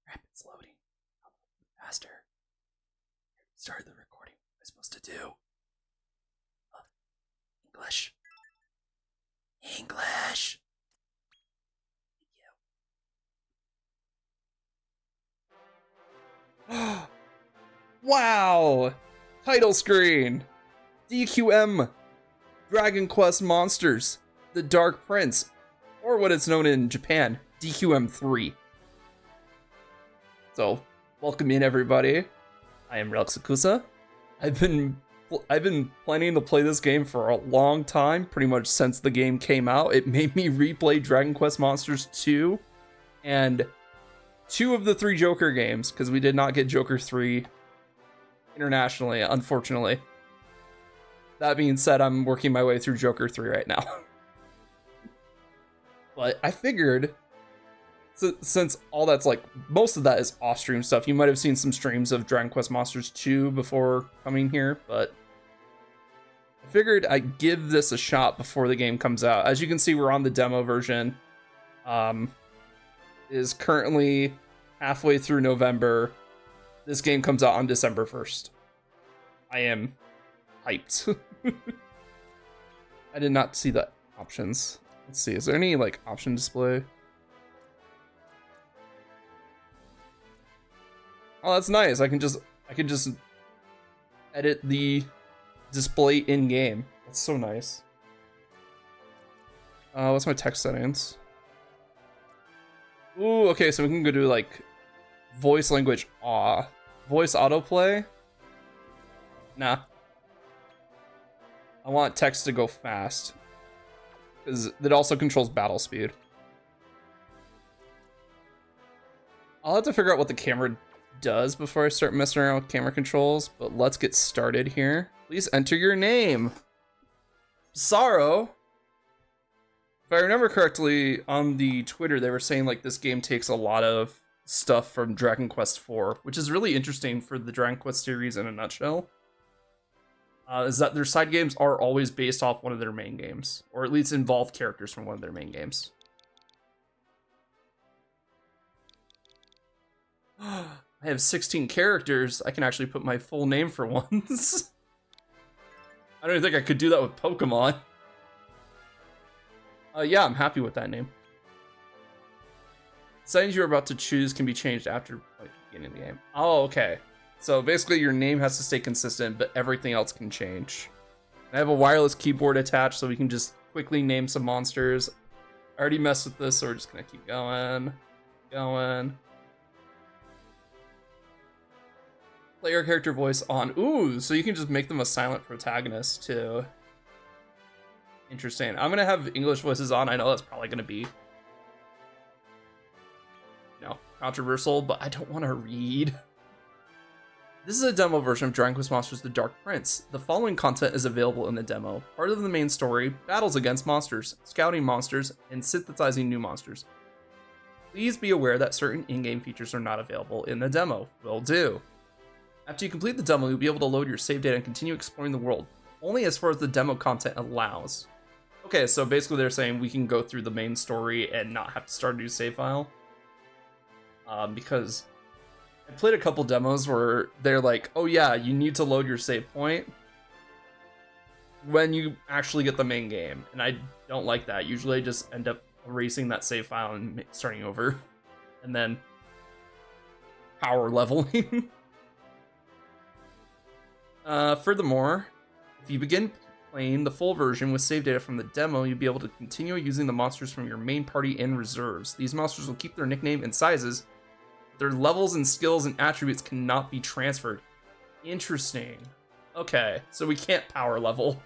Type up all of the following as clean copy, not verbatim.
Crap, it's loading. Faster. Start the recording. What am I supposed to do? English. English. Wow! Title screen! DQM! Dragon Quest Monsters, The Dark Prince, or what it's known in Japan, DQM 3. So, welcome in everybody. I am Relxakusa. I've been planning to play this game for a long time, pretty much since the game came out. It made me replay Dragon Quest Monsters 2 and 2 of the 3 Joker games, because we did not get Joker 3 internationally, unfortunately. That being said, I'm working my way through Joker 3 right now. But I figured, since all that's like, most of that is off-stream stuff, you might have seen some streams of Dragon Quest Monsters 2 before coming here, but I figured I'd give this a shot before the game comes out. As you can see, we're on the demo version. Is currently halfway through November. This game comes out on December 1st. I am hyped. I did not see the options. Let's see, is there any like option display? Oh, that's nice. I can just edit the display in game. That's so nice. What's my text settings? Ooh, okay, so we can go do like voice language voice autoplay. Nah. I want text to go fast, because it also controls battle speed. I'll have to figure out what the camera does before I start messing around with camera controls, but let's get started here. Please enter your name. Sorrow. If I remember correctly, on the Twitter, they were saying like this game takes a lot of stuff from Dragon Quest IV, which is really interesting for the Dragon Quest series in a nutshell. Is that their side games are always based off one of their main games, or at least involve characters from one of their main games. I have 16 characters. I can actually put my full name for once. I don't even think I could do that with Pokemon. Yeah, I'm happy with that name. Settings you're about to choose can be changed after like, beginning of the game. Oh, okay. So basically your name has to stay consistent, but everything else can change. I have a wireless keyboard attached so we can just quickly name some monsters. I already messed with this, so we're just gonna keep going. Player character voice on. Ooh, so you can just make them a silent protagonist too. Interesting. I'm gonna have English voices on. I know that's probably gonna be, controversial, but I don't want to read. This is a demo version of Dragon Quest Monsters: The Dark Prince. The following content is available in the demo. Part of the main story, battles against monsters, scouting monsters, and synthesizing new monsters. Please be aware that certain in-game features are not available in the demo. Will do. After you complete the demo, you'll be able to load your save data and continue exploring the world, only as far as the demo content allows. Okay, so basically they're saying we can go through the main story and not have to start a new save file. Because I played a couple demos where they're like, oh yeah, you need to load your save point when you actually get the main game. And I don't like that. Usually I just end up erasing that save file and starting over. And then power leveling. Furthermore, if you begin playing the full version with save data from the demo, you'll be able to continue using the monsters from your main party and reserves. These monsters will keep their nickname and sizes. Their levels and skills and attributes cannot be transferred. Interesting. Okay, so we can't power level.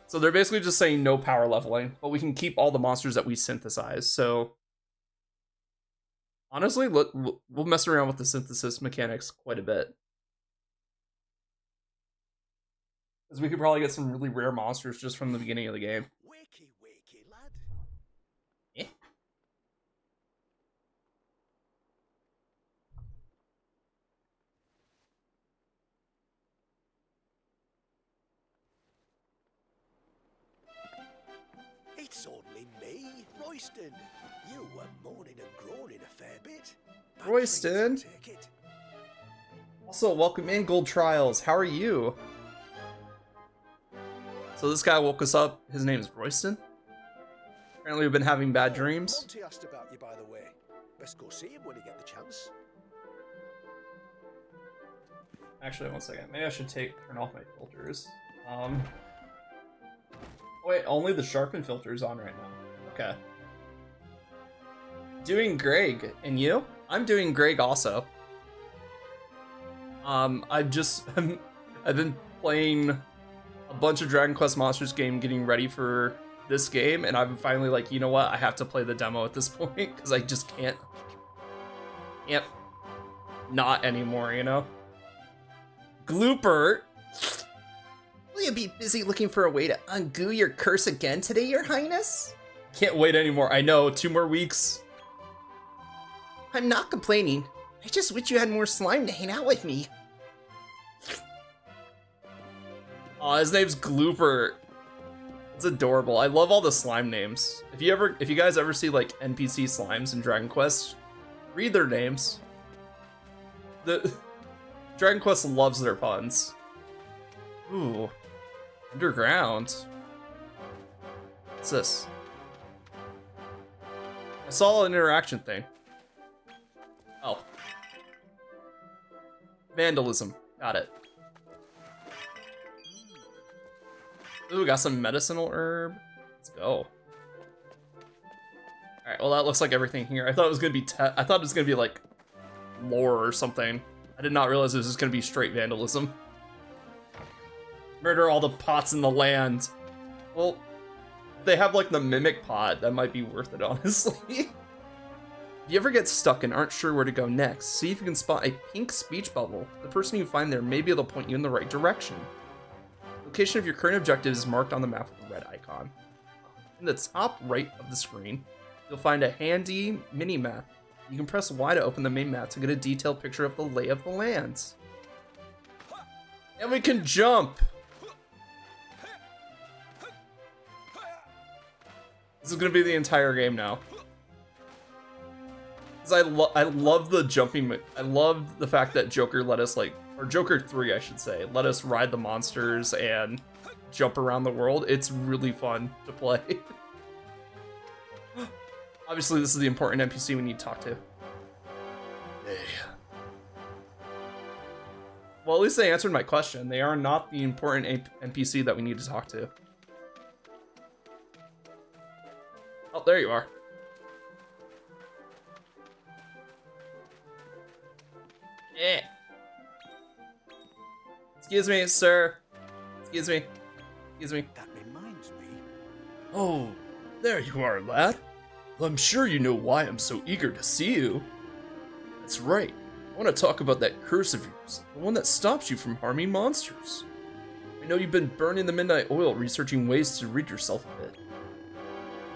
So they're basically just saying no power leveling, but we can keep all the monsters that we synthesize. So honestly, we'll mess around with the synthesis mechanics quite a bit. Because we could probably get some really rare monsters just from the beginning of the game. Wakey, wakey, lad. Eh? Hey, It's only me, Royston. You were moaning and groaning a fair bit. Bad Royston? dreams, I take it. Also, welcome in, Gold Trials. How are you? So this guy woke us up. His name is Royston. Apparently we've been having bad dreams. Monty asked about you, by the way. Best go see him when you get the chance. Actually, one second. Maybe I should turn off my filters. Oh wait, only the sharpen filter is on right now. Okay. Doing Greg, and you? I'm doing Greg also. I've been playing a bunch of Dragon Quest Monsters game, getting ready for this game, and I'm finally like, you know what? I have to play the demo at this point because I just can't not anymore, you know? Gloopert, will you be busy looking for a way to undo your curse again today, Your Highness? Can't wait anymore. I know, 2 more weeks. I'm not complaining. I just wish you had more slime to hang out with me. Aw, his name's Gloopert. It's adorable. I love all the slime names. If you guys ever see like NPC slimes in Dragon Quest, read their names. The Dragon Quest loves their puns. Ooh. Underground. What's this? I saw an interaction thing. Oh. Vandalism. Got it. Ooh, got some medicinal herb. Let's go. Alright, well that looks like everything here. I thought it was gonna be I thought it was gonna be like lore or something. I did not realize it was just gonna be straight vandalism. Murder all the pots in the land. Well, if they have like the mimic pot, that might be worth it, honestly. If you ever get stuck and aren't sure where to go next, see if you can spot a pink speech bubble. The person you find there may be able to point you in the right direction. Location of your current objective is marked on the map with a red icon. In the top right of the screen, you'll find a handy mini-map. You can press Y to open the main map to get a detailed picture of the lay of the lands. And we can jump! This is gonna be the entire game now. Because I love the jumping. I love the fact that Joker let us or Joker 3 I should say, let us ride the monsters and jump around the world. It's really fun to play. Obviously this is the important NPC we need to talk to. Hey. Well, at least they answered my question. They are not the important NPC that we need to talk to. Oh, there you are. Yeah. Excuse me, sir. Excuse me. Excuse me. That reminds me. Oh, there you are, lad. Well, I'm sure you know why I'm so eager to see you. That's right. I want to talk about that curse of yours, the one that stops you from harming monsters. I know you've been burning the midnight oil researching ways to rid yourself of it.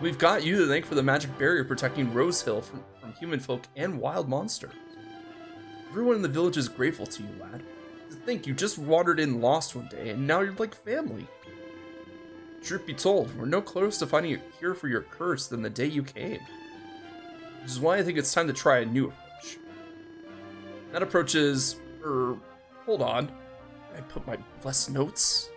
We've got you to thank for the magic barrier protecting Rose Hill from human folk and wild monsters. Everyone in the village is grateful to you, lad. To think you just wandered in lost one day, and now you're like family. Truth be told, we're no closer to finding a cure for your curse than the day you came. Which is why I think it's time to try a new approach. That approach is... hold on. I put my blessed notes?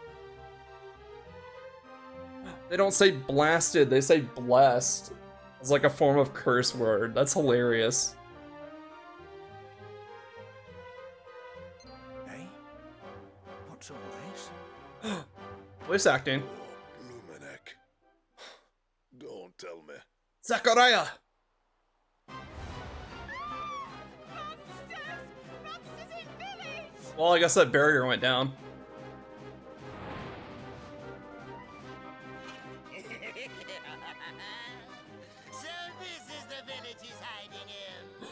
They don't say blasted, they say blessed. It's like a form of curse word. That's hilarious. Hey? What's all this? Voice acting. Oh, Blumenek. Don't tell me. Zachariah! Well, I guess that barrier went down. So this is the village he's hiding in.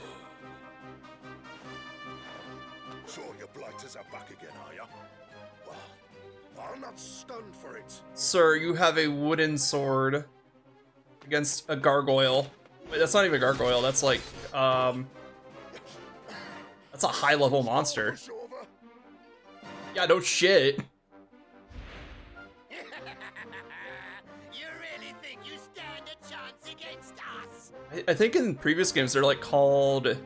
So your blighters are back again, are ya? Well, I'm not stunned for it. Sir, you have a wooden sword against a gargoyle. Wait, that's not even a gargoyle, that's like, that's a high-level monster. Push over. Yeah, no shit. You really think you chaos! I think in previous games they're like called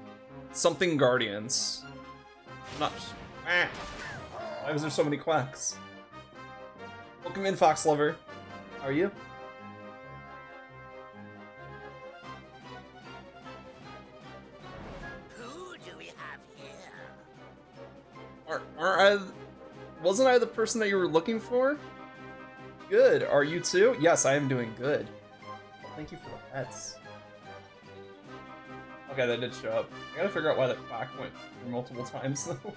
something guardians. I'm not. Why was there so many quacks? Welcome in, Fox Lover. How are you? Who do we have here? Wasn't I the person that you were looking for? Good. Are you too? Yes, I am doing good. Well, thank you for the pets. Okay, that did show up. I gotta figure out why that quack went through multiple times though.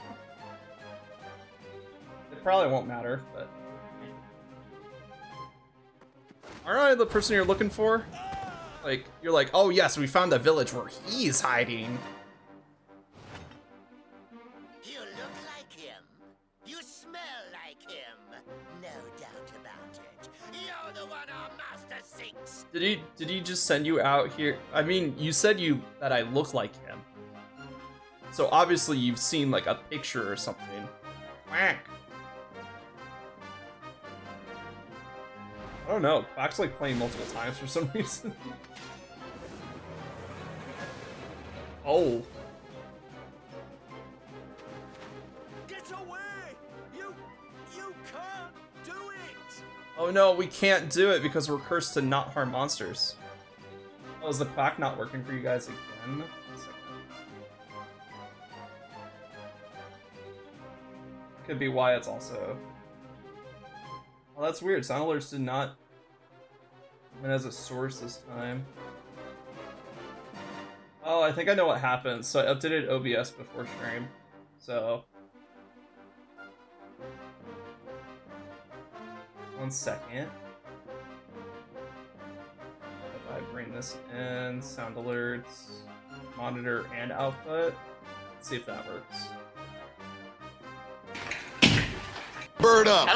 It probably won't matter, but. Aren't I the person you're looking for? Like, you're like, oh yes, we found the village where he's hiding. You look like him. You smell like him. No doubt about it. You're the one our master seeks. Did he just send you out here? I mean, you said that I look like him. So obviously you've seen like a picture or something. Quack. I don't know. Quack's like playing multiple times for some reason. Oh. Get away! You can't do it! Oh no, we can't do it because we're cursed to not harm monsters. Oh, is the quack not working for you guys again? Could be why it's also. Oh, that's weird. Sound alerts did not come in as a source this time. Oh, I think I know what happened. So I updated OBS before stream. So. 1 second. If I bring this in, sound alerts, monitor, and output, let's see if that works. Bird up!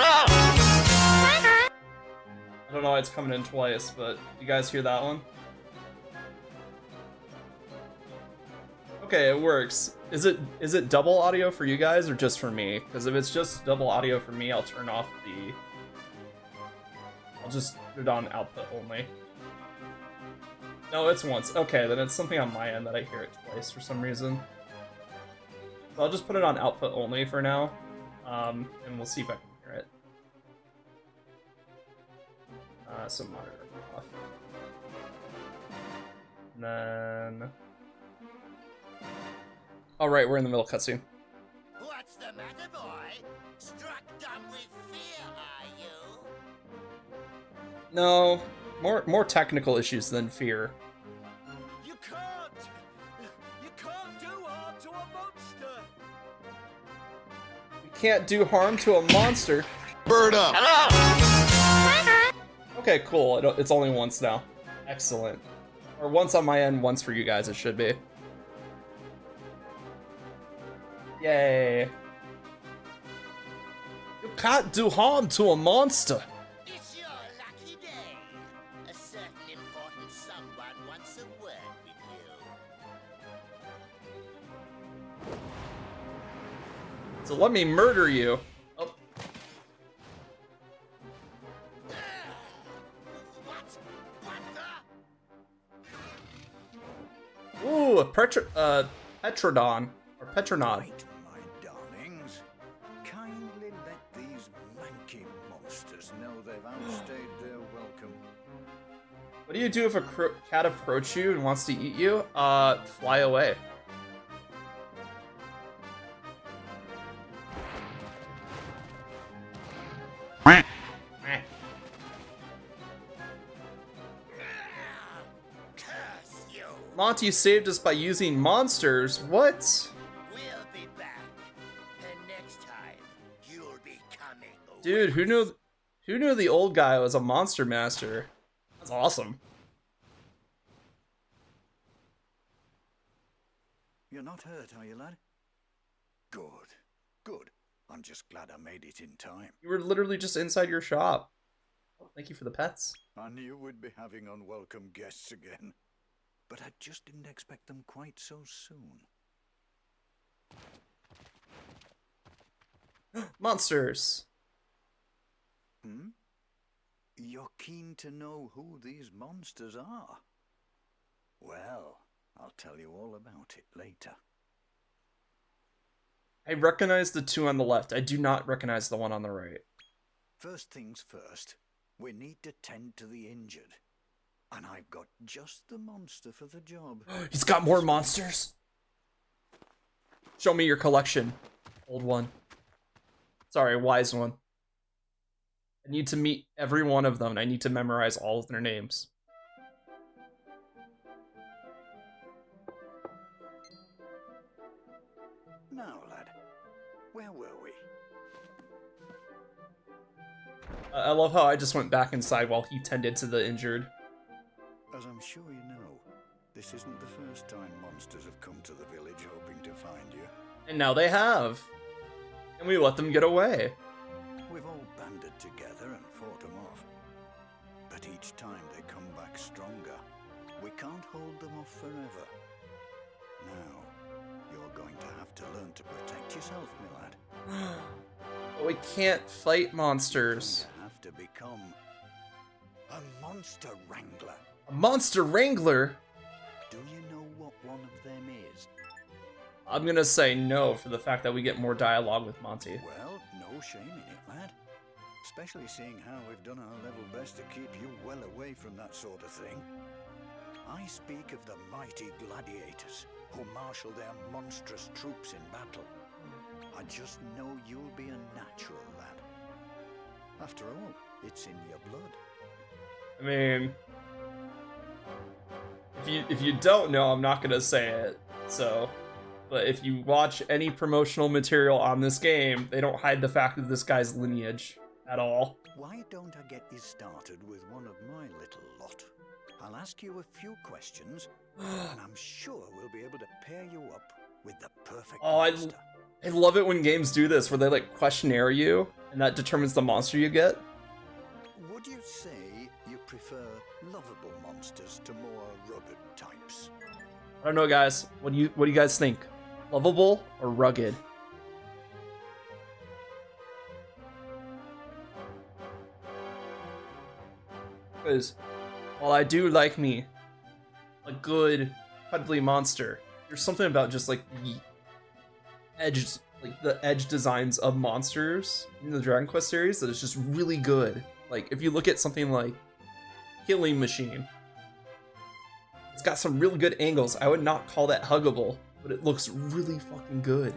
I don't know why it's coming in twice, but you guys hear that one? Okay, it works. Is it double audio for you guys or just for me? Because if it's just double audio for me, I'll turn off the. I'll just put it on output only. No, it's once. Okay, then it's something on my end that I hear it twice for some reason. So I'll just put it on output only for now, and we'll see if I can hear it. So monitor off. And then. All right, we're in the middle cutscene. What's the matter, boy? Struck dumb with fear, are you? No, more technical issues than fear. You can't do harm to a monster! You can't do harm to a monster. Bird up! Okay, cool. It's only once now. Excellent. Or once on my end, once for you guys, it should be. Yay. You can't do harm to a monster. It's your lucky day. A certain important someone wants a word with you. So let me murder you. Oh, What? What the? ooh, a Petrodon. Or Petronod. Right, my darlings. Kindly let these manky monsters know they've outstayed their welcome. What do you do if a cat approaches you and wants to eat you? Fly away. Curse you. Monty saved us by using monsters. What? We'll be back. And next time, you'll be coming. Dude, who knew the old guy was a monster master? That's awesome. You're not hurt, are you, lad? Good. Good. I'm just glad I made it in time. You were literally just inside your shop. Oh, thank you for the pets. I knew we'd be having unwelcome guests again. But I just didn't expect them quite so soon. Monsters. Hmm? You're keen to know who these monsters are? Well, I'll tell you all about it later. I recognize the two on the left. I do not recognize the one on the right. First things first, we need to tend to the injured. And I've got just the monster for the job. He's got more monsters. Show me your collection, old one. Sorry, wise one. I need to meet every one of them, and I need to memorize all of their names. Now, lad, where were we? I love how I just went back inside while he tended to the injured. As I'm sure you know, this isn't the first time monsters have come to the village hoping to find you. And now they have. And we let them get away. We've all banded together and fought them off. But each time they come back stronger. We can't hold them off forever. Now, you're going to have to learn to protect yourself, my lad. But we can't fight monsters. You have to become a monster wrangler. A monster wrangler? Do you know what one of them is? I'm gonna say no for the fact that we get more dialogue with Monty. Well, no shame in it, lad. Especially seeing how we've done our level best to keep you well away from that sort of thing. I speak of the mighty gladiators who marshal their monstrous troops in battle. I just know you'll be a natural, lad. After all, it's in your blood. I mean, if you don't know, I'm not gonna say it. So, but if you watch any promotional material on this game, they don't hide the fact of this guy's lineage at all. Why don't I get you started with one of my little lot? I'll ask you a few questions, and I'm sure we'll be able to pair you up with the perfect monster. I love it when games do this, where they like questionnaire you, and that determines the monster you get. Would you say you prefer lovable monsters to more rugged types? I don't know, guys. What do you guys think? Lovable or rugged? Because while I do like me a good cuddly monster, there's something about just like the edge designs of monsters in the Dragon Quest series that is just really good. Like if you look at something like Killing Machine, it's got some really good angles. I would not call that huggable, but it looks really fucking good.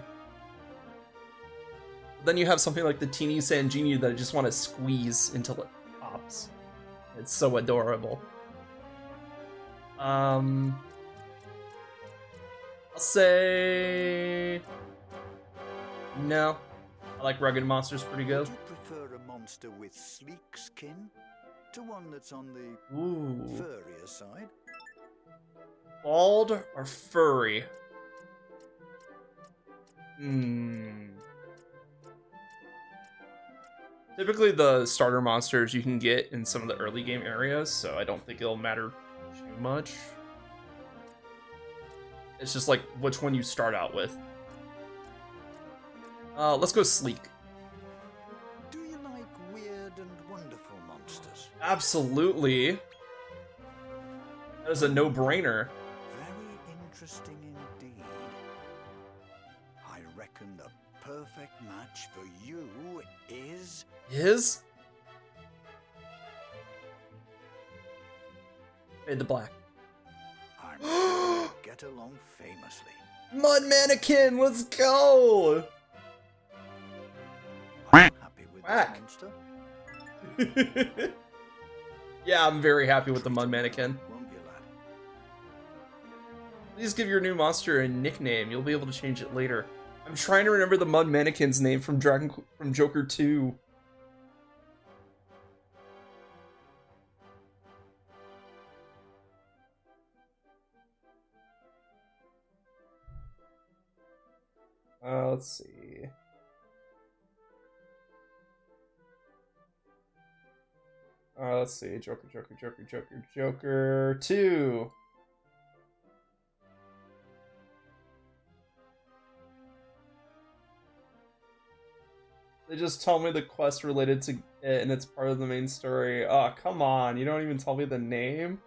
Then you have something like the teeny Sangini that I just want to squeeze until it pops. It's so adorable. I'll say no. I like rugged monsters pretty good. Would you prefer a monster with sleek skin to one that's on the Ooh. furrier side? Bald or furry? Typically the starter monsters you can get in some of the early game areas, so I don't think it'll matter too much. It's just like which one you start out with. Let's go sleek. Do you like weird and wonderful monsters? Absolutely. That is a no-brainer. Very interesting indeed. I reckon the perfect match for you is... His? Fade the Black. I'm sure we'll get along famously. Mud Mannequin, let's go! Are you happy with Whack. this monster? Yeah, I'm very happy with the Mud Mannequin. Won't you, lad? Please give your new monster a nickname. You'll be able to change it later. I'm trying to remember the Mud Mannequin's name from Joker 2. Let's see. Let's see. Joker 2. They just tell me the quest related to it and it's part of the main story. Oh, come on. You don't even tell me the name?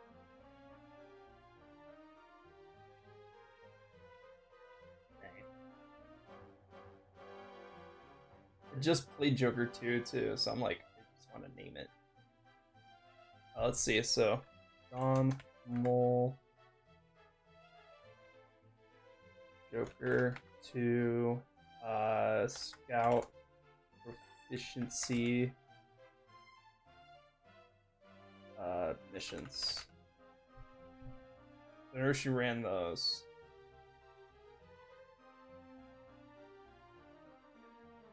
I just played Joker 2 too, so I'm like, I just want to name it. Let's see, so Don Mole Joker 2 Scout Proficiency missions. I know she ran those.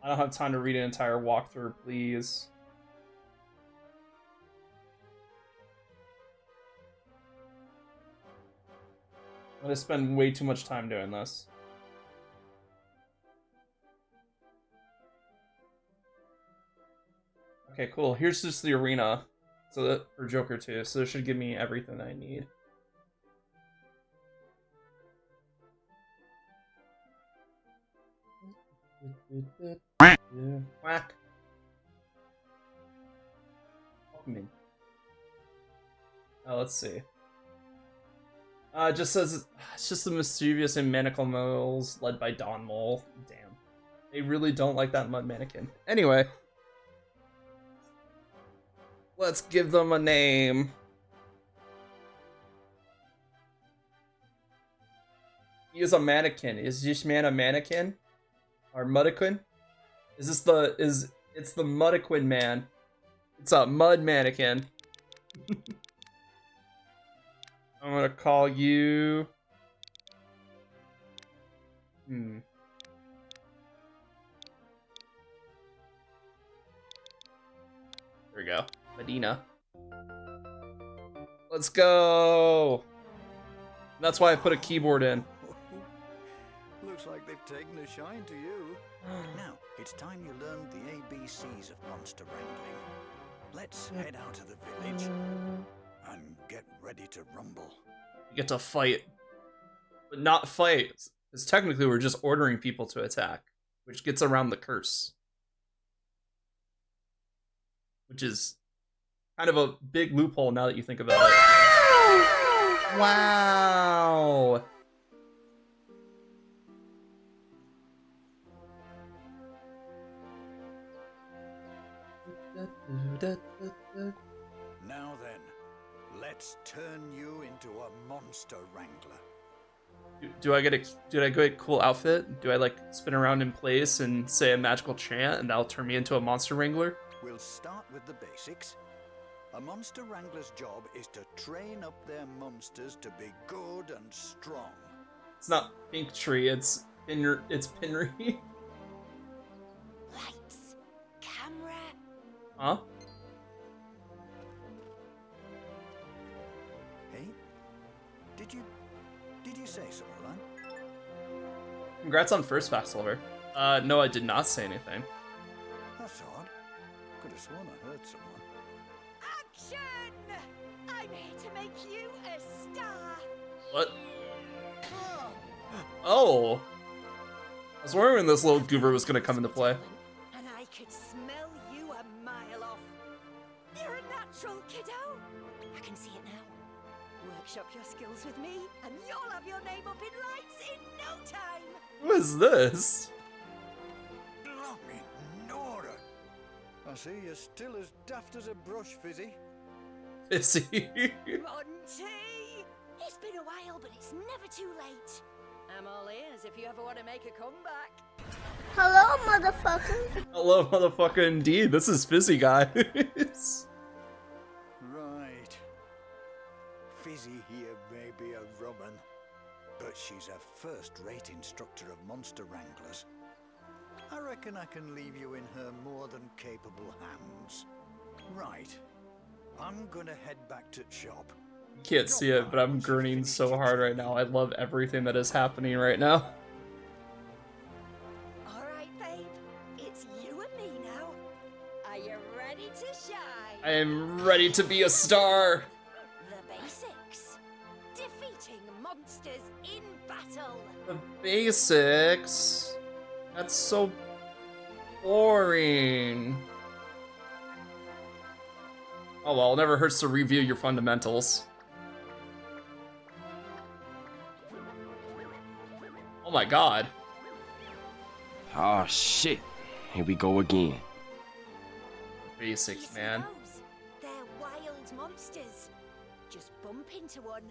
I don't have time to read an entire walkthrough, please. I'm gonna spend way too much time doing this. Okay, cool. Here's just the arena, so that for Joker 2, so this should give me everything I need. Whack. Welcoming. Oh, let's see. It just says it's just the mischievous and maniacal moles led by Don Mole. Damn. They really don't like that mud mannequin. Anyway. Let's give them a name. He is a mannequin. Is this man a mannequin? Or Muddequin? Is this the it's the Muddequin man. It's a mud mannequin. I'm gonna call you There we go. Medina. Let's go! That's why I put a keyboard in. Looks like they've taken a shine to you. Now, it's time you learned the ABCs of monster wrangling. Let's head out of the village and get ready to rumble. You get to fight. But not fight. Because technically we're just ordering people to attack. Which gets around the curse. Which is kind of a big loophole now that you think about it. Wow! Now then, let's turn you into a monster wrangler. Do I get a cool outfit? Do I like spin around in place and say a magical chant and that'll turn me into a monster wrangler? We'll start with the basics. A monster wrangler's job is to train up their monsters to be good and strong. It's not Pink Tree, it's Pinry. Lights, camera. Huh? Hey? Did you say so, Roland? Congrats on first fast silver. No, I did not say anything. That's odd. Could have sworn I heard someone. Action! I'm here to make you a star. What? Oh! I was wondering when this little goober was gonna come into play. And I could smell you a mile off. You're a natural, kiddo. I can see it now. Workshop your skills with me, and you'll have your name up in lights in no time. Who is this? Blimey, Nora! I see you're still as daft as a brush, Fizzy. Fizzy. Monty! It's been a while, but it's never too late. I'm all ears if you ever want to make a comeback. Hello, motherfucker. Hello, motherfucker, indeed. This is Fizzy, guys. Right. Fizzy here may be a rumman, but she's a first-rate instructor of monster wranglers. I reckon I can leave you in her more than capable hands. Right. I'm gonna head back to shop. You can't see it, but I'm grinning so hard right now. I love everything that is happening right now. All right, babe. It's you and me now. Are you ready to shine? I am ready to be a star. The basics. Defeating monsters in battle. The basics. That's so boring. Oh well, it never hurts to review your fundamentals. Oh my god. Oh shit. Here we go again. Basics, You see man. those? They're wild monsters. Just bump into one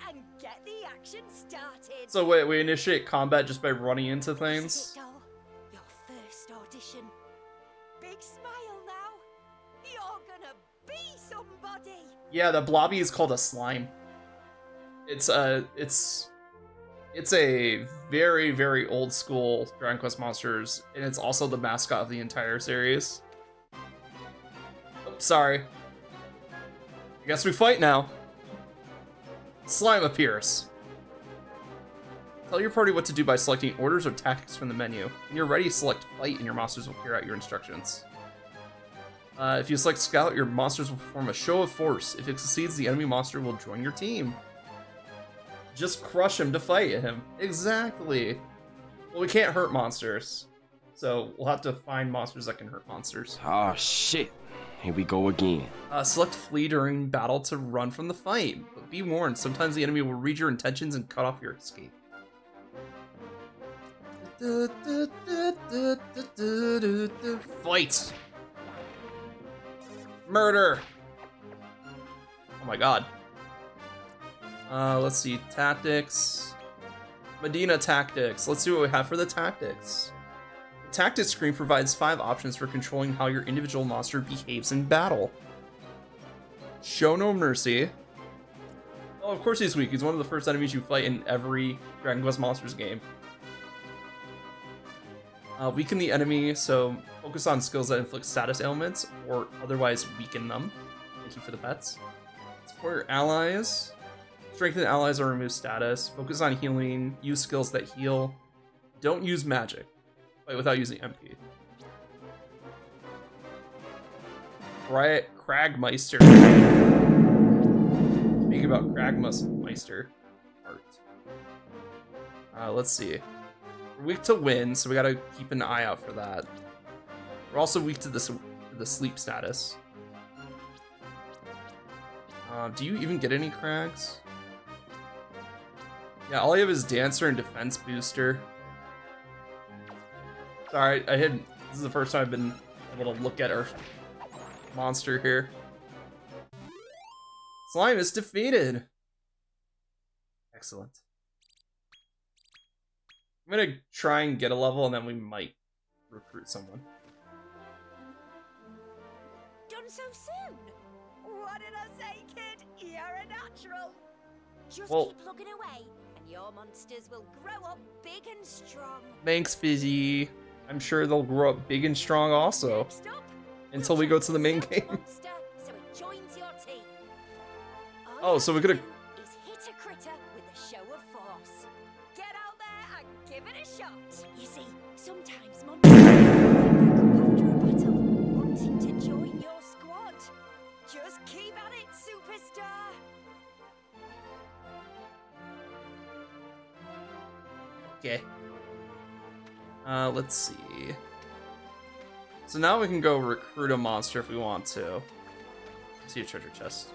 and get the action started. So wait, we initiate combat just by running into This is things? it, doll. Your first audition. Big smile now. You're gonna be somebody. Yeah, the blobby is called a slime. It's a very, very old school Dragon Quest Monsters, and it's also the mascot of the entire series. Oops, sorry. I guess we fight now. Slime appears. Tell your party what to do by selecting orders or tactics from the menu. When you're ready, select fight and your monsters will carry out your instructions. If you select scout, your monsters will perform a show of force. If it succeeds, the enemy monster will join your team. Just crush him to fight him. Exactly. Well, we can't hurt monsters. So we'll have to find monsters that can hurt monsters. Oh shit. Here we go again. Select flee during battle to run from the fight. But be warned, sometimes the enemy will read your intentions and cut off your escape. Fight! Murder! Oh my god. Let's see, tactics. Medina tactics. Let's see what we have for the tactics. The tactics screen provides 5 options for controlling how your individual monster behaves in battle. Show no mercy. Oh, of course he's weak. He's one of the first enemies you fight in every Dragon Quest Monsters game. Weaken the enemy, so focus on skills that inflict status ailments or otherwise weaken them. Thank you for the pets. Support your allies. Strengthen allies or remove status. Focus on healing. Use skills that heal. Don't use magic. Fight without using MP. Cragmeister. Speaking about Cragmeister art. Let's see. We're weak to wind, so we gotta keep an eye out for that. We're also weak to the sleep status. Do you even get any crags? Yeah, all I have is Dancer and Defense Booster. Sorry, this is the first time I've been able to look at our monster here. Slime is defeated. Excellent. I'm gonna try and get a level, and then we might recruit someone. Done so soon? What did I say, kid? You're a natural. Just Well- keep plugging away, and your monsters will grow up big and strong. Thanks, Fizzy. I'm sure they'll grow up big and strong also. Next up, Until we go to the main select game. monster so it joins your team. All Oh, you so have we to coulda- do is hit a critter with a show of force. Get out there and give it a shot. You see, sometimes monsters might back up after a battle, wanting to join your squad. Just keep at it, superstar. Okay. Let's see. So now we can go recruit a monster if we want to. See a treasure chest.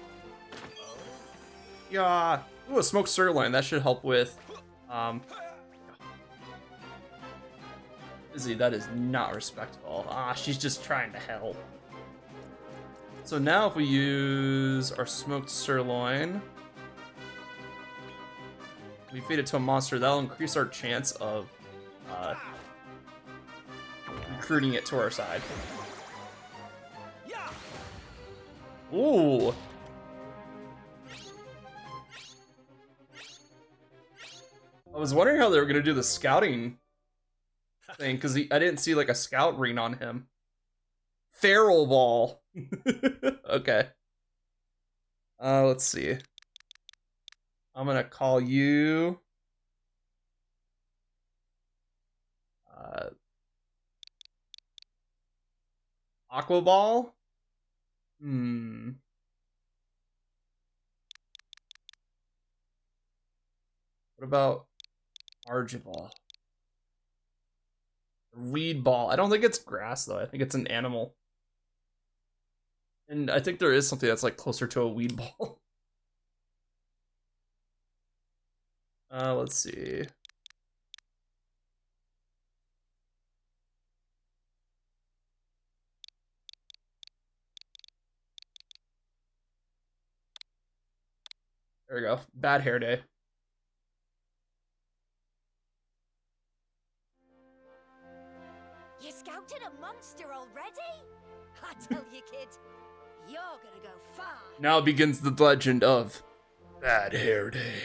Yeah. Ooh, a smoked sirloin. That should help with, Izzy, that is not respectful. Ah, she's just trying to help. So now if we use our smoked sirloin, we feed it to a monster, that'll increase our chance of recruiting it to our side. Ooh. I was wondering how they were gonna do the scouting thing, because I didn't see like a scout ring on him. Feral ball. Okay. Let's see. I'm gonna call you Aqua Ball? What about Argiball? Weed Ball. I don't think it's grass though. I think it's an animal. And I think there is something that's like closer to a weed ball. Let's see. There we go. Bad hair day. You scouted a monster already? I tell you, kid, you're gonna go far. Now begins the legend of Bad Hair Day.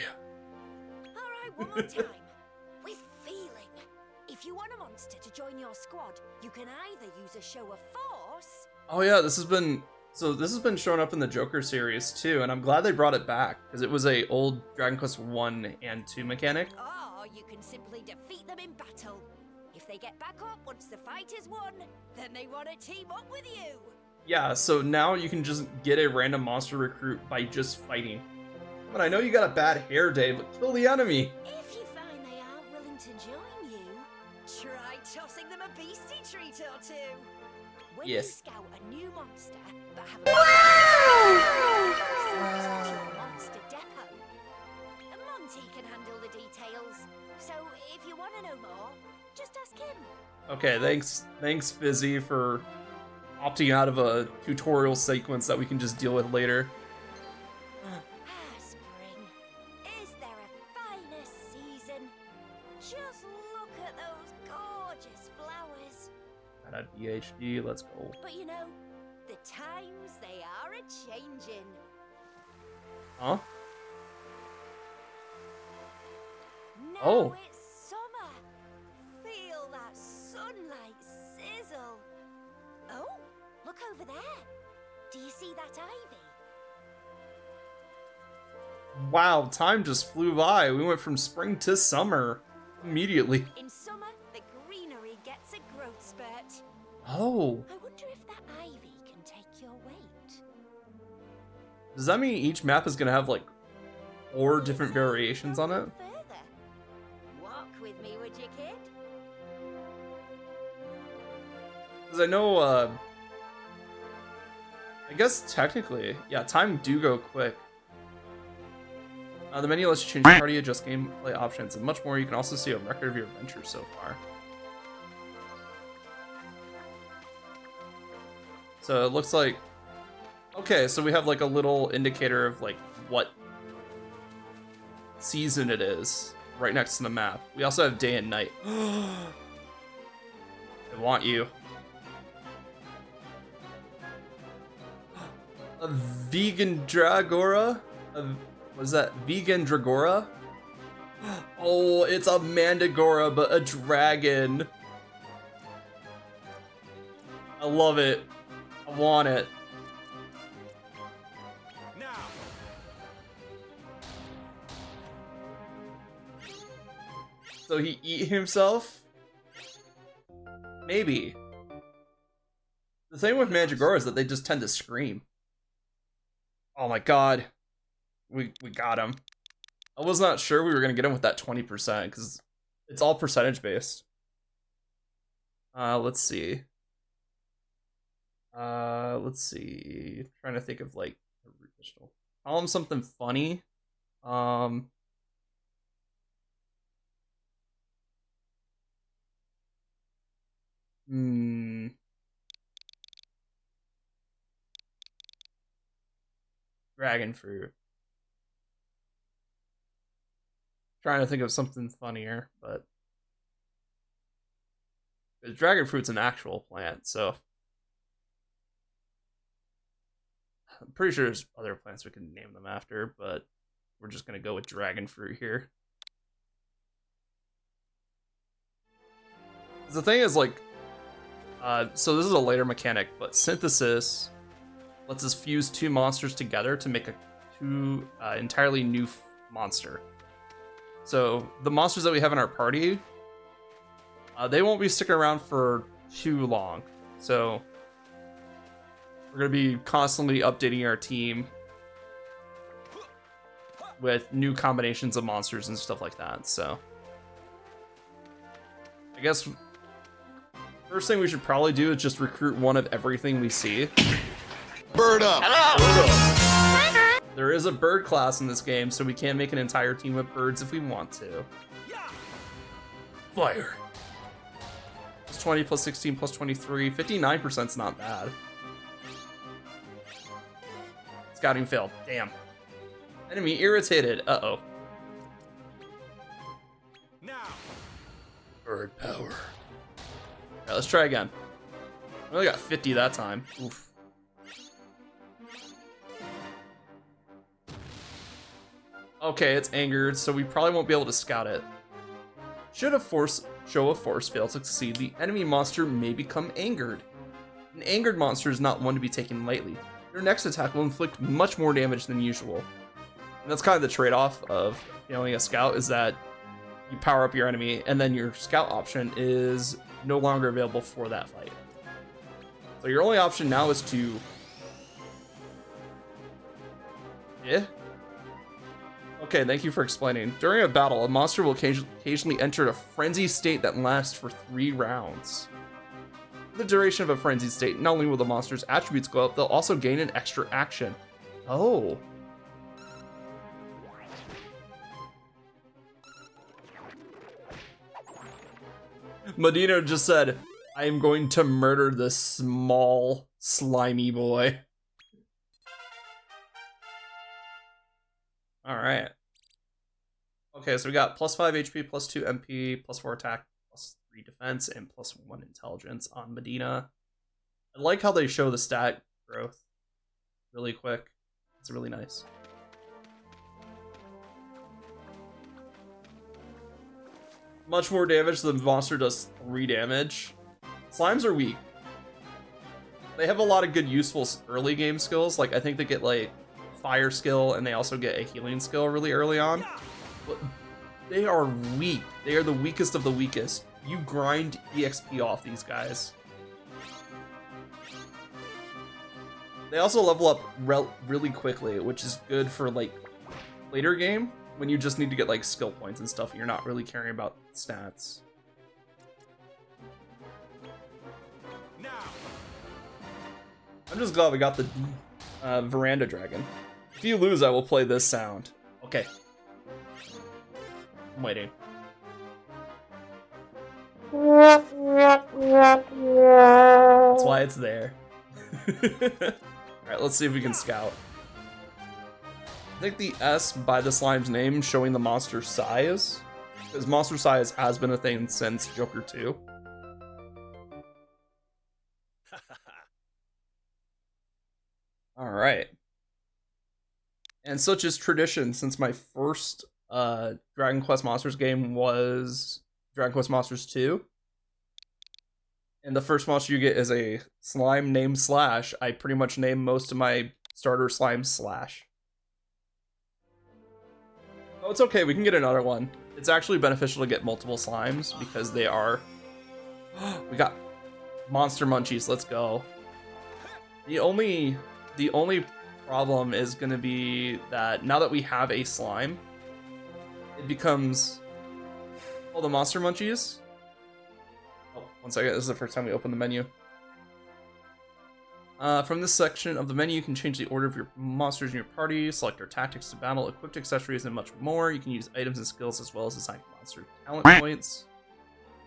Alright, one more time. With feeling. If you want a monster to join your squad, you can either use a show of force. Oh yeah, this has been showing up in the Joker series too, and I'm glad they brought it back because it was a old Dragon Quest 1 and 2 mechanic. Or you can simply defeat them in battle. If they get back up once the fight is won, then they want to team up with you. Yeah, so now you can just get a random monster recruit by just fighting. But I know you got a bad hair day, but kill the enemy. If you find they aren't willing to join you, try tossing them a beastie treat or two. When Yes. you scout a new monster, but have a monster depot, Monty can handle the details. So if you want to know more, just ask him. Okay, thanks Fizzy for opting out of a tutorial sequence that we can just deal with later. Spring, is there a finer season? Just look at those gorgeous flowers. At BHD, let's go. But you know, the times they are a-changing. Huh? Now Oh. it's summer. Feel that sunlight sizzle. Oh, look over there. Do you see that ivy? Wow, time just flew by. We went from spring to summer immediately. In summer, the greenery gets a growth spurt. Oh, I wonder if that ivy can take your weight. does that mean each map is gonna have like 4 different variations on it? Further. Walk with me, would you, kid? Because I know, I guess technically, yeah, time do go quick. The menu lets you change party, adjust gameplay options, and much more. You can also see a record of your adventure so far. So it looks like, okay, so we have like a little indicator of like what season it is right next to the map. We also have day and night. I want you. A vegan Dragora? Was that vegan Dragora? Oh, it's a Mandagora, but a dragon. I love it. I want it. Now, So he eat himself? Maybe. The thing with Mandragora is that they just tend to scream. Oh my god. We got him. I was not sure we were going to get him with that 20% because it's all percentage based. Let's see. Let's see. Trying to think of like original. Call him something funny. Dragon fruit. Trying to think of something funnier, but the dragon fruit's an actual plant, so I'm pretty sure there's other plants we can name them after, but we're just gonna go with dragon fruit here. The thing is, like, so this is a later mechanic, but synthesis lets us fuse 2 monsters together to make a entirely new monster. So the monsters that we have in our party, they won't be sticking around for too long. So we're going to be constantly updating our team with new combinations of monsters and stuff like that. So I guess first thing we should probably do is just recruit one of everything we see. bird up. There is a bird class in this game, so we can make an entire team of birds if we want to. Fire. Plus 20, plus 16, plus 23. 59%'s not bad. Scouting failed. Damn. Enemy irritated. Uh-oh. Now. Bird power. Alright, let's try again. I only got 50 that time. Oof. Okay, it's angered, so we probably won't be able to scout it. Should a show of force fail to succeed, the enemy monster may become angered. An angered monster is not one to be taken lightly. Their next attack will inflict much more damage than usual. And that's kind of the trade-off of failing a scout, is that you power up your enemy, and then your scout option is no longer available for that fight. So your only option now is to... Yeah? Okay, thank you for explaining. During a battle, a monster will occasionally enter a frenzy state that lasts for 3 rounds. For the duration of a frenzied state, not only will the monster's attributes go up, they'll also gain an extra action. Oh. Medina just said, I am going to murder this small, slimy boy. Alright. Okay, so we got plus 5 HP, plus 2 MP, plus 4 attack, plus 3 defense, and plus 1 intelligence on Medina. I like how they show the stat growth really quick. It's really nice. Much more damage, the monster does 3 damage. Slimes are weak. They have a lot of good useful early game skills. Like, I think they get, like, fire skill, and they also get a healing skill really early on. But they are weak. They are the weakest of the weakest. You grind EXP off these guys. They also level up really quickly, which is good for, like, later game, when you just need to get, like, skill points and stuff. You're not really caring about stats. Now. I'm just glad we got the Veranda Dragon. If you lose, I will play this sound. Okay. I'm waiting. That's why it's there. Alright, let's see if we can scout. I think the S by the slime's name showing the monster size, because monster size has been a thing since Joker 2. Alright. And such is tradition, since my first Dragon Quest Monsters game was Dragon Quest Monsters 2. And the first monster you get is a slime named Slash. I pretty much name most of my starter slimes Slash. Oh, it's okay, we can get another one. It's actually beneficial to get multiple slimes because they are... We got Monster Munchies, let's go. The only problem is gonna be that now that we have a slime, it becomes... Oh, the Monster Munchies? Oh, one second, this is the first time we open the menu. From this section of the menu, you can change the order of your monsters in your party, select your tactics to battle, equipped accessories, and much more. You can use items and skills as well as assign monster talent points.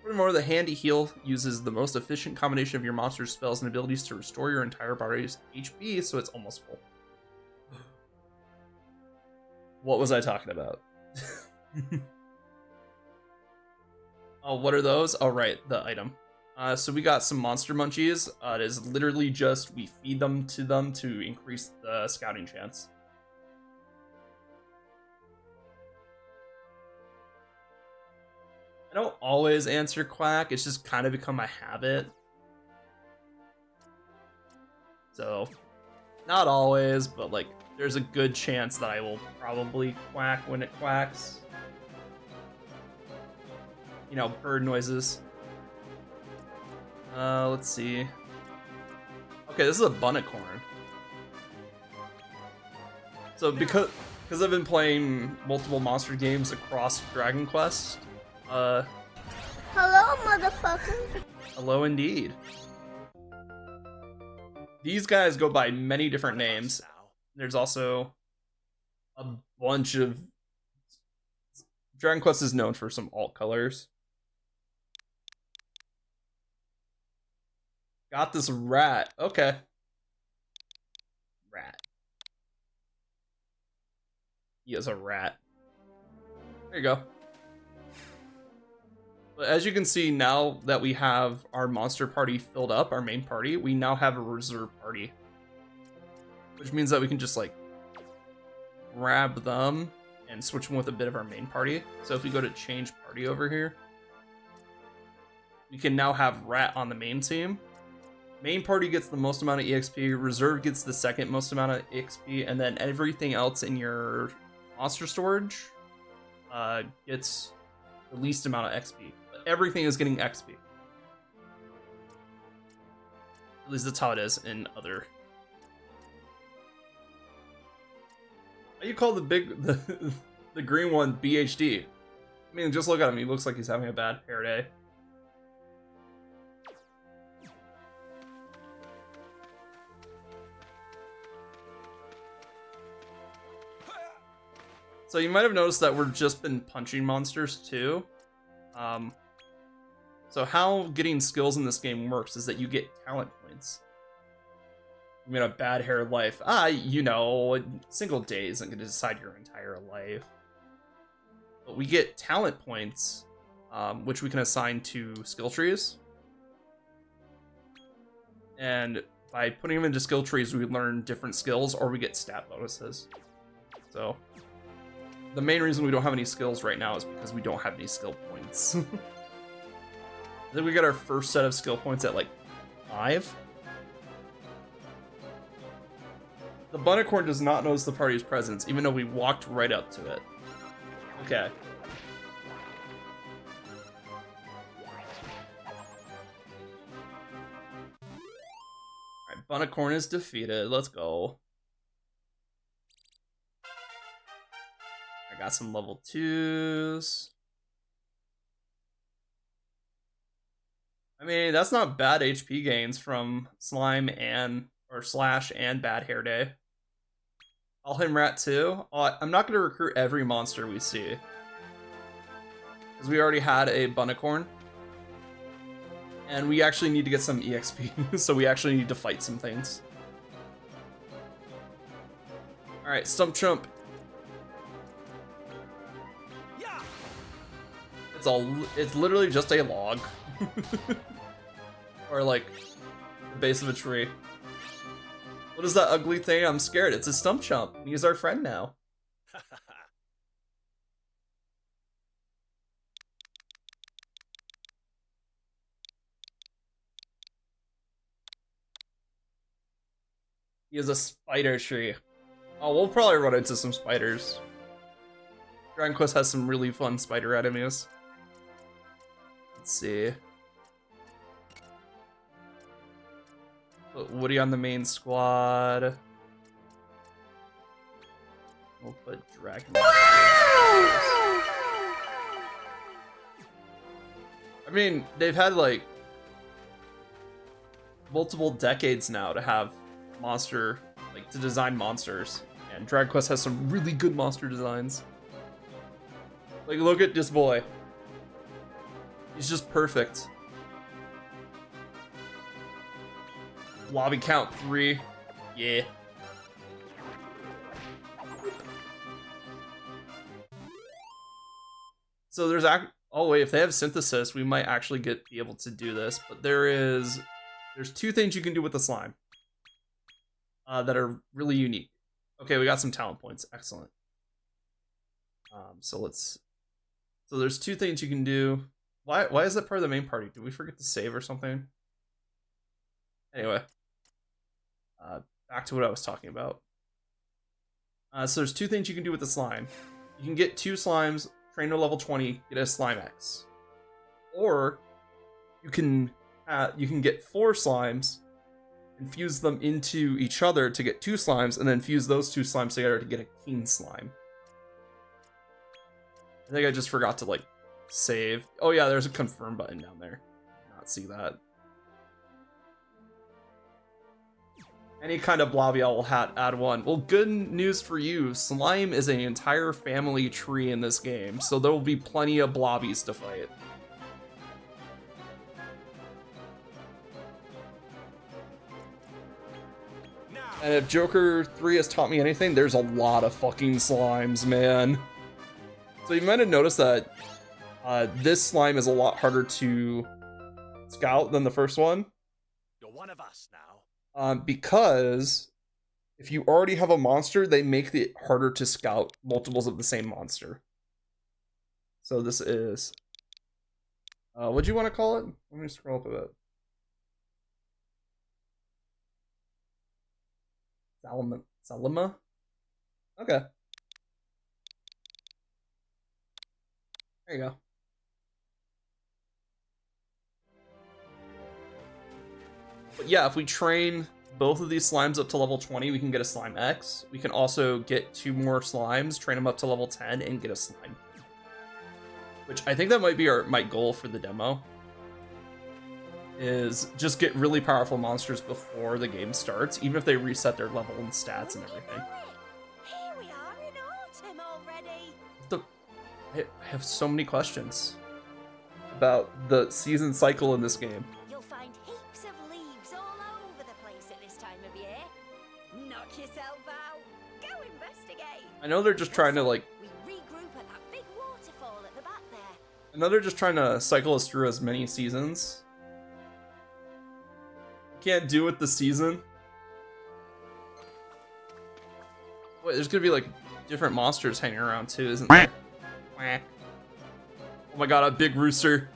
Furthermore, the Handy Heal uses the most efficient combination of your monster's spells and abilities to restore your entire body's HP, so it's almost full. What was I talking about? Oh, what are those? Oh, right, the item. So we got some Monster Munchies. It is literally just we feed them to increase the scouting chance. I don't always answer Quack, it's just kind of become a habit. So, not always, but like, there's a good chance that I will probably quack when it quacks. You know, bird noises. Let's see. Okay, this is a Bunnicorn. So because I've been playing multiple monster games across Dragon Quest, Hello, motherfucker. hello indeed. These guys go by many different names. There's also a bunch of... Dragon Quest is known for some alt colors. Got this rat. Okay. Rat. He is a rat. There you go. But as you can see, now that we have our monster party filled up, our main party, we now have a reserve party. Which means that we can just, like, grab them and switch them with a bit of our main party. So if we go to change party over here, we can now have Rat on the main team. Main party gets the most amount of EXP, reserve gets the second most amount of EXP, and then everything else in your monster storage gets the least amount of XP. But everything is getting XP. At least that's how it is in other. How you call the green one BHD? I mean, just look at him. He looks like he's having a bad hair day. So you might have noticed that we've just been punching monsters too. So how getting skills in this game works is that you get talent points. You mean a bad hair life? You know, a single day isn't going to decide your entire life. But we get talent points, which we can assign to skill trees. And by putting them into skill trees, we learn different skills or we get stat bonuses. So the main reason we don't have any skills right now is because we don't have any skill points. I think we got our first set of skill points at like 5. The Bunnicorn does not notice the party's presence, even though we walked right up to it. Okay. Alright, Bunnicorn is defeated. Let's go. I got some level 2s. I mean, that's not bad HP gains from Slime and Slash and Bad Hair Day. Call him Rat too. I'm not going to recruit every monster we see, because we already had a Bunnicorn, and we actually need to get some EXP, so we actually need to fight some things. All right, Stump Chump. It's literally just a log. Or like the base of a tree. What is that ugly thing? I'm scared. It's a Stump Chump. He's our friend now. He is a spider tree. Oh, we'll probably run into some spiders. Dragon Quest has some really fun spider enemies. Let's see. Put Woody on the main squad. We'll put Dragon. I mean, they've had like multiple decades now to have to design monsters, and Dragon Quest has some really good monster designs. Like, look at this boy. He's just perfect. Lobby count 3. Yeah. So there's oh wait, if they have synthesis, we might actually be able to do this, but there's 2 things you can do with the slime that are really unique. Okay, we got some talent points. Excellent. So there's 2 things you can do. Why is that part of the main party? Did we forget to save or something? Anyway, back to what I was talking about. So there's 2 things you can do with the slime. You can get 2 slimes, train to level 20, get a Slime X. Or you can get 4 slimes, and fuse them into each other to get 2 slimes, and then fuse those 2 slimes together to get a King Slime. I think I just forgot to, like, save. Oh yeah, there's a confirm button down there. Did not see that. Any kind of Blobby Owl hat, add 1. Well, good news for you. Slime is an entire family tree in this game, so there will be plenty of Blobbies to fight. And if Joker 3 has taught me anything, there's a lot of fucking slimes, man. So you might have noticed that this slime is a lot harder to scout than the first one. You're one of us now. Because if you already have a monster, they make it harder to scout multiples of the same monster. So this is... what do you want to call it? Let me scroll up a bit. Salima? Okay. There you go. But yeah, if we train both of these slimes up to level 20, we can get a Slime X. We can also get 2 more slimes, train them up to level 10, and get a slime. Which I think that might be my goal for the demo. Is just get really powerful monsters before the game starts, even if they reset their level and stats and everything. Here we are in autumn already. I have so many questions about the season cycle in this game. You'll find heaps of leaves all over the place at this time of year. Knock yourself out. Go investigate. I know they're just trying to like... We regroup at that big waterfall at the back there. I know they're just trying to cycle us through as many seasons. Can't do it this season. Wait, there's gonna be like different monsters hanging around too, isn't there? Oh my god, a big rooster.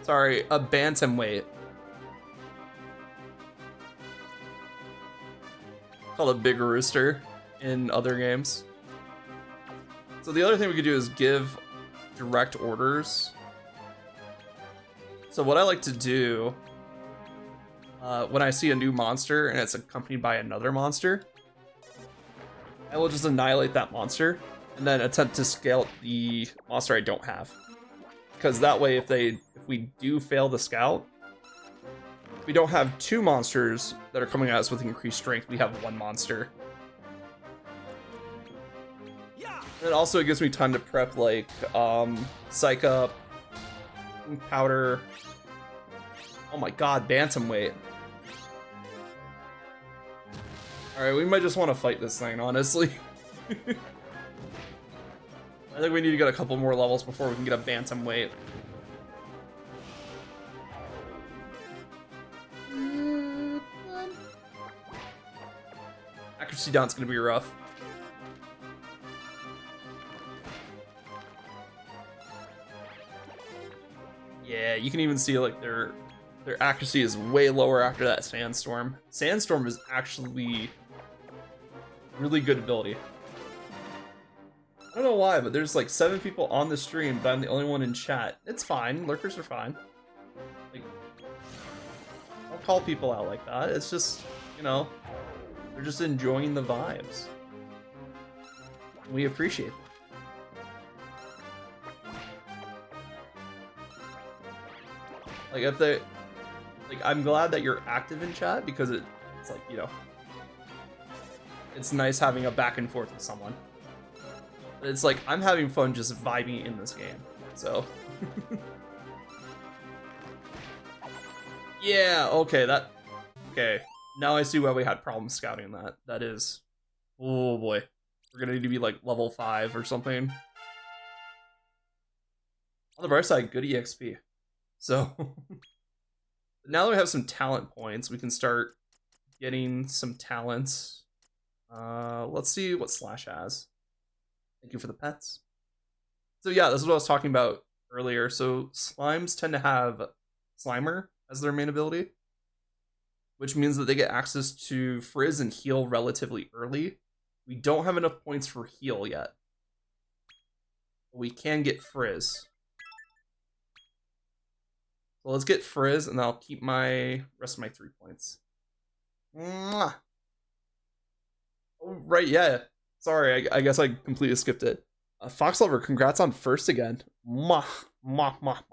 Sorry, a bantamweight. Called a big rooster in other games. So the other thing we could do is give direct orders. So what I like to do when I see a new monster and it's accompanied by another monster, I will just annihilate that monster and then attempt to scout the monster I don't have. Because that way, if we do fail the scout, we don't have 2 monsters that are coming at us with increased strength. We have 1 monster. And also it gives me time to prep like Psych Up, Powder. Oh my god, Bantamweight. Alright, we might just want to fight this thing, honestly. I think we need to get a couple more levels before we can get a Bantamweight. Accuracy down's gonna be rough. Yeah, you can even see like their accuracy is way lower after that Sandstorm. Sandstorm is actually really good ability. I don't know why, but there's like 7 people on the stream, but I'm the only one in chat. It's fine, lurkers are fine. Like, I'll call people out like that. It's just, you know, they're just enjoying the vibes. We appreciate them. Like if they, like I'm glad that you're active in chat because it's like, you know, it's nice having a back and forth with someone. But it's like I'm having fun just vibing in this game. So yeah, okay, okay. Now I see why we had problems scouting that. That is, oh boy, we're gonna need to be like level 5 or something. On the bright side, good EXP. So now that we have some talent points, we can start getting some talents. Let's see what Slash has. Thank you for the pets. So yeah, this is what I was talking about earlier. So slimes tend to have Slimer as their main ability, which means that they get access to Frizz and heal relatively early. We don't have enough points for heal yet. We can get Frizz. So let's get Frizz, and I'll keep my rest of my 3 points. Mwah. Oh, right, yeah. Sorry, I guess I completely skipped it. Fox Lover, congrats on first again. Mwah, mwah, mwah,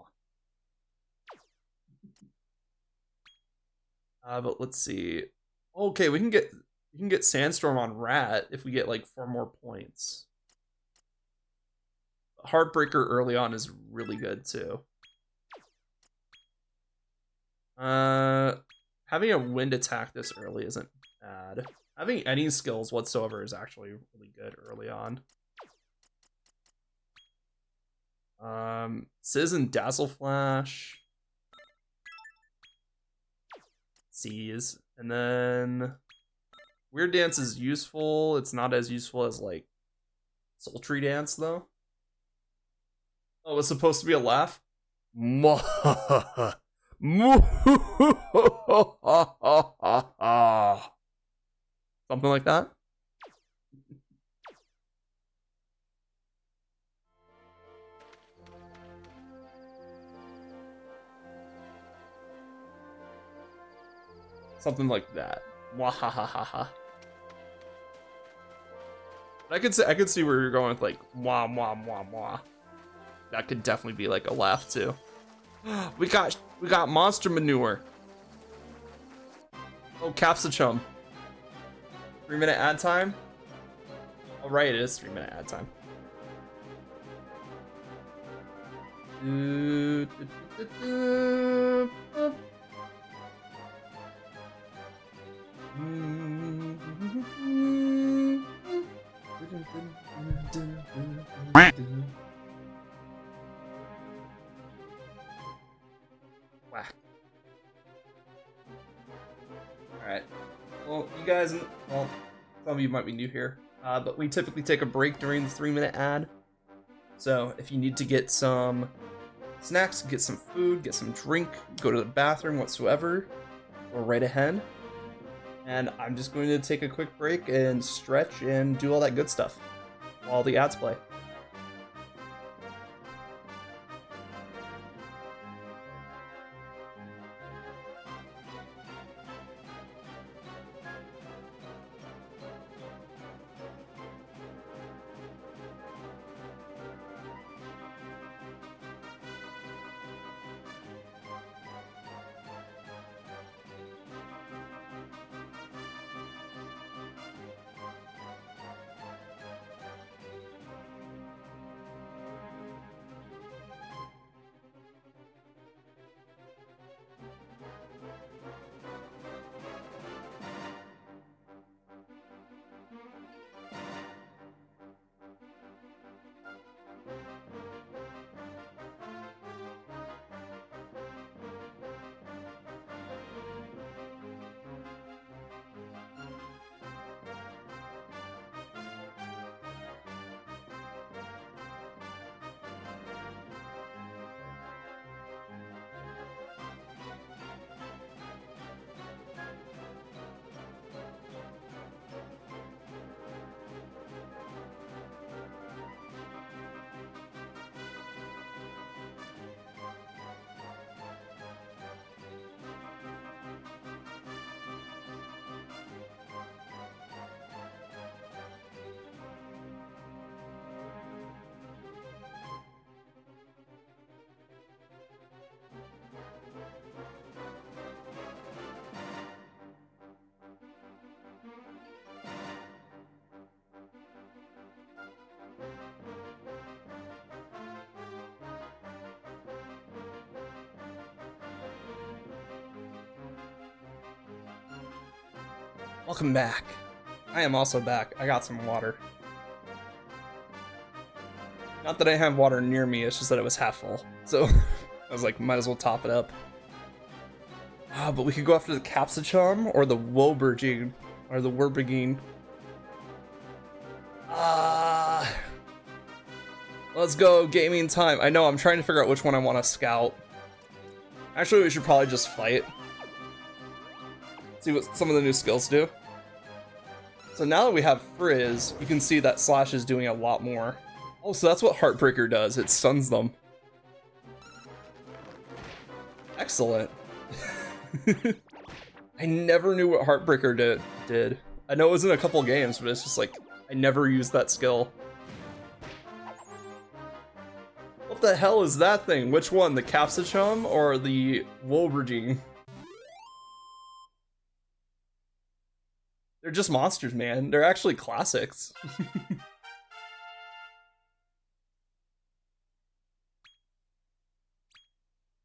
mwah. But let's see. Okay, we can get Sandstorm on Rat if we get like 4 more points. Heartbreaker early on is really good too. Having a wind attack this early isn't bad. bad. Having any skills whatsoever is actually really good early on. Sizz and Dazzle Flash. Seize. And then Weird Dance is useful. It's not as useful as like Sultry Dance though. Oh, it was supposed to be a laugh? Something like that? Something like that. Mwahahaha. I could see where you're going with like mwah mwah mwah mwah. That could definitely be like a laugh too. We got monster manure. Oh, Capsicum. 3-minute ad time? Oh, right, it is 3-minute ad time. Whack. Alright. Well, you guys, well, some of you might be new here, but we typically take a break during the 3-minute ad. So if you need to get some snacks, get some food, get some drink, go to the bathroom, whatsoever, go right ahead. And I'm just going to take a quick break and stretch and do all that good stuff while the ads play. Welcome back. I am also back. I got some water. Not that I have water near me, it's just that it was half full. So I was like, might as well top it up. But we could go after the Capsicum or the Wobergine. Or the Werbegine. Let's go, gaming time. I know, I'm trying to figure out which one I want to scout. Actually, we should probably just fight. See what some of the new skills do. So now that we have Frizz, you can see that Slash is doing a lot more. Oh, so that's what Heartbreaker does. It stuns them. Excellent. I never knew what Heartbreaker did. I know it was in a couple games, but it's just like, I never used that skill. What the hell is that thing? Which one? The Capsicum or the Wolverine? They're just monsters, man. They're actually classics.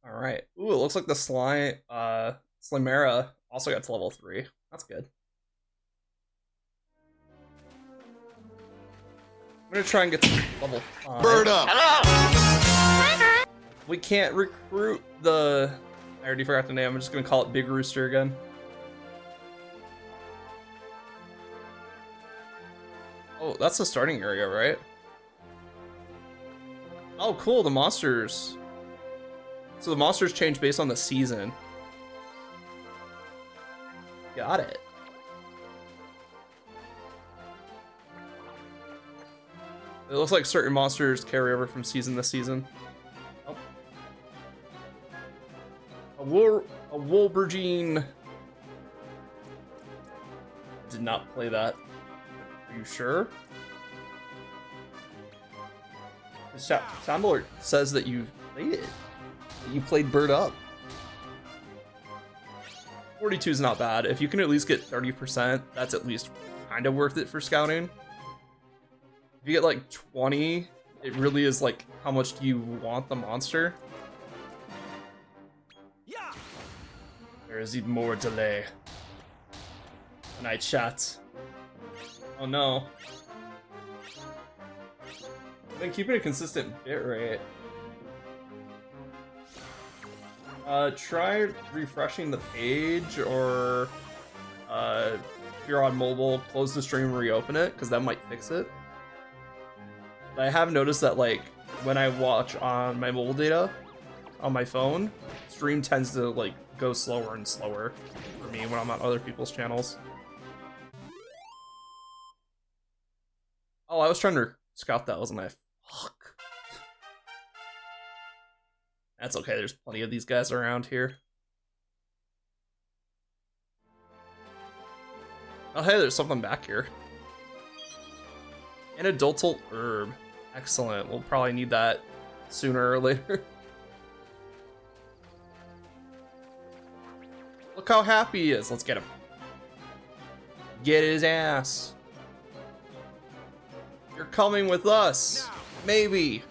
Alright. Ooh, it looks like the Slimera also got to level 3. That's good. gonna try and get to level 5. Bird up! We can't recruit the... I already forgot the name. I'm just gonna call it Big Rooster again. Oh, that's the starting area, right? Oh, cool, the monsters. So the monsters change based on the season. Got it. It looks like certain monsters carry over from season to season. Oh. A Wolverine. Did not play that. Are you sure? The sound alert says that you played it. You played Bird Up. 42 is not bad. If you can at least get 30%, that's at least kind of worth it for scouting. If you get like 20, it really is like, how much do you want the monster? Yeah. There is even more delay. When I chat. Oh no. I've been keeping a consistent bit rate. Try refreshing the page, or if you're on mobile, close the stream and reopen it, because that might fix it. But I have noticed that, like, when I watch on my mobile data on my phone, stream tends to like go slower and slower for me when I'm on other people's channels. Oh, I was trying to scout that, wasn't I? Fuck. That's okay, there's plenty of these guys around here. Oh hey, there's something back here. An adultal herb. Excellent, we'll probably need that sooner or later. Look how happy he is, let's get him. Get his ass. You're coming with us. Maybe.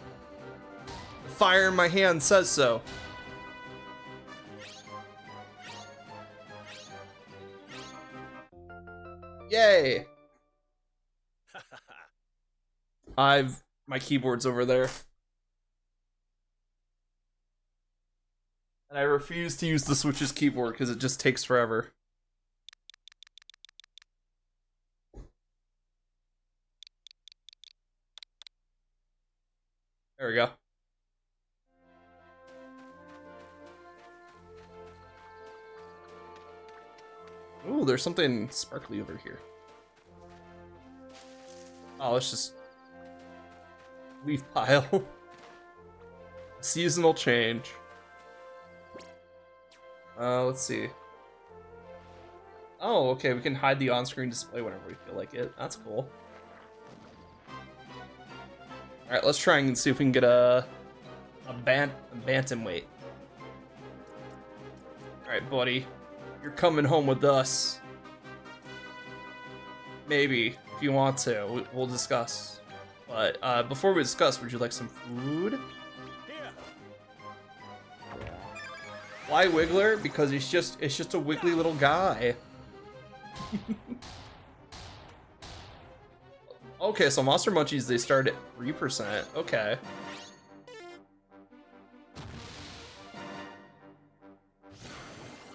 The fire in my hand says so. Yay. My keyboard's over there. And I refuse to use the Switch's keyboard because it just takes forever. There we go. Ooh, there's something sparkly over here. Oh, let's just leaf pile. Seasonal change. Let's see. Oh, okay, we can hide the on-screen display whenever we feel like it. That's cool. Alright, let's try and see if we can get a bantamweight. Alright, buddy. You're coming home with us. Maybe, if you want to. We'll discuss. But before we discuss, would you like some food? Here. Why Wiggler? Because it's just a wiggly little guy. Okay, so Monster Munchies, they start at 3%. Okay.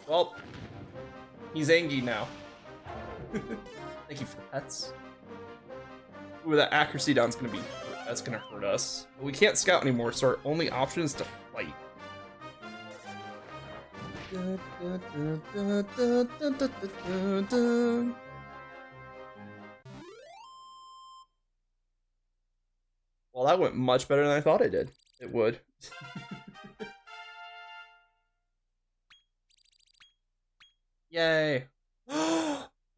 Well, he's angry now. Thank you for pets. Ooh, that accuracy down's gonna be... That's gonna hurt us. But we can't scout anymore, so our only option is to fight. Well, that went much better than I thought it did. It would. Yay.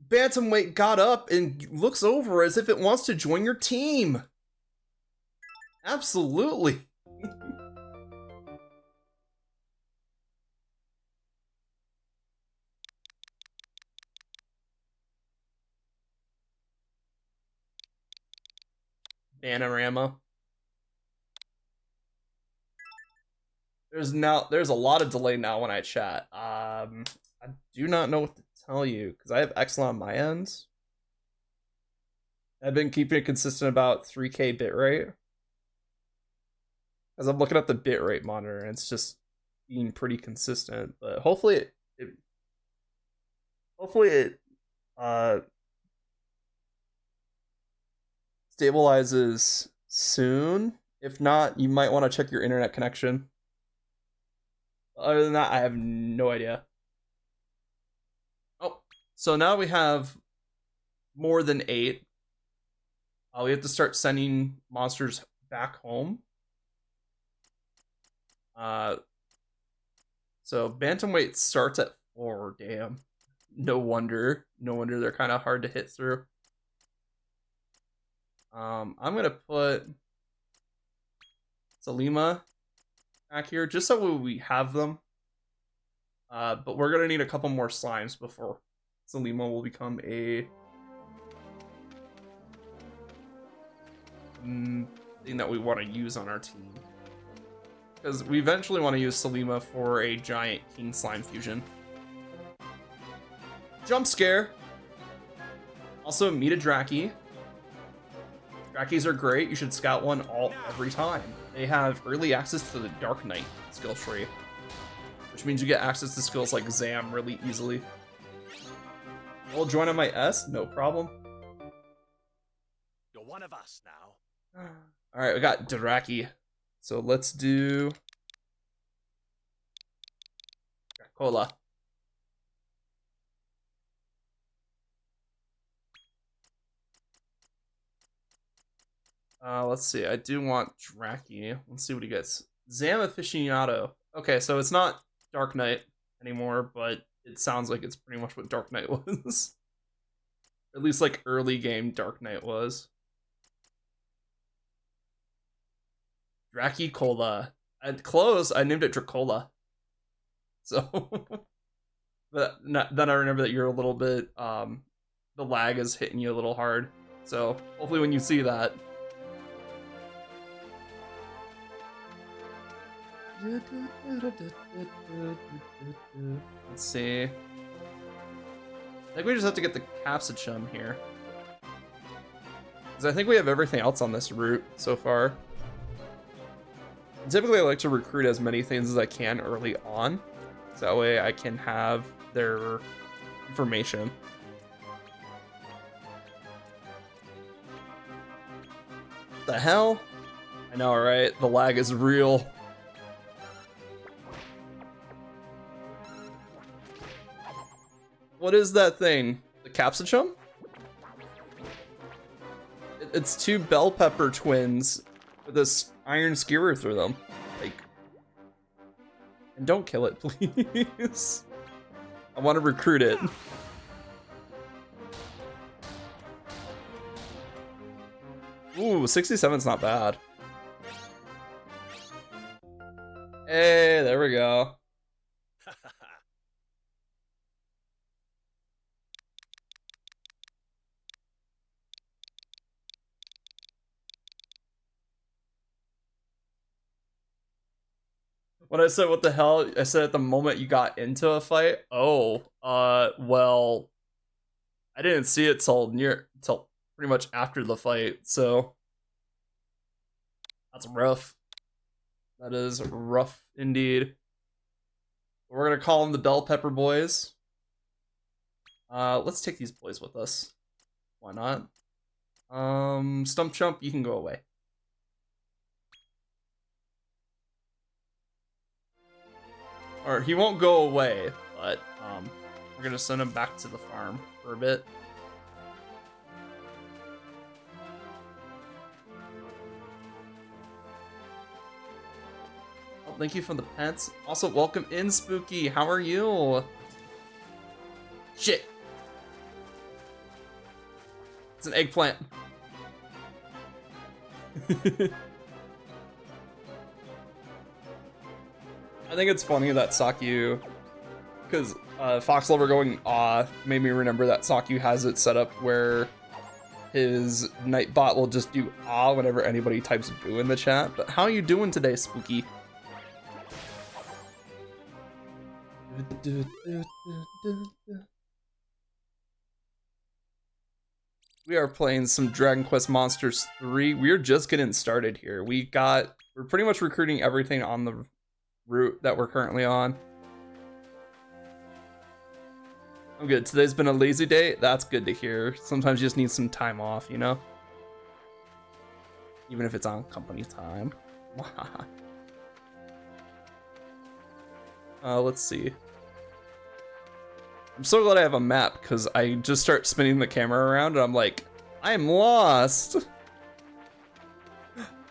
Bantamweight got up and looks over as if it wants to join your team. Absolutely. Banarama. There's a lot of delay now when I chat. I do not know what to tell you because I have Excel on my end. I've been keeping it consistent about 3K bitrate. As I'm looking at the bitrate monitor, and it's just being pretty consistent. But hopefully it stabilizes soon. If not, you might want to check your internet connection. Other than that, I have no idea. Oh, so now we have more than 8. We have to start sending monsters back home. So bantamweight starts at 4. Damn. No wonder they're kind of hard to hit through. I'm gonna put Salima back here just so we have them. But we're gonna need a couple more slimes before Salima will become a thing that we want to use on our team. Because we eventually want to use Salima for a giant King Slime fusion. Jump scare. Also, meet a Draki. Drakis are great. You should scout one every time. They have early access to the Dark Knight skill tree, which means you get access to skills like Zam really easily. We'll join on my S, no problem. You're one of us now. All right, we got Draki. So let's do Cola. Let's see. I do want Draki. Let's see what he gets. Zam Aficionado. Okay, so it's not Dark Knight anymore, but it sounds like it's pretty much what Dark Knight was. At least like early game Dark Knight was. Draki Cola. Close. I named it Dracola. So, but then I remember that you're a little bit, the lag is hitting you a little hard. So hopefully when you see that. Let's see. I think we just have to get the Capsicum here. Because I think we have everything else on this route so far. Typically, I like to recruit as many things as I can early on, so that way I can have their information. The hell? I know, right? The lag is real. What is that thing? The Capsicum? It's 2 bell pepper twins with this iron skewer through them. Like, and don't kill it, please. I want to recruit it. Ooh, 67's not bad. Hey, there we go. When I said what the hell, I said at the moment you got into a fight. Oh, well, I didn't see it till pretty much after the fight, so that's rough. That is rough indeed. We're gonna call them the Bell Pepper Boys. Let's take these boys with us. Why not? Stump Chump, you can go away. Or he won't go away, but we're gonna send him back to the farm for a bit. Oh, thank you for the pets. Also, welcome in, Spooky. How are you? Shit. It's an eggplant. I think it's funny that Sakyu, because Fox Lover going "aw" made me remember that Sakyu has it set up where his Nightbot will just do "aw" whenever anybody types "boo" in the chat. But how are you doing today, Spooky? We are playing some Dragon Quest Monsters 3. We're just getting started here. We're pretty much recruiting everything on the route that we're currently on. I'm good. Today's been a lazy day. That's good to hear. Sometimes you just need some time off, you know? Even if it's on company time. Let's see. I'm so glad I have a map, because I just start spinning the camera around and I'm like, I'm lost!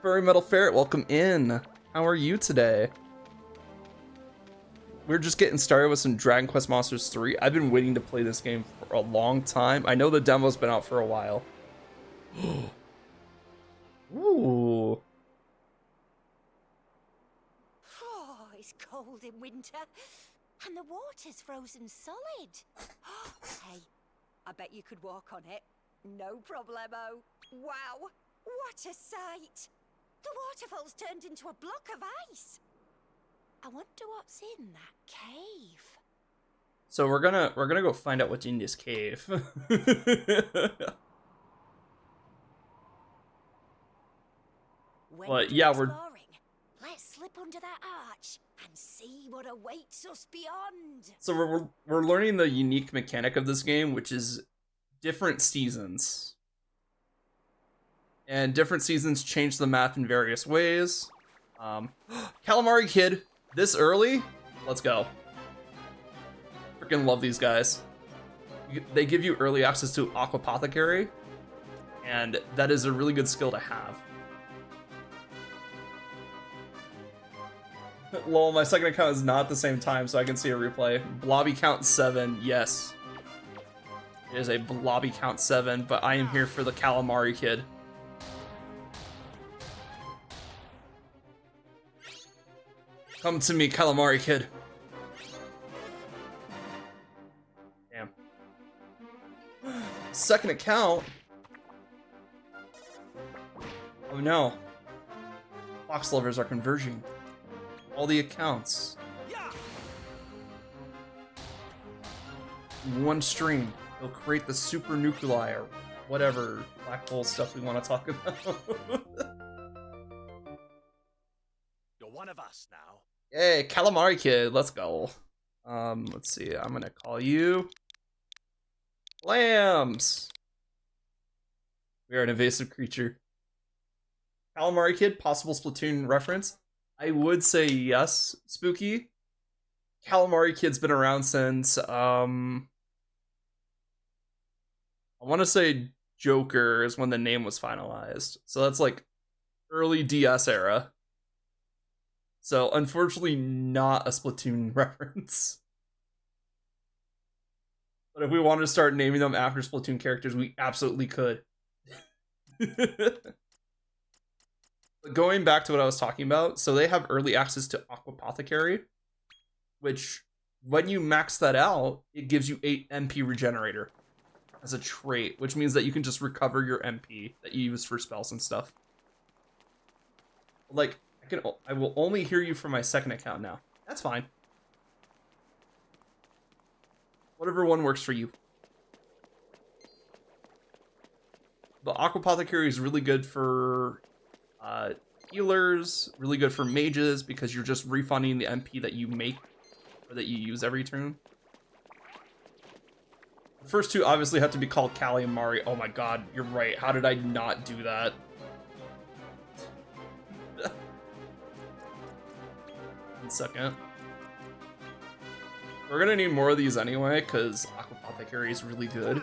Furry Metal Ferret, welcome in. How are you today? We're just getting started with some Dragon Quest Monsters 3. I've been waiting to play this game for a long time. I know the demo's been out for a while. Ooh. Oh, it's cold in winter. And the water's frozen solid. Hey, I bet you could walk on it. No problemo. Wow, what a sight. The waterfall's turned into a block of ice. I wonder what's in that cave. So we're gonna go find out what's in this cave. But yeah, Let's slip under that arch and see what awaits us beyond. So we're learning the unique mechanic of this game, which is different seasons. And different seasons change the math in various ways. Calamari Kid, this early? Let's go. Freaking love these guys. They give you early access to Aquapothecary, and that is a really good skill to have. Lol, my second account is not at the same time, so I can see a replay. Blobby count 7, yes. It is a Blobby count 7, but I am here for the Calamari Kid. Come to me, Calamari Kid. Damn. Second account? Oh no. Fox lovers are converging. All the accounts. In one stream, they'll create the super nuclei or whatever black hole stuff we want to talk about. You're one of us now. Hey, Calamari Kid, let's go. Let's see, I'm gonna call you Lambs. We are an invasive creature. Calamari Kid, possible Splatoon reference? I would say yes, Spooky. Calamari Kid's been around since, I want to say Joker is when the name was finalized. So that's like early DS era. So unfortunately not a Splatoon reference. But if we wanted to start naming them after Splatoon characters, we absolutely could. But going back to what I was talking about, so they have early access to Aquapothecary, which when you max that out, it gives you 8 MP regenerator as a trait, which means that you can just recover your MP that you use for spells and stuff. Like, I will only hear you from my second account now. That's fine. Whatever one works for you. The Aquapothecary is really good for healers, really good for mages, because you're just refunding the MP that you make, or that you use every turn. The first two obviously have to be called Calamari. Oh my god, you're right. How did I not do that? One second. We're gonna need more of these anyway, because Aquapothecary is really good.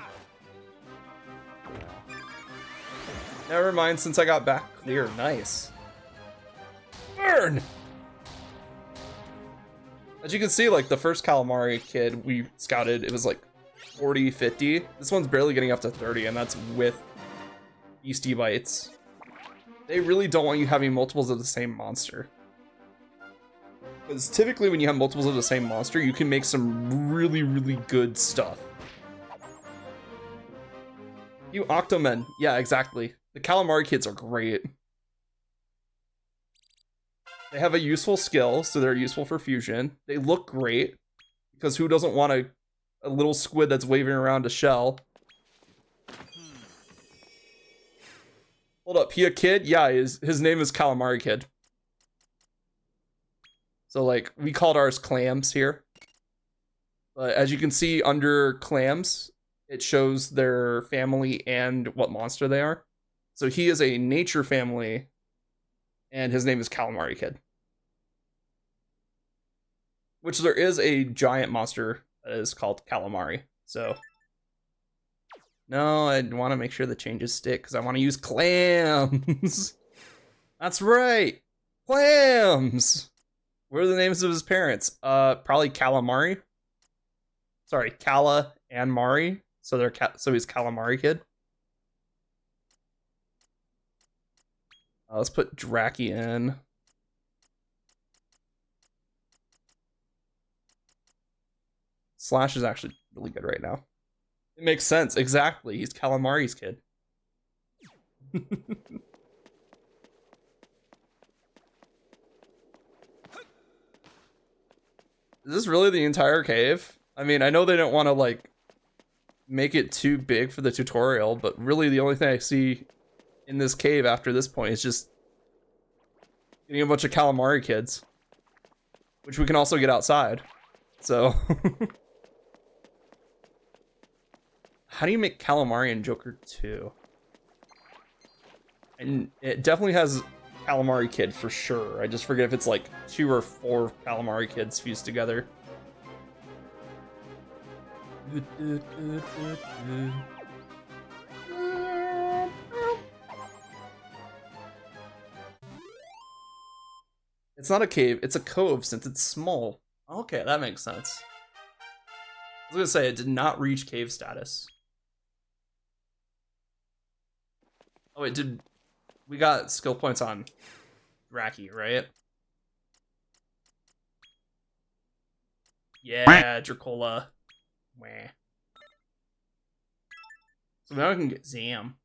Never mind, since I got back clear. Nice. Burn! As you can see, like, the first Calamari Kid we scouted, it was like 40, 50. This one's barely getting up to 30, and that's with Beastie Bites. They really don't want you having multiples of the same monster. Because typically when you have multiples of the same monster, you can make some really, really good stuff. You Octomen. Yeah, exactly. The Calamari Kids are great. They have a useful skill, so they're useful for fusion. They look great, because who doesn't want a little squid that's waving around a shell? Hold up, he a kid? Yeah, his name is Calamari Kid. So like we called ours clams here. But as you can see under clams, it shows their family and what monster they are. So he is a nature family, and his name is Calamari Kid. Which there is a giant monster that is called Calamari. So no, I want to make sure the changes stick because I want to use clams. That's right, clams. What are the names of his parents? Probably Calamari. Sorry, Cala and Mari. So so he's Calamari Kid. Let's put Draki in. Slash is actually really good right now. It makes sense. Exactly. He's Calamari's kid. Is this really the entire cave? I mean, I know they don't want to, like, make it too big for the tutorial, but really the only thing I see in this cave after this point is just getting a bunch of Calamari kids. Which we can also get outside. So... How do you make Calamari in Joker 2? And it definitely has Calamari Kid for sure. I just forget if it's like 2 or 4 Calamari Kids fused together. It's not a cave, it's a cove since it's small. Okay, that makes sense. I was gonna say, it did not reach cave status. Oh, it did. We got skill points on Draki, right? Yeah, Dracola. Wah. So now I can get Zam.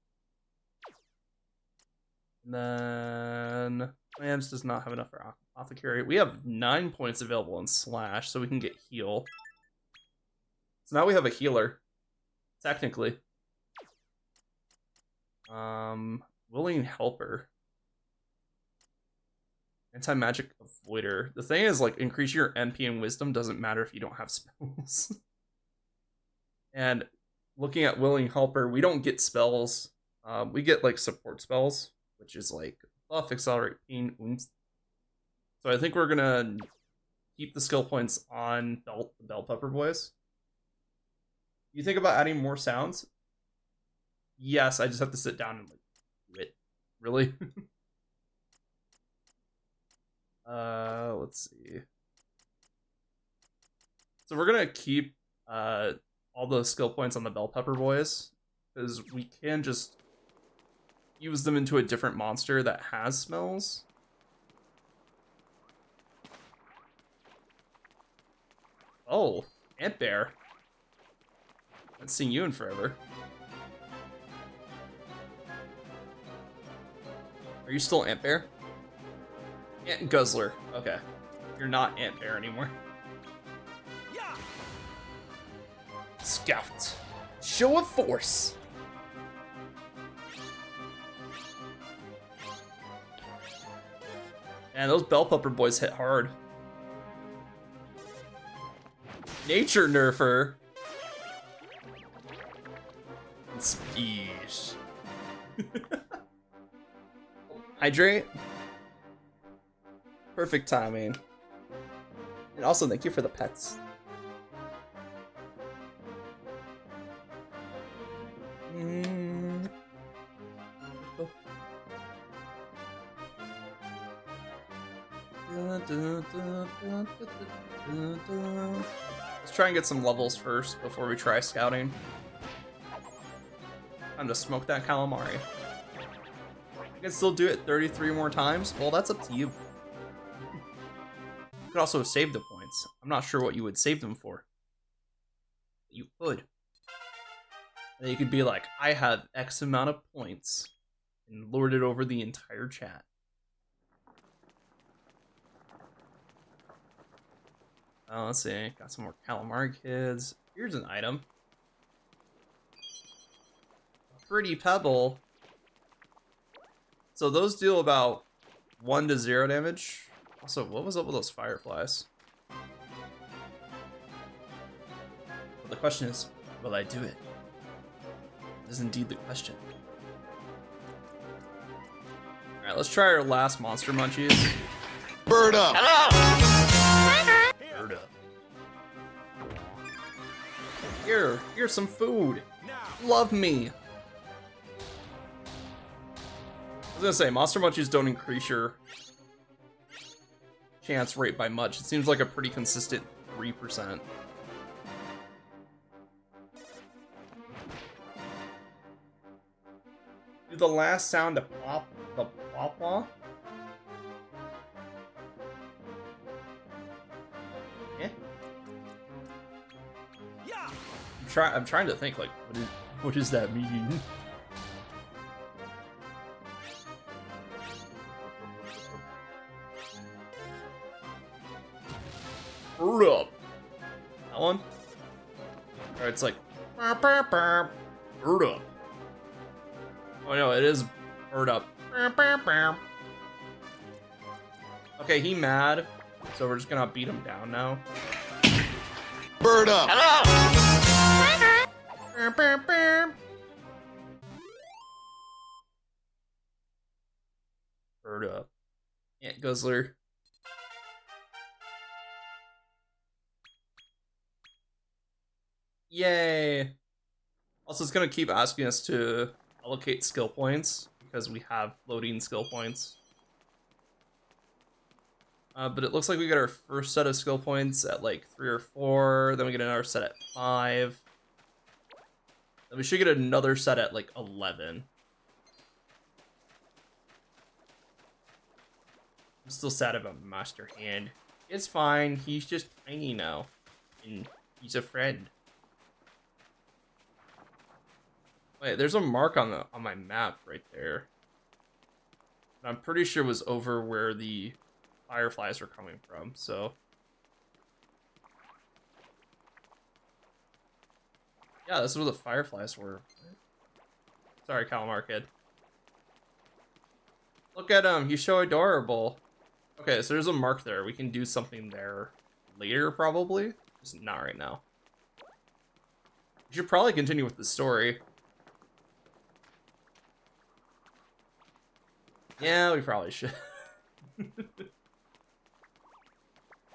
And then Lambs does not have enough for Apothecary. We have 9 points available in Slash, so we can get Heal. So now we have a healer, technically. Willing Helper. Anti-magic avoider. The thing is, like, increase your MP and wisdom doesn't matter if you don't have spells. And looking at Willing Helper, we don't get spells. We get, like, support spells, which is, like, buff, accelerate, pain, wounds. So I think we're gonna keep the skill points on the Bell Pepper Boys. You think about adding more sounds? Yes, I just have to sit down and, like, do it. Really? Let's see. So we're gonna keep all the skill points on the Bell Pepper Boys, because we can just use them into a different monster that has smells. Oh, Ant Bear. Haven't seen you in forever. Are you still Ant Bear? Ant Guzzler. Okay. You're not Ant Bear anymore. Yeah. Scout. Show of force. Man, those Bell Pepper Boys hit hard. Nature Nerfer. Speech. Hydrate. Perfect timing. And also, thank you for the pets. Let's try and get some levels first before we try scouting. Time to smoke that calamari. I can still do it 33 more times? Well, that's up to you. You could also save the points. I'm not sure what you would save them for. You could. And you could be like, I have X amount of points, and lord it over the entire chat. Let's see. Got some more Calamari Kids. Here's an item. A pretty pebble. So those deal about 1 to 0 damage. Also, what was up with those fireflies? Well, the question is, will I do it? That is indeed the question. Alright, let's try our last monster munchies. Bird up! Bird up. Here's some food. Love me. I was gonna say, monster munchies don't increase your chance rate by much. It seems like a pretty consistent 3%. Do the last sound to pop the pawpaw? Eh? Yeah. I'm trying to think, like, what does that mean? Bird up. That one? Or it's like bird up. Oh no, it is bird up. Okay, he mad, so we're just gonna beat him down now. Bird up! Bird up. Ant Guzzler. Yay! Also, it's gonna keep asking us to allocate skill points because we have floating skill points. But it looks like we get our first set of skill points at like 3 or 4, then we get another set at 5. Then we should get another set at like 11. I'm still sad about Master Hand. It's fine, he's just tiny now. And he's a friend. Wait, there's a mark on my map right there. I'm pretty sure it was over where the fireflies were coming from, so. Yeah, this is where the fireflies were. Sorry, Calamar Kid. Look at him, he's so adorable. Okay, so there's a mark there. We can do something there later, probably. Just not right now. We should probably continue with the story. Yeah, we probably should.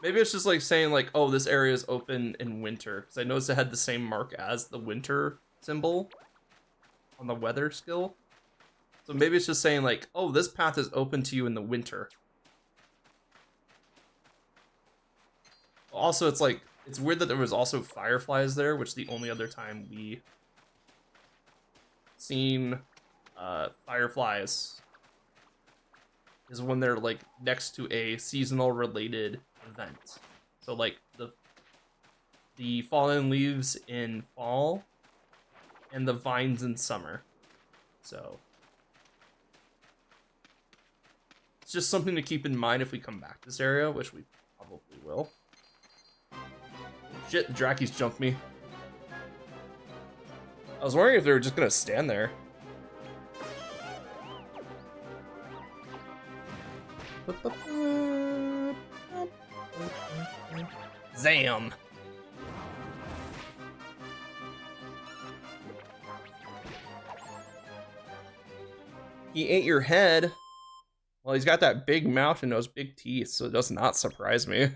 Maybe it's just like saying like, oh, this area is open in winter. Because I noticed it had the same mark as the winter symbol on the weather skill. So maybe it's just saying like, oh, this path is open to you in the winter. Also, it's like, it's weird that there was also fireflies there, which the only other time we seen fireflies is when they're like next to a seasonal related event. So like the fallen leaves in fall and the vines in summer. So it's just something to keep in mind if we come back to this area, which we probably will. Shit, the Drackies jumped me. I was wondering if they were just gonna stand there. Zam! He ate your head. Well, he's got that big mouth and those big teeth, so it does not surprise me.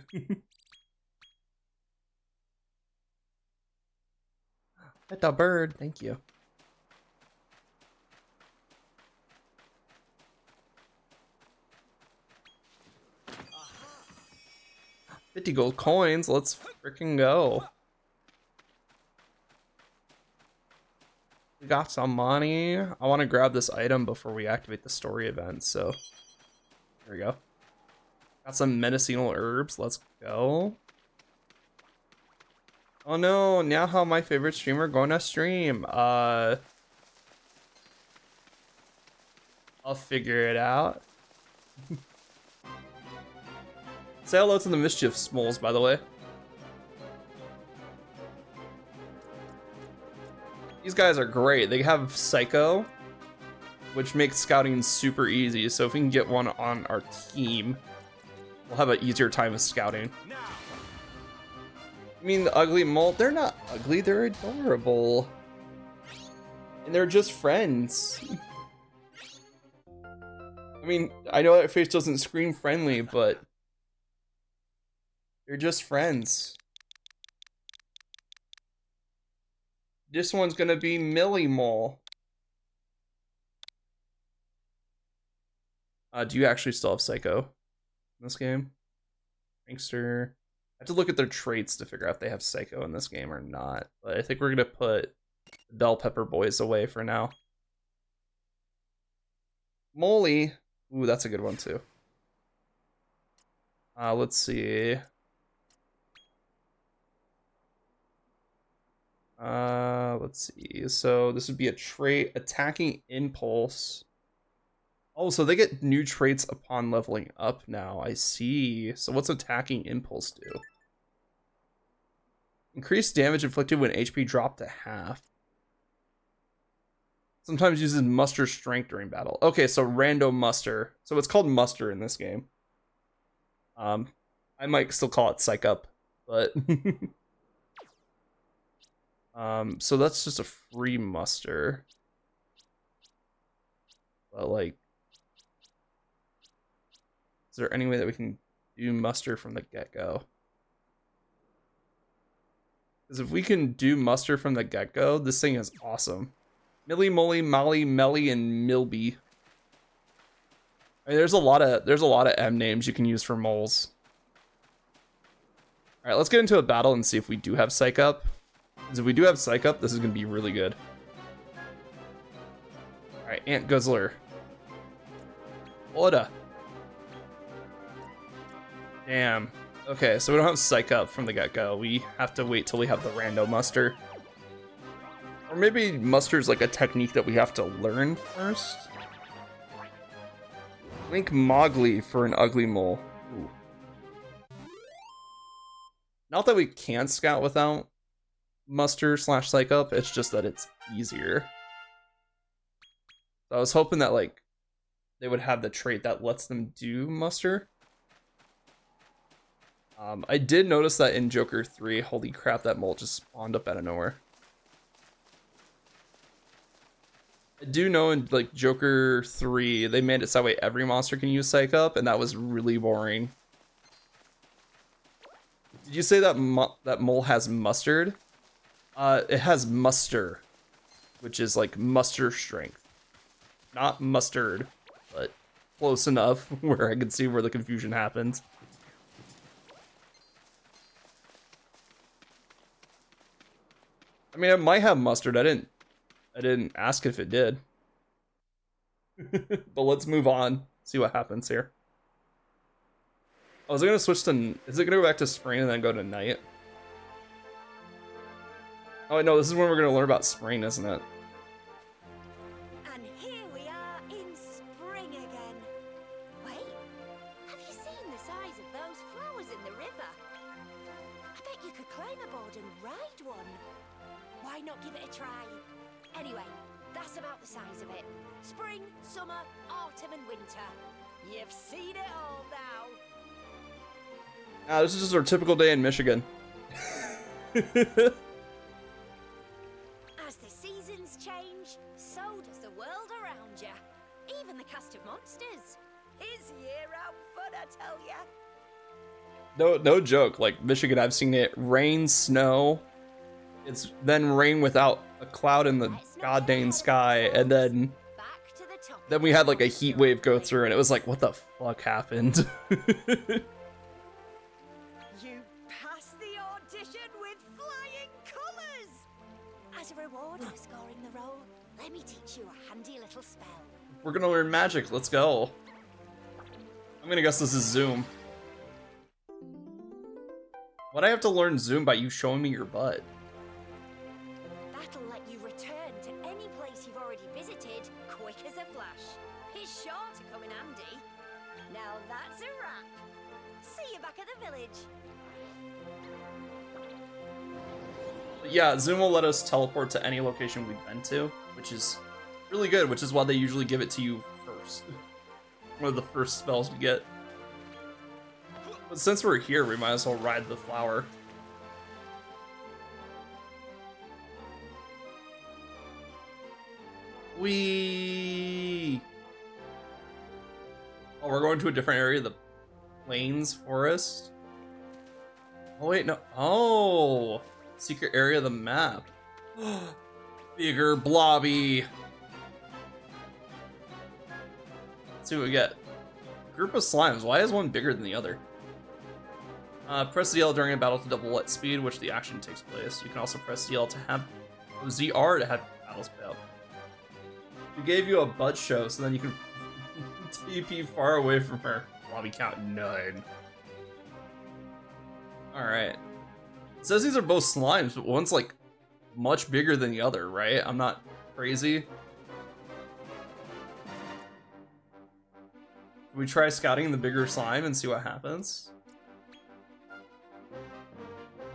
Pet the bird, thank you. $50 gold coins, let's freaking go. We got some money. I want to grab this item before we activate the story event, so here we go. Got some medicinal herbs, let's go. Oh no, now how my favorite streamer gonna stream? I'll figure it out. Say hello to the Mischief Smoles, by the way. These guys are great. They have Psycho, which makes scouting super easy. So if we can get one on our team, we'll have an easier time with scouting. I mean, the ugly mole, they're not ugly, they're adorable. And they're just friends. I mean, I know that face doesn't scream friendly, but they're just friends. This one's gonna be Millie Mole. Do you actually still have Psycho in this game? Prankster. I have to look at their traits to figure out if they have Psycho in this game or not. But I think we're gonna put the Bell Pepper Boys away for now. Molly. Ooh, that's a good one too. Let's see. Let's see. So this would be a trait, attacking impulse. Oh, so they get new traits upon leveling up now. I see. So what's attacking impulse do? Increased damage inflicted when HP dropped to half. Sometimes uses muster strength during battle. Okay, so random muster. So it's called muster in this game. I might still call it psych up, but so that's just a free muster. But like, is there any way that we can do muster from the get-go? Because if we can do muster from the get-go, this thing is awesome. Millie, Molly, Molly, Melly, and Milby. I mean, there's a lot of M names you can use for moles. All right, let's get into a battle and see if we do have Psych Up. Because if we do have Psych Up, this is gonna be really good. All right, Ant Guzzler. Order. Damn. Okay, so we don't have Psych Up from the get-go. We have to wait till we have the rando muster. Or maybe muster's like a technique that we have to learn first. Link Mowgli for an ugly mole. Ooh. Not that we can't scout without muster / psych up, it's just that it's easier. So I was hoping that like they would have the trait that lets them do muster. I did notice that in Joker 3, holy crap, that mole just spawned up out of nowhere. I do know in like Joker 3, they made it so that way every monster can use Psych Up, and that was really boring. Did you say that that mole has mustard? It has muster, which is like muster strength. Not mustard, but close enough where I can see where the confusion happens. I mean, it might have mustard. I didn't ask if it did. But let's move on. See what happens here. Oh, is it gonna switch to... Is it gonna go back to spring and then go to night? Oh, no, this is when we're gonna learn about spring, isn't it? And here we are in spring again. Wait, have you seen the size of those flowers in the river? I bet you could climb aboard and ride one. Why not give it a try? Anyway, that's about the size of it. Spring, summer, autumn, and winter. You've seen it all now. This is just our typical day in Michigan. As the seasons change, so does the world around you. Even the cast of monsters. Is year-round fun, I tell ya. No joke. Like, Michigan, I've seen it rain, snow. It's then rain without a cloud in the goddamn sky, and then we had like a heat wave go through, and it was like, what the fuck happened? You passed the audition with flying colors. As a reward for scoring the role, let me teach you a handy little spell. We're gonna learn magic. Let's go. I'm gonna guess this is Zoom. Why'd I have to learn Zoom by you showing me your butt? That'll let you return to any place you've already visited quick as a flash. It's sure to come in handy. Now that's a wrap. See you back at the village. Yeah, Zoom will let us teleport to any location we've been to, which is really good, which is why they usually give it to you first. One of the first spells you get. But since we're here, we might as well ride the flower. Whee! Oh, we're going to a different area, the Plains Forest. Oh wait, no. Oh! Secret area of the map. Bigger blobby. Let's see what we get. Group of slimes. Why is one bigger than the other? Press ZL during a battle to double at speed, which the action takes place. You can also press ZL to have ZR to have battles pay up. We gave you a butt show, so then you can TP far away from her. Blobby count 9. Alright. It says these are both slimes, but one's like much bigger than the other, right? I'm not crazy. Can we try scouting the bigger slime and see what happens?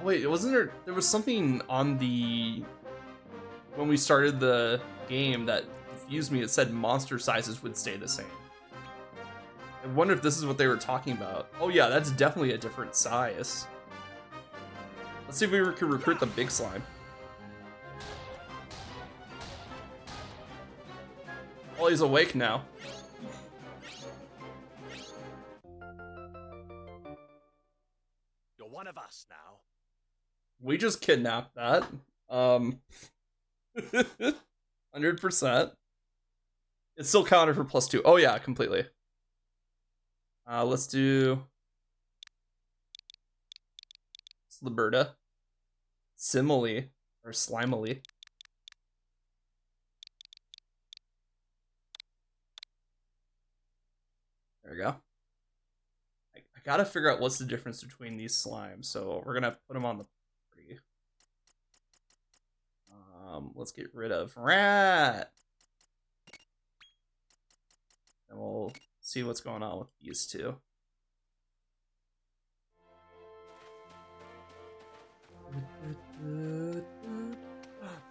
Oh wait, wasn't there was something on the when we started the game that confused me. It said monster sizes would stay the same. I wonder if this is what they were talking about. Oh yeah, that's definitely a different size. Let's see if we can recruit the big slime. Oh, he's awake now. You're one of us now. We just kidnapped that. 100%. It's still counted for +2. Oh yeah, completely. Let's do Sliberta. Simile or Slimily. There we go. I gotta figure out what's the difference between these slimes, so we're gonna put them on the party. Let's get rid of Rat. And we'll see what's going on with these two.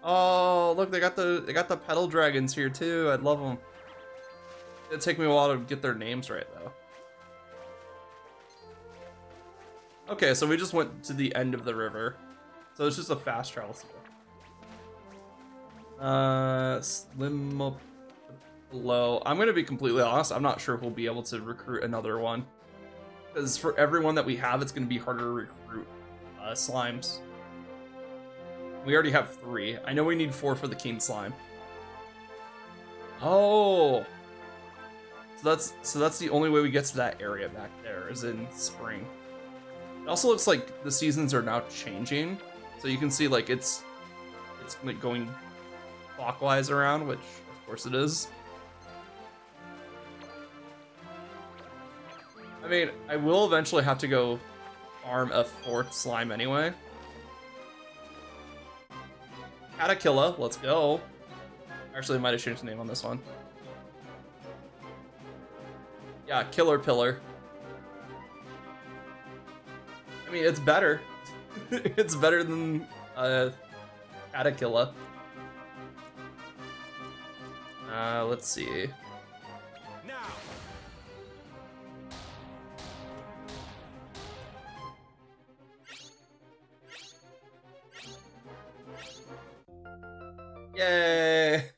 Oh, look, they got the petal dragons here too. I love them. It'd take me a while to get their names right though. Okay, so we just went to the end of the river. So it's just a fast travel skill. Slim up below. I'm gonna be completely honest, I'm not sure if we'll be able to recruit another one. Because for everyone that we have, it's gonna be harder to recruit slimes. We already have 3. I know we need 4 for the king slime. Oh! So that's the only way we get to that area back there, is in spring. It also looks like the seasons are now changing. So you can see like it's like going clockwise around, which of course it is. I mean, I will eventually have to go farm a 4th slime anyway. Catakilla, let's go. Actually, I might have changed the name on this one. Yeah, Killer Pillar. I mean, it's better. It's better than Catakilla. Let's see. Now. Yay!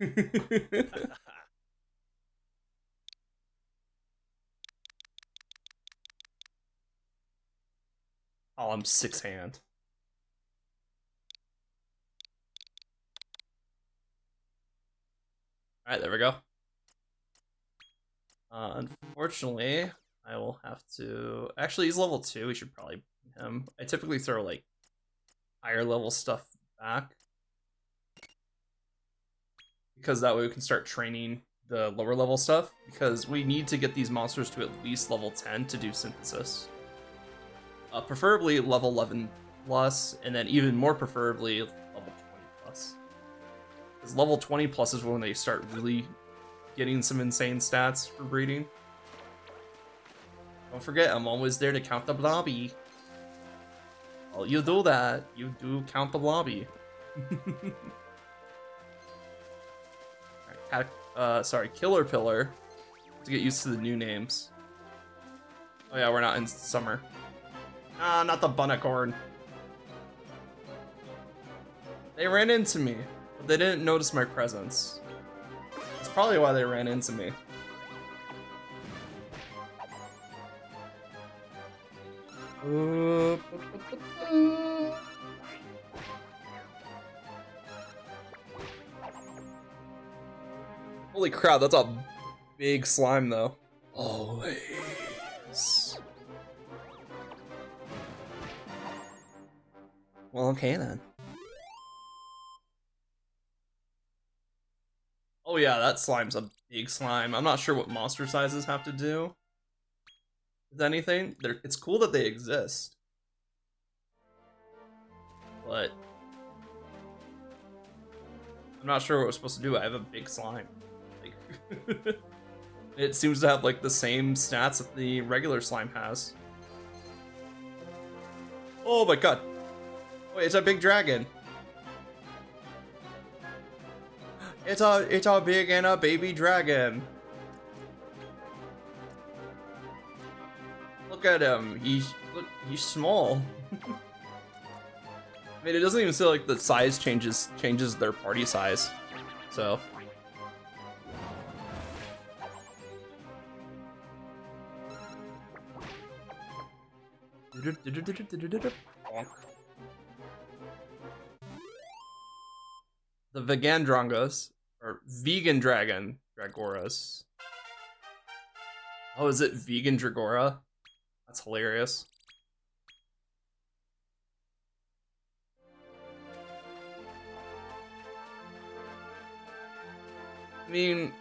Oh, I'm 6-hand. Alright, there we go. Unfortunately, I will have to... Actually, he's level 2. We should probably beat him. I typically throw, like, higher level stuff back. Because that way we can start training the lower level stuff. Because we need to get these monsters to at least level 10 to do synthesis. Preferably level 11 plus, and then even more preferably level 20 plus. Because level 20 plus is when they start really getting some insane stats for breeding. Don't forget, I'm always there to count the blobby. Well, you do that. You do count the blobby. Alright, Killer Pillar to get used to the new names. Oh yeah, we're not in summer. Ah, not the Bunnicorn. They ran into me, but they didn't notice my presence. That's probably why they ran into me. Holy crap, that's a big slime though. Always. Well, okay then. Oh yeah, that slime's a big slime. I'm not sure what monster sizes have to do with anything. It's cool that they exist. But I'm not sure what we're supposed to do. I have a big slime. Like it seems to have like the same stats that the regular slime has. Oh my god. Wait, it's a big dragon. It's a big and a baby dragon. Look at him. He's small. I mean, it doesn't even feel like the size changes their party size. So. The Vegandrongos, or Vegan Dragon Dragoras. Oh, is it Vegan Dragora? That's hilarious. I mean,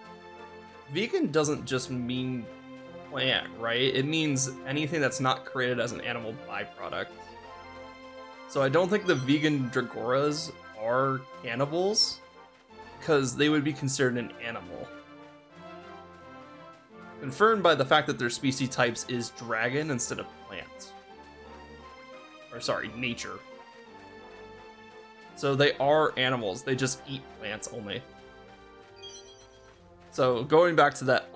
vegan doesn't just mean plant, right? It means anything that's not created as an animal byproduct. So I don't think the vegan Dragoras are cannibals, because they would be considered an animal. Confirmed by the fact that their species types is dragon instead of plant. Or sorry, nature. So they are animals, they just eat plants only. So going back to that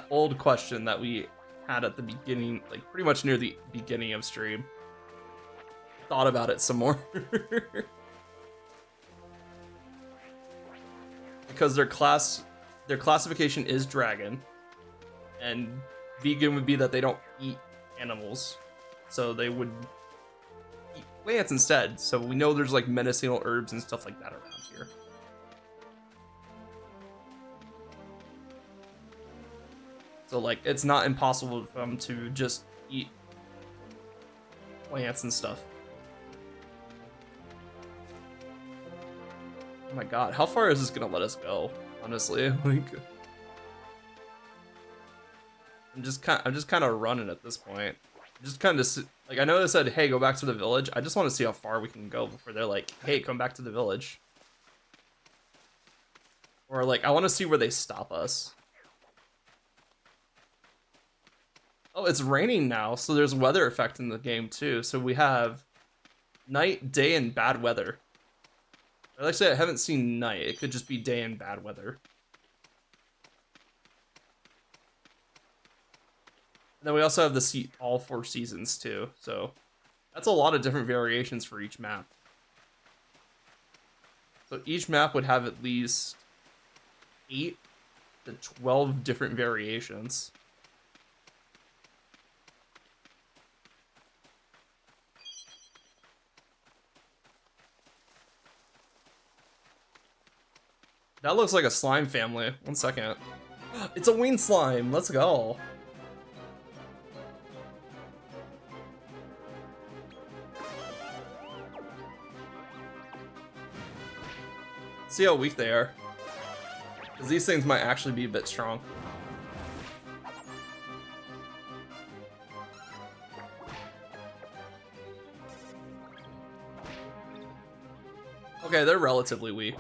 old question that we had at the beginning, like pretty much near the beginning of stream. Thought about it some more. Because their classification is dragon, and vegan would be that they don't eat animals, so they would eat plants instead. So we know there's like medicinal herbs and stuff like that around here. So like it's not impossible for them to just eat plants and stuff. Oh my god, how far is this gonna let us go? Honestly, like I'm just kind of running at this point. Just kind of like, I know they said, "Hey, go back to the village." I just want to see how far we can go before they're like, "Hey, come back to the village." Or like, I want to see where they stop us. Oh, it's raining now, so there's weather effect in the game too. So we have night, day, and bad weather. Like I said, I haven't seen night. It could just be day and bad weather. And then we also have the all 4 seasons too. So that's a lot of different variations for each map. So each map would have at least 8 to 12 different variations. That looks like a slime family. 1 second. It's a winged slime. Let's go. See how weak they are. Because these things might actually be a bit strong. Okay, they're relatively weak.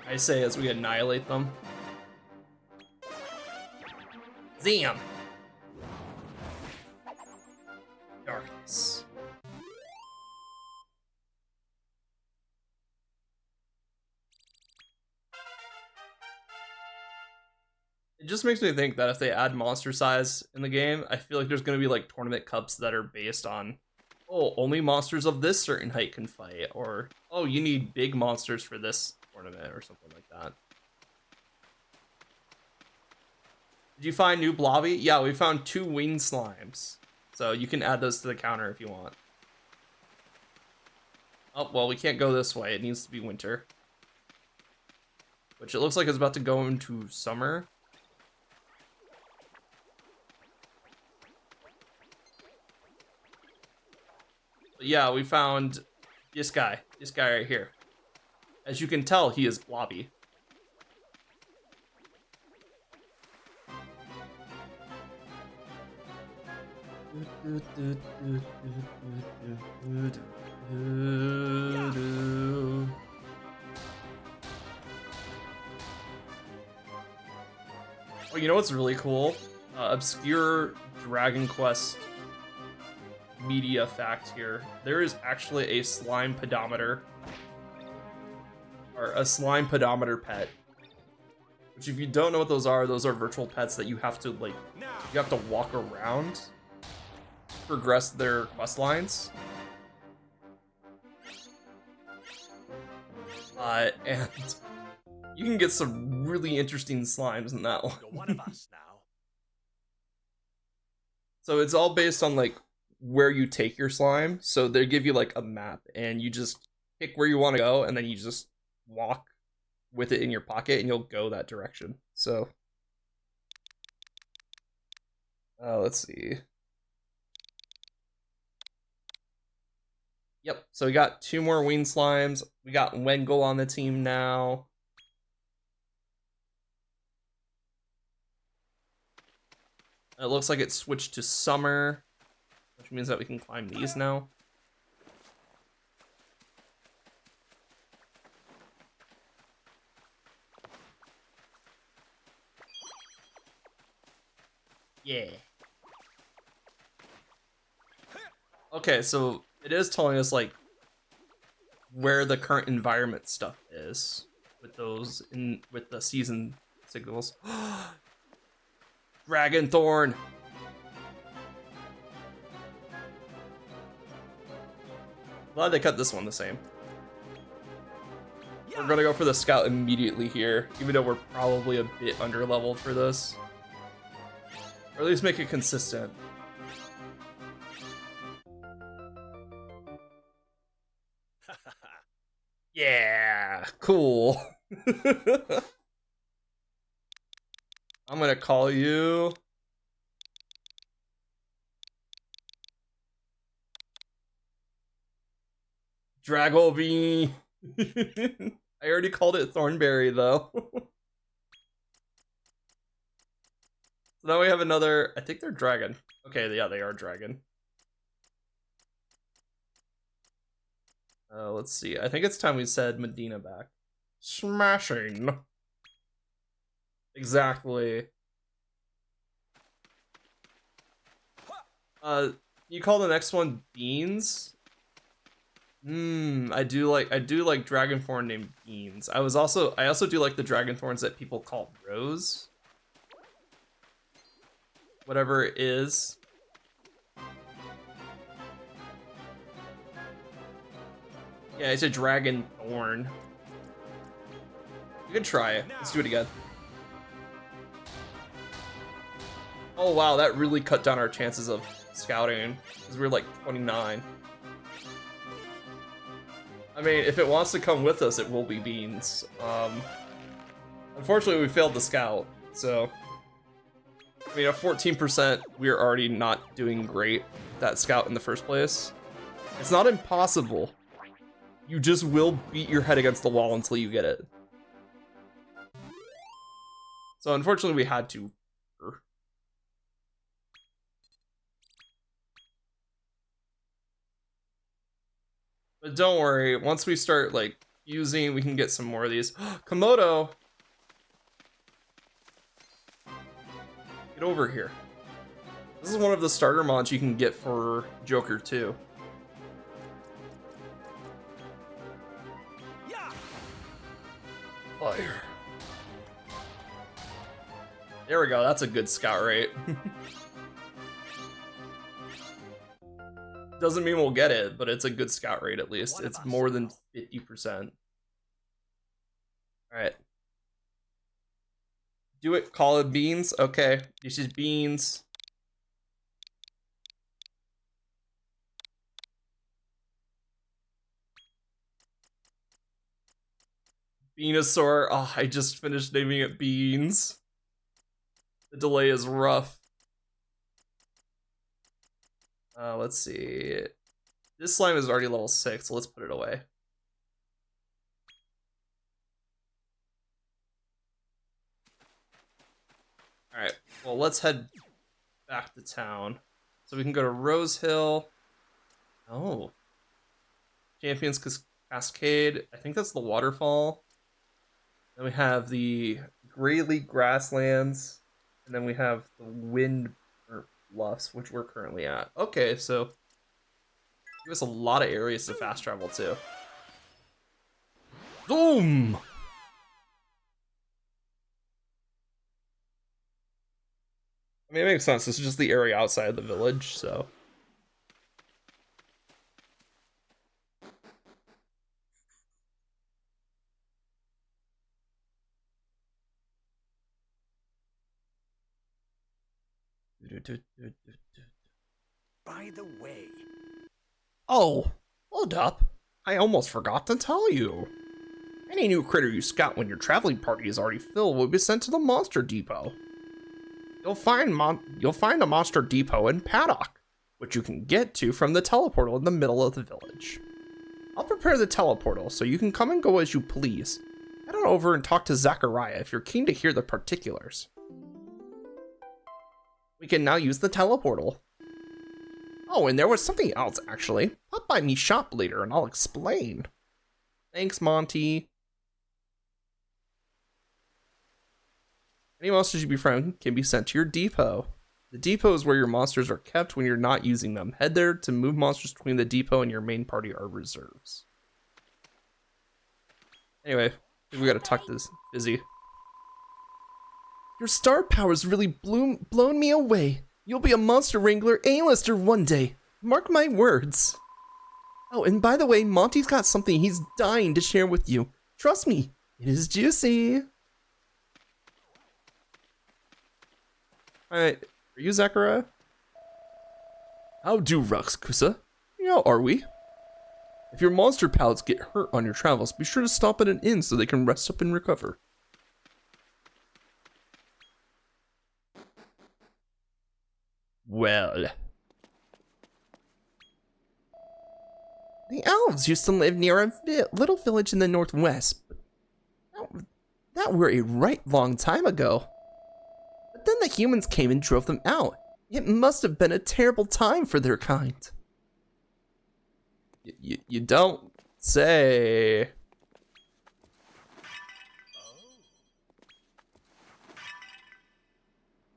I say as we annihilate them. Zam! Darkness. It just makes me think that if they add monster size in the game, I feel like there's going to be like tournament cups that are based on, oh, only monsters of this certain height can fight, or oh, you need big monsters for this tournament or something like that. Did you find new Blobby? Yeah, we found 2 winged slimes. So you can add those to the counter if you want. Oh, well, we can't go this way. It needs to be winter. Which it looks like it's about to go into summer. But yeah, we found this guy right here. As you can tell, he is Blobby. Oh, you know what's really cool? Obscure Dragon Quest media fact here. There is actually a slime pedometer. Or a slime pedometer pet. Which, if you don't know what those are virtual pets that you have to, like, you have to walk around to progress their quest lines. And you can get some really interesting slimes in that one. You're one of us now. So it's all based on, like, where you take your slime. So they give you, like, a map, and you just pick where you want to go, and then you just walk with it in your pocket, and you'll go that direction. So, let's see. Yep, so we got 2 more winged slimes. We got Wengal on the team now. It looks like it switched to summer, which means that we can climb these now. Yeah. Okay, so it is telling us, like, where the current environment stuff is with those with the season signals. Dragonthorn. Glad they cut this one the same. We're gonna go for the scout immediately here, even though we're probably a bit underleveled for this. Or at least make it consistent. Yeah, cool. I'm gonna call you Dragolby. I already called it Thornberry though. So now we have another, I think they're dragon. Okay, yeah, they are dragon. Let's see. I think it's time we said Medina back. Smashing. Exactly. You call the next one Beans? I do like Dragonthorn named Beans. I also do like the Dragonthorns that people call Rose. Whatever it is. Yeah, it's a Dragonthorn. You can try it. Let's do it again. Oh wow, that really cut down our chances of scouting, because we're like 29. I mean, if it wants to come with us, it will be Beans. Unfortunately, we failed the scout, so... I mean, at 14%, we're already not doing great with that scout in the first place. It's not impossible. You just will beat your head against the wall until you get it. So unfortunately, we had to. But don't worry, once we start, like, using, we can get some more of these. Komodo! Get over here. This is one of the starter mods you can get for Joker 2. Fire. There we go. That's a good scout rate. Doesn't mean we'll get it, but it's a good scout rate at least. It's more than 50%. Alright. Do it, call it beans. Okay, this is beans. Venusaur. Oh, I just finished naming it Beans. The delay is rough. Let's see. This slime is already level 6, so let's put it away. Alright, well, let's head back to town. So we can go to Rose Hill. Oh. Champions Cascade. I think that's the waterfall. Then we have the Grayleaf Grasslands. And then we have the Wind Bluffs, which we're currently at. Okay, so give us a lot of areas to fast travel to. Boom! I mean, it makes sense. This is just the area outside of the village, so. By the way, Oh, hold up. I almost forgot to tell you. Any new critter you scout when your traveling party is already filled will be sent to the Monster Depot. You'll find a Monster Depot in Paddock, which you can get to from the teleportal in the middle of the village. I'll prepare the teleportal so you can come and go as you please. Head on over and talk to Zachariah if you're keen to hear the particulars. We can now use the teleportal. Oh, and there was something else, actually. Pop by me shop later and I'll explain. Thanks, Monty. Any monsters you befriend can be sent to your depot. The depot is where your monsters are kept when you're not using them. Head there to move monsters between the depot and your main party or reserves. Anyway, I think we gotta talk to this Fizzy. Your star power's really blown me away. You'll be a monster wrangler A-lister one day. Mark my words. Oh, and by the way, Monty's got something he's dying to share with you. Trust me, it is juicy. Alright, are you Zachariah? How do, Ruxkusa? How are we? If your monster pals get hurt on your travels, be sure to stop at an inn so they can rest up and recover. Well. The elves used to live near a little village in the northwest, but that were a right long time ago. But then the humans came and drove them out. It must have been a terrible time for their kind. You don't say.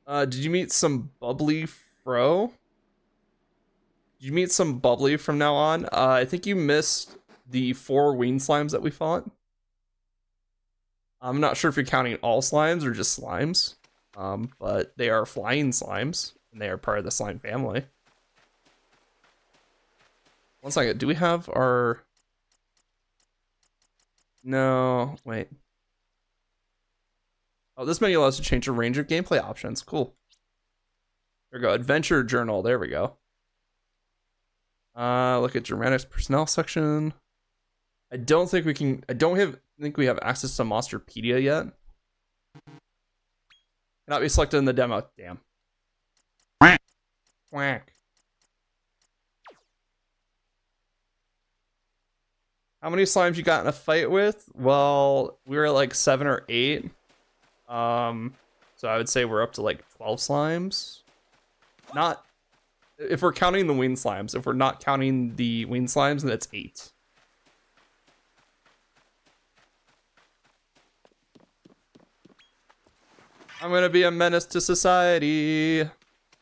Did you meet some bubbly Fro? Did you meet some bubbly from now on? I think you missed the 4 winged slimes that we fought. I'm not sure if you're counting all slimes or just slimes. But they are flying slimes, and they are part of the slime family. One second, do we have our... No, wait. Oh, this menu allows you to change a range of gameplay options. Cool. There we go. Adventure journal. There we go. Look at Germanics personnel section. I don't think we can. I don't think we have access to Monsterpedia yet. Cannot be selected in the demo. Damn. Quack. How many slimes you got in a fight with? Well, we were at like 7 or 8. So I would say we're up to like 12 slimes. Not if we're counting the winged slimes. If we're not counting the winged slimes, then it's 8. I'm gonna be a menace to society.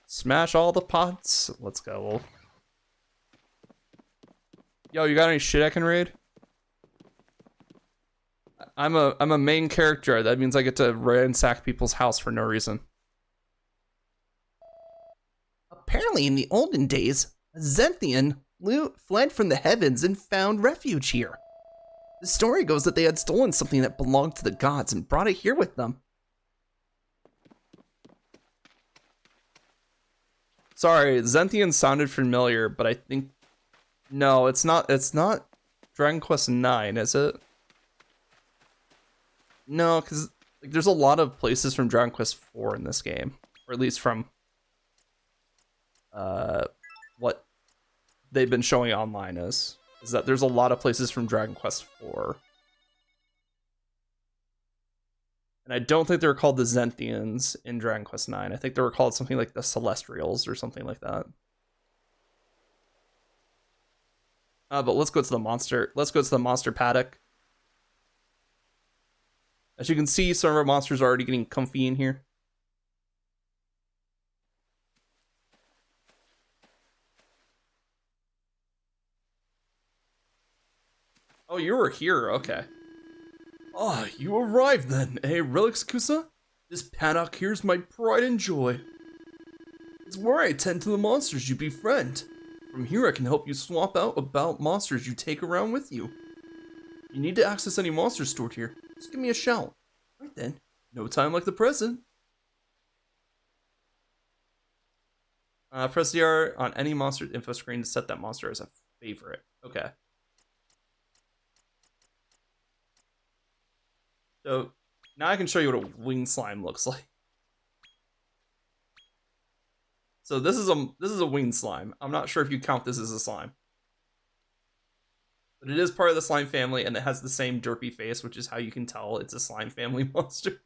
Smash all the pots. Let's go. Yo, you got any shit I can raid? I'm a main character. That means I get to ransack people's house for no reason. Apparently, in the olden days, a Zenthian fled from the heavens and found refuge here. The story goes that they had stolen something that belonged to the gods and brought it here with them. Sorry, Zenthian sounded familiar, but I think... No, it's not Dragon Quest IX, is it? No, because like, there's a lot of places from Dragon Quest IV in this game. Or at least from what they've been showing online is that there's a lot of places from Dragon Quest IV. And I don't think they were called the Zenthians in Dragon Quest IX. I think they were called something like the Celestials or something like that. But let's go to the monster. Let's go to the monster paddock. As you can see, some of our monsters are already getting comfy in here. Oh, you were here, okay. Ah, you arrived then, eh, Relixcusa? This paddock here's my pride and joy. It's where I tend to the monsters you befriend. From here I can help you swap out about monsters you take around with you. If you need to access any monsters stored here, just give me a shout. Right then, no time like the present. Press DR on any monster info screen to set that monster as a favorite. Okay. So now I can show you what a winged slime looks like. So this is a winged slime. I'm not sure if you count this as a slime. But it is part of the slime family, and it has the same derpy face, which is how you can tell it's a slime family monster.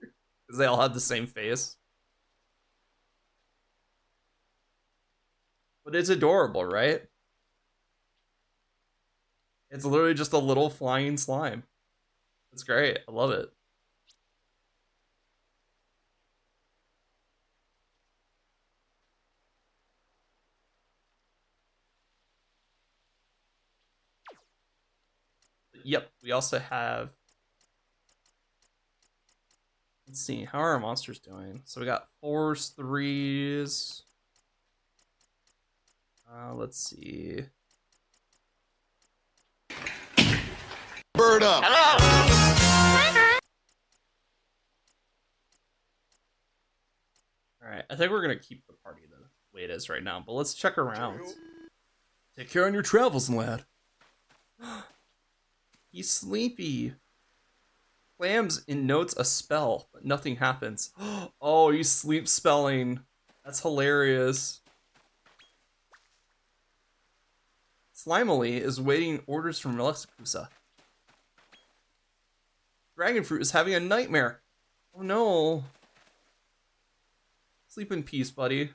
Because they all have the same face. But it's adorable, right? It's literally just a little flying slime. It's great. I love it. Yep, we also have... Let's see, how are our monsters doing? So we got 4s, 3s. Let's see. Bird up! Hello! Alright, I think we're gonna keep the party the way it is right now, but let's check around. Take care on your travels, lad. He's sleepy. Clams notes a spell, but nothing happens. Oh, he's sleep spelling. That's hilarious. Slimily is waiting orders from Relixcusa. Dragonfruit is having a nightmare. Oh no. Sleep in peace, buddy.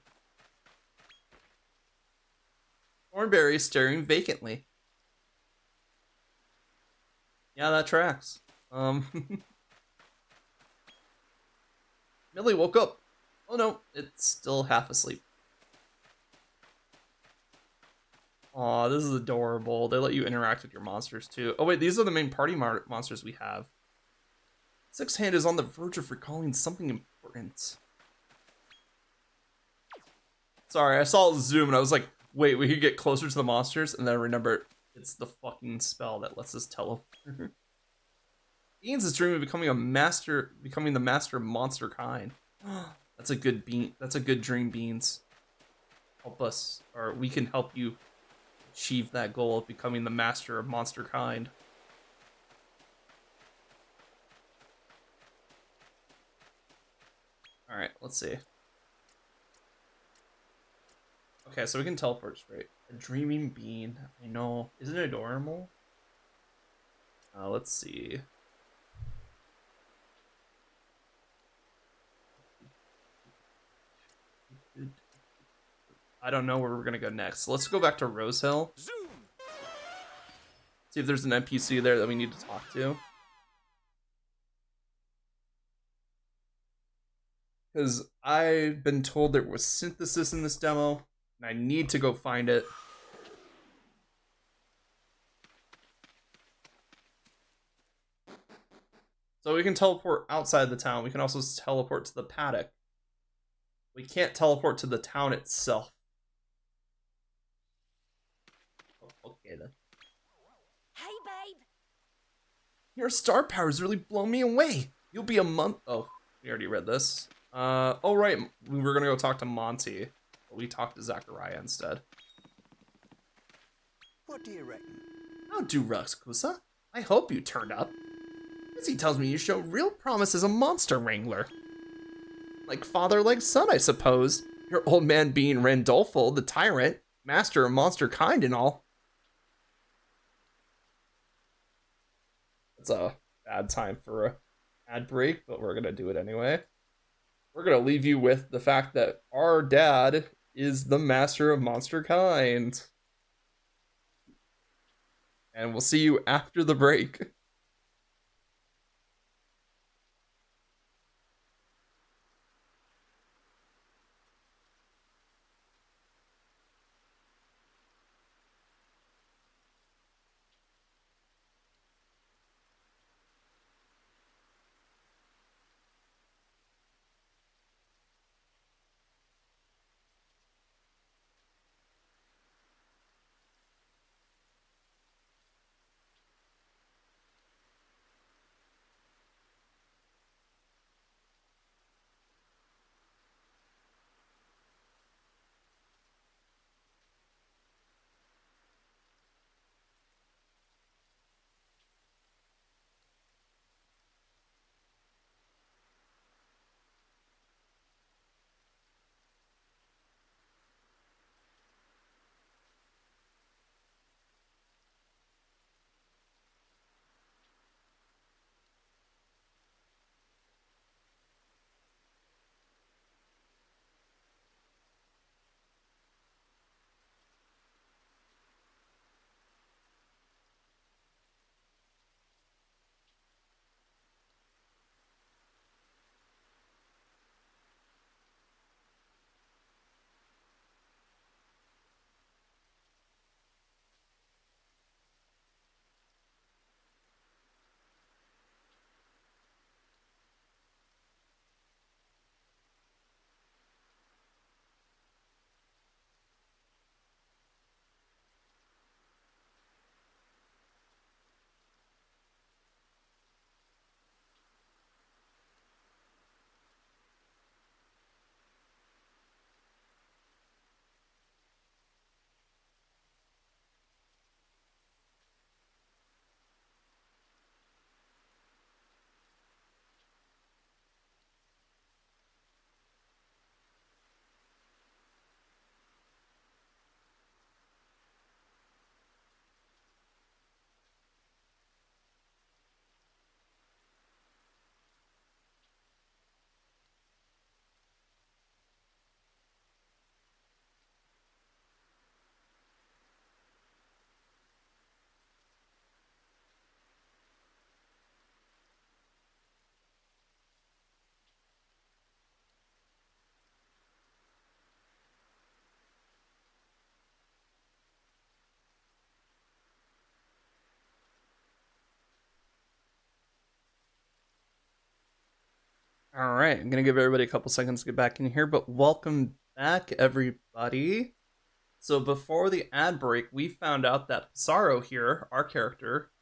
Thornberry is staring vacantly. Yeah, that tracks. Millie woke up. Oh no, it's still half asleep. Aw, this is adorable. They let you interact with your monsters too. Oh wait, these are the main party monsters we have. Six Hand is on the verge of recalling something important. Sorry, I saw it zoom and I was like, wait, we could get closer to the monsters, and then I remember it's the fucking spell that lets us teleport. Beans is dreaming of becoming the master of monster kind. That's a good bean. That's a good dream, Beans. Help us, or we can help you achieve that goal of becoming the master of monster kind. All right, let's see. Okay, so we can teleport straight. A dreaming bean. I know. Isn't it adorable? Let's see. I don't know where we're gonna go next. So let's go back to Rose Hill. Zoom. See if there's an NPC there that we need to talk to. Because I've been told there was synthesis in this demo, and I need to go find it. So we can teleport outside the town. We can also teleport to the paddock. We can't teleport to the town itself. Okay then. Hey, babe. Your star powers really blow me away. You'll be a month. Oh, we already read this. Oh right, we were gonna go talk to Monty, but we talked to Zachariah instead. What do you reckon? How do, Ruskusa? I hope you turned up. Izzy tells me you show real promise as a monster wrangler. Like father, like son, I suppose. Your old man being Randolfo, the tyrant, master of monster kind and all. It's a bad time for a ad break, but we're gonna do it anyway. We're gonna leave you with the fact that our dad is the master of monster kind. And we'll see you after the break. All right, I'm gonna give everybody a couple seconds to get back in here, but welcome back, everybody. So before the ad break, we found out that Pizarro here, our character,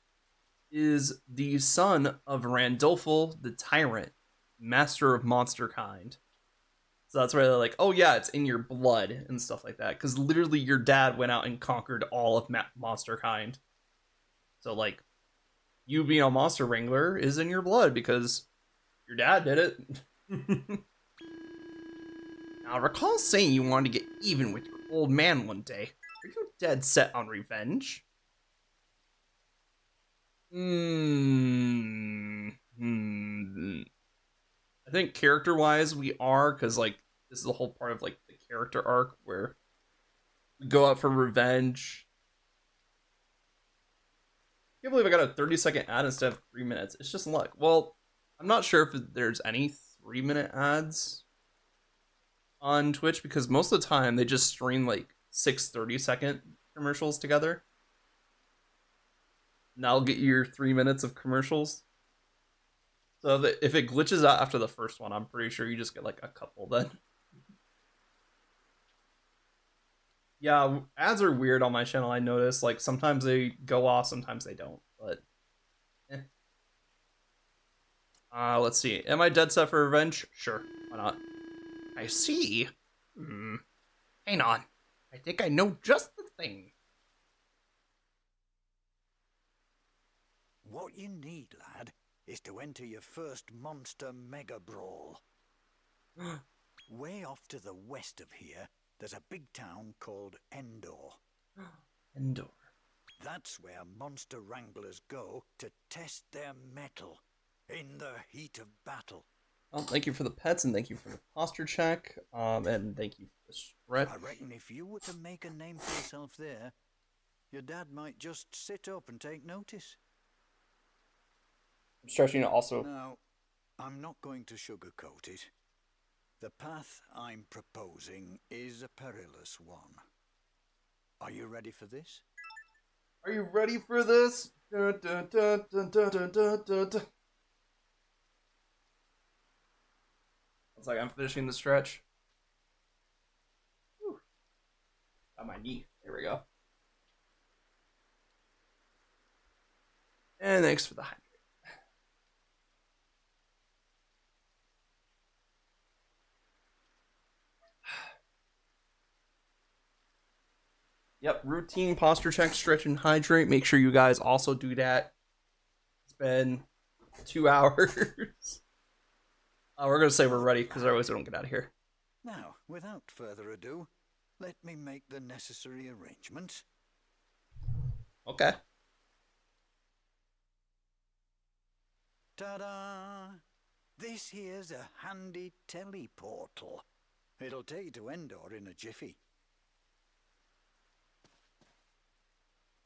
is the son of Randolfo the Tyrant, master of monster kind. So that's why they're like, oh yeah, it's in your blood and stuff like that, because literally your dad went out and conquered all of monster kind. So like, you being a monster wrangler is in your blood because your dad did it. Now, I recall saying you wanted to get even with your old man one day. Are you dead set on revenge? I think character-wise we are, because like this is the whole part of like the character arc where we go out for revenge. I can't believe I got a 30-second ad instead of 3 minutes. It's just luck. Well, I'm not sure if there's any 3-minute ads on Twitch because most of the time they just stream like 6 30-second commercials together. And that'll get your 3 minutes of commercials. So if it glitches out after the first one, I'm pretty sure you just get like a couple then. Yeah, ads are weird on my channel, I notice. Like, sometimes they go off, sometimes they don't, but... eh. Let's see. Am I dead set for revenge? Sure, why not? I see. Hang on. I think I know just the thing. What you need, lad, is to enter your first monster mega brawl. Way off to the west of here, there's a big town called Endor. Endor. That's where monster wranglers go to test their mettle in the heat of battle. Well, thank you for the pets, and thank you for the posture check, and thank you for the stretch. I reckon if you were to make a name for yourself there, your dad might just sit up and take notice. I'm stretching it also. Now, I'm not going to sugarcoat it. The path I'm proposing is a perilous one. Are you ready for this? Are you ready for this? Dun, dun, dun, dun, dun, dun, dun, dun, dun. It's like I'm finishing the stretch. Whew. Got my knee. There we go. And thanks for the hydrate. Yep, routine posture check, stretch, and hydrate. Make sure you guys also do that. It's been 2 hours. We're going to say we're ready, because otherwise we don't get out of here. Now, without further ado, let me make the necessary arrangements. Okay. Ta-da! This here's a handy teleportal. It'll take you to Endor in a jiffy.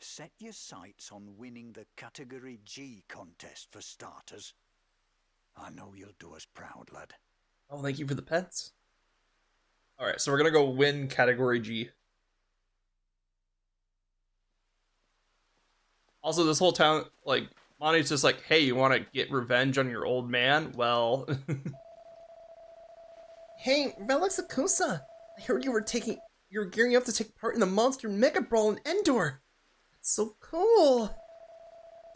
Set your sights on winning the Category G contest for starters. I know you'll do us proud, lad. Oh, thank you for the pets. Alright, so we're gonna go win Category G. Also, this whole town, like, Monty's just like, hey, you want to get revenge on your old man? Well... Hey, Relics Akusa! I heard you were gearing up to take part in the Monster Mega Brawl in Endor! That's so cool!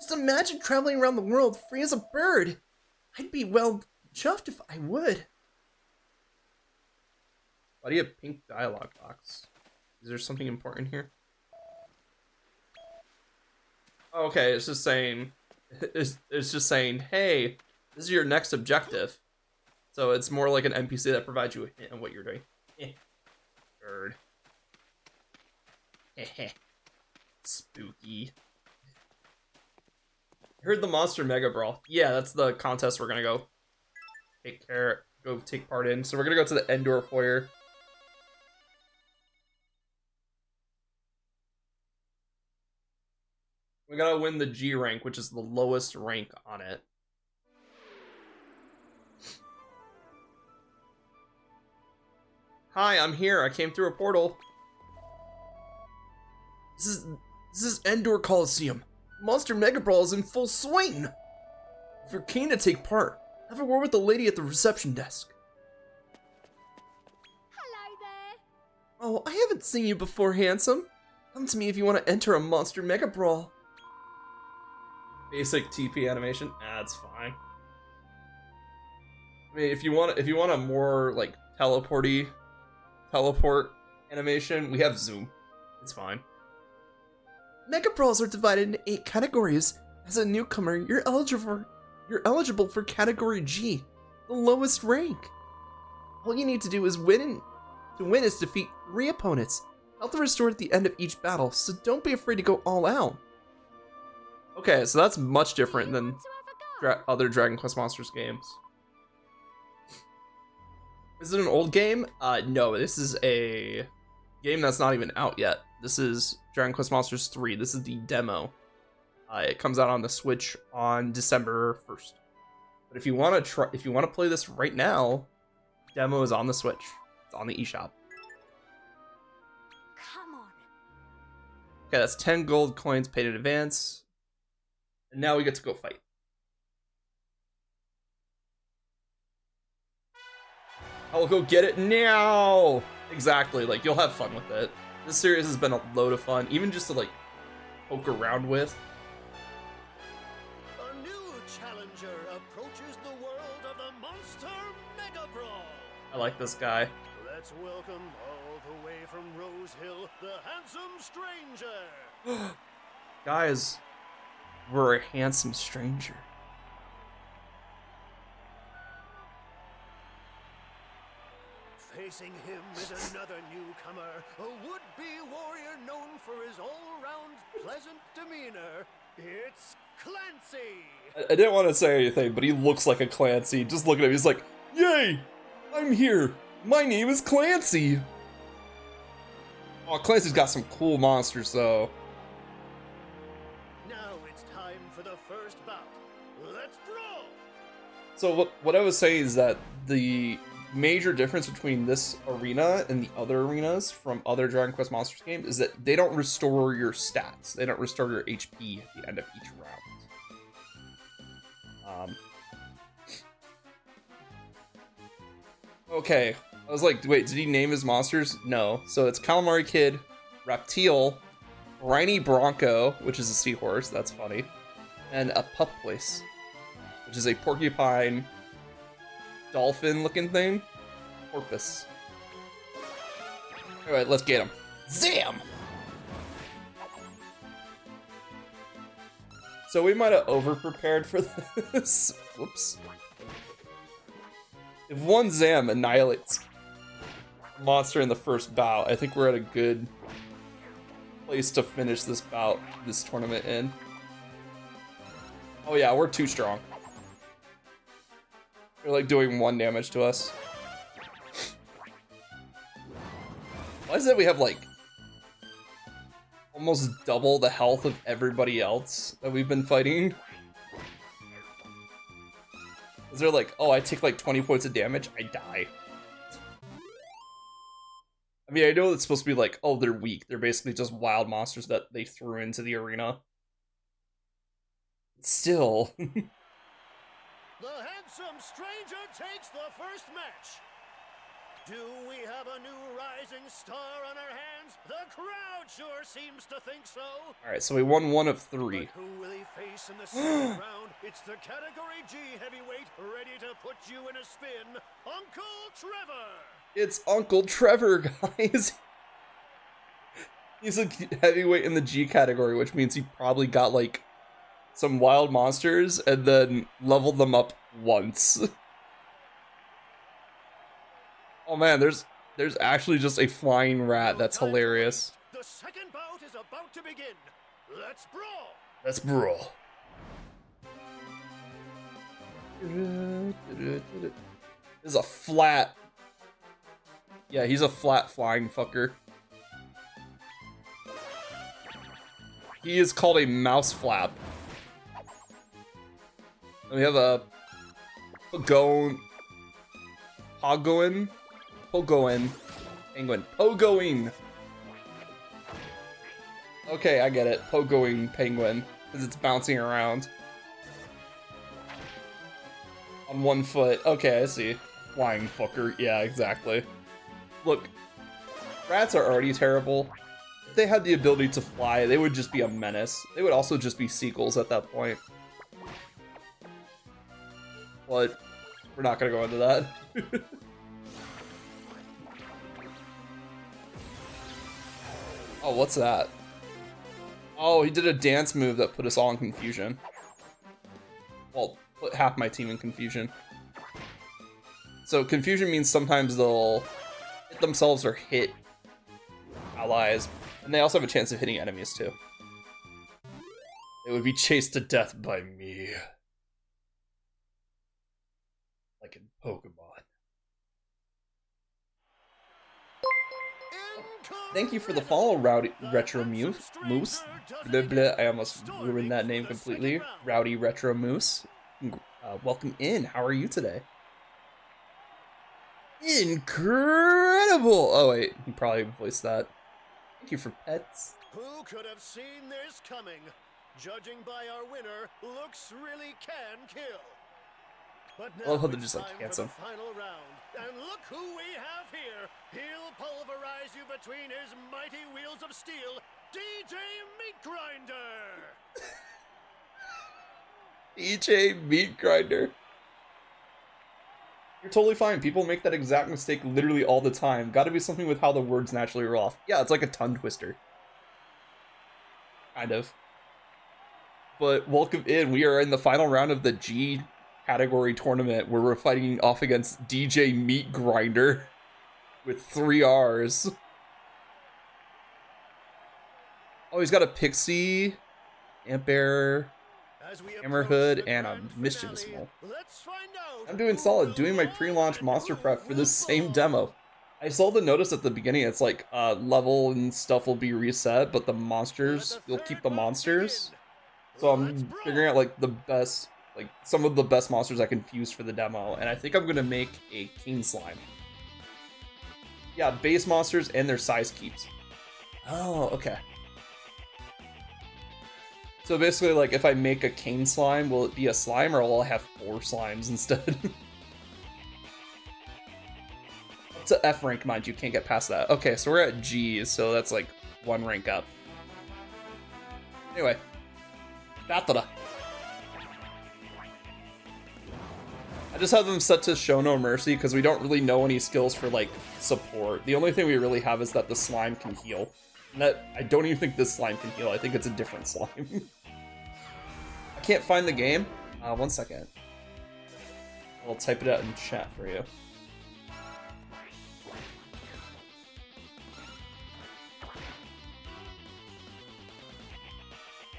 Just imagine traveling around the world free as a bird! I'd be, well, chuffed if I would. Why do you have pink dialogue box? Is there something important here? Oh, okay, it's just saying... It's just saying, hey, this is your next objective. So it's more like an NPC that provides you a hint on what you're doing. Bird. Spooky. Heard the Monster Mega Brawl. Yeah, that's the contest we're gonna go take part in. So we're gonna go to the Endor Foyer. We gotta win the G rank, which is the lowest rank on it. Hi, I'm here. I came through a portal. This is Endor Coliseum. Monster Mega Brawl is in full swing. If you're keen to take part, have a word with the lady at the reception desk. Hello there. Oh, I haven't seen you before, handsome. Come to me if you want to enter a Monster Mega Brawl. Basic TP animation. That's fine. I mean, if you want a more like teleport animation, we have Zoom. It's fine. Mega Brawls are divided into 8 categories. As a newcomer, you're eligible for Category G, the lowest rank. All you need to do is win is defeat 3 opponents. Health are restored at the end of each battle, so don't be afraid to go all out. Okay, so that's much different than other Dragon Quest Monsters games. Is it an old game? No, this is a game that's not even out yet. This is Dragon Quest Monsters 3. This is the demo. It comes out on the Switch on December 1st. But if you want to play this right now, demo is on the Switch. It's on the eShop. Come on. Okay, that's 10 gold coins paid in advance. And now we get to go fight. I'll go get it now! Exactly, like, you'll have fun with it. This series has been a load of fun, even just to like poke around with. A new challenger approaches the world of the Monster Mega Brawl. I like this guy. Let's welcome all the way from Rose Hill, the handsome stranger. Guys, we're a handsome stranger. Facing him is another newcomer, a would-be warrior known for his all-round pleasant demeanor. It's Clancy! I didn't want to say anything, but he looks like a Clancy. Just look at him, he's like, yay! I'm here! My name is Clancy! Oh, Clancy's got some cool monsters, though. Now it's time for the first bout. Let's brawl! So what I was saying is that the major difference between this arena and the other arenas from other Dragon Quest Monsters games is that they don't restore your stats. They don't restore your HP at the end of each round. Okay, I was like, wait, did he name his monsters? No. So it's Calamari Kid, Reptile, Briny Bronco, which is a seahorse, that's funny, and a Pup Place, which is a porcupine dolphin looking thing. Porpoise. Alright, let's get him. Zam! So we might have over-prepared for this. Whoops. If one Zam annihilates a monster in the first bout, I think we're at a good place to finish this bout, this tournament in. Oh yeah, we're too strong. They're like doing 1 damage to us. Why is it we have like almost double the health of everybody else that we've been fighting? Is there like, oh, I take like 20 points of damage, I die. I mean, I know it's supposed to be like, oh, they're weak. They're basically just wild monsters that they threw into the arena. Still. The handsome stranger takes the first match. Do we have a new rising star on our hands? The crowd sure seems to think so. Alright, so we won 1 of 3. But who will he face in the second round? It's the Category G heavyweight, ready to put you in a spin, Uncle Trevor. It's Uncle Trevor, guys. He's a heavyweight in the G category, which means he probably got like some wild monsters and then leveled them up once. Oh man, there's actually just a flying rat. That's hilarious. The second bout is about to begin. Let's brawl. Let's brawl. This is a flat. Yeah, he's a flat flying fucker. He is called a mouse flap. And we have a Pogoin penguin. Pogoing. Okay, I get it. Pogoing penguin. Because it's bouncing around. On 1 foot. Okay, I see. Flying fucker. Yeah, exactly. Look, rats are already terrible. If they had the ability to fly, they would just be a menace. They would also just be seagulls at that point. But we're not gonna go into that. Oh, what's that? Oh, he did a dance move that put us all in confusion. Well, put half my team in confusion. So confusion means sometimes they'll hit themselves or hit allies, and they also have a chance of hitting enemies too. They would be chased to death by me. Like in Pokemon. Thank you for the follow, Rowdy Retro Moose. Blah, blah, I almost ruined that name completely. Rowdy Retro Moose. Welcome in. How are you today? Incredible! Oh wait, he probably voiced that. Thank you for pets. Who could have seen this coming? Judging by our winner, looks really can kill. But I love how now they're it's just like time for handsome. the final round. And look who we have here. He'll pulverize you between his mighty wheels of steel, DJ Meat Grinder. DJ Meat Grinder. You're totally fine. People make that exact mistake literally all the time. Gotta be something with how the words naturally roll off. Yeah, it's like a tongue twister. Kind of. But welcome in. We are in the final round of the G category tournament where we're fighting off against DJ Meat Grinder with 3 R's. Oh, he's got a Pixie, Ampere, Hammerhood, and a Mischievous Mole. I'm doing solid, doing my pre-launch monster prep for this same demo. I saw the notice at the beginning, it's like level and stuff will be reset, but the monsters, you'll keep the monsters. So I'm figuring out like the best, like some of the best monsters I can fuse for the demo, and I think I'm gonna make a King Slime. Yeah, base monsters and their size keeps. Oh, okay. So basically, like, if I make a Cane Slime, will it be a slime, or will I have 4 slimes instead? It's a F rank, mind you, can't get past that. Okay, so we're at G, so that's like 1 rank up. Anyway. Battle. I just have them set to Show No Mercy, because we don't really know any skills for, like, support. The only thing we really have is that the slime can heal. And that, I don't even think this slime can heal, I think it's a different slime. I can't find the game. 1 second. I'll type it out in chat for you.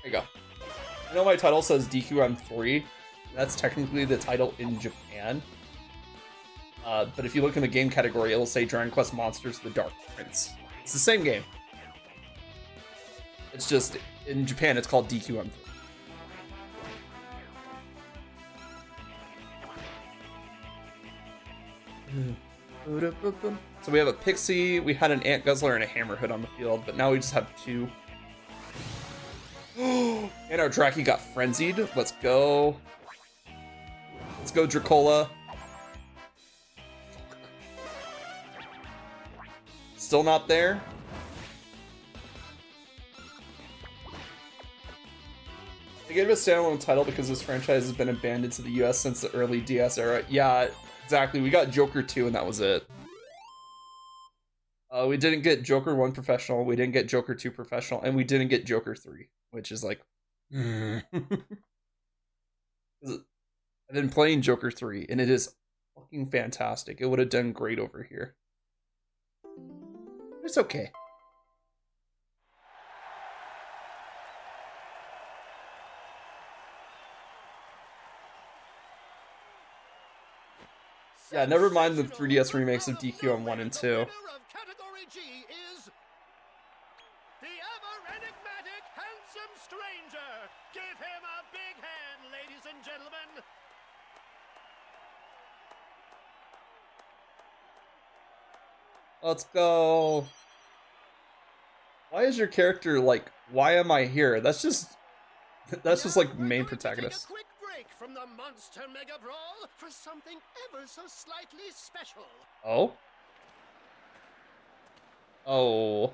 There you go. I know my title says DQM3. That's technically the title in Japan. But if you look in the game category, it'll say Dragon Quest Monsters: The Dark Prince. It's the same game. It's just, in Japan, it's called DQM3. So we have a Pixie, we had an Ant Guzzler, and a Hammerhood on the field, but now we just have 2. And our Draki got frenzied. Let's go. Let's go, Dracola. Still not there. They gave it a standalone title because this franchise has been abandoned to the US since the early DS era. Yeah, exactly. We got Joker 2 and that was it. We didn't get Joker 1 Professional, we didn't get Joker 2 Professional, and we didn't get Joker 3, which is like... I've been playing Joker 3, and it is fucking fantastic. It would have done great over here. It's okay. Yeah, never mind the 3DS remakes of DQM 1 and 2. Category G is the ever enigmatic handsome stranger. Give him a big hand, ladies and gentlemen. Let's go. Why is your character like, why am I here? That's just like main protagonist. Take a quick break from the Monster Mega Brawl for something ever so slightly special. Oh? Oh.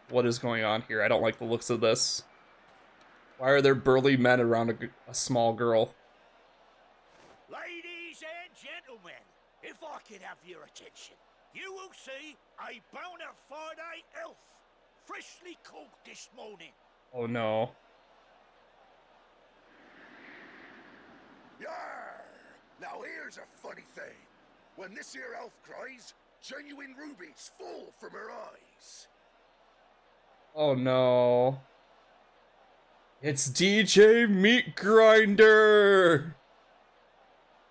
What is going on here? I don't like the looks of this. Why are there burly men around a small girl? Ladies and gentlemen, if I could have your attention, you will see a bona fide elf, freshly cooked this morning. Oh no. Yarr! Now here's a funny thing. When this here elf cries, genuine rubies fall from her eyes. Oh no. It's DJ Meat Grinder!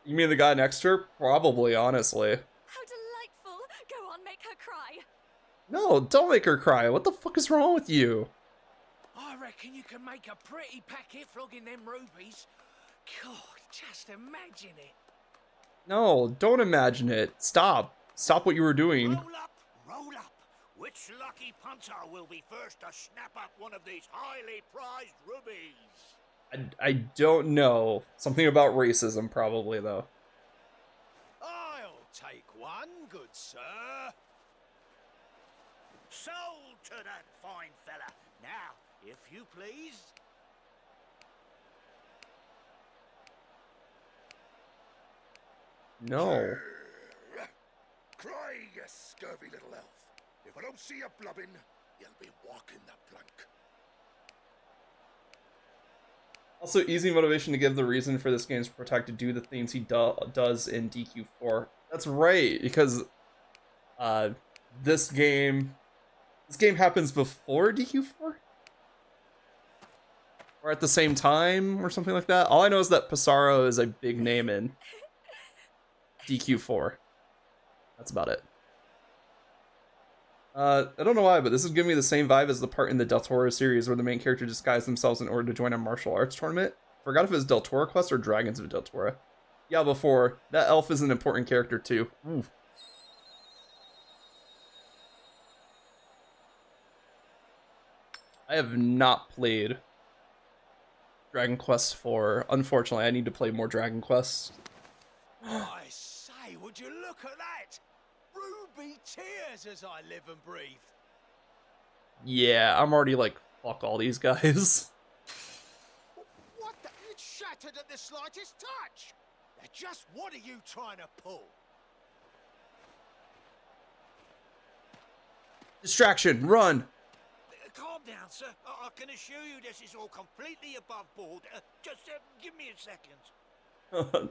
You mean the guy next to her? Probably, honestly. How delightful! Go on, make her cry. No, don't make her cry. What the fuck is wrong with you? I reckon you can make a pretty packet flogging them rubies. God, just imagine it. No, don't imagine it. Stop. Stop what you were doing. Roll up, roll up. Which lucky punter will be first to snap up one of these highly prized rubies? I don't know. Something about racism, probably, though. take one, good sir. Sold to that fine fella. Now, if you please. No. Cry, you scurvy little elf. If I don't see you blubbing, you'll be walking the plank. Also, easy motivation to give the reason for this game to protect to do the things he does in DQ4. That's right, because this game happens before DQ4? Or at the same time, or something like that? All I know is that Pissarro is a big name in DQ4. That's about it. I don't know why, but this is giving me the same vibe as the part in the Del Toro series where the main character disguised themselves in order to join a martial arts tournament. Forgot if it was Del Toro Quest or Dragons of Del Toro. Yeah, before. That elf is an important character too. Ooh. I have not played Dragon Quest IV. Unfortunately, I need to play more Dragon Quest. I say, would you look at that? Ruby tears as I live and breathe. Yeah, I'm already like, fuck all these guys. What the? It's shattered at the slightest touch. Now just what are you trying to pull? Distraction, run! Calm down, sir. I can assure you this is all completely above board. Just give me a second.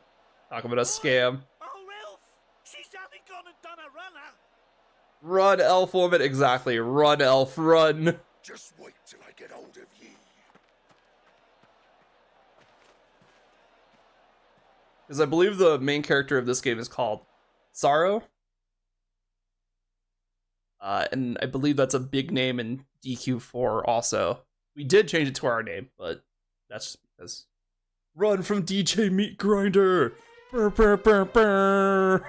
Talk about a scam. Oh, Elf! She's only gone and done a runner. Run, elf woman. Exactly. Run, elf, run. Just wait till I get hold of ye. Because I believe the main character of this game is called Sorrow. And I believe that's a big name in DQ4 also. We did change it to our name, but that's just because. Run from DJ Meat Grinder! Brr, brr, brr, brr.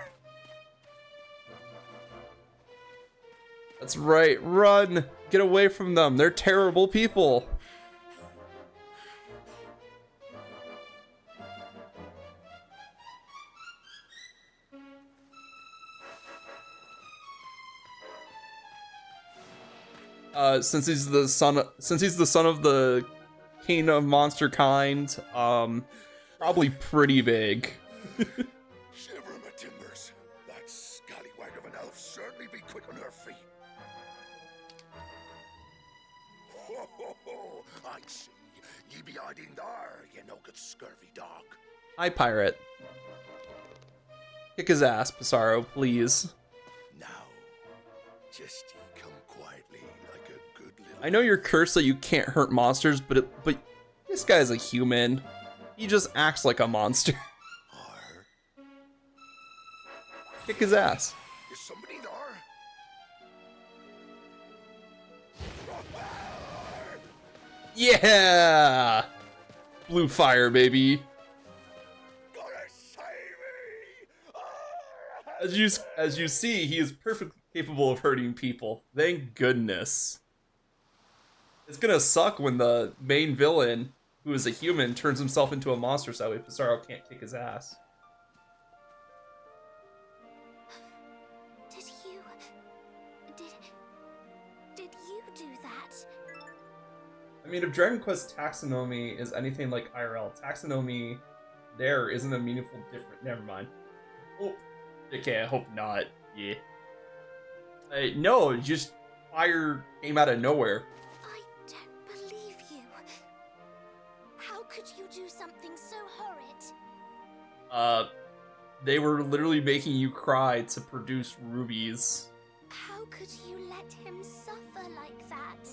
That's right, run! Get away from them, they're terrible people! Since he's the son of the king of monster kind, probably pretty big. Shiver my timbers. That scallywag of an elf certainly be quick on her feet. Ho, ho, ho. I see. Ye be hiding there, you no good scurvy dog. Hi, pirate. Kick his ass, Pissarro, please. Now, just ye come quietly like a good little... I know you're cursed that you can't hurt monsters, but this guy's a human. He just acts like a monster. Kick his ass. Is somebody there? Yeah! Blue fire, baby. As you see, he is perfectly capable of hurting people. Thank goodness. It's gonna suck when the main villain, who is a human, turns himself into a monster so that way Pissarro can't kick his ass. Did you do that? I mean, if Dragon Quest taxonomy is anything like IRL, taxonomy there isn't a meaningful difference. Never mind. Oh, okay, I hope not. Yeah. No, just fire came out of nowhere. I don't believe you. How could you do something so horrid? They were literally making you cry to produce rubies. How could you let him suffer like that?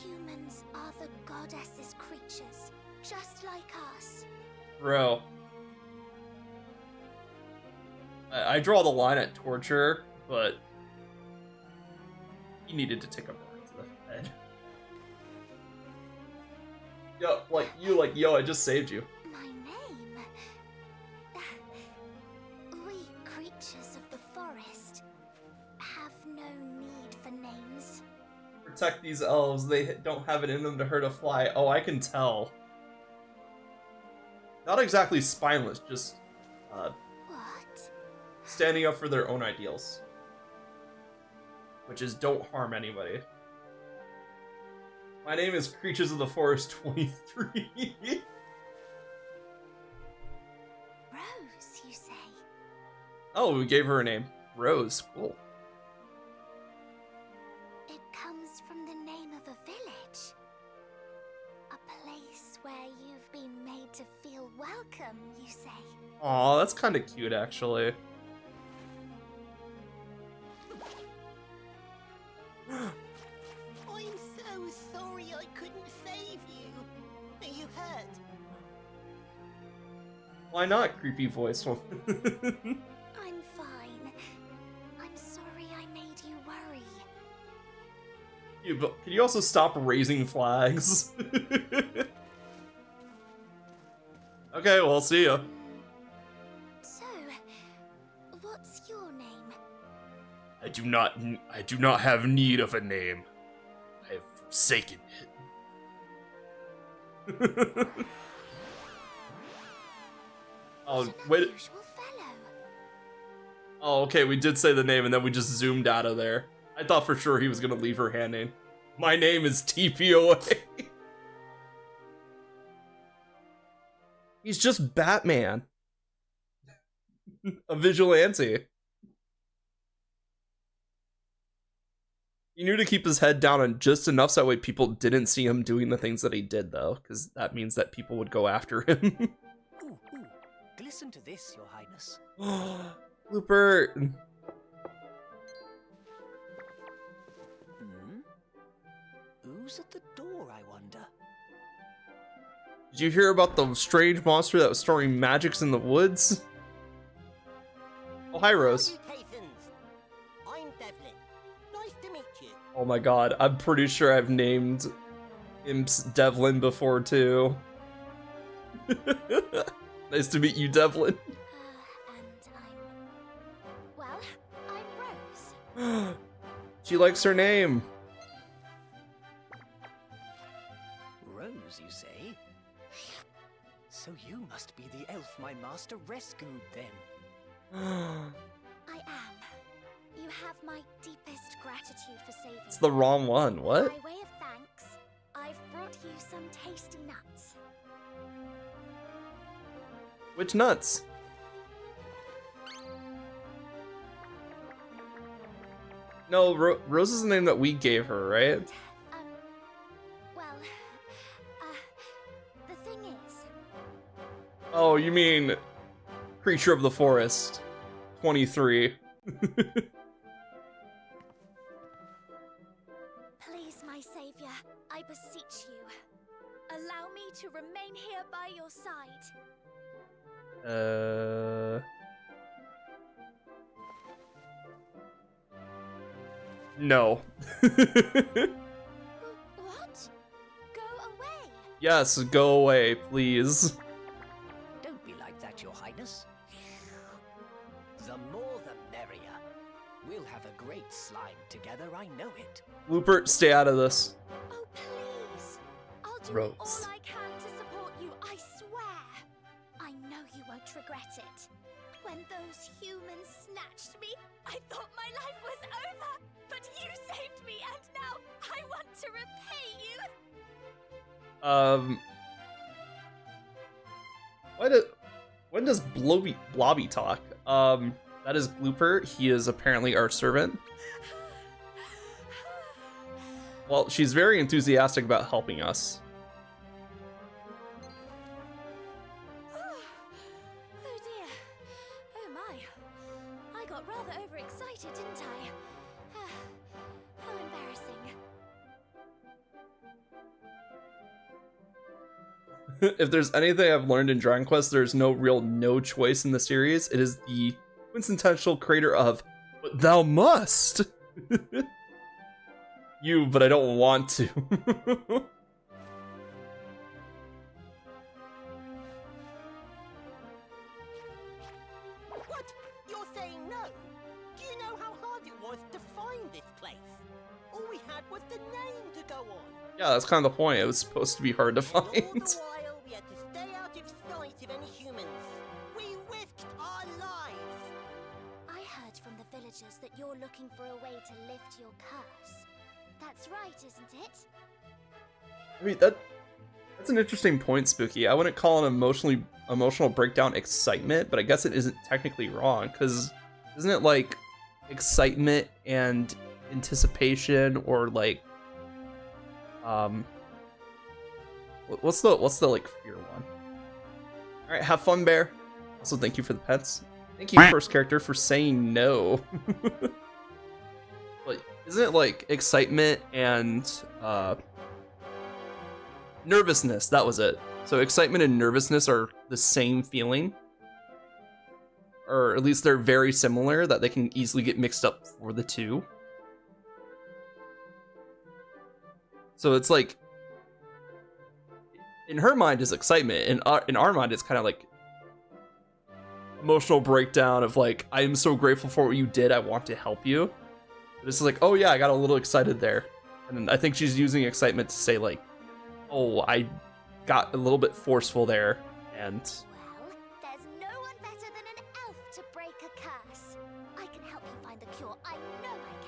Humans are the goddess's creatures, just like us. Bro. I draw the line at torture, but he needed to take a bullet to the head. Yo, I just saved you. My name? We creatures of the forest have no need for names. Protect these elves, they don't have it in them to hurt a fly. Oh, I can tell. Not exactly spineless, just, What? standing up for their own ideals. Which is don't harm anybody. My name is Creatures of the Forest 23. Rose, you say? Oh, we gave her a name. Rose, cool. It comes from the name of a village. A place where you've been made to feel welcome, you say? Aw, that's kind of cute, actually. I'm so sorry I couldn't save you. Are you hurt? Why not, creepy voice one? I'm fine. I'm sorry I made you worry. Can you also stop raising flags? Okay, well, see ya. So, what's your name? I do not have need of a name. I have forsaken it. Oh, wait. Unusual fellow. Oh, okay, we did say the name and then we just zoomed out of there. I thought for sure he was gonna leave her handing. My name is TPOA. He's just Batman. A vigilante. He knew to keep his head down and just enough so that way people didn't see him doing the things that he did, though, because that means that people would go after him. Ooh, glisten to this, Your Highness. Looper. Who's at the door, I wonder? Did you hear about the strange monster that was storing magics in the woods? Oh, hi, Rose. I'm Devlin. Nice to meet you. Oh my god, I'm pretty sure I've named imps Devlin before, too. Nice to meet you, Devlin. Well, I'm Rose. She likes her name. Rose, you say? So you must be the elf my master rescued, then. I am. You have my deepest gratitude for saving It's the wrong one, what? By way of thanks, I've brought you some tasty nuts. Which nuts? No, Rose is the name that we gave her, right? Well, the thing is... Oh, you mean Creature of the Forest 23. Please, my savior, I beseech you. Allow me to remain here by your side. No. What? Go away. Yes, go away, please. Don't be like that, Your Highness. The more the merrier. We'll have a great slime together, I know it. Looper, stay out of this. Oh, please. I'll do Rose. all I can to support you, I swear. I know you won't regret it. When those humans snatched me, I thought my life was over. But you saved me, and now I want to repay you. When does Blobby talk? That is Glooper. He is apparently our servant. Well, she's very enthusiastic about helping us. Oh dear. Oh my. I got rather overexcited, didn't I? How embarrassing. If there's anything I've learned in Dragon Quest, there's no choice in the series. It is the quintessential creator of, but thou must. You, but I don't want to. What? You're saying no? Do you know how hard it was to find this place? All we had was the name to go on. Yeah, that's kind of the point. It was supposed to be hard to All find. the while, we had to stay out of sight of any humans. We risked our lives. acknowledges that you're looking for a way to lift your curse. That's right, isn't it? I mean, that's an interesting point, Spooky. I wouldn't call an emotional breakdown excitement, but I guess it isn't technically wrong, because isn't it like excitement and anticipation, or like what's the like fear one? All right, have fun, Bear. Also, thank you for the pets. Thank you, first character, for saying no. But isn't it like excitement and nervousness? That was it. So excitement and nervousness are the same feeling, or at least they're very similar, that they can easily get mixed up for the two. So it's like, in her mind is excitement, in our mind it's kind of like emotional breakdown of like, I am so grateful for what you did, I want to help you. But this is like, oh yeah, I got a little excited there. And I think she's using excitement to say like, oh, I got a little bit forceful there, and... Well, there's no one better than an elf to break a curse. I can help you find the cure, I know I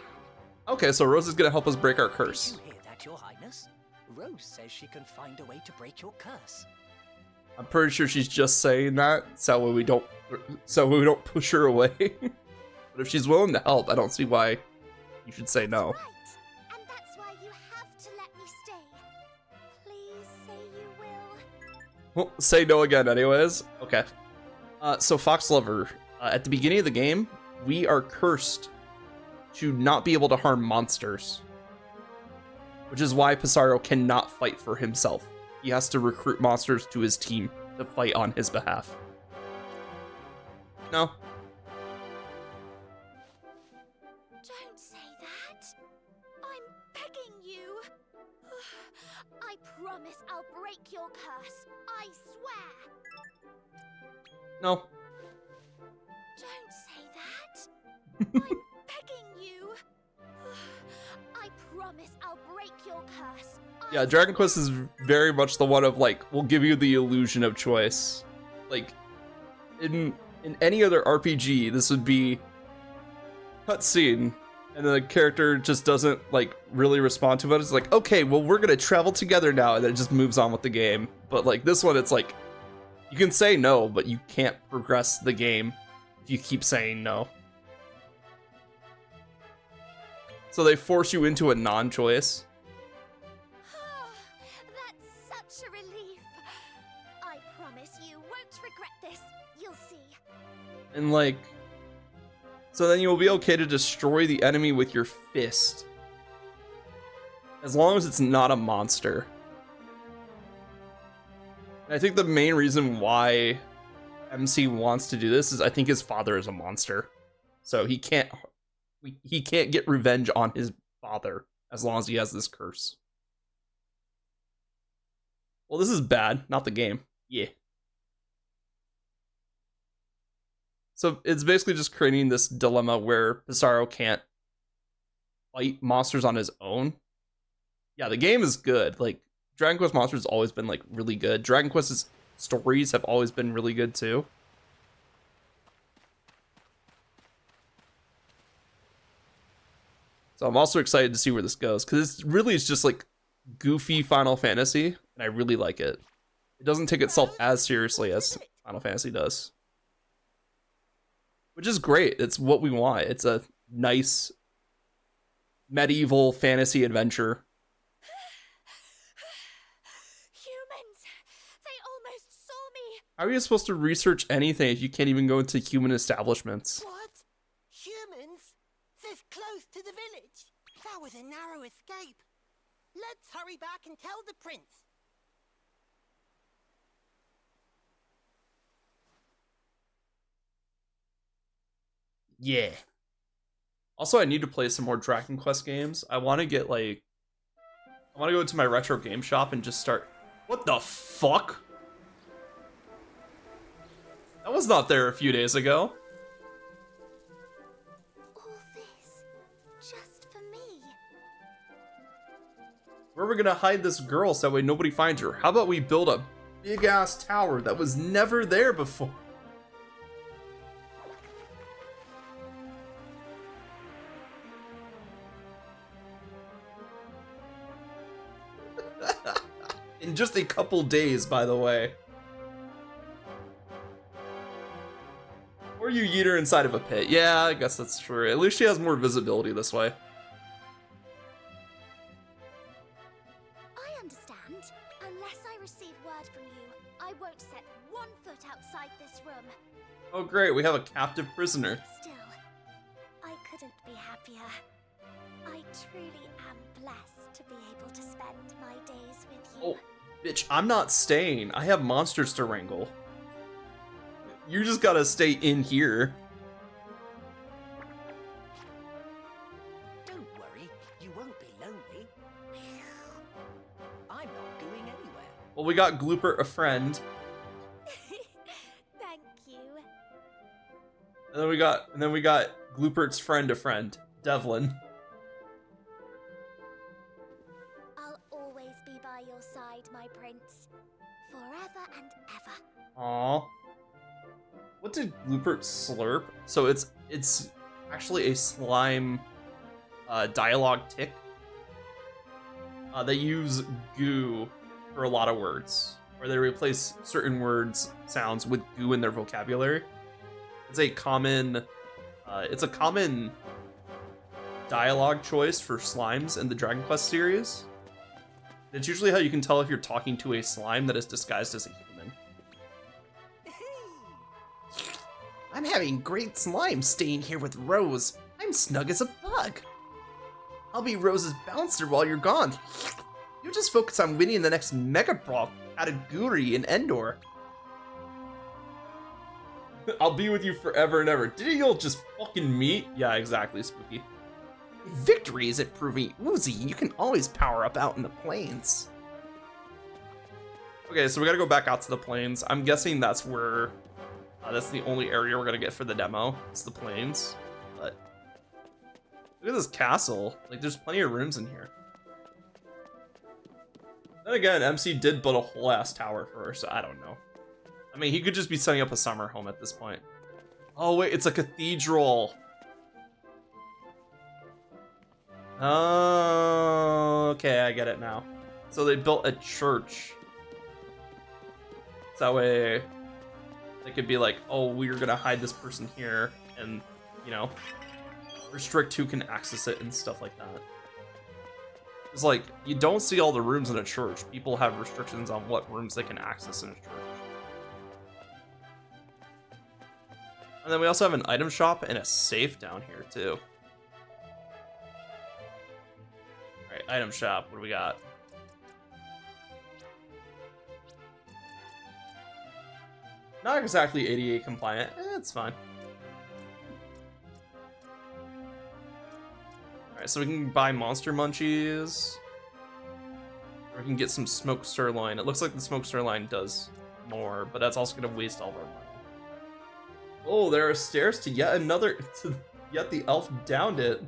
can. Okay, so Rose is gonna help us break our curse. Did you hear that, Your Highness? Rose says she can find a way to break your curse. I'm pretty sure she's just saying that so we don't push her away. But if she's willing to help, I don't see why you should say no. Right, and that's why you have to let me stay. Please say you will. Well, say no again anyways. Okay. So Fox Lover, at the beginning of the game, we are cursed to not be able to harm monsters. Which is why Pissarro cannot fight for himself. He has to recruit monsters to his team to fight on his behalf. No. Don't say that. I'm begging you. I promise I'll break your curse. I swear. No. Don't say that. I'm begging you. I promise I'll break your curse. Yeah, Dragon Quest is very much the one of like, we'll give you the illusion of choice. Like, in any other RPG, this would be cutscene, and the character just doesn't like really respond to it. It's like, okay, well, we're gonna travel together now, and then it just moves on with the game. But like this one, it's like, you can say no, but you can't progress the game if you keep saying no. So they force you into a non-choice. That's such a relief. I promise you won't regret this. You'll see. And like, so then you'll be okay to destroy the enemy with your fist. As long as it's not a monster. And I think the main reason why MC wants to do this is I think his father is a monster. So he can't get revenge on his father as long as he has this curse. Well, this is bad, not the game. Yeah. So it's basically just creating this dilemma where Pissarro can't fight monsters on his own. Yeah, the game is good. Like, Dragon Quest Monsters has always been like really good. Dragon Quest's stories have always been really good too. So I'm also excited to see where this goes, because it really is just like goofy Final Fantasy, and I really like it. It doesn't take itself as seriously as Final Fantasy does. Which is great. It's what we want. It's a nice medieval fantasy adventure. Humans, they almost saw me. How are you supposed to research anything if you can't even go into human establishments? What? Humans? This close to the village? That was a narrow escape. Let's hurry back and tell the prince. Yeah. Also, I need to play some more Dragon Quest games. I want to get like... I want to go into my retro game shop and just start... What the fuck? That was not there a few days ago. All this, just for me. Where are we gonna hide this girl so that way nobody finds her? How about we build a big-ass tower that was never there before? In just a couple days, by the way. Or you yeet her inside of a pit. Yeah, I guess that's true. At least she has more visibility this way. I understand. Unless I receive word from you, I won't set one foot outside this room. Oh great, we have a captive prisoner. Still, I couldn't be happier. I truly am blessed to be able to spend my days with you. Oh, bitch, I'm not staying. I have monsters to wrangle. You just gotta stay in here. Don't worry, you won't be lonely. I'm not going anywhere. Well, we got Gloopert, a friend. Thank you. And then we got Gloopert's friend, a friend, Devlin. I'll always be by your side, my prince. Forever and ever. Aww. What did Gloopert slurp? So it's actually a slime dialogue tick. They use goo for a lot of words, or they replace certain words sounds with goo in their vocabulary. It's a common dialogue choice for slimes in the Dragon Quest series. It's usually how you can tell if you're talking to a slime that is disguised as a human. I'm having great slime staying here with Rose. I'm snug as a bug. I'll be Rose's bouncer while you're gone. You just focus on winning the next Mega Brawl Kataguri in Endor. I'll be with you forever and ever. Did you all just fucking meet? Yeah, exactly, Spooky. Victory isn't proving oozy. You can always power up out in the plains. Okay, so we gotta go back out to the plains. I'm guessing that's where... that's the only area we're gonna get for the demo. It's the plains. But look at this castle. Like, there's plenty of rooms in here. Then again, MC did build a whole ass tower for her, so I don't know. I mean, he could just be setting up a summer home at this point. Oh wait, it's a cathedral. Oh, okay, I get it now. So they built a church. So that way they could be like, oh, we're gonna hide this person here and, you know, restrict who can access it and stuff like that. It's like, you don't see all the rooms in a church. People have restrictions on what rooms they can access in a church. And then we also have an item shop and a safe down here too. Alright, item shop, what do we got? Not exactly ADA compliant. It's fine. Alright, so we can buy monster munchies. Or we can get some smoked sirloin. It looks like the smoked sirloin does more, but that's also gonna waste all of our money. Oh, there are stairs to yet another... yet the elf downed it.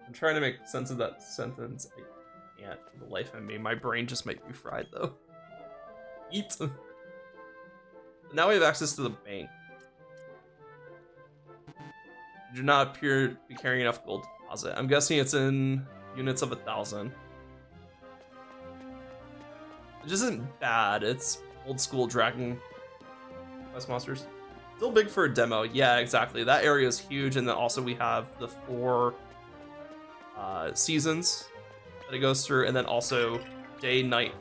I'm trying to make sense of that sentence. I can't for the life of me. My brain just might be fried, though. Eat! Now we have access to the bank. You do not appear to be carrying enough gold deposit. I'm guessing it's in units of 1,000. Which isn't bad. It's old school Dragon Quest monsters. Still big for a demo. Yeah, exactly. That area is huge, and then also we have the 4 seasons that it goes through, and then also day, night,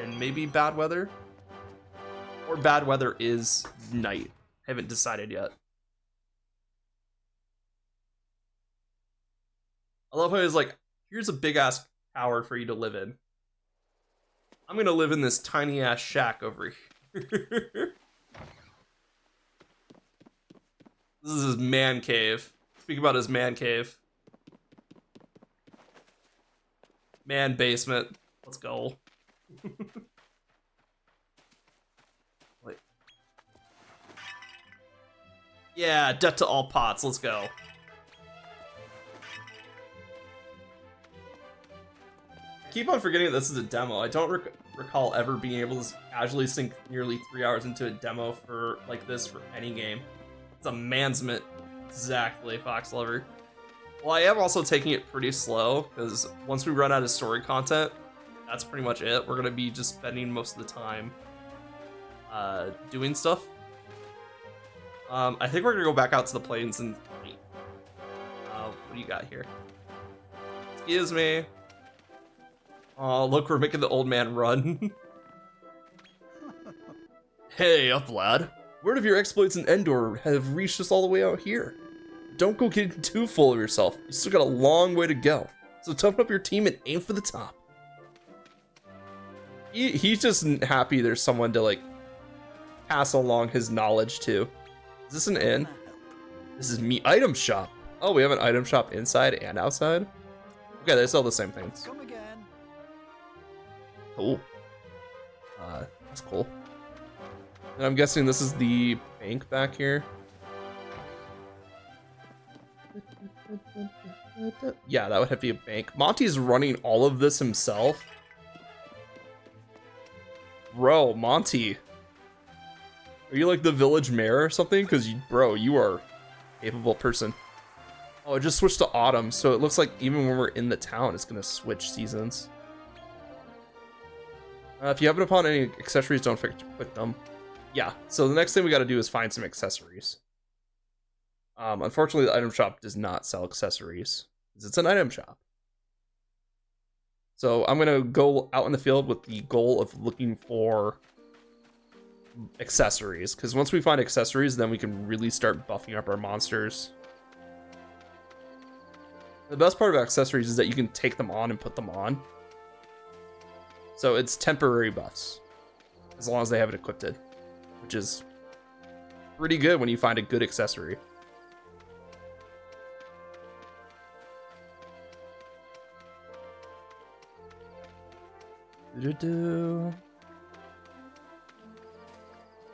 and maybe bad weather. Or bad weather is night. I haven't decided yet. I love how he's like, here's a big ass tower for you to live in. I'm gonna live in this tiny ass shack over here. This is his man cave. Speak about his man cave. Man basement. Let's go. Wait. Yeah, debt to all pots. Let's go. I keep on forgetting that this is a demo. I don't recall ever being able to casually sink nearly 3 hours into a demo for like this for any game. It's a mansment. Exactly, Fox Lover. Well, I am also taking it pretty slow, because once we run out of story content, that's pretty much it. We're going to be just spending most of the time doing stuff. I think we're going to go back out to the plains and fight. What do you got here? Excuse me. Oh, look, we're making the old man run. Hey, up, lad. Word of your exploits in Endor have reached us all the way out here. Don't go getting too full of yourself. You still got a long way to go. So toughen up your team and aim for the top. He's just happy there's someone to, like, pass along his knowledge to. Is this an inn? This is me item shop. Oh, we have an item shop inside and outside? Okay, they sell the same things. Come again. Cool. That's cool. And I'm guessing this is the bank back here. Yeah, that would have to be a bank. Monty's running all of this himself. Bro, Monty. Are you like the village mayor or something? Because, bro, you are a capable person. Oh, it just switched to autumn, so it looks like even when we're in the town, it's going to switch seasons. If you happen upon any accessories, don't forget to put them. Yeah, so the next thing we got to do is find some accessories. Unfortunately, the item shop does not sell accessories, because it's an item shop. So I'm going to go out in the field with the goal of looking for accessories, because once we find accessories, then we can really start buffing up our monsters. The best part of accessories is that you can take them on and put them on. So it's temporary buffs, as long as they have it equipped, which is pretty good when you find a good accessory.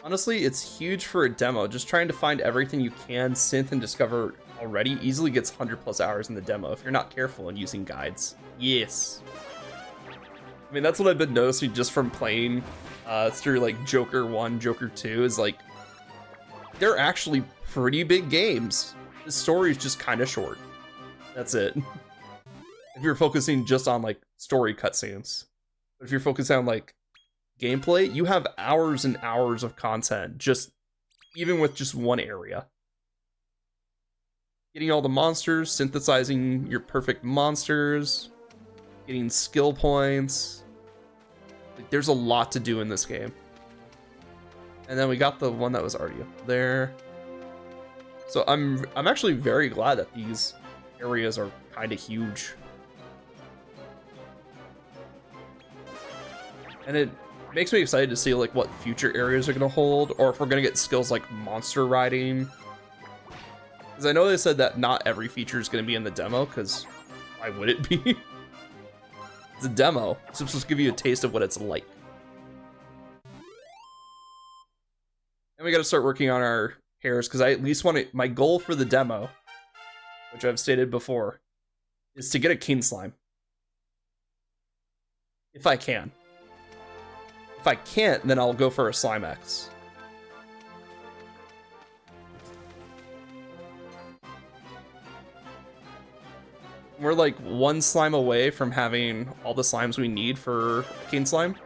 Honestly, it's huge for a demo. Just trying to find everything you can synth and discover already easily gets 100+ hours in the demo if you're not careful and using guides. Yes. I mean, that's what I've been noticing just from playing through like Joker 1, Joker 2 is like, they're actually pretty big games. The story is just kind of short. That's it. If you're focusing just on like story cutscenes. But if you're focusing on like gameplay, you have hours and hours of content, just even with just one area. Getting all the monsters, synthesizing your perfect monsters, getting skill points. Like, there's a lot to do in this game. And then we got the one that was already up there. So I'm actually very glad that these areas are kind of huge. And it makes me excited to see like what future areas are going to hold, or if we're going to get skills like monster riding. Because I know they said that not every feature is going to be in the demo, because why would it be? It's a demo. It's supposed to give you a taste of what it's like. And we got to start working on our hairs, because I at least want to... My goal for the demo, which I've stated before, is to get a King Slime. If I can. If I can't, then I'll go for a Slime X. We're like one slime away from having all the slimes we need for King Slime.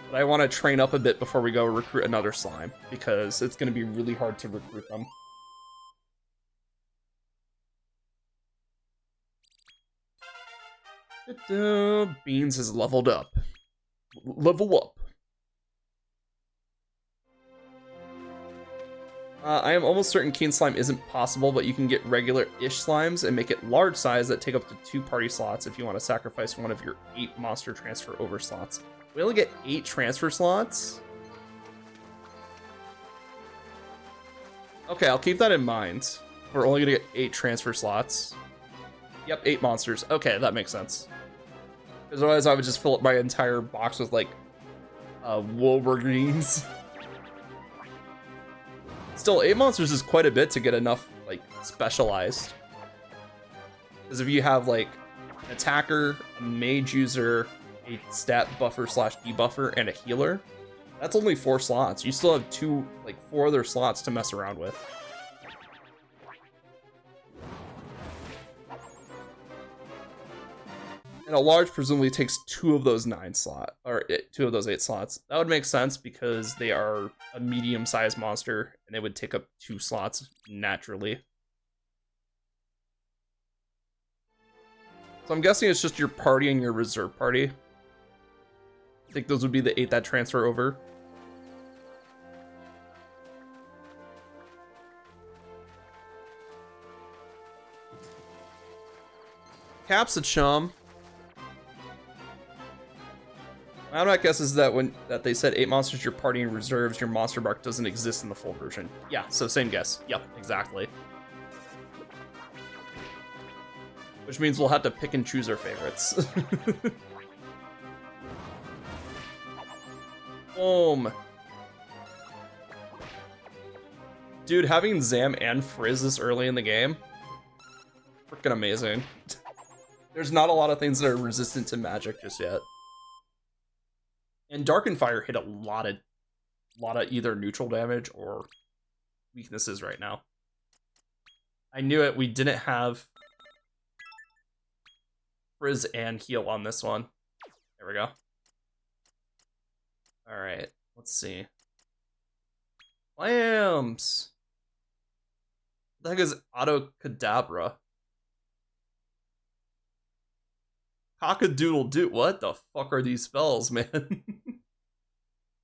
But I want to train up a bit before we go recruit another slime, because it's going to be really hard to recruit them. Beans has leveled up. Level up. I am almost certain King Slime isn't possible, but you can get regular-ish slimes and make it large size that take up to 2 party slots if you want to sacrifice one of your 8 monster transfer over slots. We only get 8 transfer slots? Okay, I'll keep that in mind. We're only gonna get 8 transfer slots. Yep, 8 monsters. Okay, that makes sense. Because otherwise I would just fill up my entire box with, like, Wolverines. Still, 8 monsters is quite a bit to get enough, like, specialized. Because if you have, like, an attacker, a mage user, a stat buffer / debuffer, and a healer, That's only 4 slots. You still have 4 other slots to mess around with. And a large presumably takes 2 of those 9 slots, or 2 of those 8 slots. That would make sense because they are a medium-sized monster, and they would take up 2 slots naturally. So I'm guessing it's just your party and your reserve party. I think those would be the 8 that transfer over. Capsicum. My automatic guess is that they said 8 monsters your party and reserves, your monster mark doesn't exist in the full version. Yeah, so same guess. Yep, exactly. Which means we'll have to pick and choose our favorites. Boom. Dude, having Zam and Frizz this early in the game, freaking amazing. There's not a lot of things that are resistant to magic just yet. And Darkenfire hit a lot of either neutral damage or weaknesses right now. I knew it. We didn't have Frizz and heal on this one. There we go. Alright, let's see. Lambs! What the heck is Autocadabra? Cockadoodle-doo. What the fuck are these spells, man?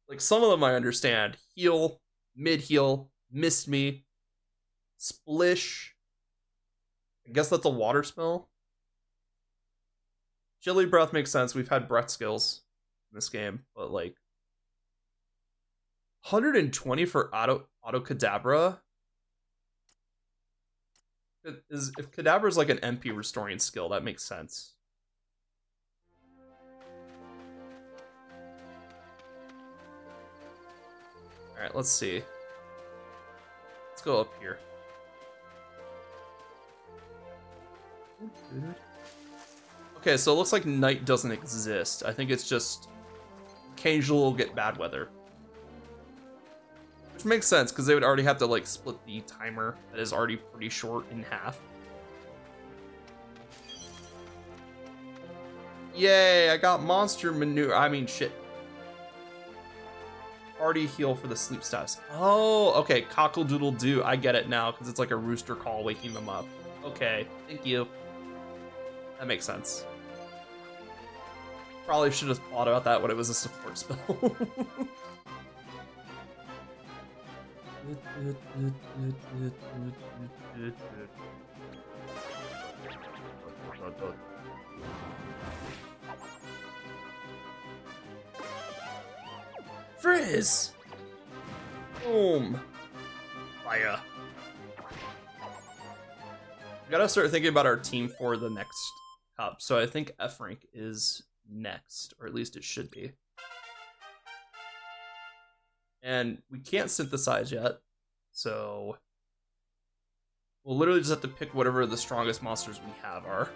Like, some of them I understand. Heal, mid-heal, missed me, splish. I guess that's a water spell. Chilly breath makes sense. We've had breath skills in this game, but like 120 for Autocadabra. If Kadabra is like an MP restoring skill, that makes sense. Alright, let's see. Let's go up here. Okay, so it looks like night doesn't exist. I think it's just occasionally we'll get bad weather. Which makes sense, because they would already have to like split the timer that is already pretty short in half. Yay, I got monster manure. I mean, shit. Party heal for the sleep status. Oh, okay. Cockle-doodle-doo. I get it now, because it's like a rooster call waking them up. Okay, thank you. That makes sense. Probably should have thought about that when it was a support spell. Frizz! Boom! Fire. We gotta start thinking about our team for the next cup. So I think F rank is next, or at least it should be. And we can't synthesize yet, so we'll literally just have to pick whatever the strongest monsters we have are.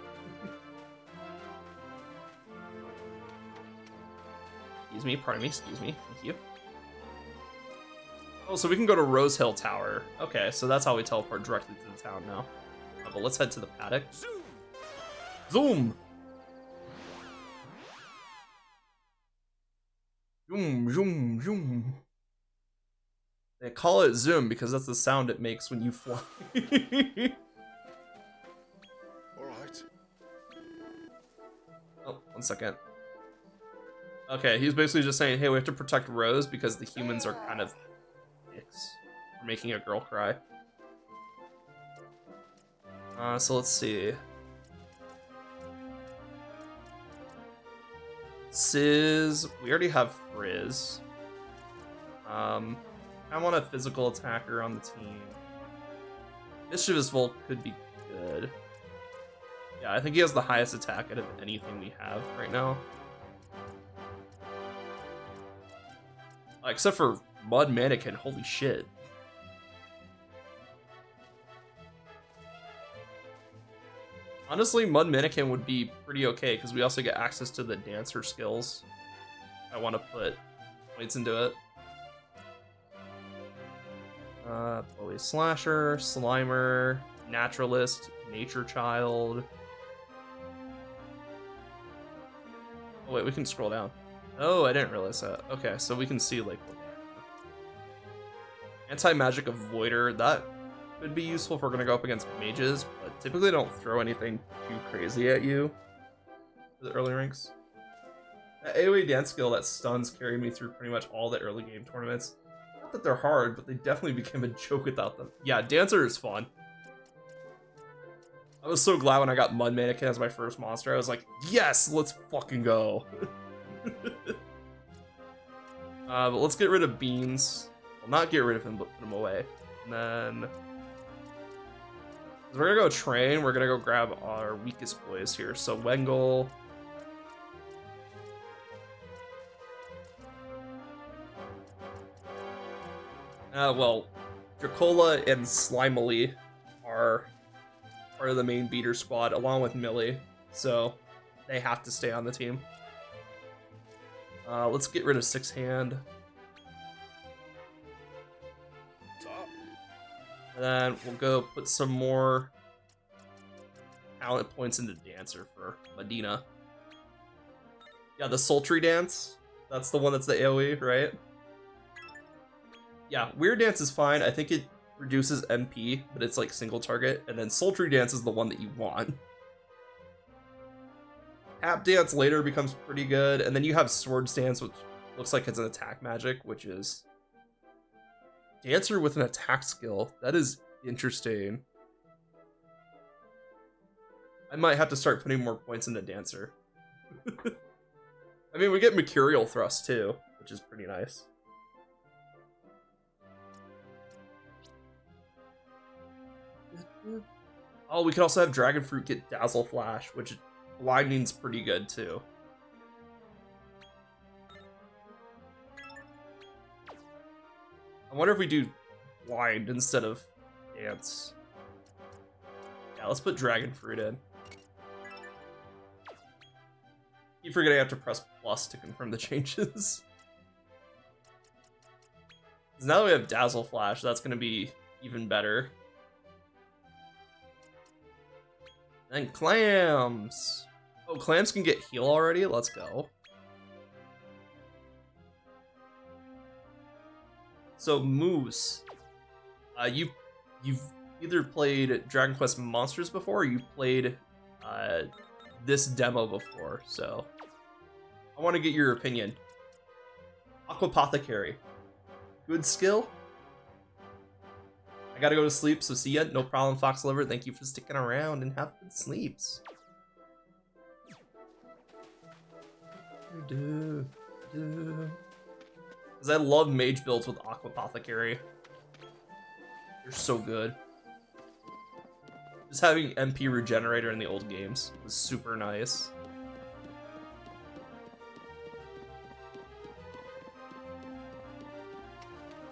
Excuse me, pardon me, excuse me, thank you. Oh, so we can go to Rose Hill Tower. Okay, so that's how we teleport directly to the town now. But let's head to the paddock. Zoom! Zoom! Zoom, zoom, zoom. They call it zoom because that's the sound it makes when you fly. Alright. Oh, 1 second. Okay, he's basically just saying, hey, we have to protect Rose because the humans are kind of dicks for making a girl cry. So let's see. Sizz, we already have Frizz. I want a physical attacker on the team. Mischievous Volt could be good. Yeah, I think he has the highest attack out of anything we have right now. Except for Mud Mannequin, holy shit. Honestly, Mud Mannequin would be pretty okay, because we also get access to the dancer skills. I want to put points into it. Chloe Slasher, Slimer, Naturalist, Nature Child. Oh wait, we can scroll down. Oh, I didn't realize that. Okay, so we can see like Anti-Magic Avoider. That could be useful if we're gonna go up against mages, but typically don't throw anything too crazy at you for the early ranks. That AoE dance skill that stuns carried me through pretty much all the early game tournaments. Not that they're hard, but they definitely became a joke without them. Yeah, Dancer is fun. I was so glad when I got Mud Mannequin as my first monster. I was like, yes, let's fucking go. But let's get rid of Beans. Well, not get rid of him, but put him away. And then we're gonna go train. We're gonna go grab our weakest boys here. So Wengal. Well, Dracola and Slimily are part of the main beater squad, along with Millie, so they have to stay on the team. Let's get rid of Six Hand. And then we'll go put some more talent points into Dancer for Medina. Yeah, the Sultry Dance. That's the one that's the AoE, right? Yeah, Weird Dance is fine. I think it reduces MP, but it's like single target. And then Sultry Dance is the one that you want. Tap Dance later becomes pretty good. And then you have Sword Stance, which looks like it's an attack magic, which is Dancer with an attack skill. That is interesting. I might have to start putting more points into Dancer. I mean, we get Mercurial Thrust too, which is pretty nice. Oh, we could also have Dragon Fruit get Dazzle Flash, which blinding's pretty good too. I wonder if we do blind instead of dance. Yeah, let's put Dragon Fruit in. Keep forgetting I have to press plus to confirm the changes. Now that we have Dazzle Flash, that's going to be even better. And Clams! Oh, Clams can get heal already? Let's go. So, Moose. You've either played Dragon Quest Monsters before, or you played this demo before, so I want to get your opinion. Aquapothecary. Good skill? I gotta go to sleep, so see ya. No problem, Fox Lover. Thank you for sticking around and have good sleeps. Because I love mage builds with Aquapothecary. They're so good. Just having MP Regenerator in the old games was super nice.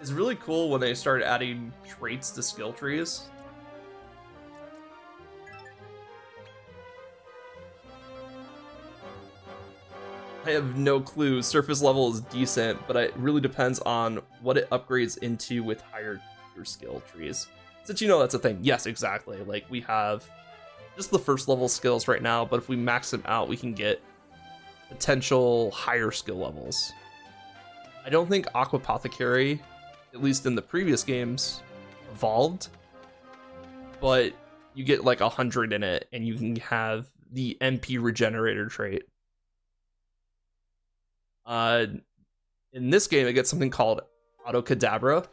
It's really cool when they started adding traits to skill trees. I have no clue. Surface level is decent, but it really depends on what it upgrades into with higher tier skill trees. Since you know that's a thing. Yes, exactly. Like, we have just the first level skills right now, but if we max them out, we can get potential higher skill levels. I don't think Aquapothecary, at least in the previous games, evolved, but you get like 100 in it, and you can have the MP Regenerator trait. In this game, it gets something called Autocadabra,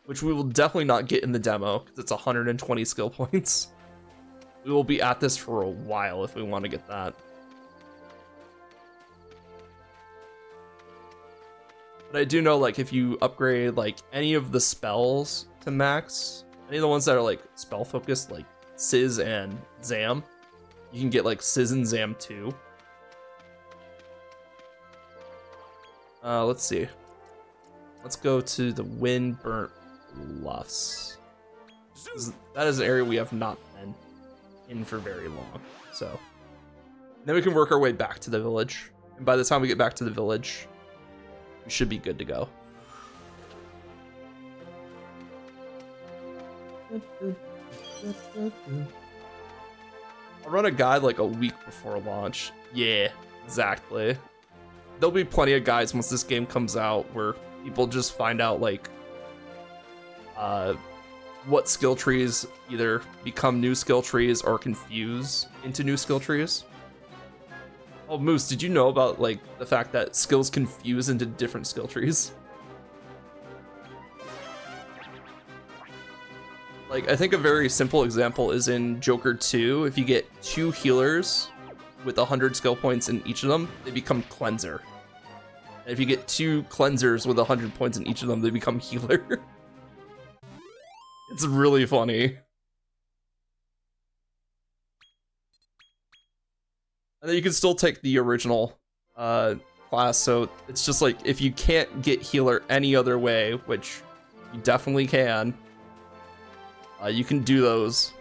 which we will definitely not get in the demo, because it's 120 skill points. We will be at this for a while if we want to get that. But I do know, like, if you upgrade, like, any of the spells to max, any of the ones that are, like, spell-focused, like Sizz and Zam, you can get, like, Sizz and Zam 2. Let's see. Let's go to the Windburnt Bluffs. That is an area we have not been in for very long. So then we can work our way back to the village. And by the time we get back to the village, we should be good to go. I'll run a guide like a week before launch. Yeah, exactly. There'll be plenty of guides once this game comes out where people just find out like what skill trees either become new skill trees or confuse into new skill trees. Oh, Moose, did you know about like the fact that skills confuse into different skill trees? Like, I think a very simple example is in Joker 2. If you get 2 healers with 100 skill points in each of them, they become cleanser. And if you get 2 cleansers with 100 points in each of them, they become healer. It's really funny. And then you can still take the original class, so it's just like, if you can't get healer any other way, which you definitely can, you can do those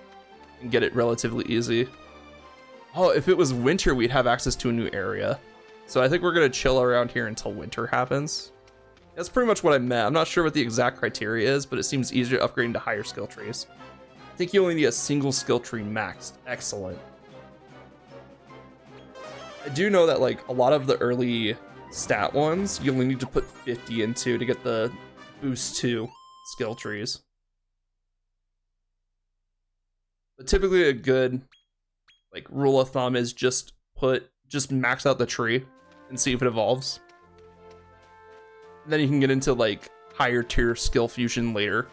and get it relatively easy. Oh, if it was winter, we'd have access to a new area. So I think we're gonna chill around here until winter happens. That's pretty much what I meant. I'm not sure what the exact criteria is, but it seems easier to upgrade into higher skill trees. I think you only need a single skill tree maxed. Excellent. I do know that like a lot of the early stat ones, you only need to put 50 into to get the boost 2 skill trees. But typically a good like rule of thumb is just max out the tree and see if it evolves. And then you can get into like higher tier skill fusion later.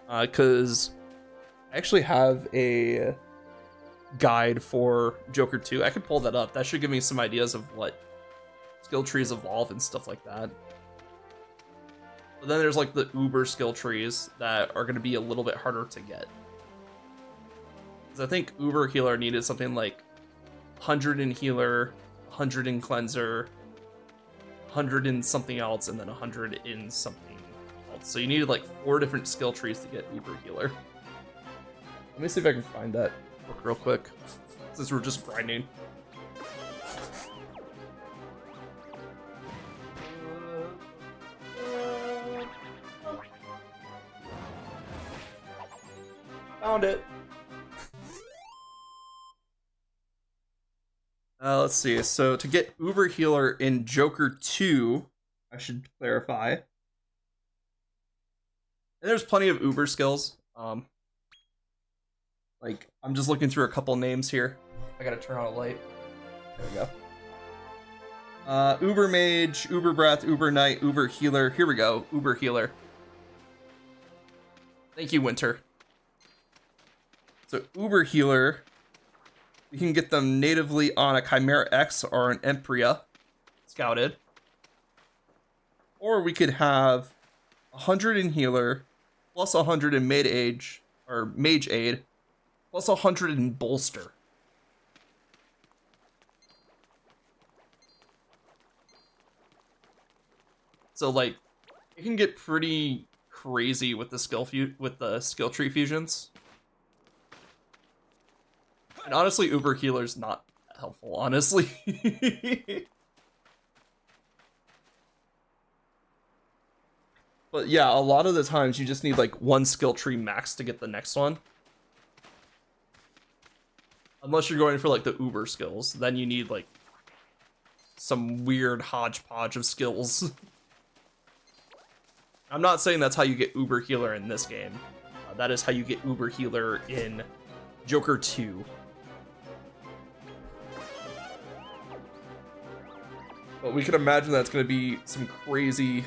Cause I actually have a guide for Joker 2. I could pull that up. That should give me some ideas of what skill trees evolve and stuff like that. But then there's like the uber skill trees that are going to be a little bit harder to get. Because I think uber healer needed something like 100 in healer, 100 in cleanser, 100 in something else, and then 100 in something else. So you needed like 4 different skill trees to get uber healer. Let me see if I can find that book real quick, since we're just grinding. Found it. Let's see. So to get Uber Healer in Joker 2, I should clarify. And there's plenty of Uber skills. Like, I'm just looking through a couple names here. I gotta turn on a light. There we go. Uber Mage, Uber Breath, Uber Knight, Uber Healer. Here we go. Uber Healer. Thank you, Winter. So Uber Healer, we can get them natively on a Chimera X or an Empria scouted. Or we could have 100 in Healer, plus 100 in Mage Aid, plus 100 in Bolster. So like, it can get pretty crazy with the skill tree fusions. And honestly, Uber Healer's not helpful, honestly. But yeah, a lot of the times you just need like 1 skill tree max to get the next one. Unless you're going for like the Uber skills, then you need like some weird hodgepodge of skills. I'm not saying that's how you get Uber Healer in this game. That is how you get Uber Healer in Joker 2. But we can imagine that's going to be some crazy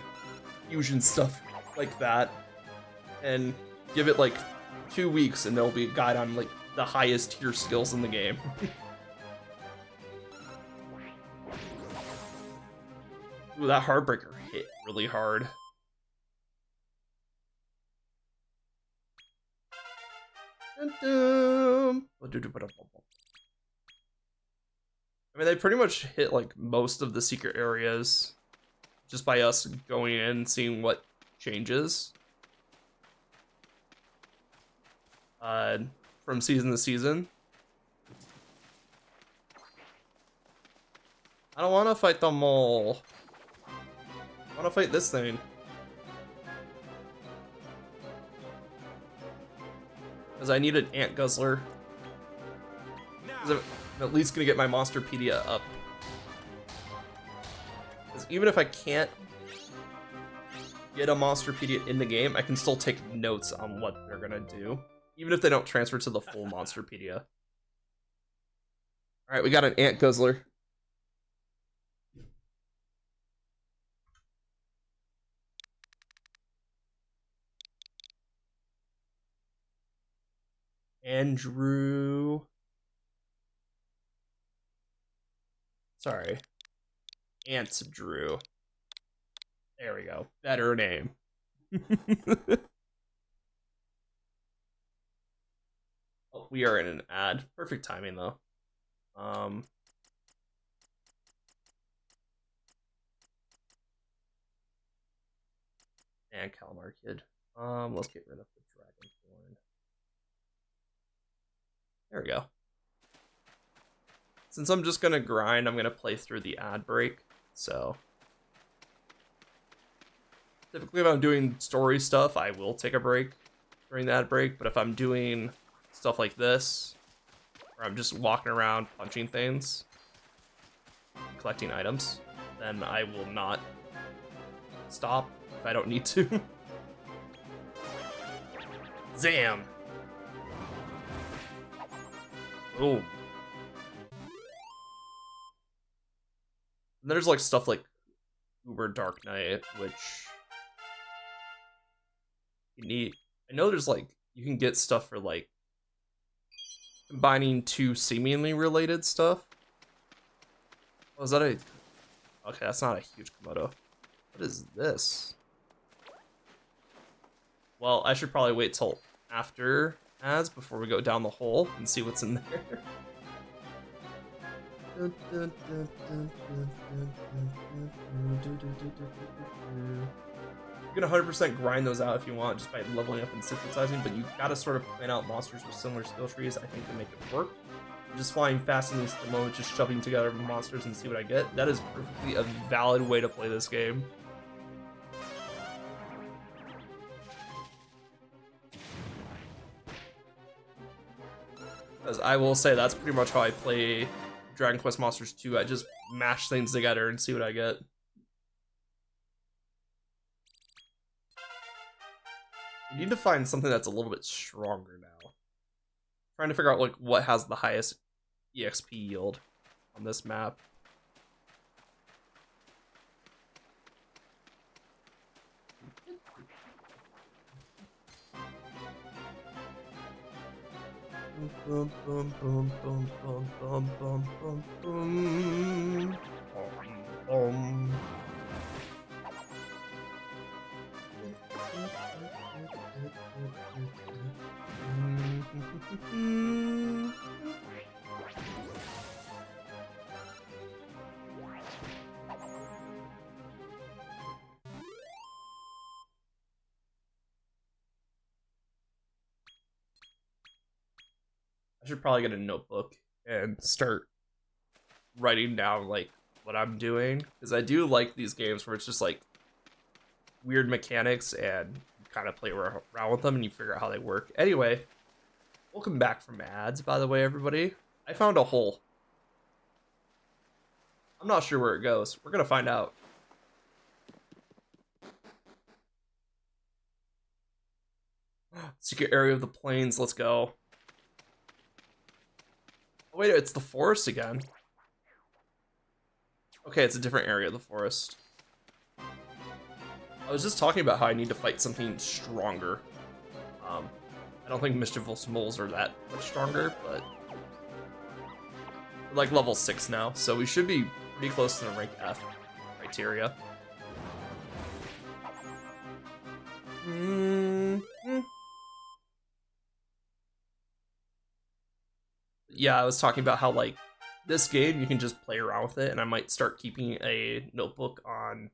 fusion stuff like that. And give it like 2 weeks and there'll be a guide on like the highest tier skills in the game. Ooh, that Heartbreaker hit really hard. I mean, they pretty much hit like most of the secret areas just by us going in and seeing what changes from season to season. I don't want to fight them all. I want to fight this thing. Because I need an ant guzzler. Because I'm at least gonna get my Monsterpedia up. Because even if I can't get a Monsterpedia in the game, I can still take notes on what they're gonna do. Even if they don't transfer to the full Monsterpedia. Alright, we got an ant guzzler. Andrew. Sorry. Ant Drew. There we go. Better name. Oh, we are in an ad. Perfect timing though. And Calamar Kid. Let's get rid of the Dragonborn. There we go. Since I'm just gonna grind, I'm gonna play through the ad break. So typically if I'm doing story stuff, I will take a break during the ad break, but if I'm doing stuff like this, where I'm just walking around punching things, collecting items, then I will not stop if I don't need to. Zam! Oh. And there's like stuff like Uber Dark Knight, which you need. I know there's like, you can get stuff for like combining two seemingly related stuff. Oh, is that a... Okay, that's not a huge Komodo. What is this? Well, I should probably wait till after ads before we go down the hole and see what's in there. You can 100% grind those out if you want, just by leveling up and synthesizing, but you gotta sort of plan out monsters with similar skill trees, I think, to make it work. Just flying fast in the moment, just shoving together monsters and see what I get. That is perfectly a valid way to play this game. Because I will say that's pretty much how I play Dragon Quest Monsters 2. I just mash things together and see what I get. You need to find something that's a little bit stronger now. Trying to figure out like what has the highest EXP yield on this map. Bum, bum, bum, bum, bum, bum, bum, bum, bum. Bum. I should probably get a notebook and start writing down like what I'm doing, because I do like these games where it's just like weird mechanics and you kind of play around with them and you figure out how they work. Anyway, welcome back from ads, by the way, everybody. I found a hole. I'm not sure where it goes. We're gonna find out. Secret area of the plains, let's go. Oh, wait, it's the forest again. Okay, it's a different area of the forest. I was just talking about how I need to fight something stronger. I don't think Mischievous Moles are that much stronger, but we're like level 6 now, so we should be pretty close to the rank F criteria. Yeah, I was talking about how like this game you can just play around with it, and I might start keeping a notebook on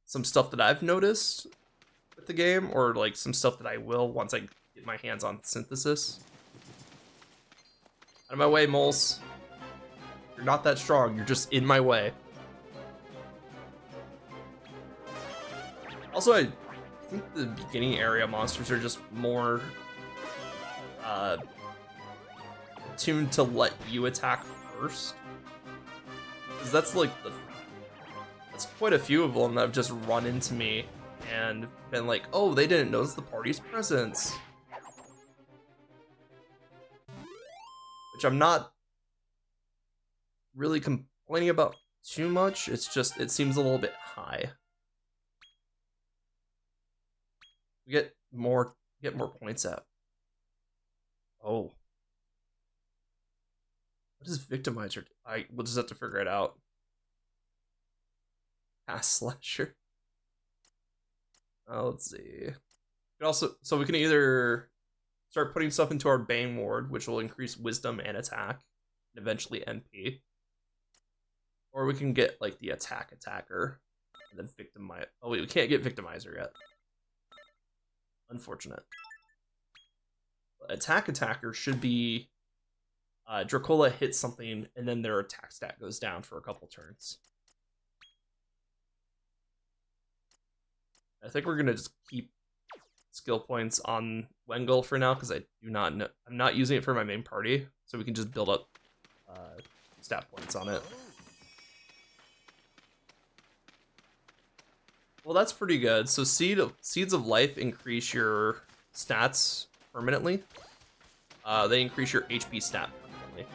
some stuff that I've noticed with the game, or like some stuff that I will once I get my hands on Synthesis. Out of my way, moles. You're not that strong, you're just in my way. Also, I think the beginning area monsters are just more tuned to let you attack first. Because that's like that's quite a few of them that have just run into me and been like, oh, they didn't notice the party's presence. Which I'm not really complaining about too much. It's just, it seems a little bit high. We get more points at. Oh. What is Victimizer? We'll just have to figure it out. Pass slasher. Let's see. So we can either start putting stuff into our Bane Ward, which will increase wisdom and attack, and eventually MP. Or we can get like the attacker, and then victimize. Oh wait, we can't get Victimizer yet. Unfortunate. Attacker should be Dracola hits something and then their attack stat goes down for a couple turns. I think we're gonna just keep skill points on Wengel for now because I'm not using it for my main party, so we can just build up stat points on it. Well, that's pretty good. So Seeds of Life increase your stats permanently. They increase your HP stat permanently.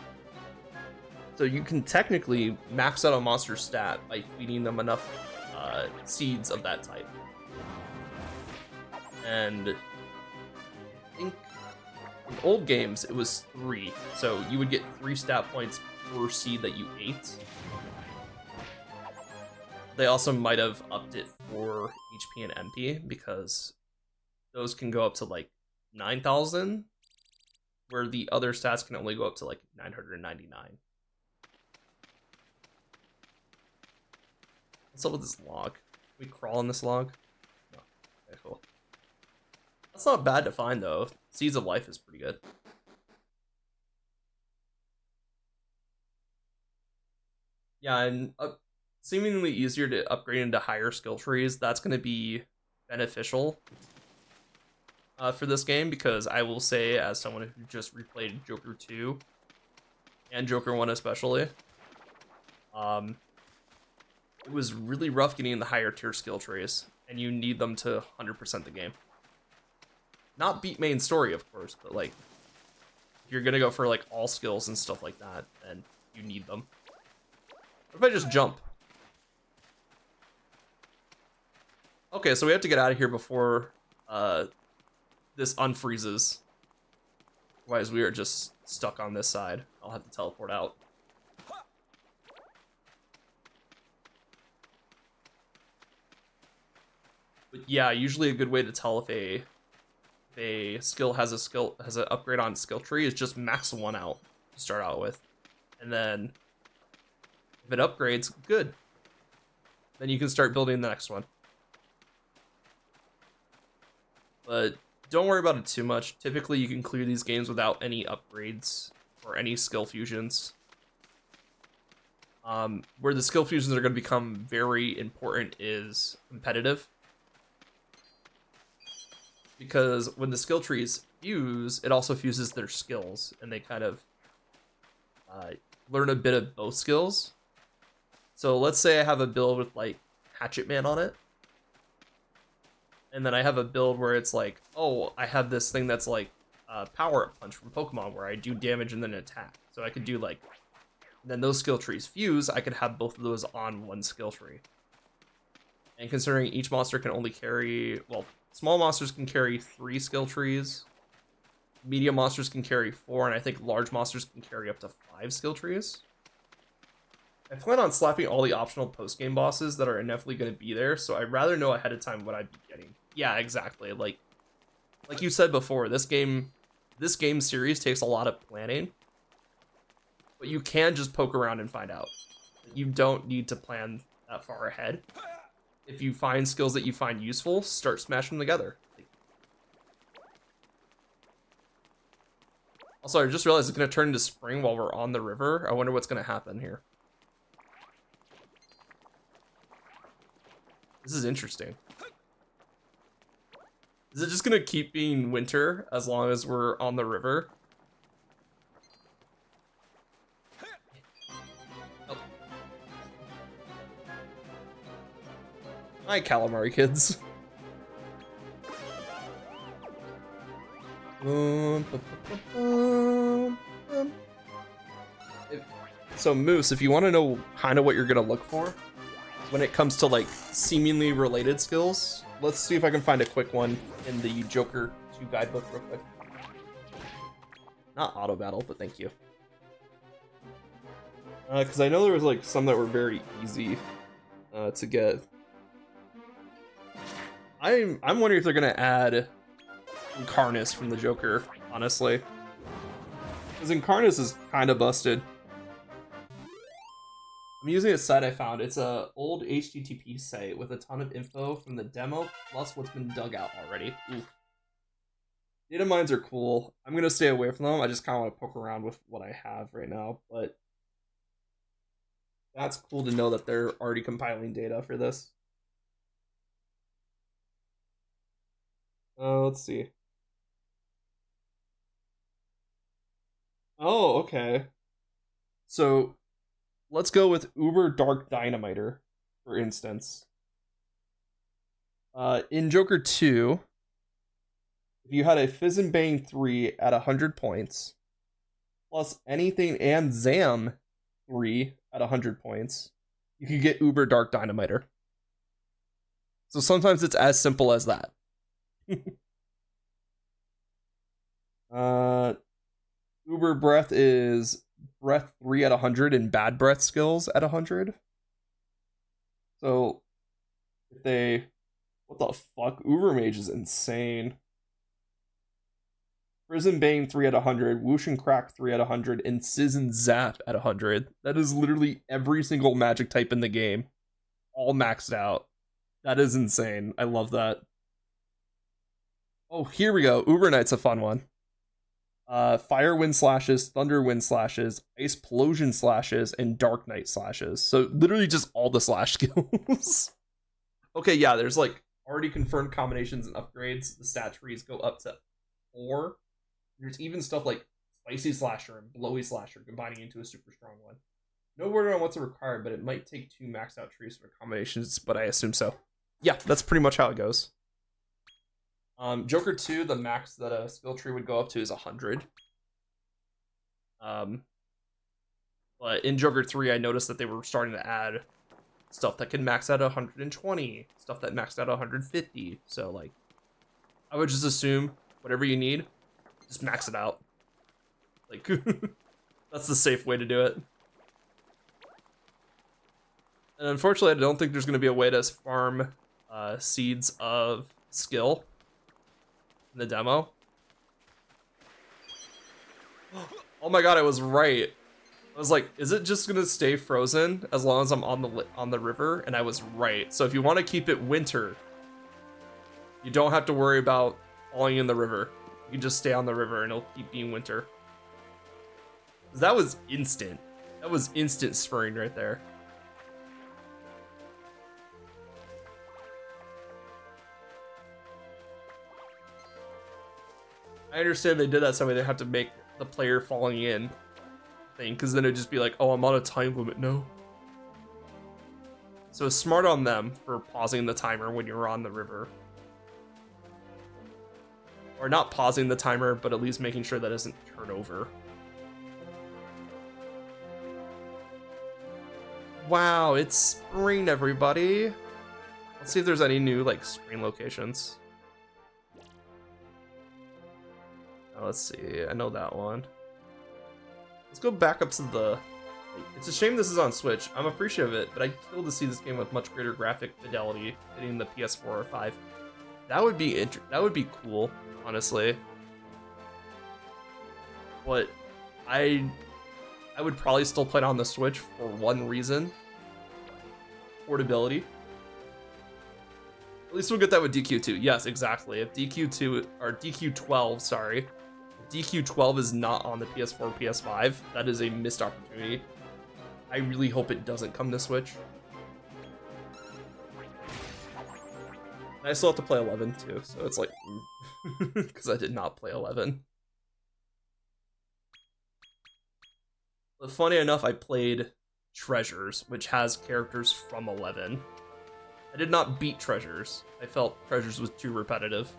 So you can technically max out a monster's stat by feeding them enough seeds of that type. And I think in old games it was 3. So you would get 3 stat points per seed that you ate. They also might have upped it for HP and MP because those can go up to like 9,000, where the other stats can only go up to like 999. What's up with this log? Can we crawl in this log? No. Okay, cool. That's not bad to find though. Seeds of Life is pretty good. Yeah, and seemingly easier to upgrade into higher skill trees. That's going to be beneficial for this game, because I will say, as someone who just replayed Joker 2 and Joker 1 especially, it was really rough getting the higher tier skill trees, and you need them to 100% the game. Not beat main story, of course, but like, if you're going to go for like all skills and stuff like that, then you need them. What if I just jump? Okay, so we have to get out of here before this unfreezes. Otherwise, we are just stuck on this side. I'll have to teleport out. But yeah, usually a good way to tell if a skill has an upgrade on skill tree is just max one out to start out with, and then if it upgrades, good. Then you can start building the next one. But don't worry about it too much. Typically, you can clear these games without any upgrades or any skill fusions. Where the skill fusions are going to become very important is competitive. Because when the skill trees fuse, it also fuses their skills, and they kind of learn a bit of both skills. So let's say I have a build with like Hatchet Man on it. And then I have a build where it's like, oh, I have this thing that's like Power Up Punch from Pokemon where I do damage and then attack. So I could do like, then those skill trees fuse, I could have both of those on one skill tree. And considering each monster can only carry, well, small monsters can carry 3 skill trees, medium monsters can carry 4, and I think large monsters can carry up to 5 skill trees. I plan on slapping all the optional post-game bosses that are inevitably going to be there, so I'd rather know ahead of time what I'd be getting. Yeah, exactly. Like you said before, this game series takes a lot of planning, but you can just poke around and find out. You don't need to plan that far ahead. If you find skills that you find useful, start smashing them together. Also, I just realized it's going to turn into spring while we're on the river. I wonder what's going to happen here. This is interesting. This Is it just gonna keep being winter as long as we're on the river? Oh. Hi, calamari kids. So Moose, if you want to know kind of what you're gonna look for when it comes to like seemingly related skills, let's see if I can find a quick one in the Joker 2 guidebook real quick. Not auto battle, but thank you. Because I know there was like some that were very easy to get. I'm wondering if they're gonna add Incarnus from the Joker, honestly. Because Incarnus is kind of busted. I'm using a site I found. It's a old HTTP site with a ton of info from the demo, plus what's been dug out already. Ooh. Data mines are cool. I'm gonna stay away from them. I just kind of want to poke around with what I have right now, but that's cool to know that they're already compiling data for this. Let's see. Oh, okay. So let's go with Uber Dark Dynamiter, for instance. In Joker 2, if you had a Fizz and Bang 3 at 100 points, plus anything and Zam 3 at 100 points, you could get Uber Dark Dynamiter. So sometimes it's as simple as that. Uber Breath is Breath 3 at 100 and Bad Breath skills at 100. So if they, what the fuck? Uber Mage is insane. Prison Bane 3 at 100, Whoosh and Crack 3 at 100, and Sizz and Zap at 100. That is literally every single magic type in the game, all maxed out. That is insane. I love that. Oh, here we go. Uber Knight's a fun one. Fire Wind Slashes, Thunder Wind Slashes, Ice Plosion Slashes, and Dark Knight Slashes. So literally just all the slash skills. Okay, yeah, there's like already confirmed combinations and upgrades. The stat trees go up to 4. There's even stuff like Spicy Slasher and Blowy Slasher combining into a super strong one. No word on what's required, but it might take 2 maxed out trees for combinations, but I assume so. Yeah, that's pretty much how it goes. Joker 2, the max that a skill tree would go up to is 100. But in Joker 3, I noticed that they were starting to add stuff that can max out 120, stuff that maxed out 150. So, like, I would just assume whatever you need, just max it out. Like, that's the safe way to do it. And unfortunately, I don't think there's going to be a way to farm seeds of skill in the demo. Oh my god, I was right. I was like, is it just gonna stay frozen as long as I'm on the river? And I was right. So if you want to keep it winter, you don't have to worry about falling in the river. You can just stay on the river and it'll keep being winter. That was instant. That was instant spurring right there. I understand they did that so they have to make the player falling in thing, because then it'd just be like, oh, I'm on a time limit. No. So smart on them for pausing the timer when you're on the river. Or not pausing the timer, but at least making sure that doesn't turn over. Wow, it's spring, everybody. Let's see if there's any new, like, spring locations. Let's see, I know that one. Let's go back up to the... It's a shame this is on Switch. I'm appreciative of it, but I'd kill to see this game with much greater graphic fidelity hitting the PS4 or 5. That would be cool, honestly. But I would probably still play it on the Switch for one reason. Portability. At least we'll get that with DQ2. Yes, exactly. If DQ2 or DQ12, sorry. DQ12 is not on the PS4 or PS5, that is a missed opportunity. I really hope it doesn't come to Switch. I still have to play 11 too, so it's like, because I did not play 11. But funny enough, I played Treasures, which has characters from 11. I did not beat Treasures. I felt Treasures was too repetitive.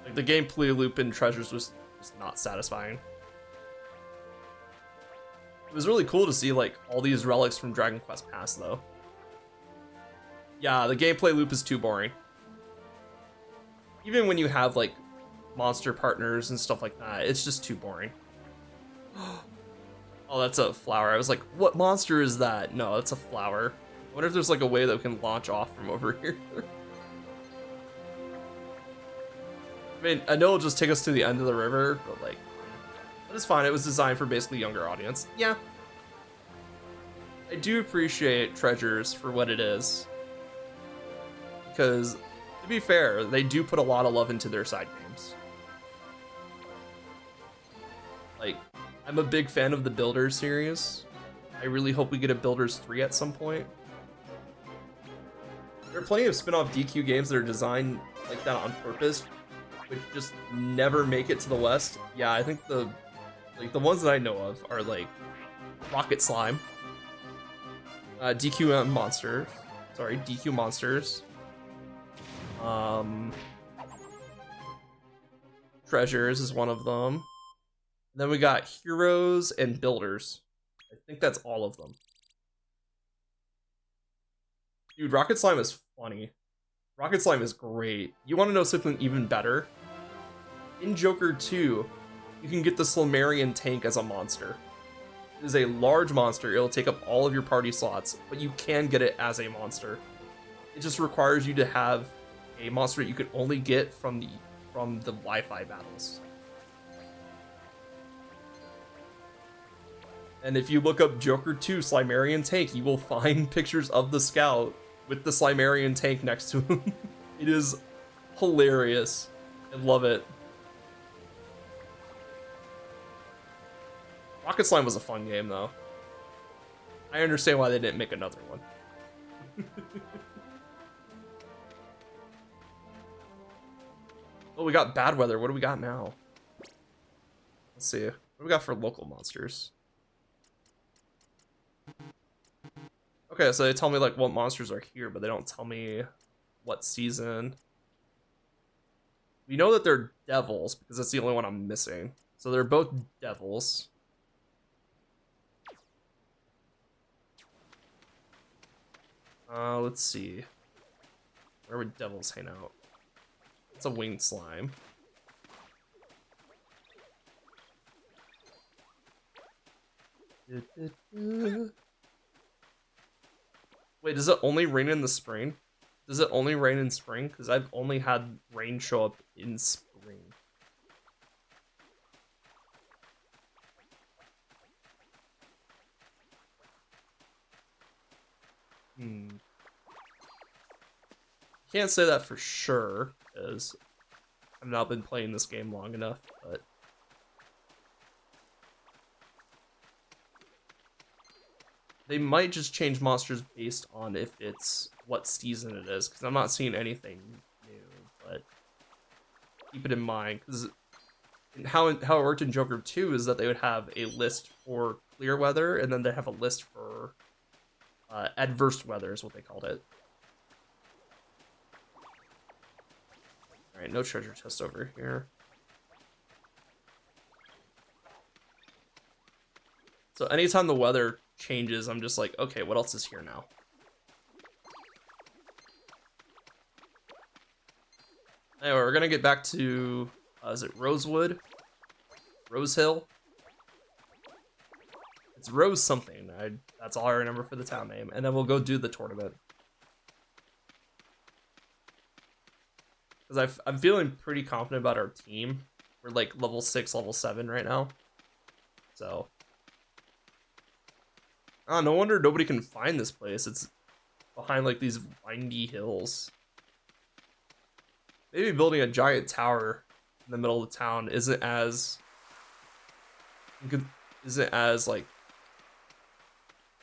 Like, the gameplay loop in Treasures was just not satisfying. It was really cool to see, like, all these relics from Dragon Quest Past, though. Yeah, the gameplay loop is too boring. Even when you have, like, monster partners and stuff like that, it's just too boring. Oh, that's a flower. I was like, what monster is that? No, it's a flower. I wonder if there's, like, a way that we can launch off from over here. I mean, I know it'll just take us to the end of the river, but, like, but it's fine. It was designed for basically younger audience. Yeah. I do appreciate Treasures for what it is. Because, to be fair, they do put a lot of love into their side games. Like, I'm a big fan of the Builders series. I really hope we get a Builders 3 at some point. There are plenty of spin-off DQ games that are designed like that on purpose, which just never make it to the West. Yeah, I think the ones that I know of are like Rocket Slime, DQ Monsters. Sorry, DQ Monsters. Treasures is one of them. And then we got Heroes and Builders. I think that's all of them. Dude, Rocket Slime is funny. Rocket Slime is great. You want to know something even better? In Joker 2, you can get the Slamarian tank as a monster. It is a large monster. It'll take up all of your party slots, but you can get it as a monster. It just requires you to have a monster that you can only get from the Wi-Fi battles. And if you look up Joker 2 Slimerian tank, you will find pictures of the Scout with the Slimerian tank next to him. It is hilarious. I love it. Rocket Slime was a fun game, though. I understand why they didn't make another one. Oh, we got bad weather. What do we got now? Let's see. What do we got for local monsters? Okay, so they tell me like what monsters are here, but they don't tell me what season. We know that they're devils because that's the only one I'm missing. So they're both devils. Let's see. Where would devils hang out? It's a winged slime. Wait, does it only rain in the spring? Does it only rain in spring? Because I've only had rain show up in spring. Can't say that for sure, because I've not been playing this game long enough, but... They might just change monsters based on if it's what season it is, because I'm not seeing anything new, but keep it in mind, because how it worked in Joker 2 is that they would have a list for clear weather, and then they have a list for adverse weather is what they called it. Alright, no treasure chest over here. So anytime the weather changes, I'm just like, okay, what else is here now? Anyway, we're gonna get back to, is it Rosewood? Rose Hill? It's Rose something. That's all I remember for the town name. And then we'll go do the tournament. Because I'm feeling pretty confident about our team. We're like level 6, level 7 right now. So. Ah, no wonder nobody can find this place. It's behind like these windy hills. Maybe building a giant tower in the middle of the town isn't as like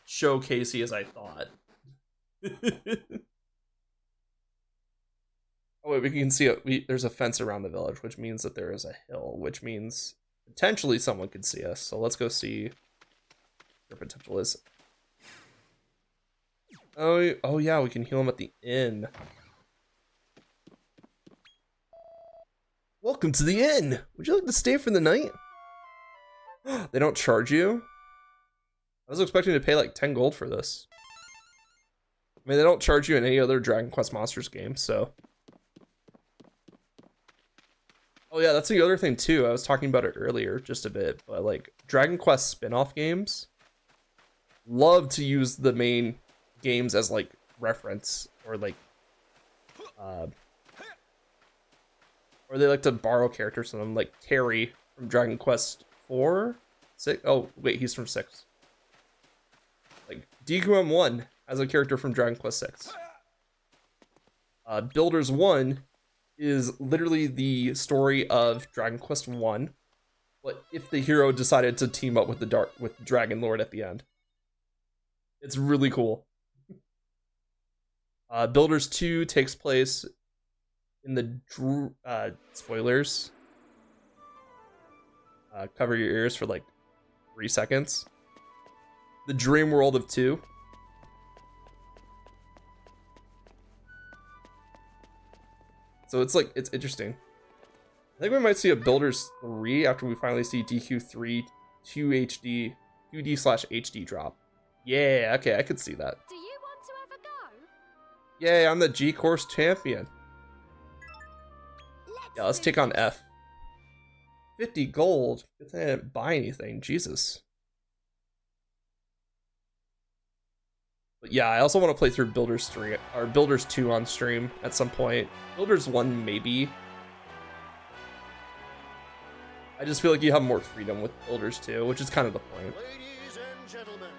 showcasey as I thought. wait, we can see it. There's a fence around the village, which means that there is a hill, which means potentially someone could see us. So let's go see where potential is. Oh yeah, we can heal him at the inn. Welcome to the inn. Would you like to stay for the night? They don't charge you? I was expecting to pay like 10 gold for this. I mean, they don't charge you in any other Dragon Quest Monsters game, so. Oh yeah, that's the other thing too. I was talking about it earlier just a bit, but like Dragon Quest spin-off games love to use the main games as like reference, or like or they like to borrow characters from them, like Terry from Dragon Quest 4, 6. Oh wait, he's from 6. Like DQM1 as a character from Dragon Quest 6. Builders 1 is literally the story of Dragon Quest 1, but if the hero decided to team up with the Dragon Lord at the end. It's really cool. Builders 2 takes place in the spoilers. Cover your ears for like 3 seconds. The dream world of 2. So it's like, it's interesting. I think we might see a Builders 3 after we finally see DQ3 2D/HD drop. Yeah, okay, I could see that. Do you want to ever go? Yay, I'm the G-Course champion. Yeah, let's take on F. 50 gold. Good thing I didn't buy anything, Jesus. But yeah, I also want to play through Builders 3 or Builders 2 on stream at some point. Builders 1 maybe. I just feel like you have more freedom with Builders 2, which is kind of the point. Ladies and gentlemen,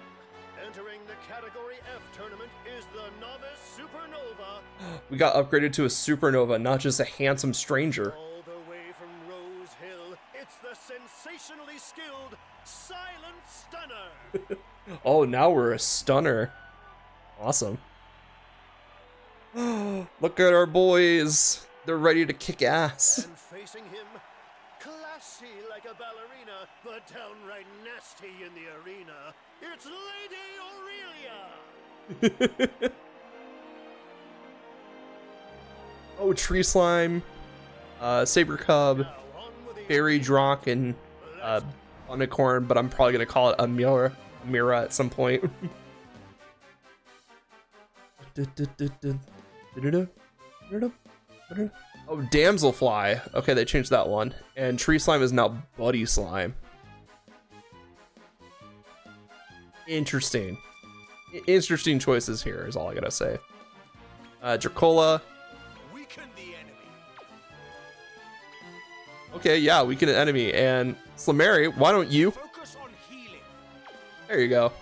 entering the Category F tournament is the Novice Supernova. We got upgraded to a Supernova, not just a handsome stranger. All the way from Rose Hill, it's the sensationally skilled Silent Stunner. Oh, now we're a stunner. Awesome. Look at our boys. They're ready to kick ass. And facing him, classy like a ballerina, but downright nasty in the arena, it's Lady Aurelia. Oh, Tree Slime, Saber Cub, Fairy Drock, and Unicorn, but I'm probably gonna call it Amira at some point. Oh, Damselfly. Okay, they changed that one. And Tree Slime is now Buddy Slime. Interesting. Interesting choices here is all I gotta say. Dracola. Okay, yeah, weaken an enemy. And Slameri, why don't you? Focus on healing. There you go.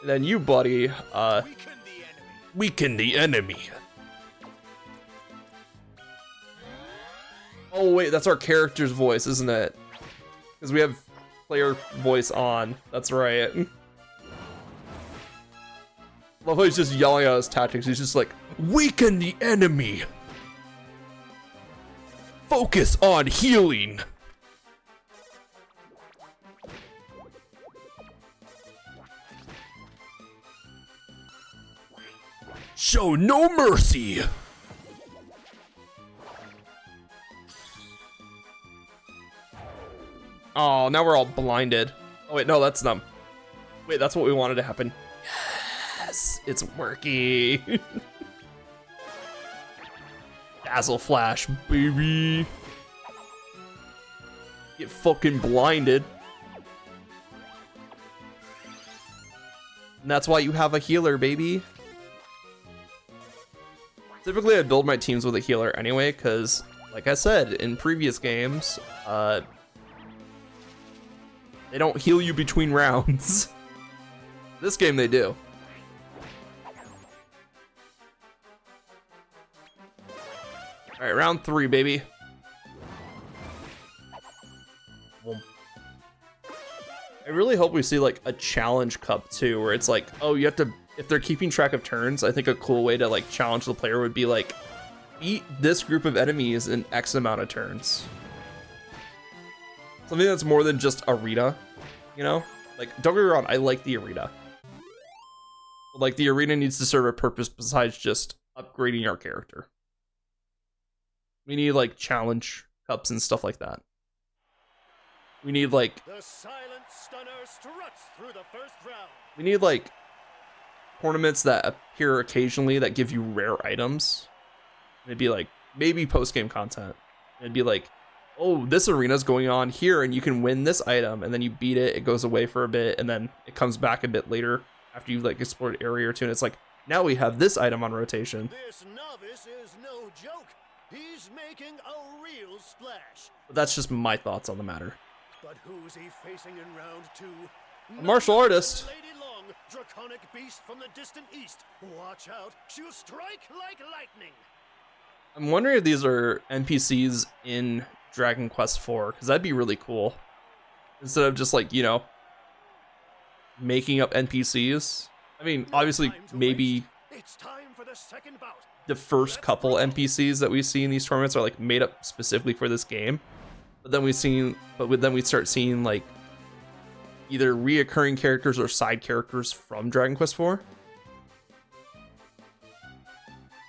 And then you, buddy, weaken the enemy. Oh wait, that's our character's voice, isn't it? Because we have player voice on. That's right. Love how he's just yelling out his tactics. He's just like, weaken the enemy. Focus on healing. Show no mercy. Oh, now we're all blinded. Oh wait, no, that's them. Wait, that's what we wanted to happen. Yes, it's working. Dazzle Flash, baby. Get fucking blinded. And that's why you have a healer, baby. Typically, I build my teams with a healer anyway, because, like I said, in previous games, they don't heal you between rounds. This game, they do. All right, round 3, baby. I really hope we see like a challenge cup too, where it's like, oh, you have to, if they're keeping track of turns, I think a cool way to like challenge the player would be like, beat this group of enemies in X amount of turns. Something that's more than just arena, you know? Like, don't get me wrong, I like the arena. But, like, the arena needs to serve a purpose besides just upgrading our character. We need, like, challenge cups and stuff like that. We need, like... The Silent Stunner struts through the first round. We need, like, tournaments that appear occasionally that give you rare items. It'd be, like, maybe post-game content. It'd be, like, oh, this arena's going on here, and you can win this item, and then you beat it, it goes away for a bit, and then it comes back a bit later after you've, like, explored an area or two, and it's like, now we have this item on rotation. This novice is no joke. He's making a real splash. But that's just my thoughts on the matter. But who's he facing in round 2? A martial artist. Lady Long, draconic beast from the distant east. Watch out, she'll strike like lightning. I'm wondering if these are NPCs in Dragon Quest IV, because that'd be really cool. Instead of just, like, you know, making up NPCs. I mean, obviously, maybe it's time for the second bout. The first couple NPCs that we see in these tournaments are, like, made up specifically for this game. But then we start seeing, like, either reoccurring characters or side characters from Dragon Quest IV.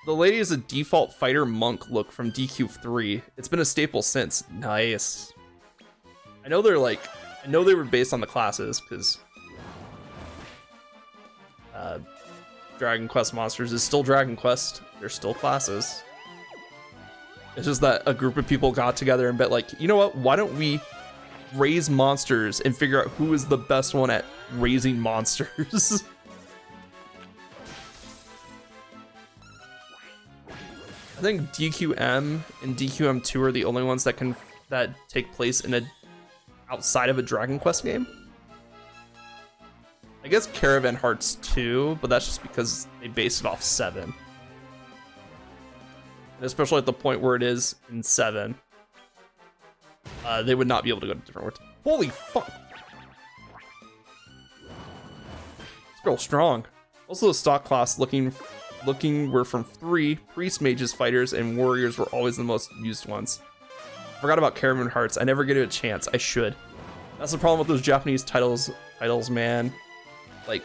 The lady is a default fighter monk look from DQ3. It's been a staple since. Nice. I know they were based on the classes, because Dragon Quest Monsters is still Dragon Quest. They're still classes. It's just that a group of people got together and bet, like, you know what? Why don't we raise monsters and figure out who is the best one at raising monsters? I think DQM and DQM2 are the only ones that take place in outside of a Dragon Quest game. I guess Caravan Hearts 2, but that's just because they based it off 7. And especially at the point where it is in 7, they would not be able to go to different worlds. Holy fuck! This girl's strong. Also, the stock class looking were from 3 priest, mages, fighters, and warriors were always the most used ones. Forgot about Caravan Hearts. I never get a chance. I should. That's the problem with those Japanese titles, man. Like,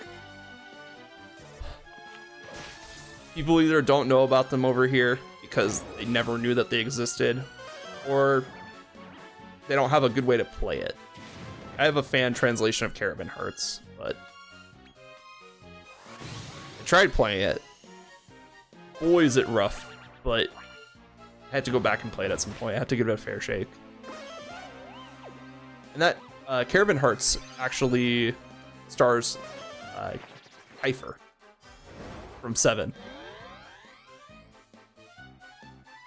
people either don't know about them over here because they never knew that they existed, or they don't have a good way to play it. I have a fan translation of Caravan Hearts, but I tried playing it. Boy, is it rough, but I had to go back and play it at some point. I had to give it a fair shake. And that Caravan Hearts actually stars Kiefer from 7.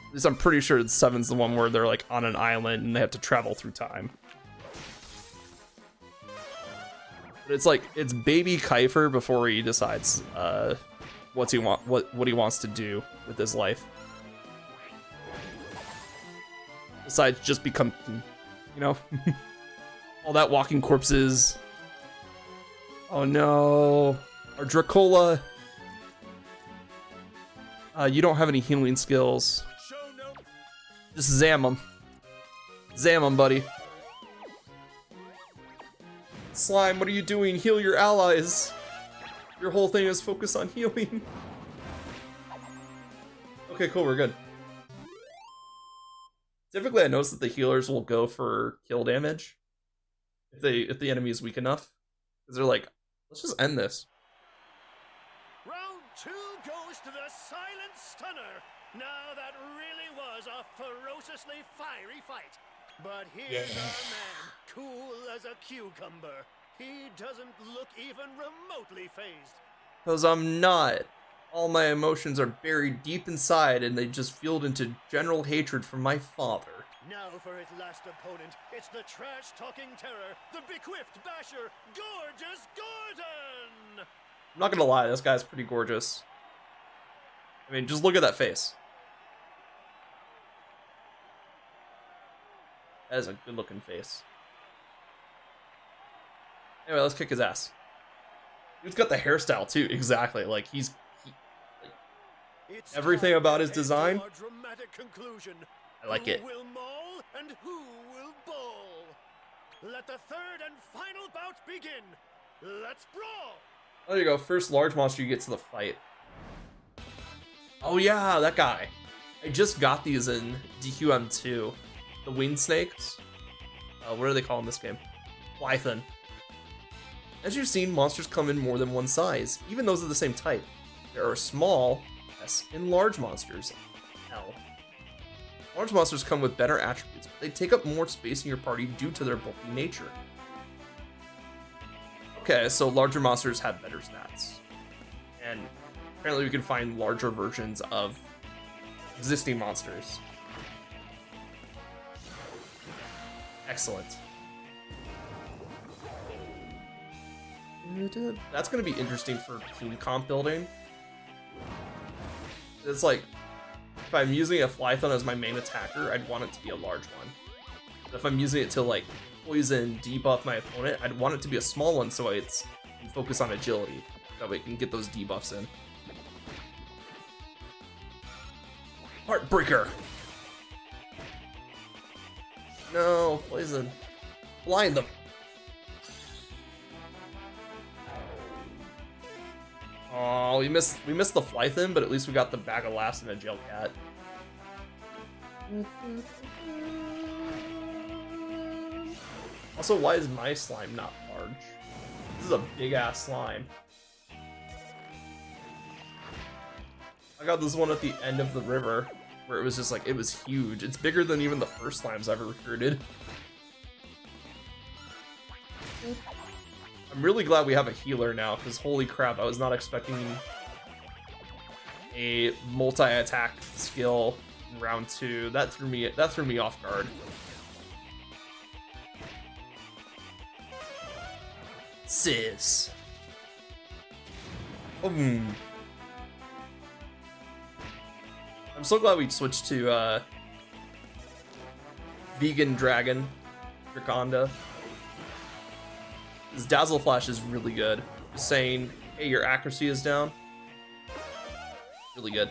At least I'm pretty sure 7's the one where they're, like, on an island and they have to travel through time. But it's like, it's baby Kiefer before he decides what he wants to do with his life. Besides just become, you know, all that walking corpses. Oh no, our Dracola. You don't have any healing skills. Just zam him. Zam him, buddy. Slime, what are you doing? Heal your allies. Your whole thing is focused on healing. Okay, cool, we're good. Typically, I notice that the healers will go for kill damage if the enemy is weak enough, because they're like, let's just end this. Round 2 goes to the Silent Stunner. Now that really was a ferociously fiery fight. But here's our man, cool as a cucumber. He doesn't look even remotely phased. Because I'm not. All my emotions are buried deep inside, and they just fueled into general hatred for my father. Now for his last opponent, it's the trash-talking terror, the bequiffed basher, Gorgeous Gordon! I'm not gonna lie, this guy's pretty gorgeous. I mean, just look at that face. That is a good-looking face. Anyway, let's kick his ass. Dude's got the hairstyle, too. Exactly. Like, everything about his design. Our dramatic conclusion. I like it. Who will maul and who will bowl? Let the third and final bout begin. Let's brawl. There you go. First large monster you get to the fight. Oh yeah, that guy. I just got these in DQM2. The winged snakes. What are they called in this game? Flython. As you've seen, monsters come in more than one size, even those of the same type. There are small, S, and large monsters, L. Large monsters come with better attributes, but they take up more space in your party due to their bulky nature. Okay, so larger monsters have better stats. And apparently we can find larger versions of existing monsters. Excellent. That's going to be interesting for team comp building. It's like, if I'm using a Flython as my main attacker, I'd want it to be a large one. But if I'm using it to like poison, debuff my opponent, I'd want it to be a small one so it's can focus on agility. That way it can get those debuffs in. Heartbreaker! No, poison. Blind them! Oh, we missed the Flython, but at least we got the bag of laughs and a jail cat. Also, why is my slime not large? This is a big ass slime. I got this one at the end of the river where it was just like, it was huge. It's bigger than even the first slimes I ever recruited. I'm really glad we have a healer now, because holy crap, I was not expecting a multi-attack skill in round 2. That threw me off guard. Sis. I'm so glad we switched to Vegan Dragon Draconda. This Dazzle Flash is really good. Just saying, hey, your accuracy is down. Really good.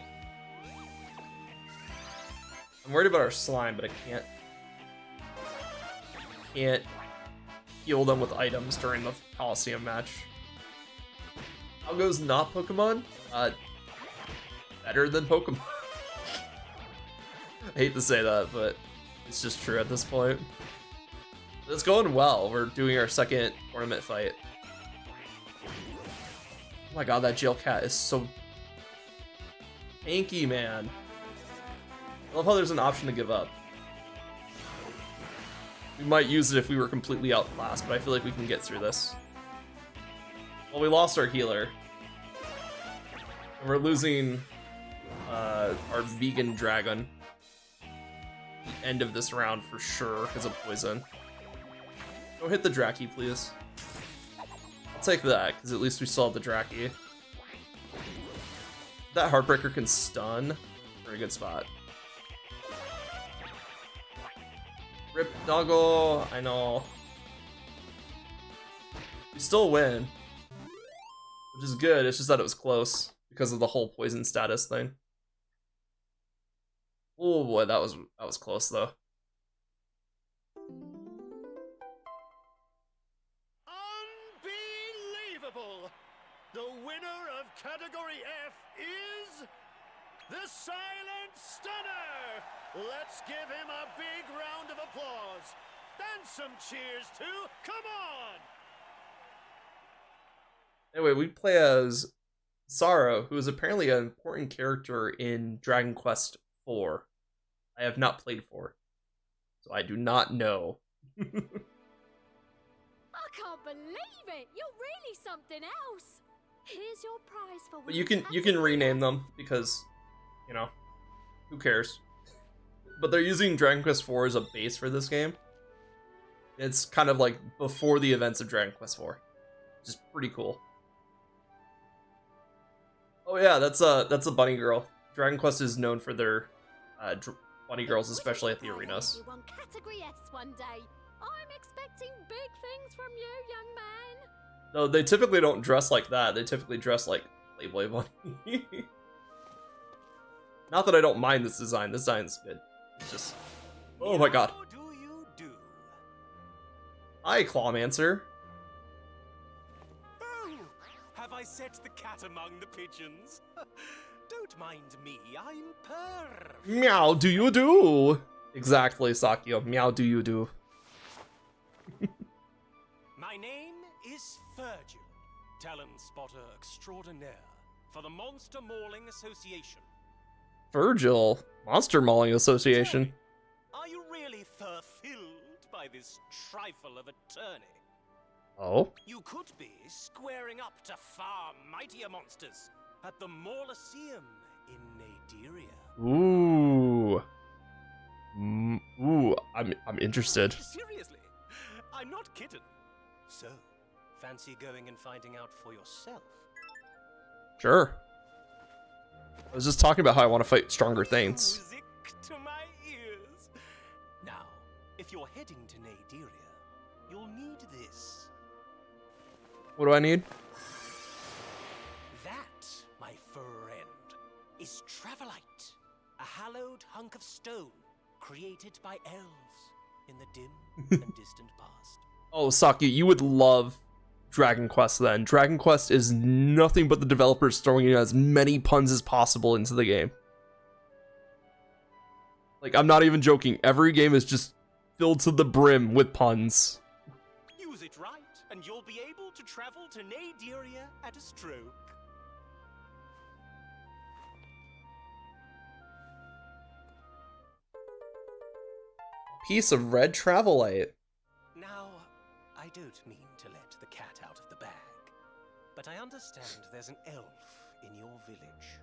I'm worried about our slime, but I can't heal them with items during the Coliseum match. How goes not Pokemon? Better than Pokemon. I hate to say that, but it's just true at this point. It's going well. We're doing our second tournament fight. Oh my god, that jail cat is so tanky, man. I love how there's an option to give up. We might use it if we were completely outclassed, but I feel like we can get through this. Well, we lost our healer. And we're losing our vegan dragon. The end of this round for sure because of poison. Don't hit the Draki, please. I'll take that, because at least we still have the Draki. That Heartbreaker can stun. Very good spot. Rip Doggo, I know. We still win. Which is good, it's just that it was close because of the whole poison status thing. Oh boy, that was close though. Unbelievable! The winner of Category F is the Silent Stunner! Let's give him a big round of applause. And some cheers too. Come on! Anyway, we play as Sara, who is apparently an important character in Dragon Quest IV. I have not played 4, so I do not know. I can't believe it! You're really something else. Here's your prize for. But you can rename them because, you know, who cares? But they're using Dragon Quest IV as a base for this game. It's kind of like before the events of Dragon Quest IV, which is pretty cool. Oh yeah, that's a bunny girl. Dragon Quest is known for their bunny girls, especially at the arenas. You won Category S one day. I'm expecting big things from you, young man. No, they typically don't dress like that. They typically dress like Playboy Bunny. Not that I don't mind this design. This design's good. It's just... Oh my god. How do you do? Hi, Clawmancer. Oh, have I set the cat among the pigeons? Don't mind me, I'm perfect. Meow, do you do? Exactly, Sakio. Meow, do you do? My name is Virgil, talent spotter extraordinaire for the Monster Mauling Association. Virgil? Monster Mauling Association. Are you really fulfilled by this trifle of a tourney? Oh? You could be squaring up to far mightier monsters at the Mauliseum in Naderia. Ooh. Ooh, I'm interested. Seriously, I'm not kidding. So, fancy going and finding out for yourself? Sure. I was just talking about how I want to fight stronger things. Music to my ears. Now, if you're heading to Naderia, you'll need this. What do I need? That, my friend, is Travelite, a hallowed hunk of stone created by elves in the dim and distant past. Oh, Saki, you would love Dragon Quest then. Dragon Quest is nothing but the developers throwing in as many puns as possible into the game. Like, I'm not even joking. Every game is just filled to the brim with puns. Use it right, and you'll be able to travel to Naderia at a stroke. Piece of red Travelite. Now, I don't mean to let the cat out of the bag, but I understand there's an elf in your village.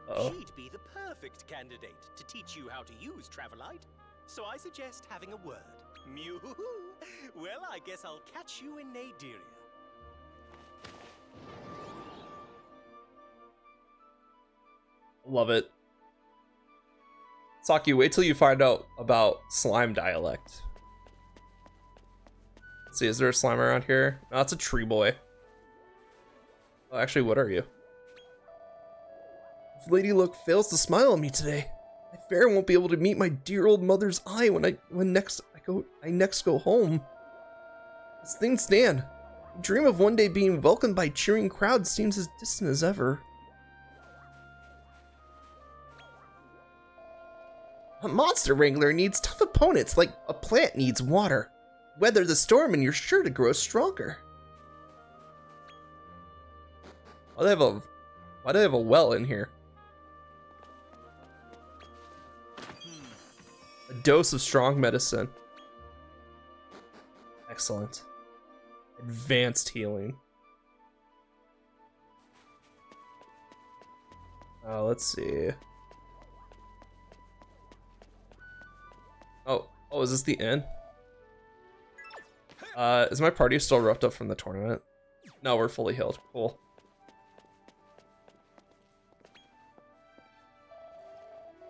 Uh-oh. She'd be the perfect candidate to teach you how to use Travelite, so I suggest having a word. Mew. Well, I guess I'll catch you in Naderia. Love it. Saki, wait till you find out about slime dialect. Let's see, is there a slime around here? No, that's a tree boy. Oh, actually, what are you? If Lady Luck fails to smile at me today, I fear I won't be able to meet my dear old mother's eye when next go home. As things stand, the dream of one day being welcomed by cheering crowds seems as distant as ever. A monster wrangler needs tough opponents like a plant needs water. Weather the storm and you're sure to grow stronger. Why do they have a well in here? A dose of strong medicine. Excellent. Advanced healing. Let's see. Oh, is this the end? Is my party still roughed up from the tournament? No, we're fully healed. Cool.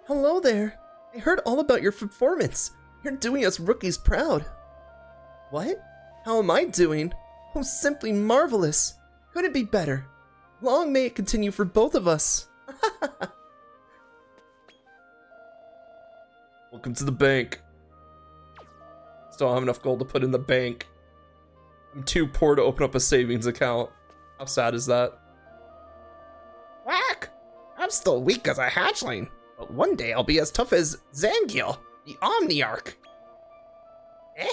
Hello there. I heard all about your performance. You're doing us rookies proud. What? How am I doing? Oh, simply marvelous. Couldn't be better. Long may it continue for both of us. Welcome to the bank. Still don't have enough gold to put in the bank. I'm too poor to open up a savings account. How sad is that? Whack! I'm still weak as a hatchling, but one day I'll be as tough as Zangiel, the Omniarch. Eh?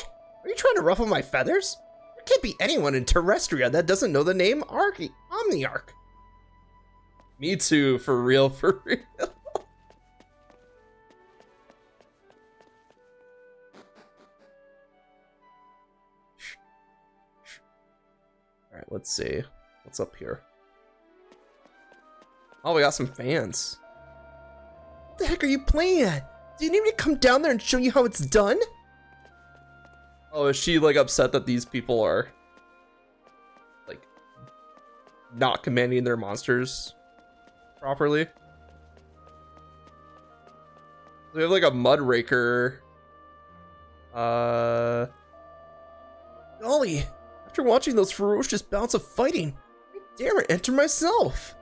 Are you trying to ruffle my feathers? There can't be anyone in Terrestria that doesn't know the name Omniarch. Me too, for real, for real. Alright, let's see. What's up here? Oh, we got some fans. What the heck are you playing at? Do you need me to come down there and show you how it's done? Oh, is she like upset that these people are like not commanding their monsters properly? We have like a mud raker. Golly, after watching those ferocious bouts of fighting, I dare enter myself.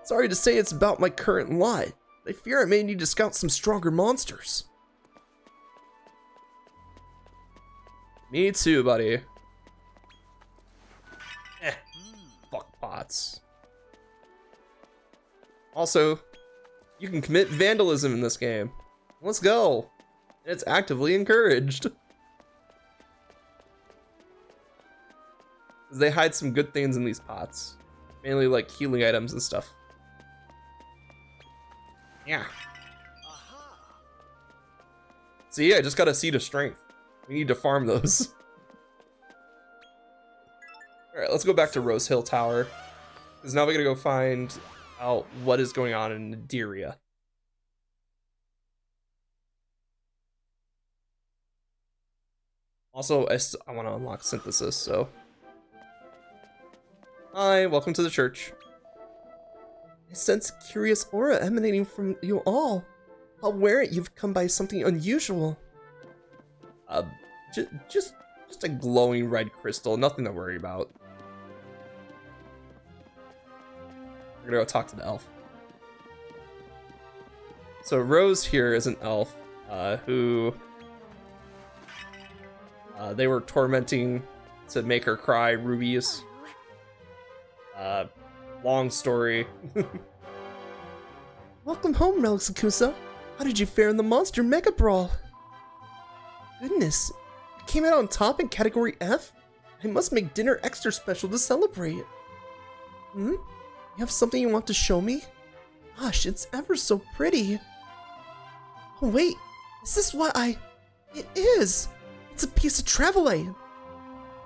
Sorry to say it's about my current lot. I fear I may need to scout some stronger monsters. Me too, buddy. Fuck pots. Also, you can commit vandalism in this game. Let's go. And it's actively encouraged. They hide some good things in these pots. Mainly like healing items and stuff. Yeah. See, I just got a seed of strength. We need to farm those. Alright, let's go back to Rose Hill Tower. Because now we gotta go find out what is going on in Naderia. Also, I want to unlock Synthesis, so... Hi, welcome to the church. I sense a curious aura emanating from you all. I'll wear it. You've come by something unusual. Just a glowing red crystal. Nothing to worry about. We're gonna go talk to the elf. So Rose here is an elf who they were tormenting to make her cry rubies. Long story. Welcome home, Relixakusa. How did you fare in the Monster Mega Brawl? Goodness, you came out on top in Category F? I must make dinner extra special to celebrate. You have something you want to show me? Gosh, it's ever so pretty. Oh wait, is this what It is! It's a piece of Travelite!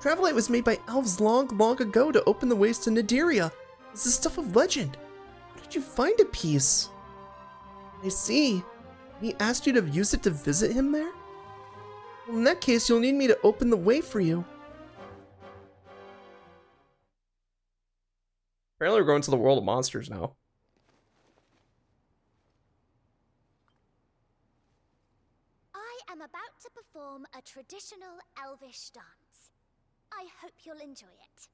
Travelite was made by elves long, long ago to open the ways to Naderia. It's the stuff of legend. How did you find a piece? I see. He asked you to use it to visit him there? Well, in that case, you'll need me to open the way for you. Apparently we're going to the world of monsters now. I am about to perform a traditional elvish dance. I hope you'll enjoy it.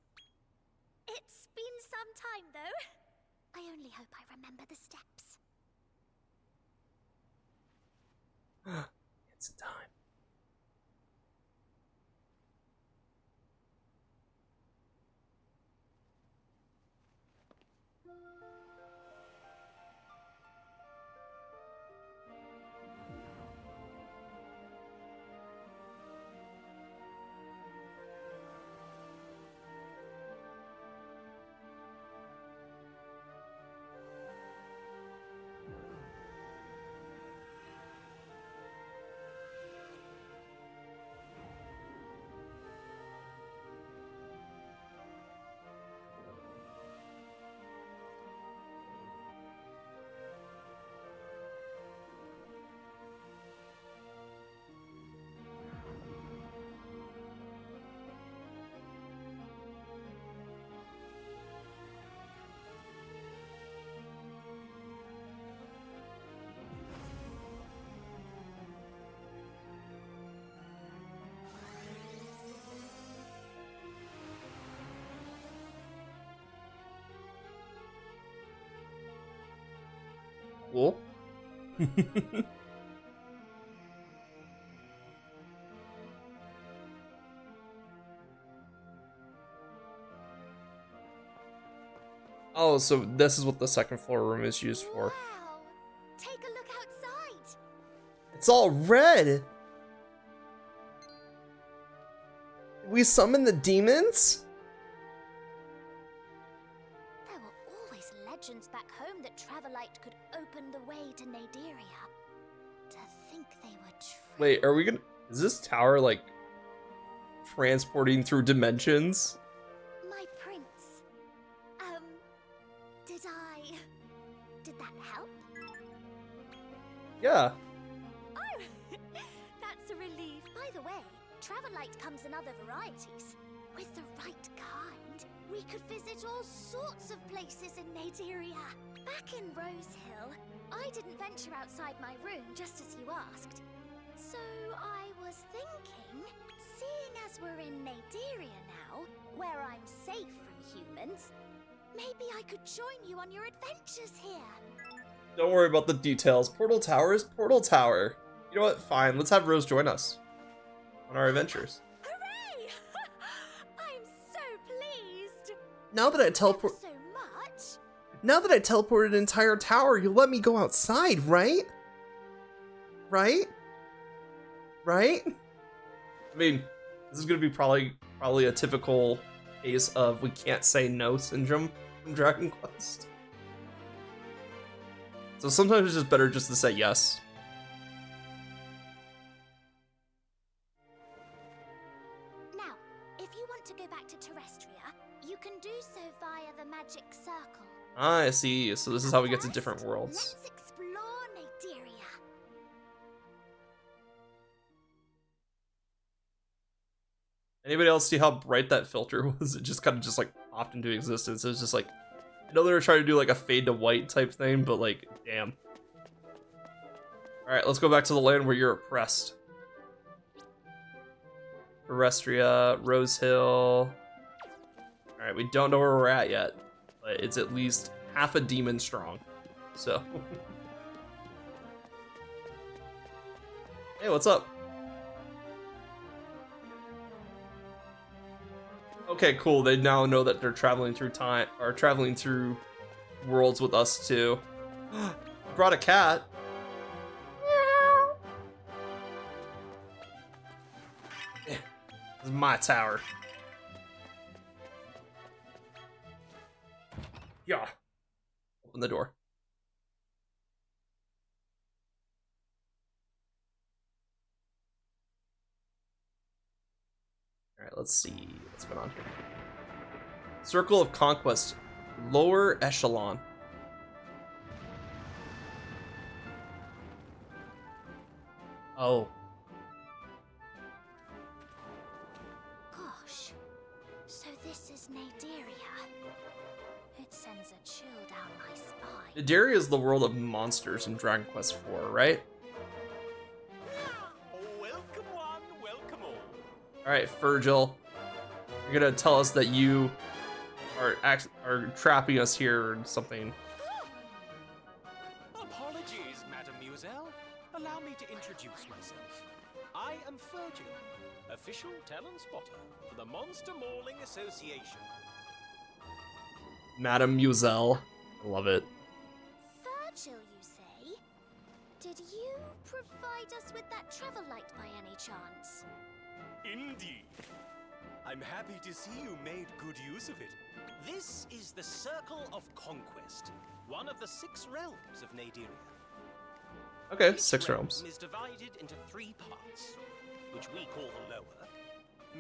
It's been some time, though. I only hope I remember the steps. It's time. Cool. Oh, so this is what the second floor room is used for. Wow! Take a look outside. It's all red. We summon the demons? There were always legends back home that Travelite could open the way to Naderia. To think they were true. Wait, are we gonna... Is this tower, like, transporting through dimensions? My prince. Did that help? Yeah. Oh, that's a relief. By the way, Travelite comes in other varieties. With the right kind, we could visit all sorts of places in Naderia. Back in Rose Hill, I didn't venture outside my room just as you asked. So I was thinking, seeing as we're in Naderia now, where I'm safe from humans, Maybe I could join you on your adventures here. Don't worry about the details. Portal Tower is Portal Tower. You know what? Fine. Let's have Rose join us on our adventures. Hooray! I'm so pleased. Now that I teleport, So much. now that I teleported an entire tower, you'll let me go outside, right? Right? Right? I mean, this is gonna be probably a typical case of we can't say no syndrome from Dragon Quest. So sometimes it's just better just to say yes. Now, if you want to go back to Terrestria, you can do so via the magic circle. Ah, I see. So this is how we get to different worlds. Let's explore Naderia. Anybody else see how bright that filter was? It just kind of just like popped into existence. It was just like, I know they were trying to do like a fade to white type thing, but like, damn. All right, let's go back to the land where you're oppressed. Terrestria, Rose Hill. All right, we don't know where we're at yet, but it's at least half a demon strong. So, hey, what's up? Okay, cool. They now know that they're traveling through time, or traveling through worlds with us too. Brought a cat. This is my tower. Yeah. Open the door. Alright, let's see what's going on here. Circle of Conquest. Lower echelon. Oh. Gosh, so this is Naderia. It sends a chill down my spine. Naderia is the world of monsters in Dragon Quest IV, right? Welcome one, welcome all. Alright, Virgil. You're gonna tell us that you are trapping us here or something. Apologies, Madame Muselle. Allow me to introduce myself. I am Virgil, official talent spotter for the Monster Mauling Association. Madame Muselle. I love it. Virgil, you say? Did you provide us with that travel light by any chance? Indeed. I'm happy to see you made good use of it. This is the Circle of Conquest, one of the 6 realms of Naderia. Okay, Each 6 realm realms. is divided into 3 parts, which we call the lower,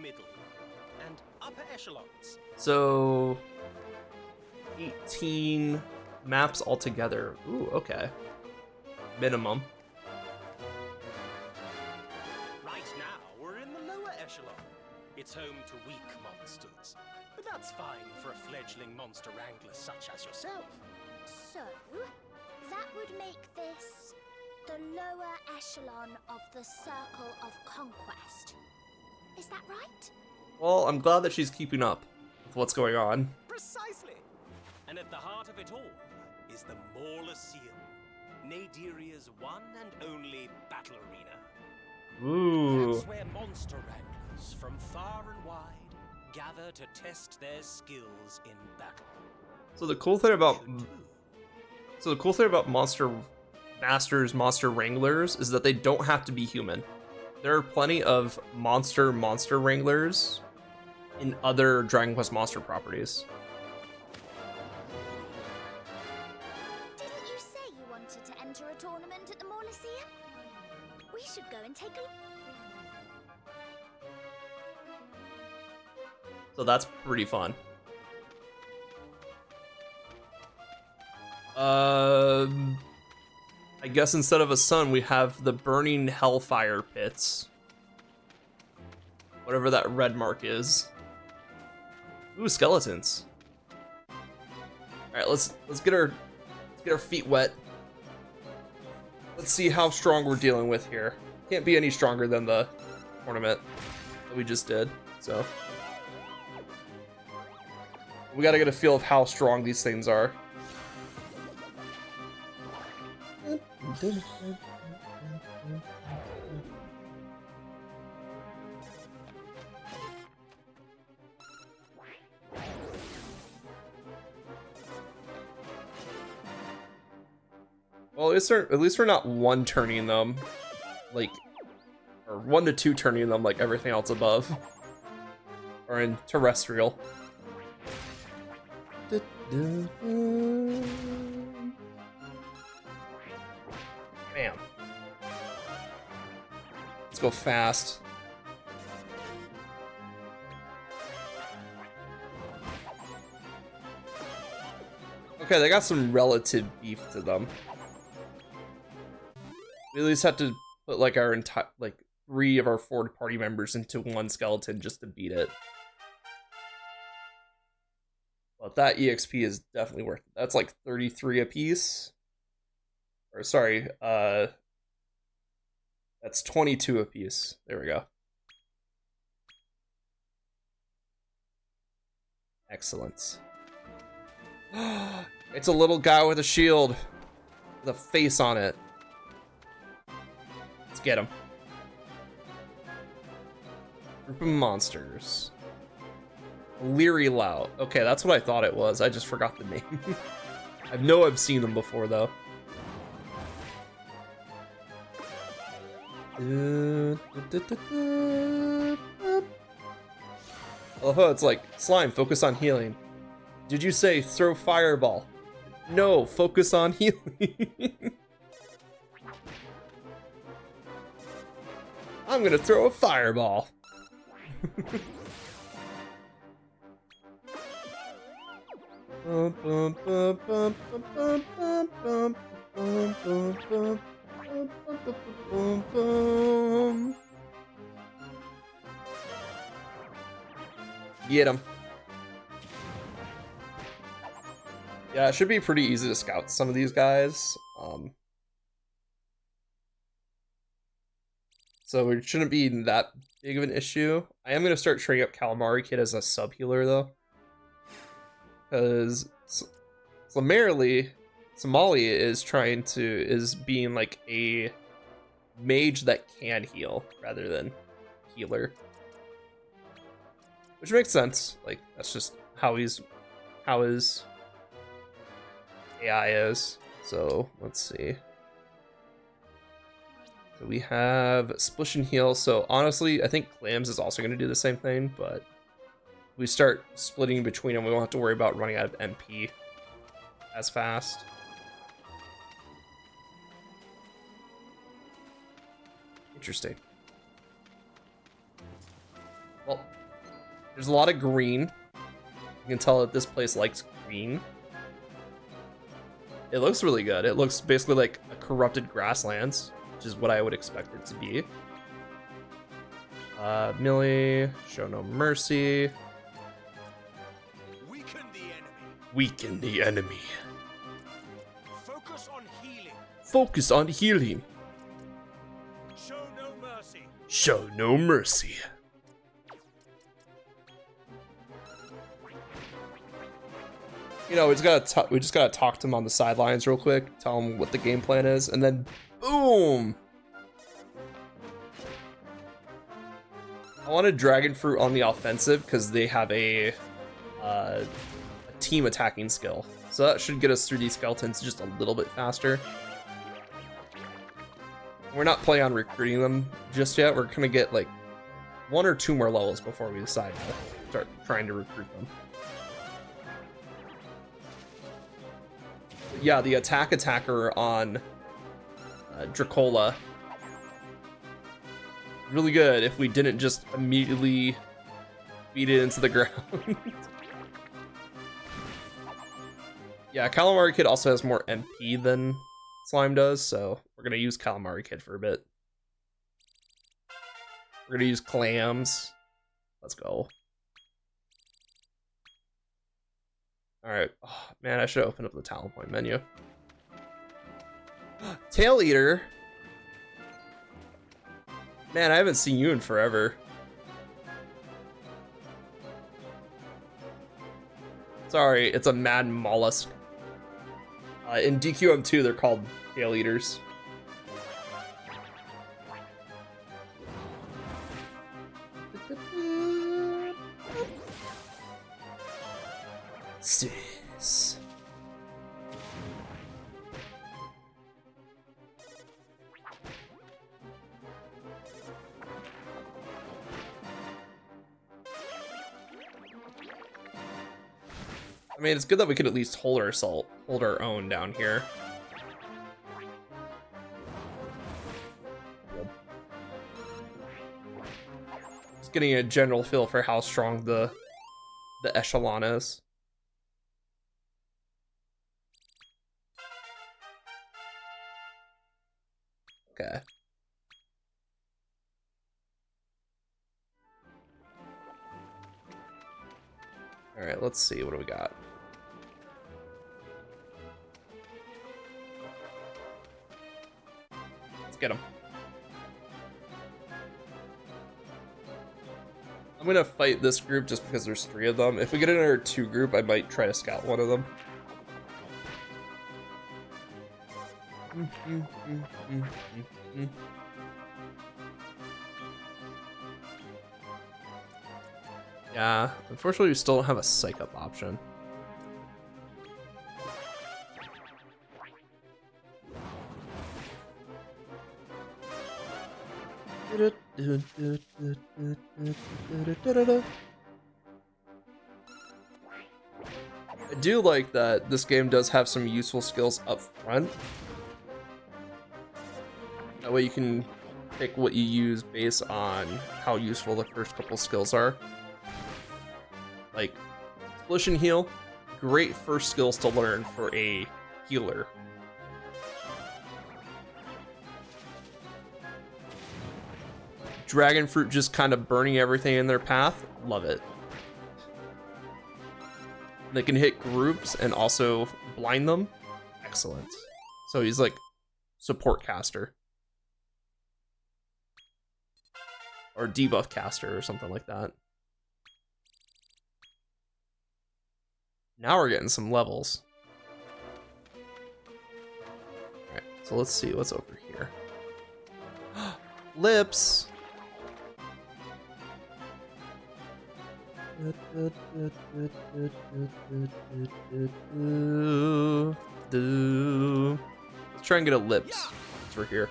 middle, and upper echelons. So 18 maps altogether. Ooh, okay. Minimum. Right now, we're in the lower echelon. It's home to weak monsters. But that's fine for a fledgling monster wrangler such as yourself. So, that would make this the lower echelon of the Circle of Conquest. Is that right? Well, I'm glad that she's keeping up with what's going on. Precisely. And at the heart of it all is the Mauloseum, Naderia's one and only battle arena. Ooh. That's where monster wranglers from far and wide gather to test their skills in battle. So the cool thing about Monster Masters, Monster Wranglers is that they don't have to be human. There are plenty of monster wranglers in other Dragon Quest monster properties. Didn't you say you wanted to enter a tournament at the Mauloseum? We should go and take a look. So that's pretty fun. I guess instead of a sun, we have the burning hellfire pits. Whatever that red mark is. Ooh, skeletons. Alright, let's get our feet wet. Let's see how strong we're dealing with here. Can't be any stronger than the tournament that we just did, so. We gotta get a feel of how strong these things are. Well, at least we're not one turning them, like, or 1 to 2 turning them like everything else above, or in terrestrial. Bam. Let's go fast. Okay, they got some relative beef to them. We at least have to put like our entire, like 3 of our 4 party members into one skeleton just to beat it. But that EXP is definitely worth it. That's like 33 apiece. Or sorry, that's 22 apiece. There we go. Excellent. It's a little guy with a shield with a face on it. Let's get him. Group of monsters. Leery Lout. Okay, that's what I thought it was. I just forgot the name. I know I've seen them before, though. Oh, it's like, slime, focus on healing. Did you say throw fireball? No, focus on healing. I'm gonna throw a fireball. Get him. Yeah, it should be pretty easy to scout some of these guys. So it shouldn't be that big of an issue. I am going to start training up Calamari Kid as a sub healer though. Because Somali is being like a mage that can heal rather than healer. Which makes sense. Like, that's just how his AI is. So let's see. So we have Splish and Heal. So honestly, I think Clams is also going to do the same thing, but if we start splitting between them, we won't have to worry about running out of MP as fast. Interesting. Well, there's a lot of green. You can tell that this place likes green. It looks really good. It looks basically like a corrupted grasslands, which is what I would expect it to be. Millie, show no mercy. Weaken the enemy. Weaken the enemy. Focus on healing. Focus on healing. Show no mercy. Show no mercy. You know, we just gotta talk to him on the sidelines real quick, tell him what the game plan is, and then boom! I wanted Dragon Fruit on the offensive because they have a team attacking skill, so that should get us through these skeletons just a little bit faster. We're not planning on recruiting them just yet. We're gonna get like 1 or 2 more levels before we decide to start trying to recruit them. Yeah, the attacker on Dracola. Really good if we didn't just immediately beat it into the ground. Yeah, Calamari Kid also has more MP than Slime does, so we're going to use Calamari Kid for a bit. We're going to use Clams. Let's go. Alright. Oh, man, I should open up the talent point menu. Tail Eater. Man, I haven't seen you in forever. Sorry, it's a mad mollusk. In DQM2, they're called tail eaters. Sis. I mean, it's good that we could at least hold our own down here. Just getting a general feel for how strong the echelon is. Okay. All right, let's see. What do we got? Let's get him. I'm gonna fight this group just because there's 3 of them. If we get another 2 group, I might try to scout one of them. Yeah, unfortunately we still don't have a psych up option. I do like that this game does have some useful skills up front. That way you can pick what you use based on how useful the first couple skills are. Like, Splish and Heal, great first skills to learn for a healer. Dragon Fruit just kind of burning everything in their path, love it. They can hit groups and also blind them, excellent. So he's like support caster. Or debuff caster or something like that. Now we're getting some levels. Alright, so let's see what's over here. Lips! Let's try and get a lips. It's right here.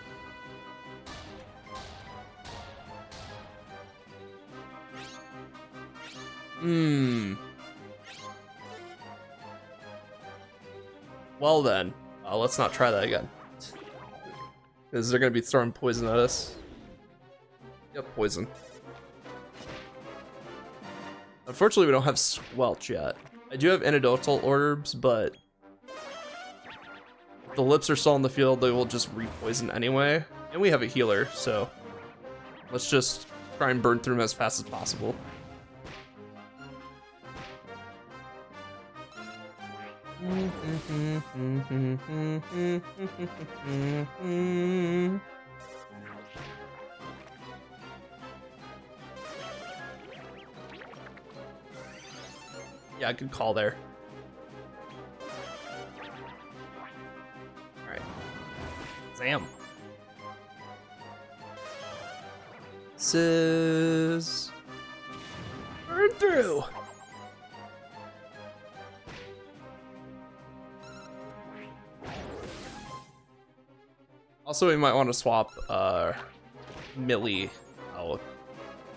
Well then, let's not try that again. Because they're gonna be throwing poison at us. Yep, poison. Unfortunately, we don't have Squelch yet. I do have antidotal orbs, but if the lips are still in the field, they will just re-poison anyway. And we have a healer, so let's just try and burn through them as fast as possible. Yeah, good call there. Alright. Zam. Sis. Burn through. Also, we might want to swap Millie out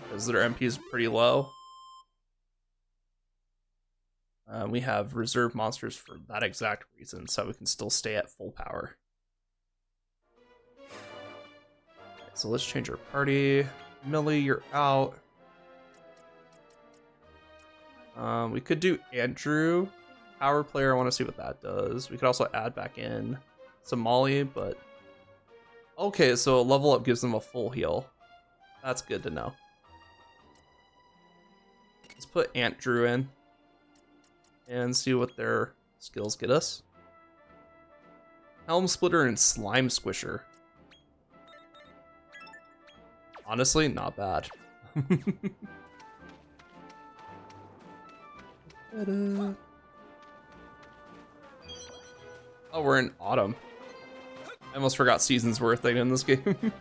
because their MP is pretty low. We have reserve monsters for that exact reason, so we can still stay at full power. Okay, so let's change our party. Millie, you're out. We could do Andrew, power player. I want to see what that does. We could also add back in Somali, but okay, so a level up gives them a full heal. That's good to know. Let's put Andrew in and see what their skills get us. Helm Splitter and Slime Squisher. Honestly, not bad. Oh, we're in autumn. I almost forgot seasons were a thing in this game.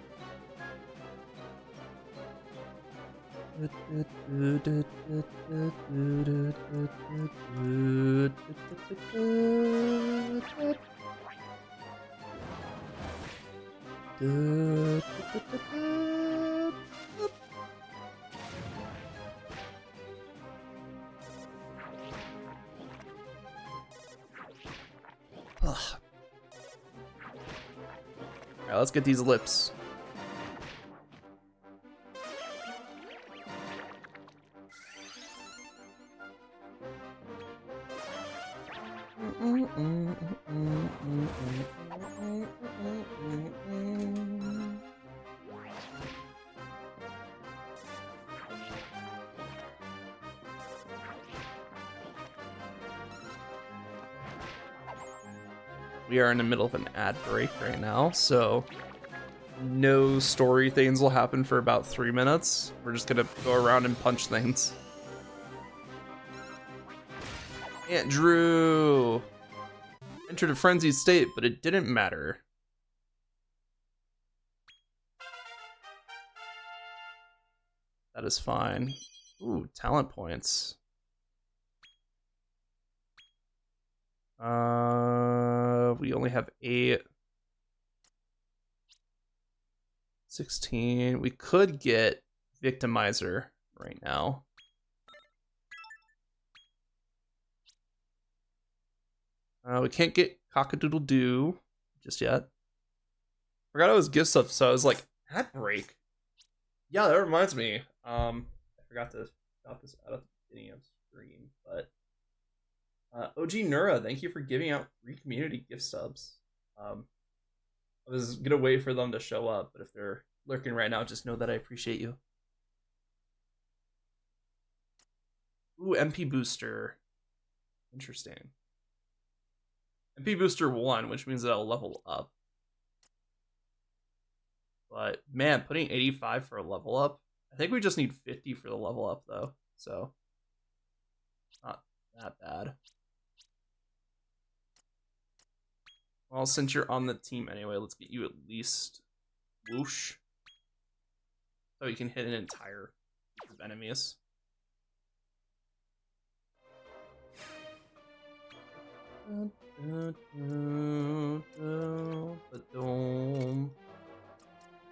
Alright, let's get these lips. We are in the middle of an ad break right now, so no story things will happen for about 3 minutes. We're just gonna go around and punch things. Andrew entered a frenzied state, but it didn't matter. That is fine. Ooh, talent points. We only have 8. 16. We could get Victimizer right now. We can't get Cock-a-doodle-doo just yet. Forgot I was gift stuff, so I was like, ad break. Yeah, that reminds me. I forgot to stop this out of the beginning of stream, but OG Nura, thank you for giving out free community gift subs. I was gonna wait for them to show up, but if they're lurking right now, just know that I appreciate you. Ooh, MP Booster. Interesting. MP Booster 1, which means that I'll level up. But man, putting 85 for a level up. I think we just need 50 for the level up though, so not that bad. Well, since you're on the team anyway, let's get you at least whoosh. So you can hit an entire group of enemies.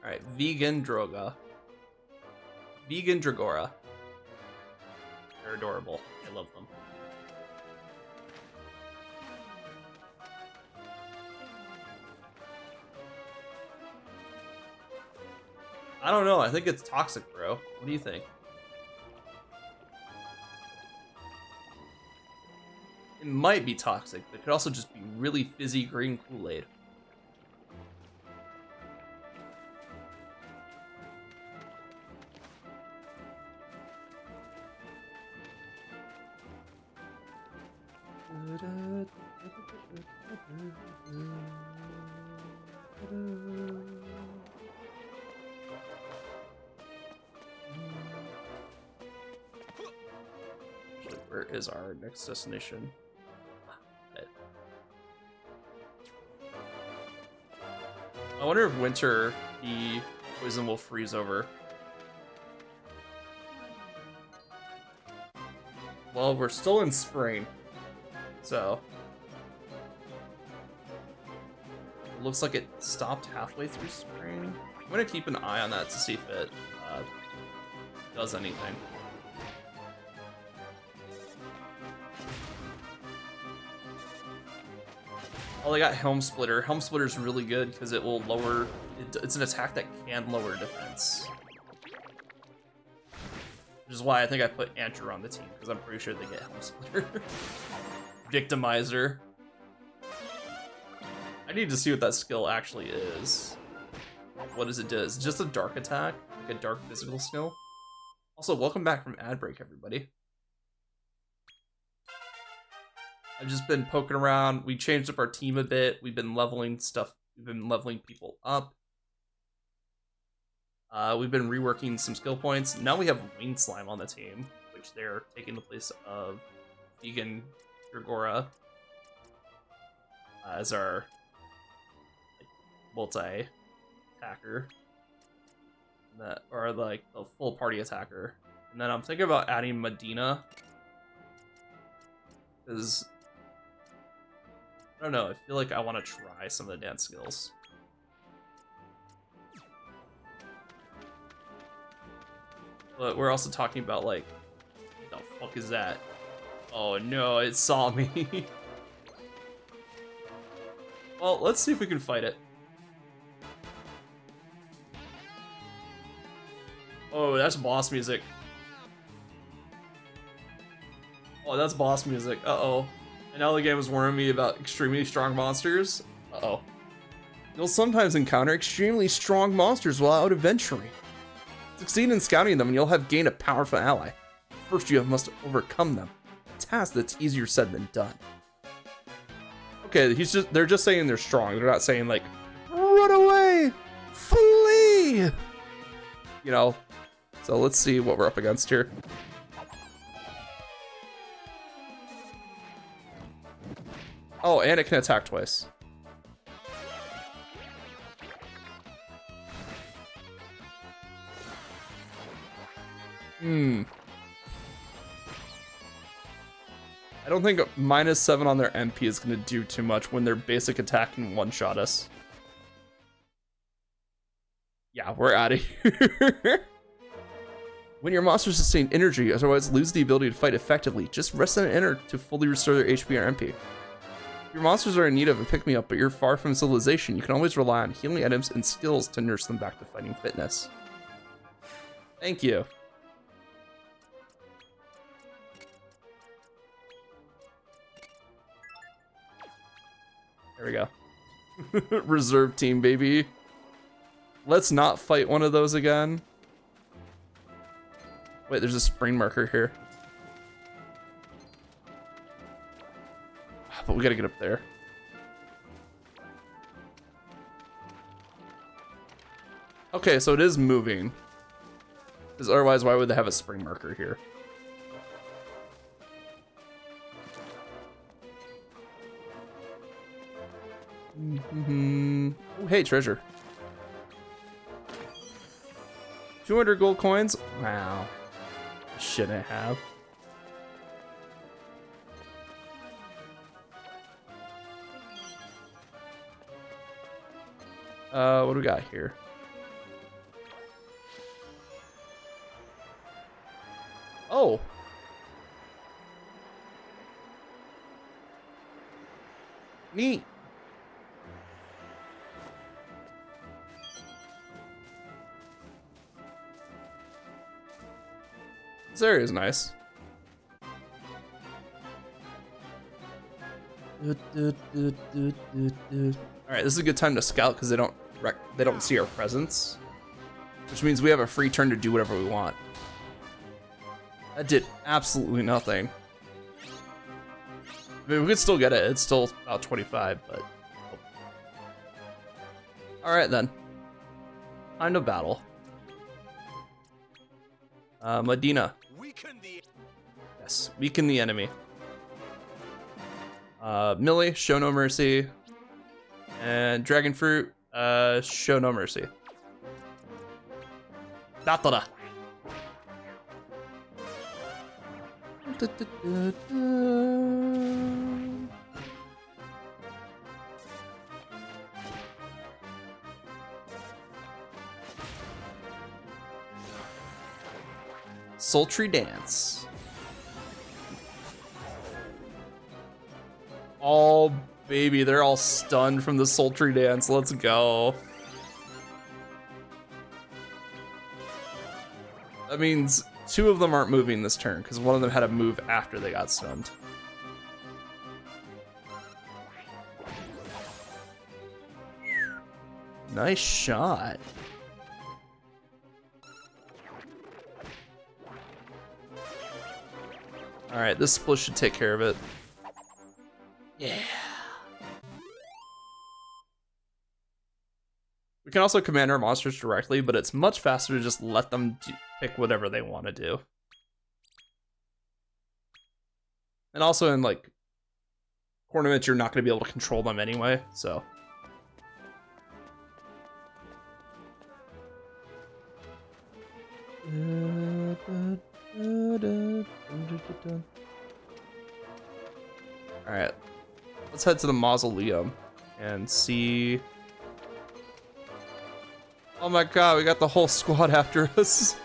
Alright, Vegan Droga. Vegan Dragora. They're adorable. I love them. I don't know. I think it's toxic, bro. What do you think? It might be toxic, but it could also just be really fizzy green Kool-Aid. Where is our next destination? I wonder if winter the poison will freeze over. Well, we're still in spring, so it looks like it stopped halfway through spring. I'm gonna keep an eye on that to see if it does anything. Oh, they got Helm Splitter. Helm Splitter is really good because it will lower... It's an attack that can lower defense. Which is why I think I put Andrew on the team, because I'm pretty sure they get Helm Splitter. Victimizer. I need to see what that skill actually is. What does it do? Is it just a dark attack? Like a dark physical skill? Also, welcome back from ad break, everybody. I've just been poking around. We changed up our team a bit. We've been leveling stuff. We've been leveling people up. We've been reworking some skill points. Now we have Winged Slime on the team, which they're taking the place of Vegan Dragora. as our like, multi-attacker. Or like the full party attacker. And then I'm thinking about adding Medina. Because I don't know, I feel like I want to try some of the dance skills. But we're also talking about like, what the fuck is that? Oh no, it saw me. Well, let's see if we can fight it. Oh, that's boss music. Oh, that's boss music. Uh-oh. And now the game is warning me about extremely strong monsters. Uh-oh. You'll sometimes encounter extremely strong monsters while out adventuring. Succeed in scouting them and you'll have gained a powerful ally. First you must overcome them. A task that's easier said than done. Okay, they're just saying they're strong. They're not saying like, run away! Flee! You know. So let's see what we're up against here. Oh, and it can attack twice. I don't think -7 on their MP is going to do too much when their basic attack can one-shot us. Yeah, we're out of here. When your monsters sustain energy, otherwise lose the ability to fight effectively, just rest and enter to fully restore their HP or MP. If your monsters are in need of a pick-me-up but you're far from civilization, you can always rely on healing items and skills to nurse them back to fighting fitness. Thank you. There we go. Reserve team, baby. Let's not fight one of those again. Wait, there's a spring marker here. But we gotta get up there. Okay, so it is moving. Because otherwise, why would they have a spring marker here? Oh, hey, treasure. 200 gold coins? Wow. Shouldn't have. What do we got here? Oh. Neat. This area is nice. Alright, this is a good time to scout because they don't see our presence. Which means we have a free turn to do whatever we want. That did absolutely nothing. I mean, we could still get it. It's still about 25, but... Alright then. Time to battle. Medina. Yes, weaken the enemy. Millie, show no mercy. And Dragon Fruit, show no mercy. Datora. Sultry dance. Oh, baby, they're all stunned from the sultry dance. Let's go. That means 2 of them aren't moving this turn, because one of them had to move after they got stunned. Nice shot. Alright, this split should take care of it. Yeah. We can also command our monsters directly, but it's much faster to just let them pick whatever they want to do. And also in, like, tournaments, you're not going to be able to control them anyway, so. Alright, let's head to the mausoleum and see. Oh my god, we got the whole squad after us.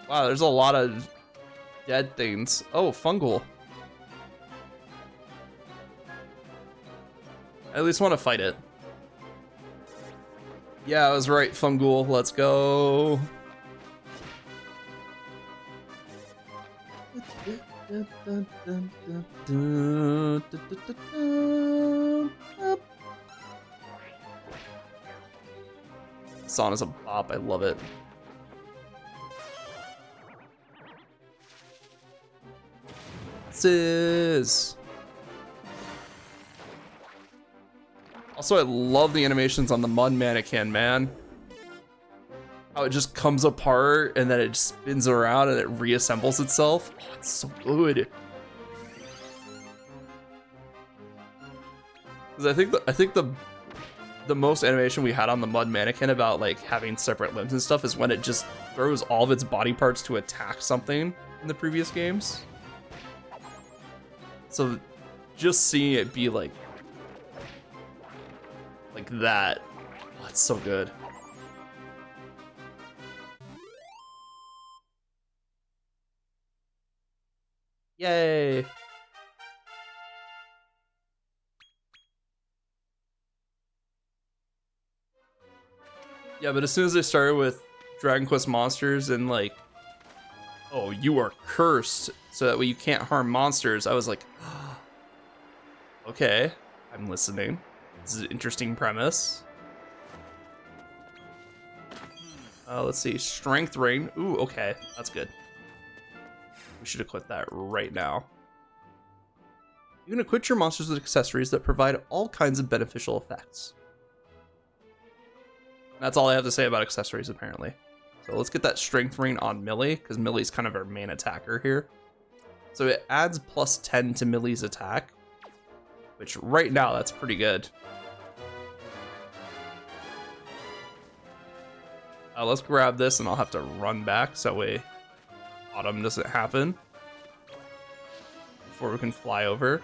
Wow, there's a lot of dead things. Oh, fungal. I at least want to fight it. Yeah, I was right, fungal. Let's go. This song is a bop. I love it. Also, I love the animations on the mud mannequin, man. How it just comes apart and then it spins around and it reassembles itself. Oh, it's so good. Because I think the most animation we had on the mud mannequin about like having separate limbs and stuff is when it just throws all of its body parts to attack something in the previous games. So just seeing it be like that, oh, it's so good. Yay. Yeah, but as soon as they started with Dragon Quest monsters and like, oh, you are cursed so that way you can't harm monsters, I was like, okay, I'm listening. This is an interesting premise. Let's see, Strength Ring. Ooh, okay, that's good. We should equip that right now. You can equip your monsters with accessories that provide all kinds of beneficial effects. That's all I have to say about accessories, apparently. So let's get that Strength Ring on Millie, because Millie's kind of our main attacker here. So it adds plus 10 to Millie's attack, which right now, that's pretty good. Let's grab this, and I'll have to run back, so that way autumn doesn't happen before we can fly over.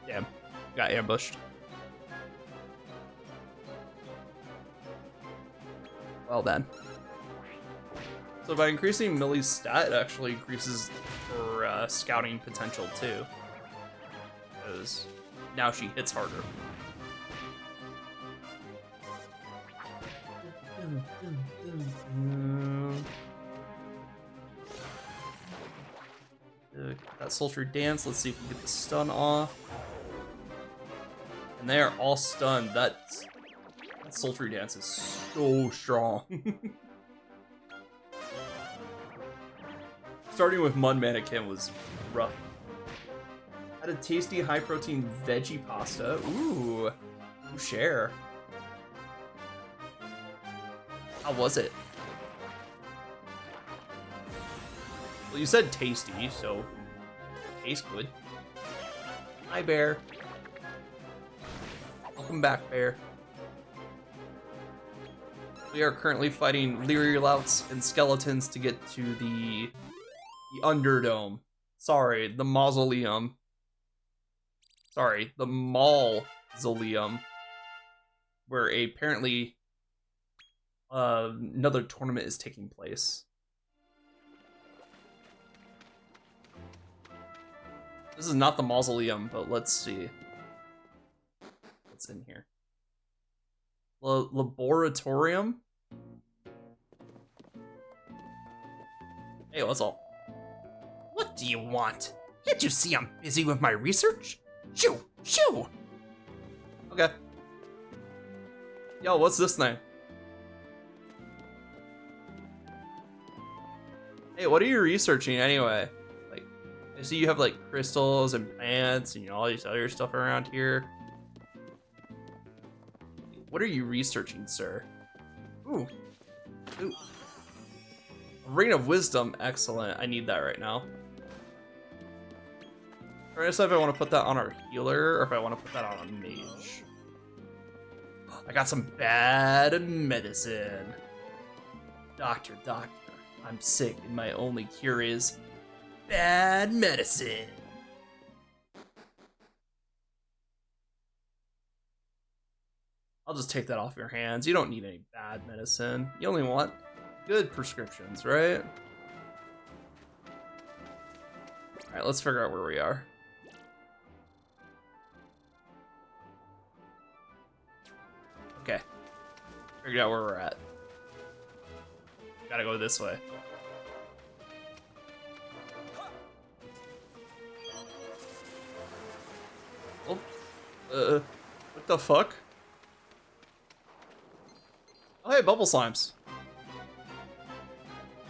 Damn, got ambushed. Well then. So by increasing Millie's stat, it actually increases her scouting potential too. Because now she hits harder. That sultry dance. Let's see if we can get the stun off. And they are all stunned. That sultry dance is so strong. Starting with Mud Mannequin was rough. Had a tasty high protein veggie pasta. Ooh, share. How was it? Well, you said tasty, so tastes good. Hi, Bear. Welcome back, Bear. We are currently fighting Leery-Louts and skeletons to get to the Underdome. Sorry, the Mausoleum. Sorry, the Mausoleum. Where apparently another tournament is taking place. This is not the Mausoleum, but let's see. What's in here? Laboratorium? Hey, what's all? What do you want? Can't you see I'm busy with my research? Shoo! Shoo! Okay. Yo, what's this thing? Hey, what are you researching anyway? Like, I see you have like crystals and plants and all these other stuff around here. What are you researching, sir? Ooh. Ooh. Ring of Wisdom, excellent. I need that right now. Or if I want to put that on our healer, or if I want to put that on a mage. I got some bad medicine. Doctor, I'm sick, and my only cure is bad medicine. I'll just take that off your hands. You don't need any bad medicine. You only want good prescriptions, right? Alright, let's figure out where we are. Okay. Figured out where we're at. Gotta go this way. Oh. What the fuck? Oh, hey, bubble slimes.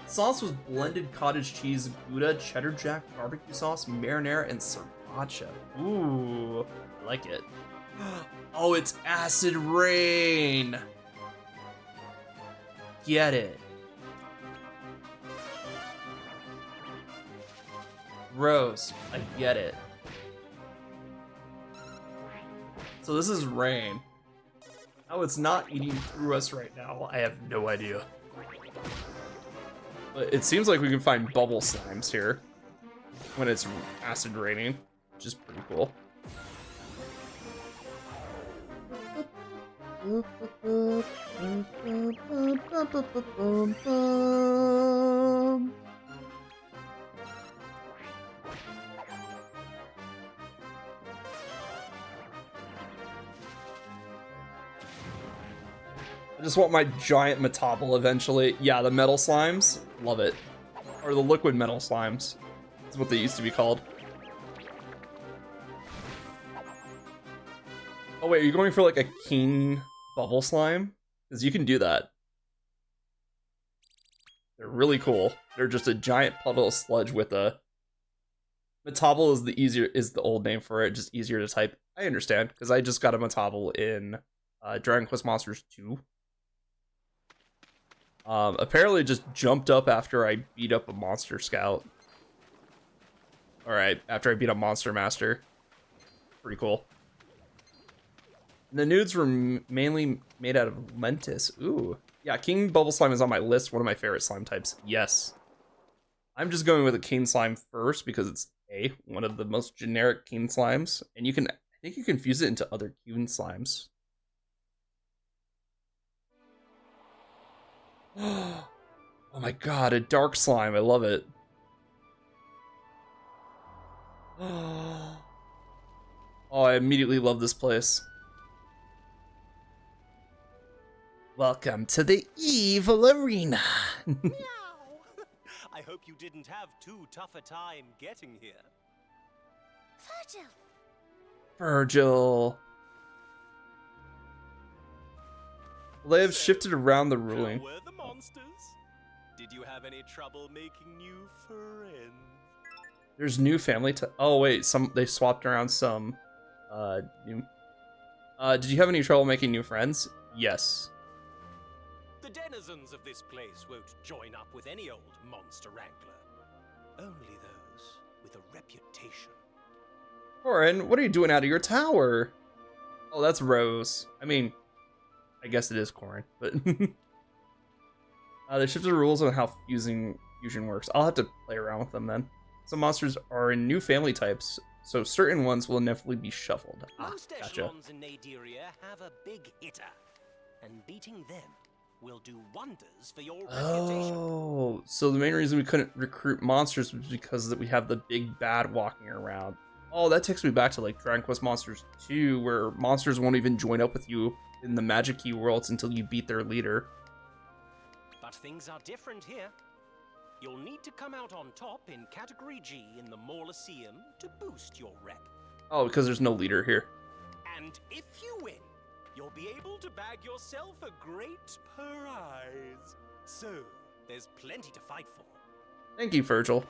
Sauce was blended cottage cheese, Gouda, cheddar jack, barbecue sauce, marinara, and sriracha. Ooh, I like it. Oh, it's acid rain. Get it. Rose, I get it. So this is rain. How it's not eating through us right now, I have no idea. But it seems like we can find bubble slimes here when it's acid raining, which is pretty cool. I just want my giant Metapel eventually. Yeah, the metal slimes, love it. Or the liquid metal slimes, is what they used to be called. Oh wait, are you going for like a king bubble slime? Because you can do that. They're really cool. They're just a giant puddle of sludge with a... Metapel is the old name for it, just easier to type. I understand, because I just got a Metapel in Dragon Quest Monsters 2. Apparently it just jumped up after I beat up a Monster Scout. Alright, after I beat up Monster Master. Pretty cool. And the nudes were mainly made out of Lentis. Ooh. Yeah, King Bubble Slime is on my list, one of my favorite slime types. Yes. I'm just going with a King Slime first because it's one of the most generic King Slimes. And I think you can fuse it into other King Slimes. Oh my god, a dark slime. I love it. Oh, I immediately love this place. Welcome to the evil arena. I hope you didn't have too tough a time getting here. Virgil. They have shifted around the ruling. How were the monsters? Did you have any trouble making new friends? There's new family oh wait, they swapped around some new. Did you have any trouble making new friends? Yes. The denizens of this place won't join up with any old monster wrangler. Only those with a reputation. Corin, what are you doing out of your tower? Oh, that's Rose. I mean, I guess it is Corin, but they shifted the rules on how fusion works. I'll have to play around with them then. Some monsters are in new family types, so certain ones will inevitably be shuffled. Most Gotcha. echelons in Naderia have a big hitter, and beating them will do wonders for your reputation. Oh, so the main reason we couldn't recruit monsters was because that we have the big bad walking around. Oh, that takes me back to like Dragon Quest Monsters 2, where monsters won't even join up with you in the Magic Key worlds until you beat their leader. But things are different here. You'll need to come out on top in Category G in the Mauloseum to boost your rep. Oh, because there's no leader here. And if you win, you'll be able to bag yourself a great prize. So, there's plenty to fight for. Thank you, Virgil.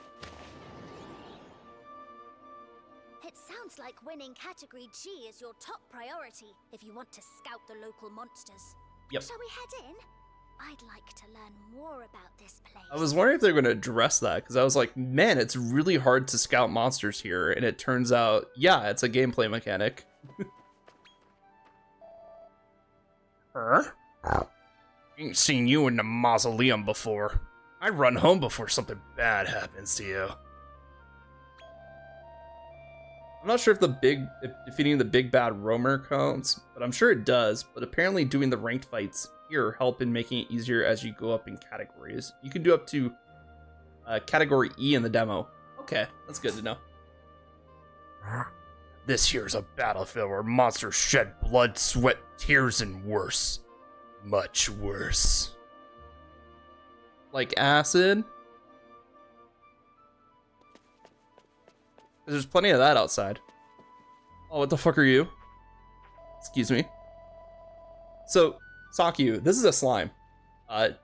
It sounds like winning Category G is your top priority if you want to scout the local monsters. Yep. Shall we head in? I'd like to learn more about this place. I was wondering if they were going to address that, because I was like, man, it's really hard to scout monsters here, and it turns out, yeah, it's a gameplay mechanic. Huh? Ain't seen you in the mausoleum before. I run home before something bad happens to you. I'm not sure if defeating the big bad roamer counts, but I'm sure it does. But apparently doing the ranked fights here help in making it easier as you go up in categories. You can do up to category E in the demo. Okay, that's good to know. This here's a battlefield where monsters shed blood, sweat, tears, and worse. Much worse. Like acid? There's plenty of that outside. Oh, what the fuck are you? Excuse me. So, Sakyu, this is a slime. I'm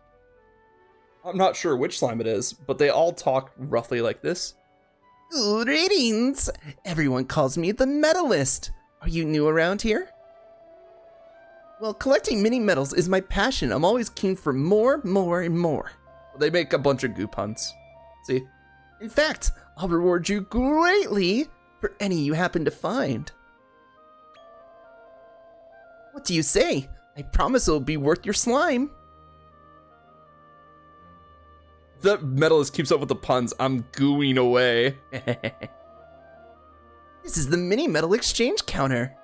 not sure which slime it is, but they all talk roughly like this. Greetings! Everyone calls me the Medalist. Are you new around here? Well, collecting mini medals is my passion. I'm always keen for more, and more. They make a bunch of goo puns. See? In fact, I'll reward you greatly for any you happen to find. What do you say? I promise it'll be worth your slime. The medalist keeps up with the puns. I'm gooing away. This is the mini medal exchange counter.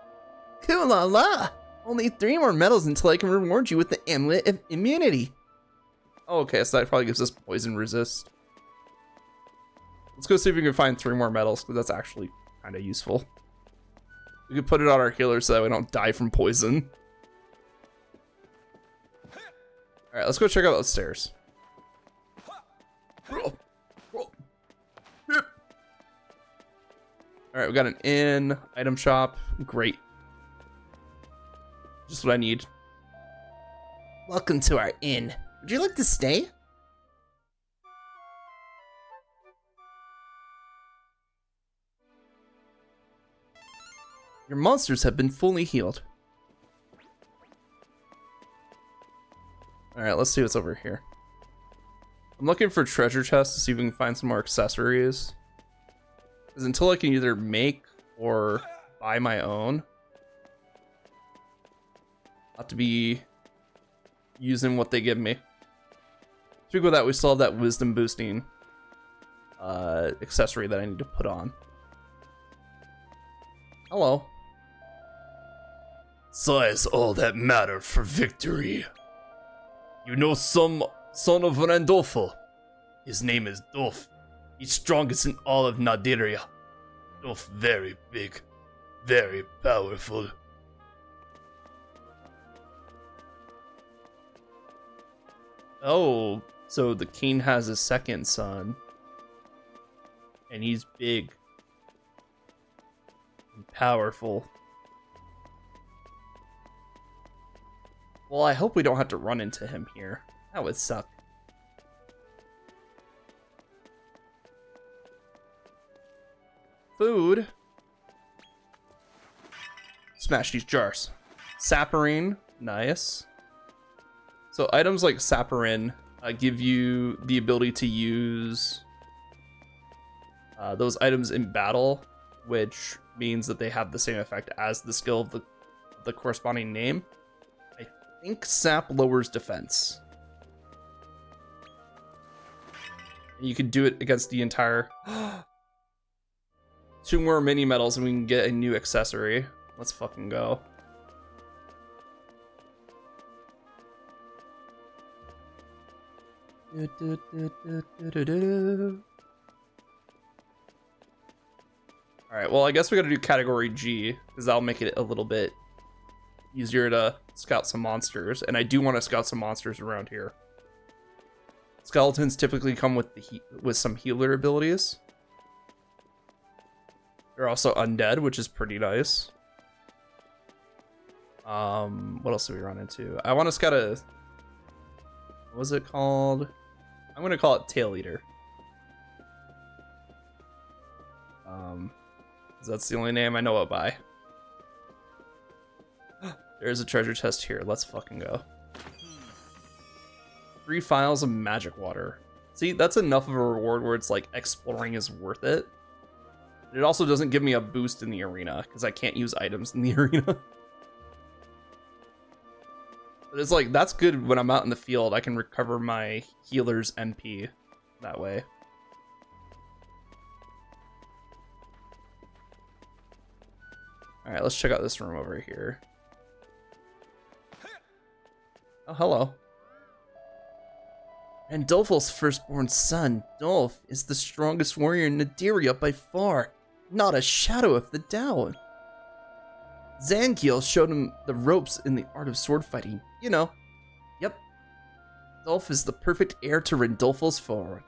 Cool la la. Only 3 more medals until I can reward you with the Amulet of Immunity. Oh, okay, so that probably gives us poison resist. Let's go see if we can find 3 more medals, because that's actually kind of useful. We could put it on our healer so that we don't die from poison. Alright, let's go check out those stairs. Alright, we got an inn, item shop. Great. Just what I need. Welcome to our inn. Would you like to stay? Your monsters have been fully healed. Alright, let's see what's over here. I'm looking for treasure chests to see if we can find some more accessories. Because until I can either make or buy my own, I'll have to be using what they give me. Speaking of that, we still have that wisdom boosting accessory that I need to put on. Hello. Size all that matter for victory. You know some son of Randolfo. His name is Dolph. He's strongest in all of Nadiria. Dolph very big, very powerful. Oh, so the king has a second son. And he's big. And powerful. Well, I hope we don't have to run into him here. That would suck. Food. Smash these jars. Saporin. Nice. So items like Saporin give you the ability to use those items in battle, which means that they have the same effect as the skill of the corresponding name. I think Sap lowers defense. You can do it against the entire... 2 more mini medals and we can get a new accessory. Let's fucking go. Alright, well I guess we gotta do category G, because that'll make it a little bit easier to scout some monsters, and I do want to scout some monsters around here. Skeletons typically come with some healer abilities. They're also undead, which is pretty nice. What else do we run into? I want to scout a... What was it called? I'm going to call it Tail Eater. 'cause that's the only name I know it by. There's a treasure chest here. Let's fucking go. 3 files of magic water. See, that's enough of a reward where it's like exploring is worth it. It also doesn't give me a boost in the arena because I can't use items in the arena. But it's like, that's good when I'm out in the field. I can recover my healer's MP that way. Alright, let's check out this room over here. Oh, hello. And Dolful's firstborn son, Dolf, is the strongest warrior in Naderia by far. Not a shadow of the doubt. Zangiel showed him the ropes in the art of sword fighting. You know. Yep. Dolf is the perfect heir to Rindolfos forward.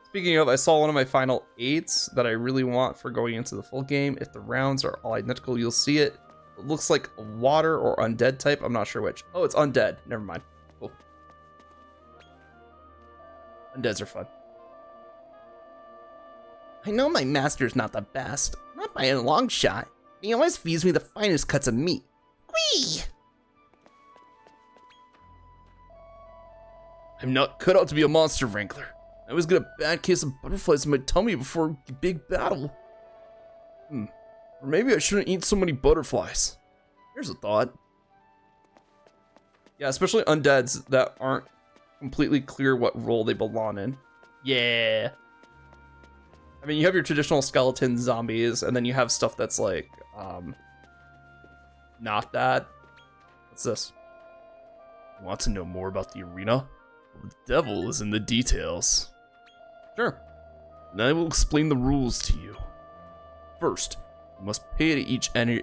Speaking of, I saw one of my final 8s that I really want for going into the full game. If the rounds are all identical, you'll see it. It looks like a water or undead type. I'm not sure which. Oh, it's undead. Never mind. Cool. Undeads are fun. I know my master's not the best. Not by a long shot. He always feeds me the finest cuts of meat. Whee! I'm not cut out to be a monster wrangler. I always get a bad case of butterflies in my tummy before a big battle. Or maybe I shouldn't eat so many butterflies. Here's a thought. Yeah, especially undeads that aren't completely clear what role they belong in. Yeah. I mean, you have your traditional skeleton zombies, and then you have stuff that's like, not that. What's this? Want to know more about the arena? Well, the devil is in the details. Sure. And I will explain the rules to you. First, you must pay to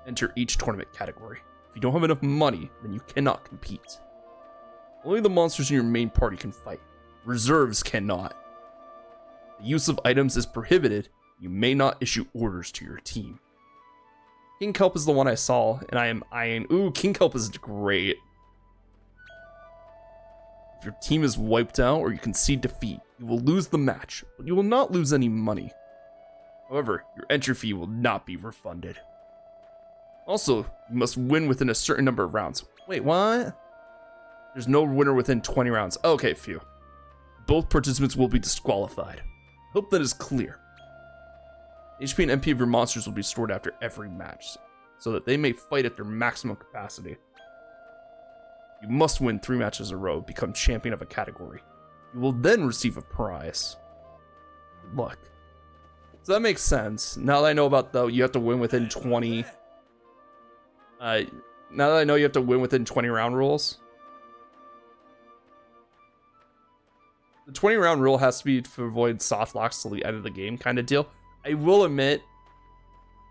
enter each tournament category. If you don't have enough money, then you cannot compete. Only the monsters in your main party can fight. Reserves cannot. The use of items is prohibited. You may not issue orders to your team. King Kelp is the one I saw, and I am eyeing. Ooh, King Kelp is great. If your team is wiped out or you concede defeat, you will lose the match, but you will not lose any money. However, your entry fee will not be refunded. Also, you must win within a certain number of rounds. Wait, what? There's no winner within 20 rounds. Okay, phew. Both participants will be disqualified. Hope that is clear. HP and MP of your monsters will be stored after every match, so that they may fight at their maximum capacity. You must win 3 matches in a row, become champion of a category. You will then receive a prize. Good luck. So that makes sense. Now that I know about you have to win within 20. Now that I know you have to win within 20 round rules. The 20 round rule has to be to avoid soft locks till the end of the game kind of deal. I will admit,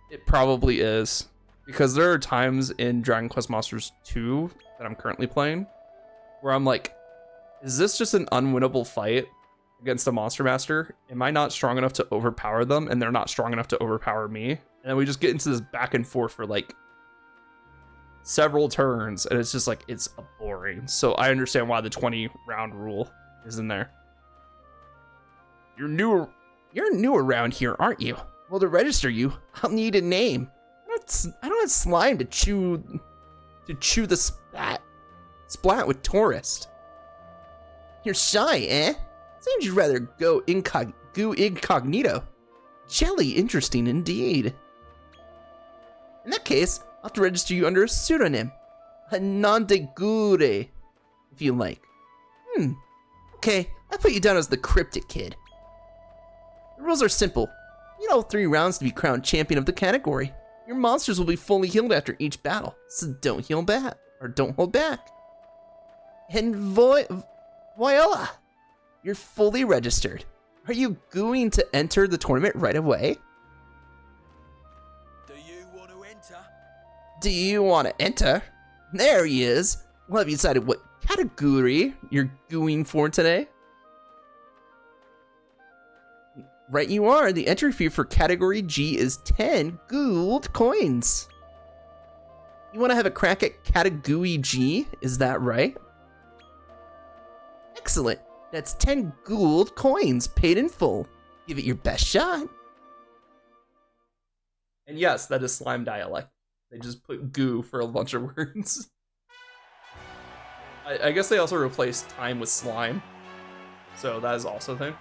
it probably is. Because there are times in Dragon Quest Monsters 2 that I'm currently playing where I'm like, is this just an unwinnable fight against a Monster Master? Am I not strong enough to overpower them and they're not strong enough to overpower me? And then we just get into this back and forth for like several turns and it's just like, it's boring. So I understand why the 20 round rule is in there. You're new around here, aren't you? Well, to register you, I'll need a name. I don't have slime to chew the splat with tourist. You're shy, eh? Seems you'd rather go incognito. Jelly interesting indeed. In that case, I'll have to register you under a pseudonym. Hanandegure, if you like. Okay, I'll put you down as the Cryptic Kid. The rules are simple. You know, 3 rounds to be crowned champion of the category. Your monsters will be fully healed after each battle, so don't hold back. And voila! You're fully registered. Are you going to enter the tournament right away? Do you want to enter? Do you want to enter? There he is. Well, have you decided what category you're going for today? Right you are. The entry fee for category G is 10 gold coins. You want to have a crack at category G? Is that right? Excellent. That's 10 gold coins paid in full. Give it your best shot. And yes, that is slime dialect. They just put goo for a bunch of words. I guess they also replaced time with slime. So that is also a thing.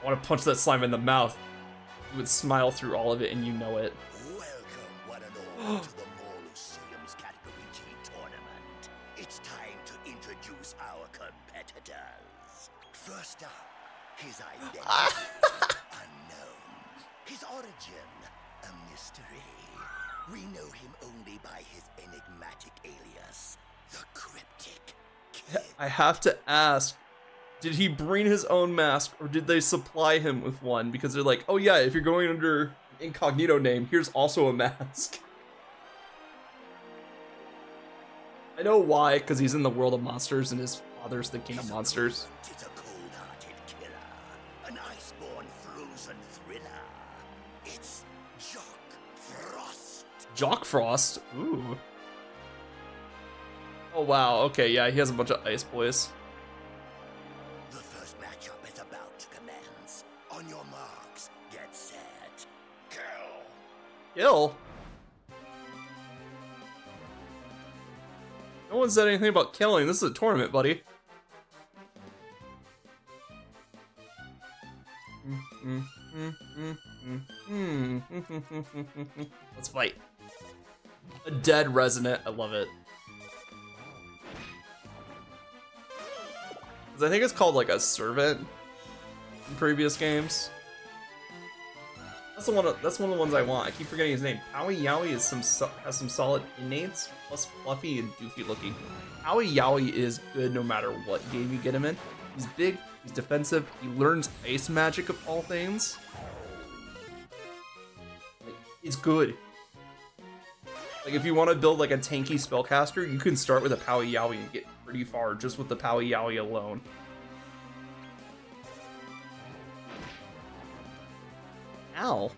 I want to punch that slime in the mouth. You would smile through all of it and you know it. Welcome, one and all, to the Moluseum's Category G tournament. It's time to introduce our competitors. First up, his identity, unknown. His origin, a mystery. We know him only by his enigmatic alias, the Cryptic Kid. I have to ask, did he bring his own mask or did they supply him with one? Because they're like, oh yeah, if you're going under incognito name, here's also a mask. I know why, because he's in the world of monsters and his father's the king of monsters. It's a cold-hearted killer, an iceborne frozen thriller. It's Jock Frost. Jock Frost? Ooh. Oh wow, okay, yeah, he has a bunch of ice boys. The first matchup is about to commence. On your marks, get set, kill. Kill? No one said anything about killing. This is a tournament, buddy. Let's fight. A dead resident. I love it. 'Cause I think it's called like a servant in previous games. That's one of the ones I want. I keep forgetting his name. Howie Yowie has some solid innates, plus fluffy and doofy looking. Howie Yowie is good no matter what game you get him in. He's big, he's defensive, he learns ice magic of all things. Like, he's good. Like if you want to build like a tanky spellcaster, you can start with a Howie Yowie and get pretty far just with the Howie Yowie alone. Ow.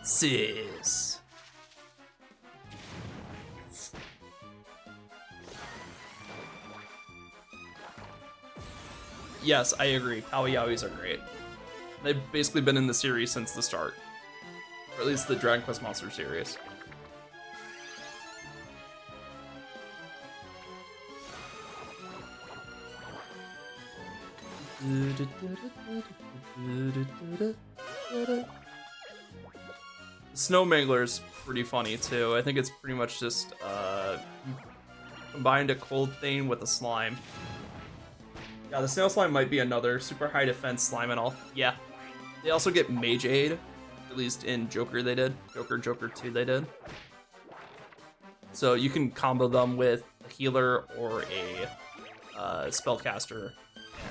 Sis. Yes, I agree. Howie Yowies are great. They've basically been in the series since the start. Or at least the Dragon Quest Monsters series. Snow Mangler's pretty funny too. I think it's pretty much just combined a cold thing with a slime. Yeah, the Snail Slime might be another super high defense slime and all. Yeah. They also get Mage Aid, at least in Joker they did. Joker 2 they did. So you can combo them with a healer or a spellcaster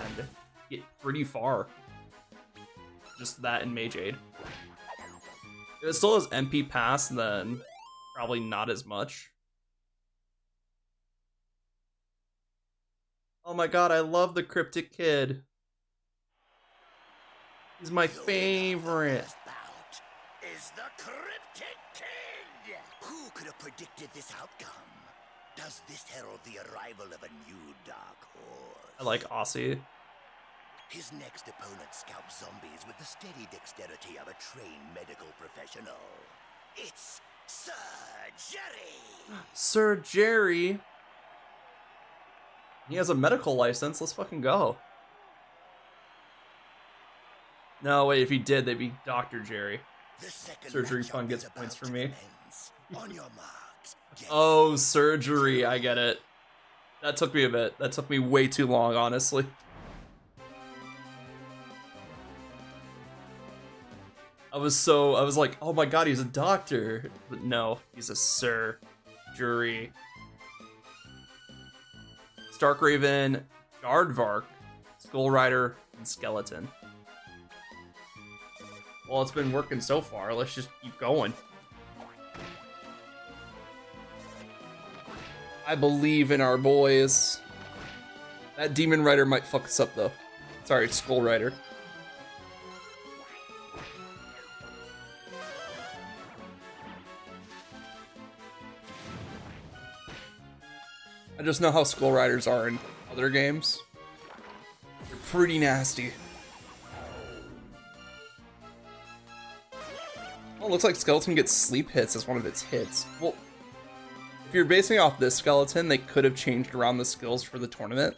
and get pretty far. Just that and Mage Aid. If it still has MP pass, then probably not as much. Oh my god, I love the Cryptic Kid. He's my favorite. Is the Cryptic Kid? Who could have predicted this outcome? Does this herald the arrival of a new dark horse? I like Aussie. His next opponent scalps zombies with the steady dexterity of a trained medical professional. It's Sir Jerry! Sir Jerry? He has a medical license, let's fucking go. No, wait, if he did, they'd be Dr. Jerry. Surgery Pun gets points for me. On your marks, oh, surgery, I get it. That took me a bit. That took me way too long, honestly. I was like, oh my god, he's a doctor. But no, he's a Sir Jury. Starkraven, Guardvark, Skull Rider, and Skeleton. Well, it's been working so far, let's just keep going. I believe in our boys. That Demon Rider might fuck us up though. Sorry, Skull Rider. I just know how Skull Riders are in other games. pretty nasty. Oh, it looks like Skeleton gets sleep hits as one of its hits. Well, if you're basing off this skeleton, they could have changed around the skills for the tournament.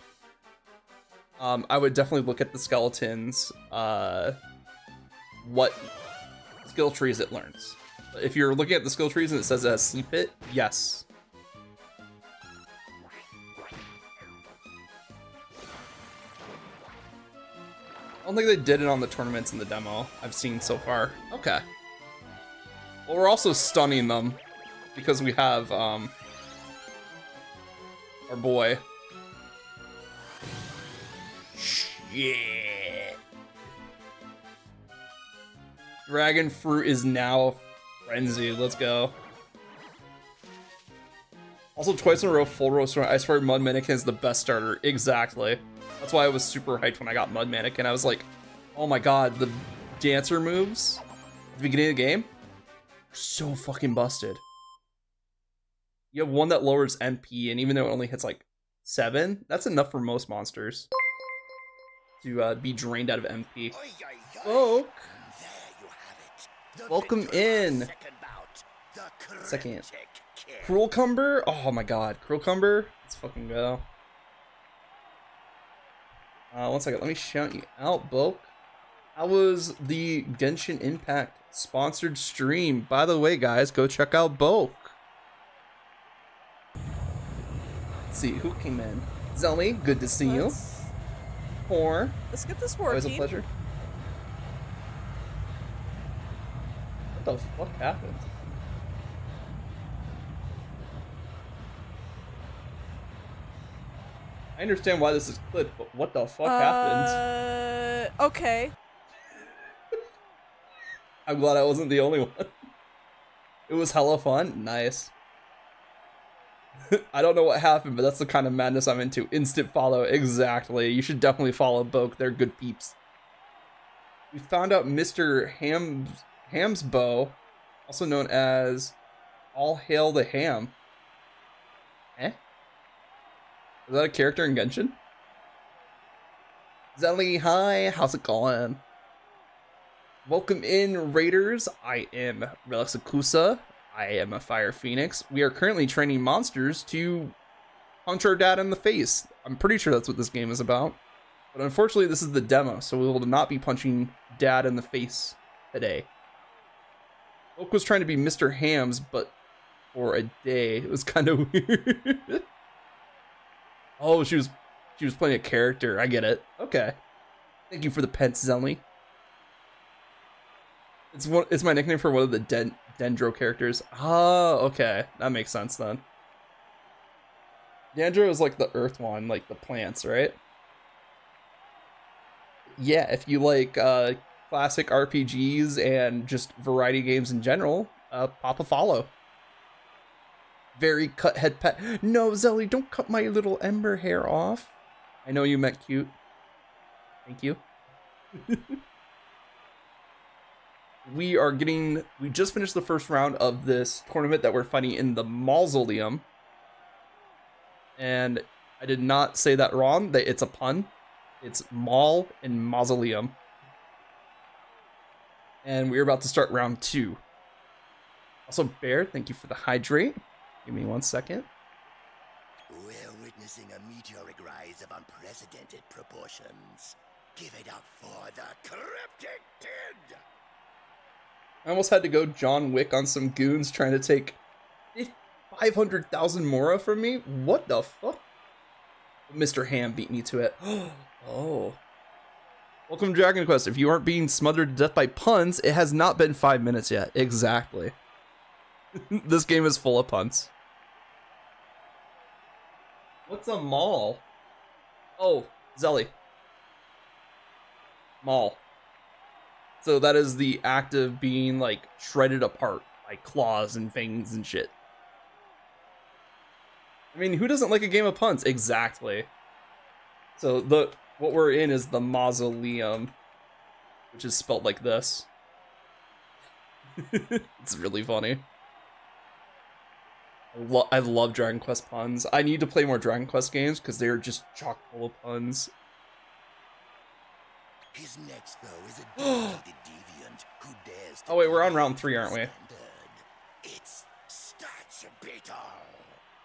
I would definitely look at the skeleton's, what skill trees it learns. If you're looking at the skill trees and it says it has sleep hit, yes. I don't think they did it on the tournaments in the demo I've seen so far. Okay. Well, we're also stunning them because we have, our boy. Shit. Dragon Fruit is now frenzied. Let's go. Also, twice in a row, full roast. I swear Mud Mannequin is the best starter. Exactly. That's why I was super hyped when I got Mud Mannequin. I was like, oh my god, the dancer moves at the beginning of the game are so fucking busted. You have one that lowers MP, and even though it only hits like 7, that's enough for most monsters to be drained out of MP. Oh, welcome in. Second. Cruelcumber? Oh my god, Cruelcumber? Let's fucking go. One second, let me shout you out, Bulk. How was the Genshin Impact sponsored stream? By the way, guys, go check out Bulk. Let's see, who came in? Zelmy, good to see you. Let's get this working. Always a pleasure. What the fuck happened? I understand why this is clipped, but what the fuck happened? Okay. I'm glad I wasn't the only one. It was hella fun. Nice. I don't know what happened, but that's the kind of madness I'm into. Instant follow. Exactly. You should definitely follow Boke. They're good peeps. We found out Mr. Hamsbo, also known as All Hail the Ham. Eh? Is that a character in Genshin? Zelly, hi, how's it going? Welcome in, Raiders. I am Relixakusa. I am a Fire Phoenix. We are currently training monsters to punch our dad in the face. I'm pretty sure that's what this game is about. But unfortunately, this is the demo, so we will not be punching dad in the face today. Oak was trying to be Mr. Hams, but for a day. It was kind of weird. Oh, she was playing a character. I get it. Okay. Thank you for the pets, Zelly. It's my nickname for one of the Dendro characters. Oh, okay. That makes sense then. Dendro is like the earth one, like the plants, right? Yeah, if you like classic RPGs and just variety games in general, pop a follow. Very cut head pet. No, Zelly, don't cut my little ember hair off. I know you meant cute. Thank you. We just finished the first round of this tournament that we're fighting in the Mausoleum. And I did not say that wrong. It's a pun. It's Maul and Mausoleum. And we're about to start round 2. Also, Bear, thank you for the hydrate. Give me 1 second. We're witnessing a meteoric rise of unprecedented proportions. Give it up for the Cryptic Kid! I almost had to go John Wick on some goons trying to take 500,000 Mora from me? What the fuck? Mr. Ham beat me to it. Oh. Welcome to Dragon Quest. If you aren't being smothered to death by puns, it has not been 5 minutes yet. Exactly. This game is full of puns. What's a maul? Oh, Zelly. Maul. So that is the act of being, like, shredded apart by claws and fangs and shit. I mean, who doesn't like a game of puns? Exactly. So what we're in is the Mausoleum, which is spelled like this. It's really funny. I love Dragon Quest puns. I need to play more Dragon Quest games because they're just chock full of puns. His next foe is a dedicated deviant who dares to Oh wait, we're on round 3, aren't we? It's Stats Beetle.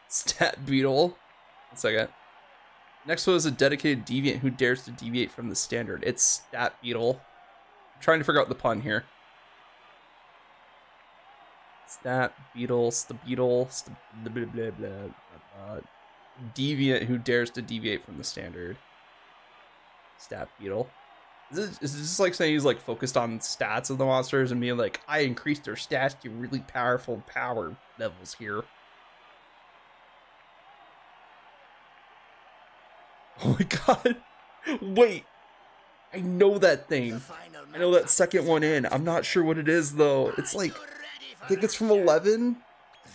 Stat Beetle. 1 second. Next one is a dedicated deviant who dares to deviate from the standard. It's Stat Beetle. I'm trying to figure out the pun here. Stat Beetle, blah, blah, blah, blah. Deviant who dares to deviate from the standard. Stat Beetle. Is this just like saying he's like focused on stats of the monsters and being like, I increased their stats to really powerful power levels here. Oh my god. Wait. I know that thing. I know that second one in. I'm not sure what it is though. It's like, I think it's from 11.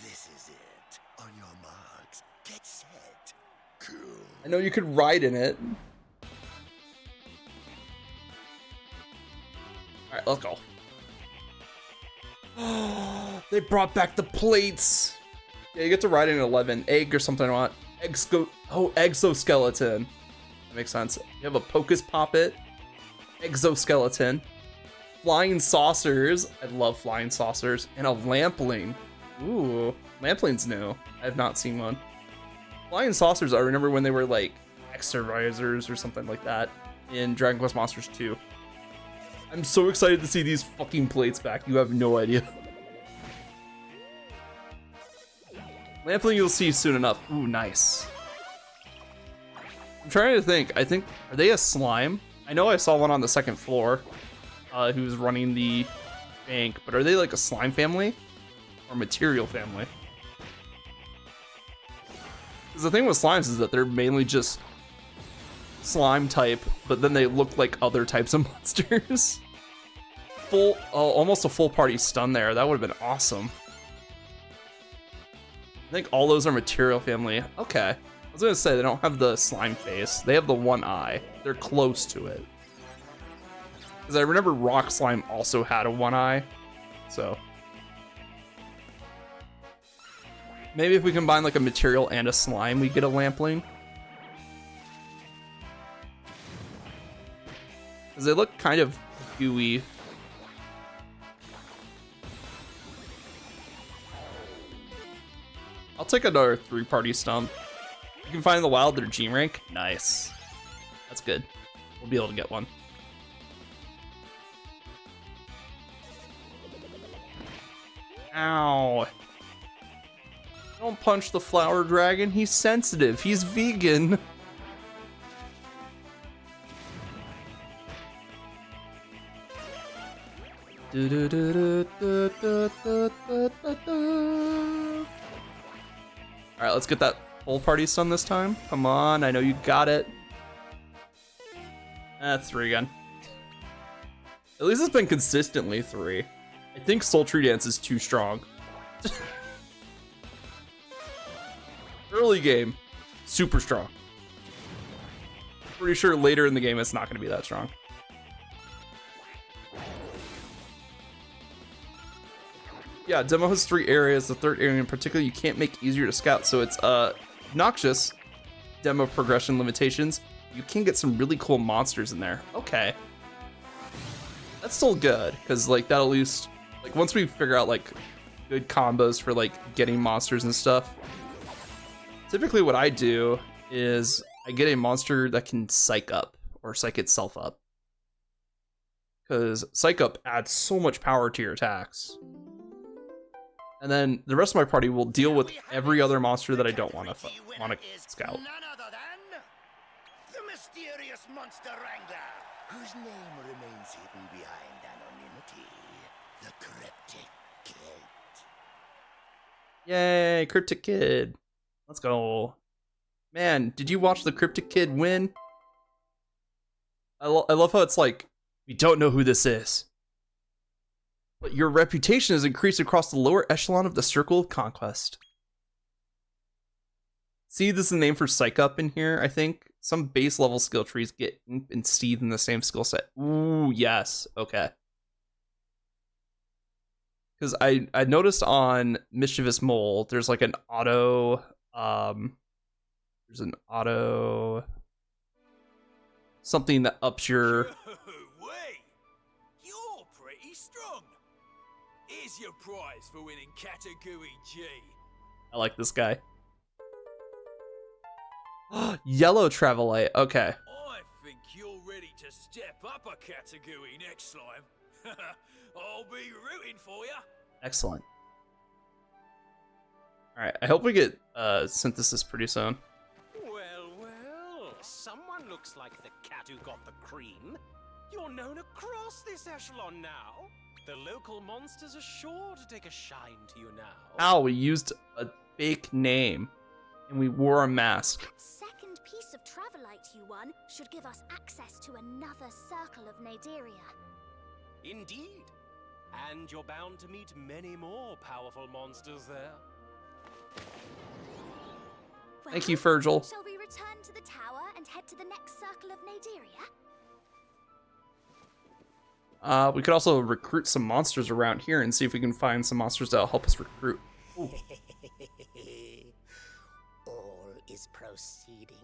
This is it. On your marks, get set. Cool. I know you could ride in it. Alright, let's go. They brought back the plates. Yeah, you get to ride in 11. Egg or something I want. Exoskeleton. That makes sense. You have a Pocus Poppet. Exoskeleton. Flying saucers. I love flying saucers. And a Lampling. Ooh, Lampling's new. I have not seen one. Flying saucers, I remember when they were like exercisers or something like that in Dragon Quest Monsters 2. I'm so excited to see these fucking plates back. You have no idea. Lampling you'll see soon enough. Ooh, nice. I'm trying to think. I think, are they a slime? I know I saw one on the second floor who's running the bank, but are they like a slime family or material family? Because the thing with slimes is that they're mainly just slime type, but then they look like other types of monsters. Almost a full party stun there. That would have been awesome. I think all those are material family. Okay. I was gonna say they don't have the slime face. They have the one eye. They're close to it. Because I remember rock slime also had a one eye. So maybe if we combine like a material and a slime, we get a Lampling. Because they look kind of gooey. I'll take another 3-party stump. You can find in the wild their G rank. Nice. That's good. We'll be able to get one. Ow. Don't punch the flower dragon. He's sensitive. He's vegan. Alright, let's get that full party stun this time. Come on, I know you got it. 3 again. At least it's been consistently 3. I think Sultry Dance is too strong. Early game, super strong. Pretty sure later in the game it's not going to be that strong. Yeah, demo has 3 areas. The third area in particular you can't make easier to scout, so it's obnoxious demo progression limitations. You can get some really cool monsters in there. Okay. That's still good, because like that'll at least, like once we figure out like good combos for like getting monsters and stuff, typically what I do is I get a monster that can psych up or psych itself up. Because psych up adds so much power to your attacks. And then the rest of my party will deal with every other monster that I don't want to scout. None other than the mysterious monster wrangler, whose name remains hidden behind anonymity, the Cryptic Kid. Yay, Cryptic Kid. Let's go. Man, did you watch the Cryptic Kid win? I love how it's like, we don't know who this is, but your reputation has increased across the lower echelon of the Circle of Conquest. See, this is the name for Psych Up in here, I think. Some base level skill trees get instead in the same skill set. Ooh, yes. Okay. Because I noticed on Mischievous Mole, there's like an auto... there's an auto... something that ups your wrong. Here's your prize for winning Category G. I like this guy. Yellow Travelite. Okay. I think you're ready to step up a category next time. I'll be rooting for you. Excellent. Alright, I hope we get synthesis pretty soon. Well, someone looks like the cat who got the cream. You're known across this echelon now. The local monsters are sure to take a shine to you now. Ow, we used a fake name. And we wore a mask. That second piece of Travelite you won should give us access to another circle of Naderia. Indeed. And you're bound to meet many more powerful monsters there. Thank you, Virgil. Shall we return to the tower and head to the next circle of Naderia? We could also recruit some monsters around here and see if we can find some monsters that'll help us recruit. All is proceeding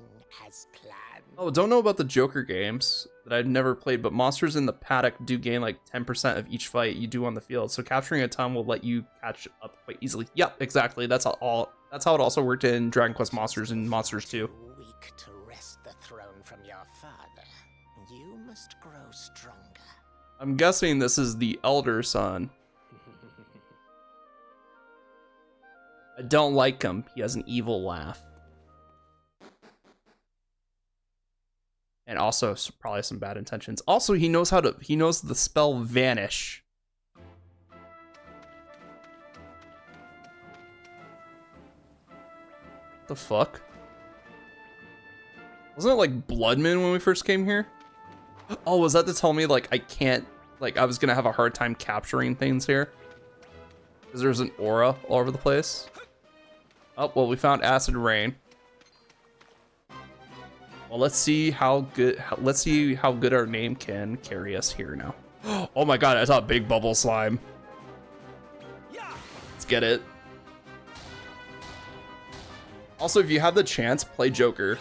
as planned. Oh, don't know about the Joker games that I've never played, but monsters in the paddock do gain like 10% of each fight you do on the field. So capturing a ton will let you catch up quite easily. Yep, exactly. That's how it also worked in Dragon Quest Monsters and Monsters 2. Weak to wrest the throne from your father. You must grow stronger. I'm guessing this is the elder son. I don't like him. He has an evil laugh. And also probably some bad intentions. Also, he knows the spell Vanish. What the fuck? Wasn't it like Bloodman when we first came here? Oh, was that to tell me like I was gonna have a hard time capturing things here? Because there's an aura all over the place. Oh, well, we found Acid Rain. Well, let's see how good our name can carry us here now. Oh my god, I saw a big bubble slime. Let's get it. Also, if you have the chance, play Joker.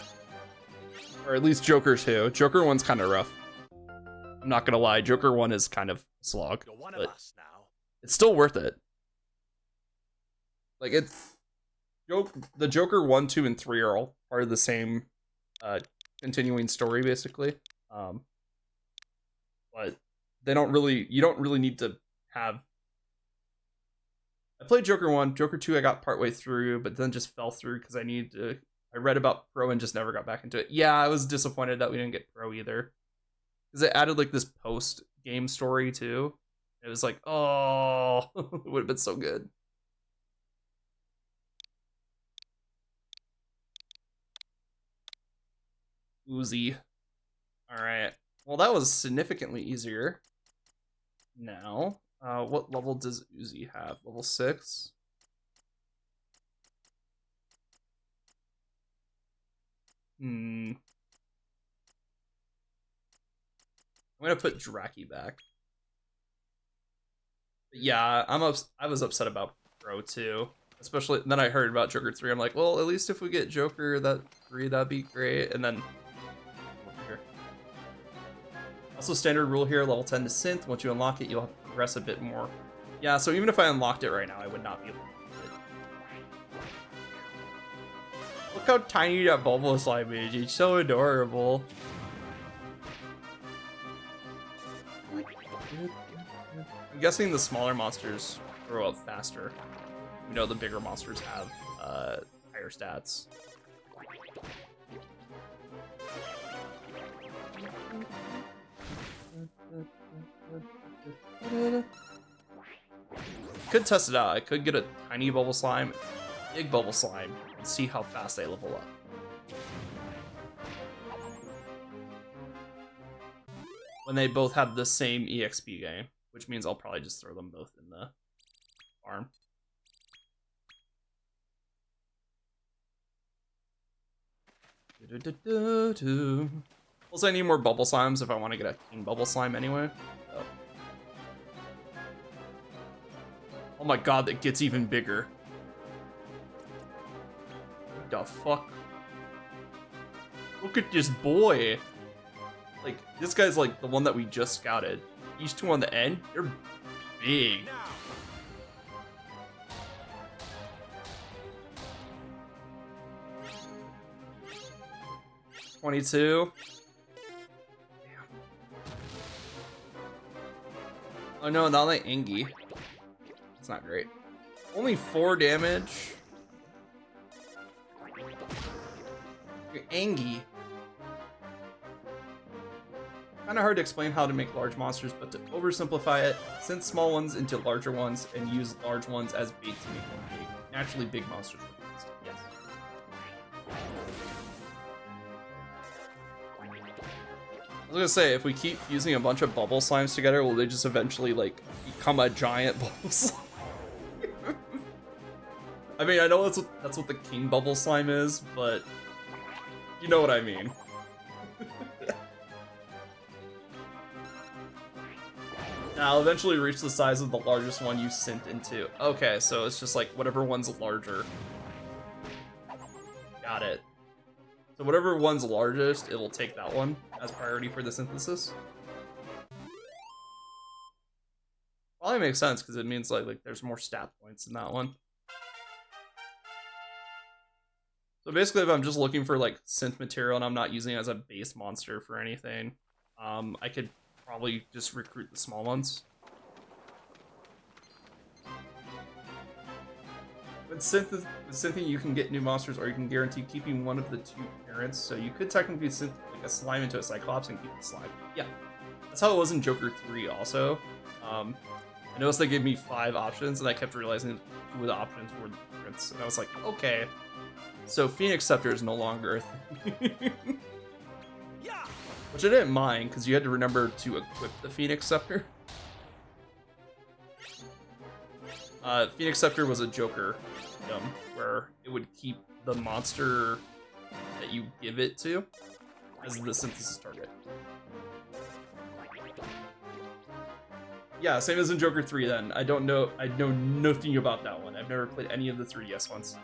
Or at least Joker 2. Joker 1's kind of rough. I'm not gonna lie, Joker 1 is kind of slog. You're one but of us now. it's still worth it. Like, the Joker 1, 2, and 3 are all part of the same continuing story, basically. But you don't really need to have... I played Joker 1, Joker 2 I got partway through, but then just fell through because I read about Pro and just never got back into it. Yeah, I was disappointed that we didn't get Pro either. Because it added like this post-game story too. It was like, oh, it would have been so good. Uzi. Alright. Well, that was significantly easier. Now, what level does Uzi have? Level 6? I'm gonna put Draki back. But yeah, I was upset about Pro 2. Especially, then I heard about Joker 3. I'm like, well, at least if we get Joker 3, that'd be great. And then... Also, standard rule here, level 10 to Synth. Once you unlock it, you'll have to progress a bit more. Yeah, so even if I unlocked it right now, I would not be able to do it. Look how tiny that Bulbo slime is. It's so adorable. I'm guessing the smaller monsters grow up faster. You know, the bigger monsters have higher stats. Could test it out. I could get a tiny bubble slime, big bubble slime, and see how fast they level up. When they both have the same EXP gain, which means I'll probably just throw them both in the farm. Also, I need more bubble slimes if I want to get a king bubble slime anyway. So. Oh my god, that gets even bigger. What the fuck? Look at this boy. Like, this guy's like the one that we just scouted. These two on the end, they're big. 22. Damn. Oh no, not like Engie. It's not great. Only 4 damage. Engie. Kinda hard to explain how to make large monsters, but to oversimplify it, send small ones into larger ones and use large ones as bait to make them big. Naturally, big monsters were used. Yes. I was gonna say, if we keep fusing a bunch of bubble slimes together, will they just eventually, like, become a giant bubble slime? I mean, I know that's what the king bubble slime is, but you know what I mean. Now, I'll eventually reach the size of the largest one you sent into. Okay, so it's just like whatever one's larger. Got it. So whatever one's largest, it will take that one as priority for the synthesis. Probably makes sense because it means like there's more stat points in that one. So basically, if I'm just looking for like synth material and I'm not using it as a base monster for anything, I could probably just recruit the small ones. With synthing, you can get new monsters, or you can guarantee keeping one of the 2 parents. So you could technically synth like a slime into a Cyclops and keep the slime. Yeah, that's how it was in Joker 3 also. I noticed they gave me 5 options, and I kept realizing 2 of the options were the parents. And I was like, okay, so Phoenix Scepter is no longer a thing. Which I didn't mind, because you had to remember to equip the Phoenix Scepter. Phoenix Scepter was a Joker item, where it would keep the monster that you give it to as the synthesis target. Yeah, same as in Joker 3 then. I know nothing about that one. I've never played any of the 3DS ones.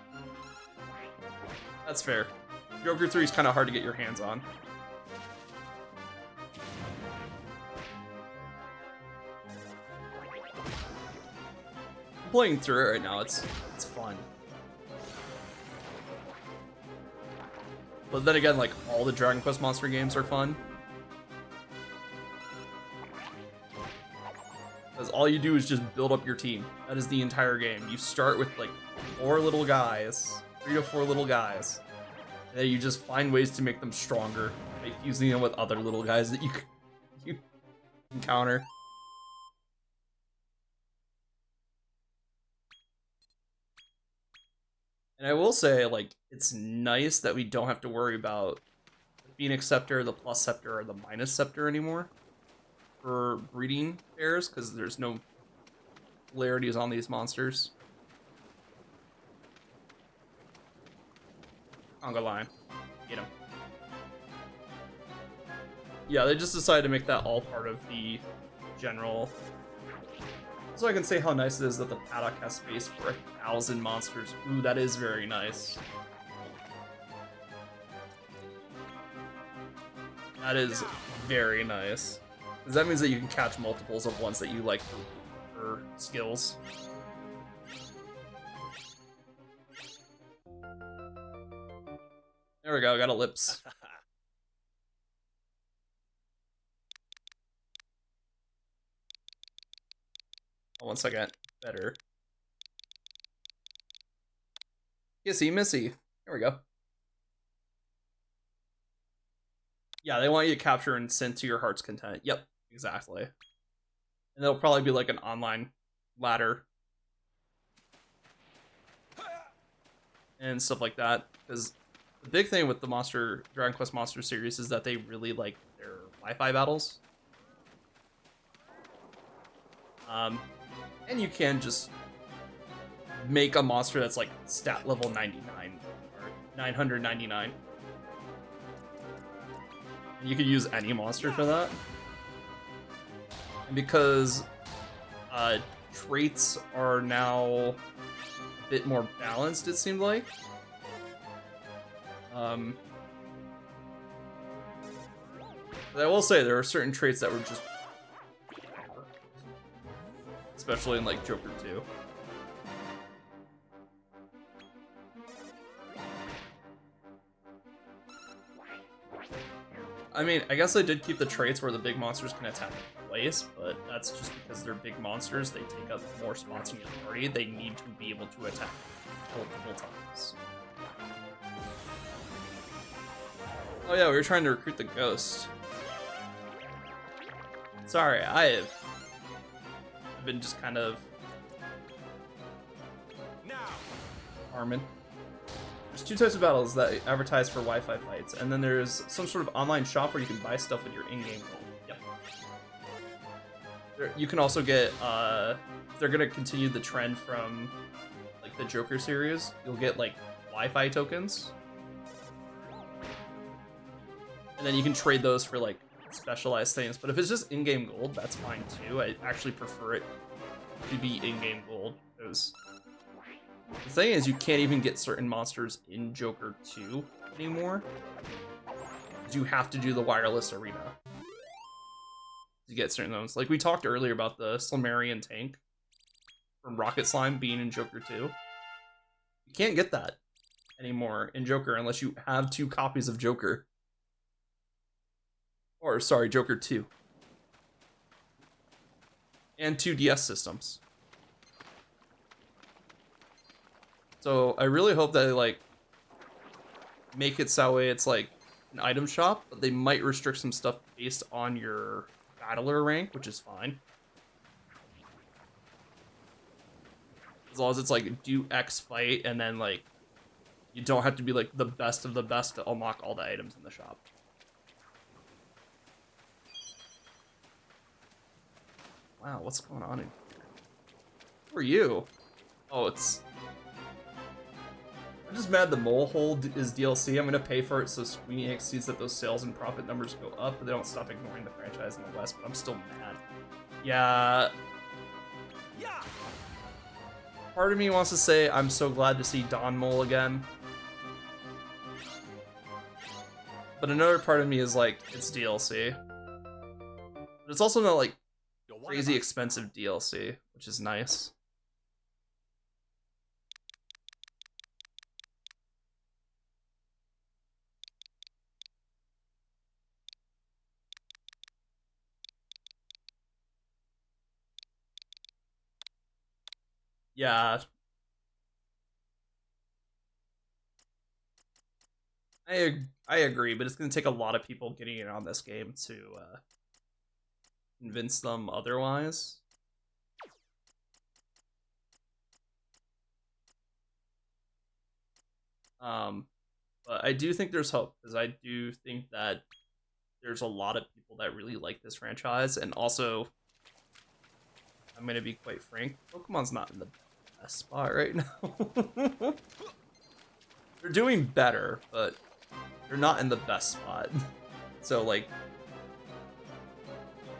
That's fair. Joker 3 is kind of hard to get your hands on. Playing through it right now, it's fun. But then again, like, all the Dragon Quest monster games are fun. Because all you do is just build up your team. That is the entire game. You start with like 4 little guys, 3 to 4 little guys. And then you just find ways to make them stronger by fusing them with other little guys that you encounter. And I will say, like, it's nice that we don't have to worry about the Phoenix Scepter, the Plus Scepter, or the Minus Scepter anymore for breeding pairs, because there's no polarities on these monsters. Conga line. Get him. Yeah, they just decided to make that all part of the general. So I can say how nice it is that the paddock has space for 1,000 monsters. Ooh, that is very nice. That is very nice. Because that means that you can catch multiples of ones that you like for skills. There we go, got a lips. Oh, 1 second. Better. Kissy Missy. There we go. Yeah, they want you to capture and send to your heart's content. Yep, exactly. And there'll probably be like an online ladder. And stuff like that. Because the big thing with the Dragon Quest Monster series is that they really like their Wi-Fi battles. And you can just make a monster that's like stat level 99 or 999. And you could use any monster for that. And because traits are now a bit more balanced, it seemed like. But I will say there are certain traits that were just especially in like Joker 2. I mean, I guess they did keep the traits where the big monsters can attack twice, but that's just because they're big monsters. They take up more spots in your party. They need to be able to attack multiple times. Oh yeah, we were trying to recruit the ghost. Sorry, I've been just kind of Armin. There's two types of battles that advertise for Wi-Fi fights, and then there's some sort of online shop where you can buy stuff with your in-game gold. Yep. You can also get, if they're gonna continue the trend from, like, the Joker series, you'll get, like, Wi-Fi tokens. And then you can trade those for, like, specialized things. But if it's just in-game gold, that's fine, too. I actually prefer it to be in-game gold, because the thing is, you can't even get certain monsters in Joker 2 anymore. You have to do the wireless arena to get certain ones. Like we talked earlier about the Slimerian tank from Rocket Slime being in Joker 2. You can't get that anymore in Joker unless you have 2 copies of Joker. Or, sorry, Joker 2. And 2 DS systems. So I really hope that they, like, make it so way it's like an item shop, but they might restrict some stuff based on your battler rank, which is fine. As long as it's like do X fight and then like you don't have to be like the best of the best to unlock all the items in the shop. Wow, what's going on in here? Who are you? Oh, it's... I'm just mad the Mole Hole is DLC. I'm gonna pay for it so Squeeney Enix sees that those sales and profit numbers go up, but they don't stop ignoring the franchise in the West, but I'm still mad. Yeah. Part of me wants to say I'm so glad to see Don Mole again. But another part of me is like, it's DLC. But it's also not like crazy expensive DLC, which is nice. Yeah. I agree, but it's going to take a lot of people getting in on this game to convince them otherwise. But I do think there's hope, because I do think that there's a lot of people that really like this franchise, and also, I'm going to be quite frank, Pokemon's not in the best spot right now. They're doing better, but they're not in the best spot. So, like,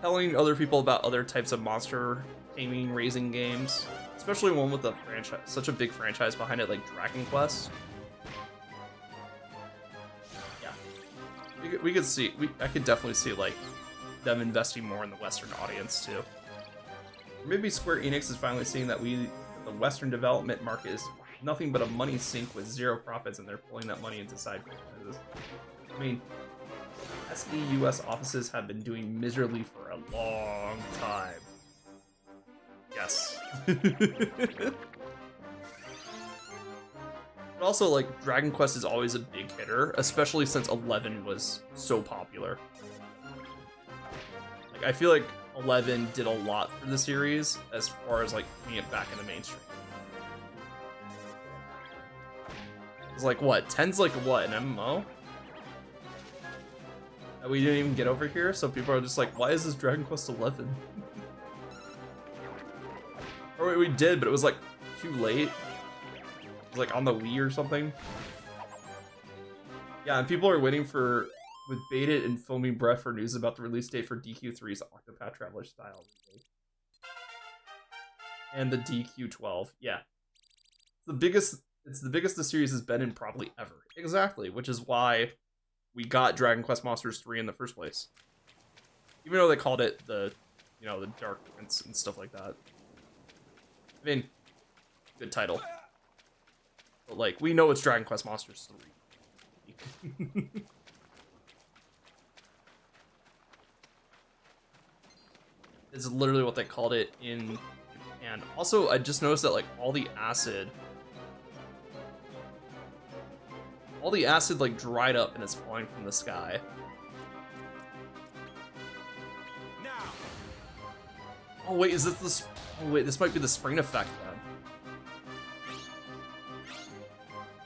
telling other people about other types of monster taming raising games, especially one with a franchise, such a big franchise behind it, like Dragon Quest. Yeah, we could see. I could definitely see like them investing more in the Western audience too. Or maybe Square Enix is finally seeing that the Western development market is nothing but a money sink with zero profits, and they're pulling that money into side franchises. I mean, SD US offices have been doing miserably for a long time. Yes. But also, like, Dragon Quest is always a big hitter, especially since 11 was so popular. Like, I feel like 11 did a lot for the series as far as, like, putting it back in the mainstream. It's like, what? 10's like, what, an MMO? That we didn't even get over here, so people are just like, why is this Dragon Quest 11? Or wait, we did, but it was like too late. It was like on the Wii or something. Yeah, and people are waiting with bated and foaming breath for news about the release date for DQ3's Octopath Traveler style remake. And the DQ12, yeah. It's the biggest the series has been in probably ever. Exactly, which is why we got Dragon Quest Monsters 3 in the first place. Even though they called it the Dark Prince and stuff like that. I mean, good title. But like, we know it's Dragon Quest Monsters 3. Is literally what they called it in Japan. Also, I just noticed that like all the acid like dried up and it's falling from the sky. Oh wait, is this oh wait, this might be the spring effect then.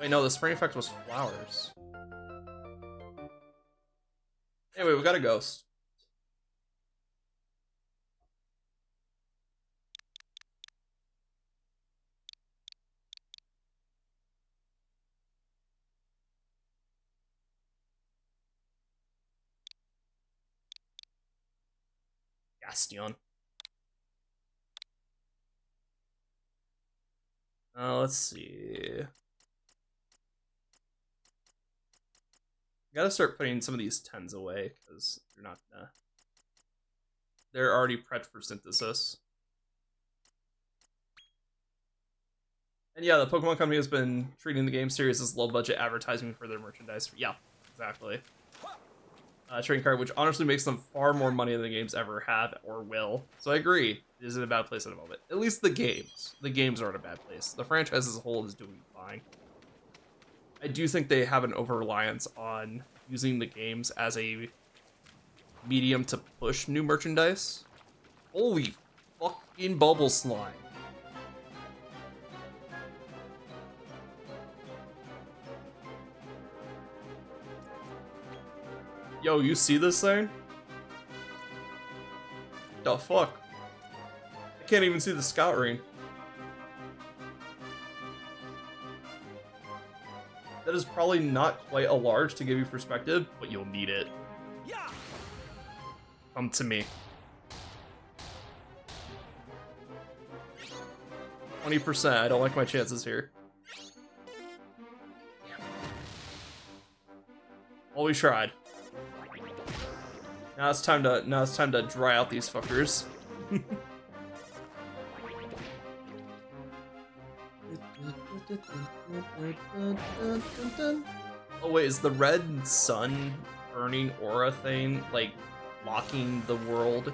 Wait, no, the spring effect was flowers. Anyway, we got a ghost. Gastion. Let's see. Gotta start putting some of these 10s away because they're not gonna. They're already prepped for synthesis. And yeah, the Pokemon Company has been treating the game series as low-budget advertising for their merchandise. Yeah, exactly. Trading card, which honestly makes them far more money than the games ever have or will. So I agree, it is in a bad place at the moment. At least the games. The games are in a bad place. The franchise as a whole is doing fine. I do think they have an over-reliance on using the games as a medium to push new merchandise. Holy fucking bubble slime. Yo, you see this thing? The fuck? I can't even see the scout ring. That is probably not quite a large to give you perspective, but you'll need it. Come to me. 20%, I don't like my chances here. Well, we tried. Now it's time to dry out these fuckers. Oh wait, is the red sun burning aura thing like locking the world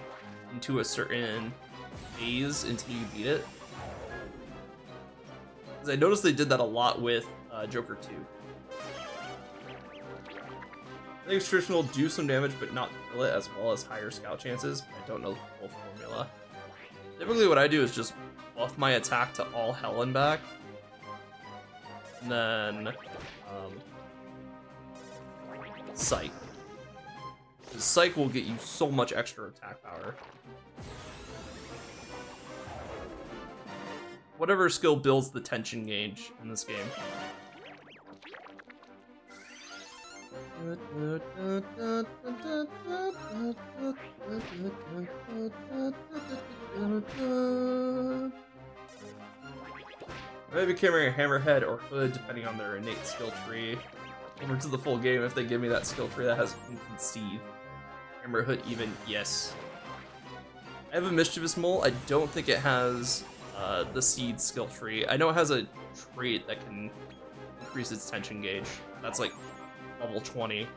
into a certain phase until you beat it? Because I noticed they did that a lot with Joker 2. I think Extrition will do some damage, but not kill it, as well as higher scout chances. I don't know the full formula. Typically what I do is just buff my attack to all hell and back. And then, Psych. Because Psych will get you so much extra attack power. Whatever skill builds the tension gauge in this game. Maybe carrying a Hammerhead or Hood, depending on their innate skill tree. Over to the full game, if they give me that skill tree that has Conceive. Hammerhood even, yes. I have a Mischievous Mole. I don't think it has the Seed skill tree. I know it has a trait that can increase its tension gauge. That's like level 20. And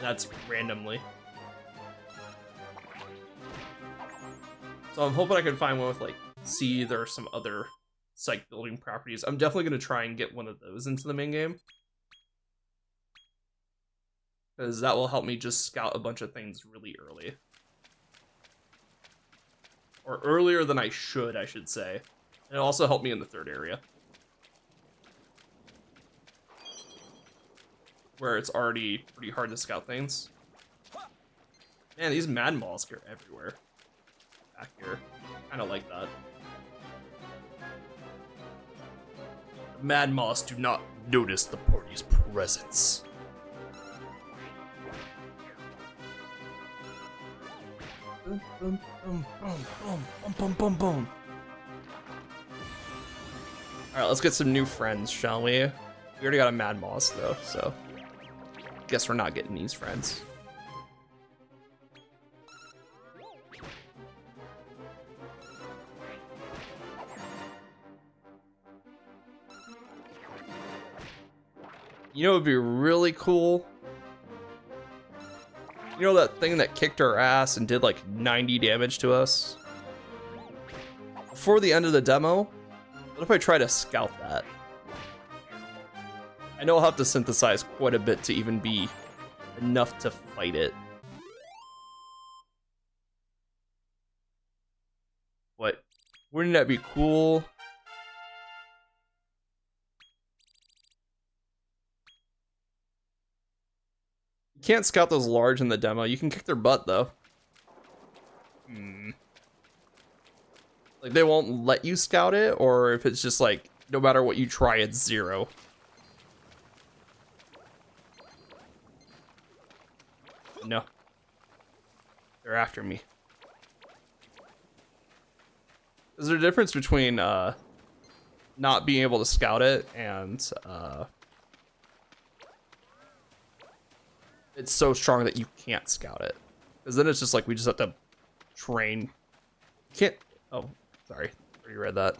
that's randomly. So I'm hoping I can find one with like Seed or some other Psych building properties. I'm definitely going to try and get one of those into the main game. Because that will help me just scout a bunch of things really early. Or earlier than I should say. And it'll also help me in the third area. Where it's already pretty hard to scout things. Man, these Mad Malls are everywhere. Back here. Kinda like that. The Mad Moss do not notice the party's presence. Boom, boom, boom, boom, boom, boom, boom, boom. Alright, let's get some new friends, shall we? We already got a Mad Moss, though, so... guess we're not getting these friends. You know, it would be really cool. You know that thing that kicked our ass and did like 90 damage to us? Before the end of the demo, what if I try to scout that? I know I'll have to synthesize quite a bit to even be enough to fight it. What? Wouldn't that be cool? You can't scout those large in the demo. You can kick their butt, though. Like, they won't let you scout it, or if it's just like, no matter what you try, it's 0. No. They're after me. Is there a difference between not being able to scout it and it's so strong that you can't scout it? Because then it's just like we just have to train. Can't. Oh, sorry. Already read that.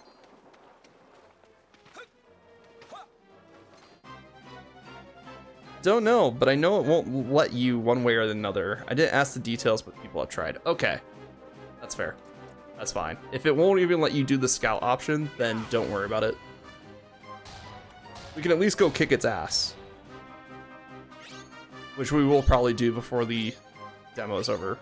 Don't know, but I know it won't let you one way or another. I didn't ask the details, but people have tried. Okay, that's fair. That's fine. If it won't even let you do the scout option, then don't worry about it. We can at least go kick its ass. Which we will probably do before the demo is over.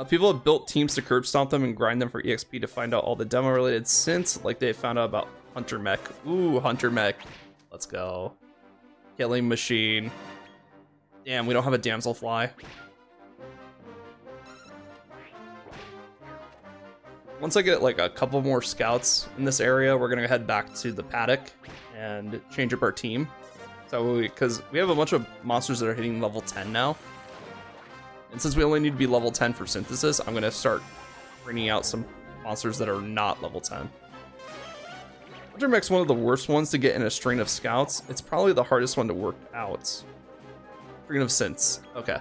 People have built teams to curb stomp them and grind them for EXP to find out all the demo related synths, like they found out about Hunter Mech. Ooh, Hunter Mech. Let's go. Killing Machine. Damn, we don't have a Damselfly. Once I get like a couple more scouts in this area, we're gonna head back to the paddock and change up our team. So, because we have a bunch of monsters that are hitting level 10 now. And since we only need to be level 10 for synthesis, I'm gonna start bringing out some monsters that are not level 10. Hunter Mech's one of the worst ones to get in a string of scouts. It's probably the hardest one to work out. String of synths. Okay.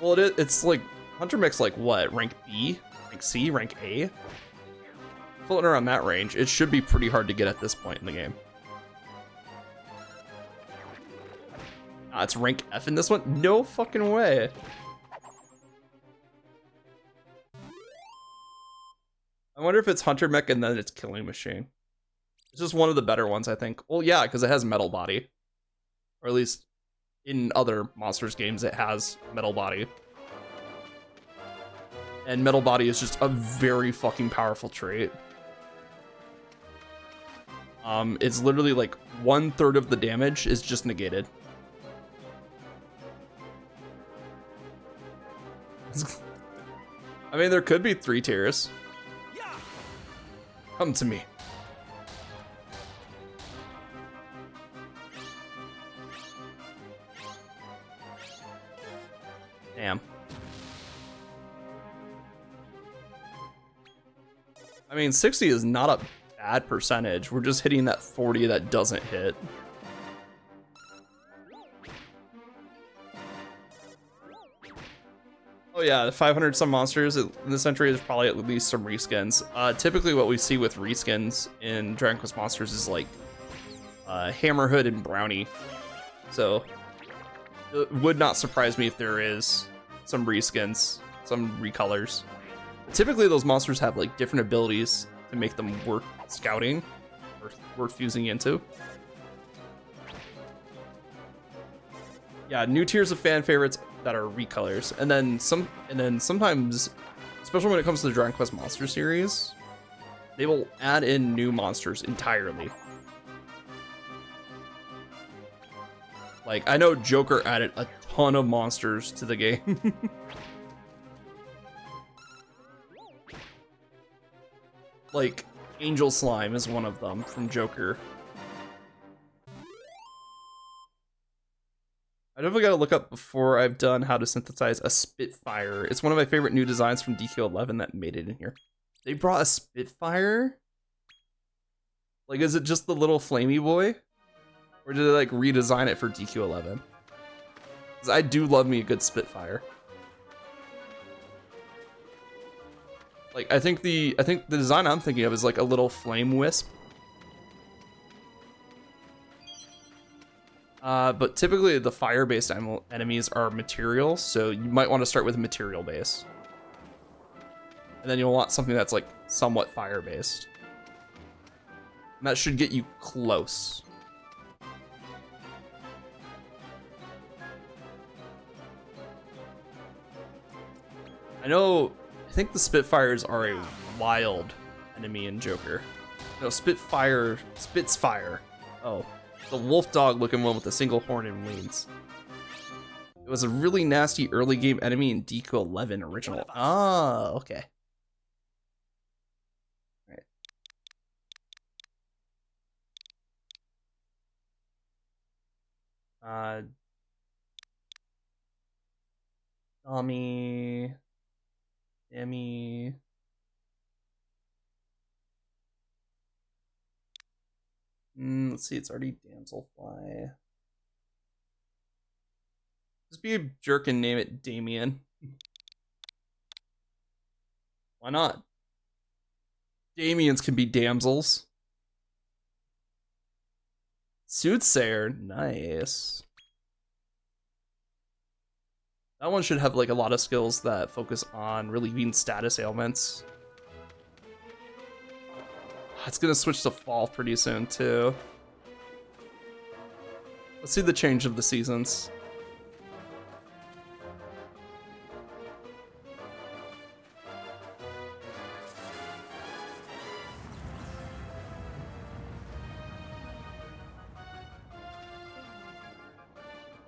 Well, it's like, Hunter Mech's like what? Rank B? Rank C? Rank A? Floating around that range. It should be pretty hard to get at this point in the game. It's rank F in this one? No fucking way. I wonder if it's Hunter Mech and then it's Killing Machine. It's just one of the better ones, I think. Well, yeah, because it has Metal Body. Or at least in other Monsters games, it has Metal Body. And Metal Body is just a very fucking powerful trait. It's literally like 1/3 of the damage is just negated. I mean, there could be 3 tiers. Come to me. Damn. I mean, 60 is not a bad percentage. We're just hitting that 40 that doesn't hit. Oh yeah, the 500 some monsters in this entry is probably at least some reskins. Typically what we see with reskins in Dragon Quest Monsters is like Hammerhood and Brownie. So it would not surprise me if there is some reskins, some recolors. Typically those monsters have like different abilities to make them worth scouting or worth fusing into. Yeah, new tiers of fan favorites that are recolors, and then sometimes, especially when it comes to the Dragon Quest Monster series, they will add in new monsters entirely. Like, I know Joker added a ton of monsters to the game. Like, Angel Slime is one of them from Joker. I definitely gotta look up before I've done how to synthesize a Spitfire. It's one of my favorite new designs from DQ11 that made it in here. They brought a Spitfire? Like, is it just the little flamey boy? Or did they like redesign it for DQ11? Because I do love me a good Spitfire. Like, I think the design I'm thinking of is like a little flame wisp. But typically the fire-based enemies are material, so you might want to start with a material base. And then you'll want something that's like somewhat fire-based. And that should get you close. I think the Spitfires are a wild enemy in Joker. No, Spitfire. Oh, the wolf dog looking one with a single horn and wings. It was a really nasty early game enemy in Deco 11 original. Ah, okay. Alright. Tommy. Emmy. Let's see, it's already Damselfly. Just be a jerk and name it Damien. Why not? Damiens can be damsels. Soothsayer, nice. That one should have like a lot of skills that focus on relieving status ailments. It's gonna switch to fall pretty soon too. Let's see the change of the seasons.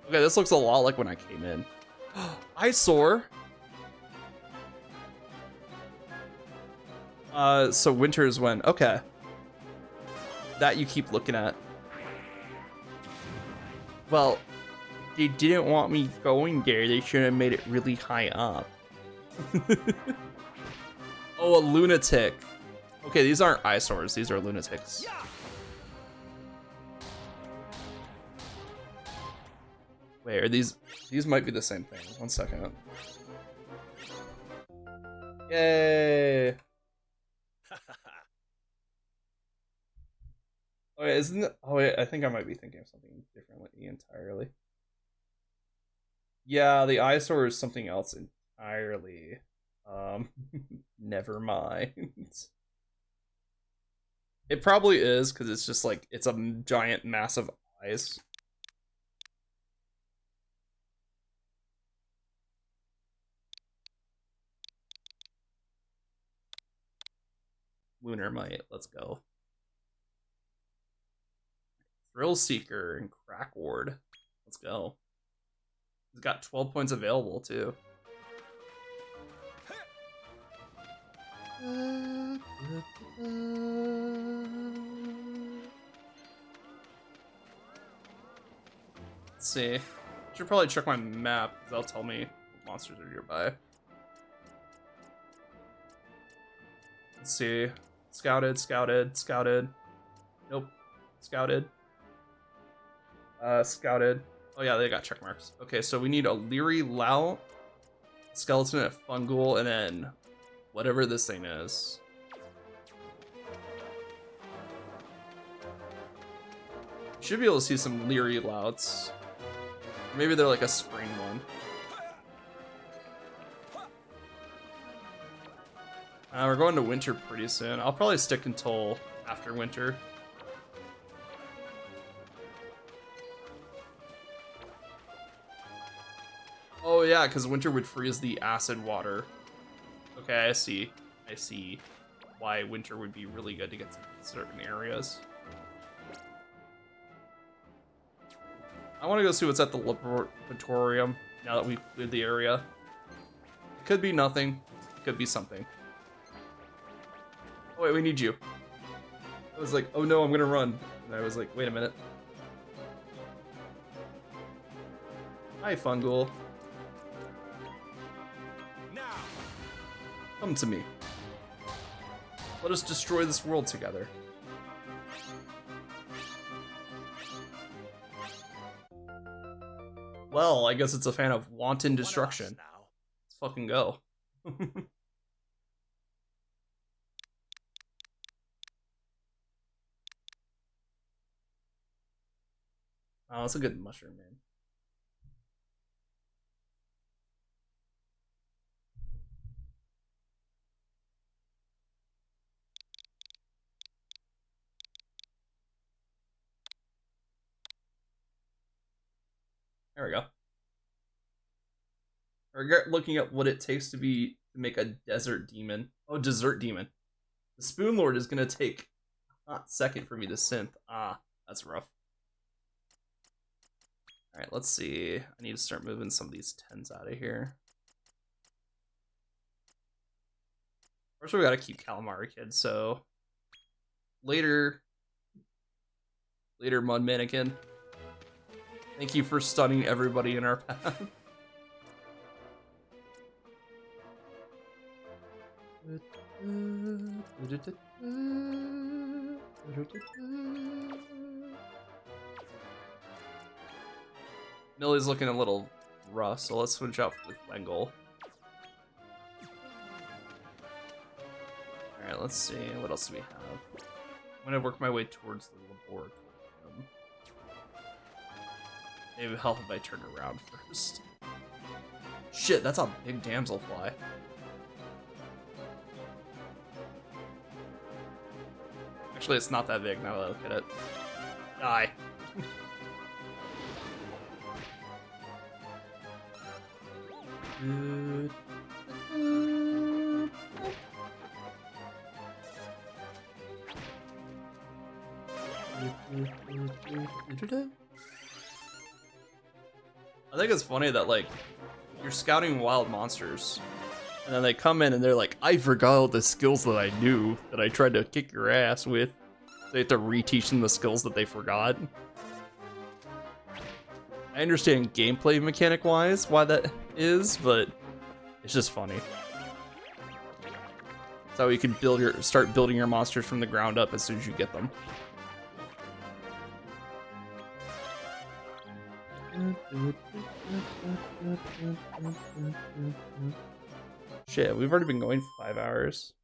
Okay, this looks a lot like when I came in. Eyesore. So winter's when, okay. That you keep looking at. Well, they didn't want me going there. They should have made it really high up. Oh, a lunatic. Okay, these aren't eyesores. These are lunatics. Wait, are these might be the same thing. 1 second. Yay! Oh wait, isn't it? Oh wait, I think I might be thinking of something differently entirely. Yeah, the eyesore is something else entirely. Never mind. It probably is, because it's just like, it's a giant massive eyes. Lunar Might, let's go. Thrill Seeker and Crack Ward. Let's go. He's got 12 points available too. Let's see. Should probably check my map, because that'll tell me what monsters are nearby. Let's see. Scouted, scouted, scouted. Nope. Scouted. Scouted. Oh yeah, they got check marks. Okay, so we need a Leery Lout, Skeleton at Fungal, and then whatever this thing is. Should be able to see some Leery Louts. Maybe they're like a spring one. We're going to winter pretty soon. I'll probably stick until after winter. Oh yeah, because winter would freeze the acid water. Okay, I see. I see why winter would be really good to get to certain areas. I want to go see what's at the laboratorium now that we've cleared the area. It could be nothing. It could be something. Oh wait, we need you. I was like, oh no, I'm gonna run. And I was like, wait a minute. Hi, Fungal. Now, come to me. Let us destroy this world together. Well, I guess it's a fan of wanton destruction. Let's fucking go. Oh, that's a good mushroom, man. There we go. I regret looking at what it takes to make a desert demon. Oh, dessert demon. The Spoon Lord is gonna take a hot second for me to synth. Ah, that's rough. Alright, let's see. I need to start moving some of these 10s out of here. First, we gotta keep Calamari Kid, so later Mud Mannequin. Thank you for stunning everybody in our path. Millie's looking a little rough, so let's switch out with Wengal. Alright, let's see. What else do we have? I'm gonna work my way towards the laboratory. Maybe it'll help if I turn around first. Shit, that's a big damselfly. Actually, it's not that big now that I look at it. Die. I think it's funny that, like, you're scouting wild monsters, and then they come in and they're like, I forgot all the skills that I knew, that I tried to kick your ass with. They have to reteach them the skills that they forgot. I understand gameplay mechanic-wise why that is, but it's just funny. That's how you can start building your monsters from the ground up as soon as you get them. Shit, we've already been going for 5 hours.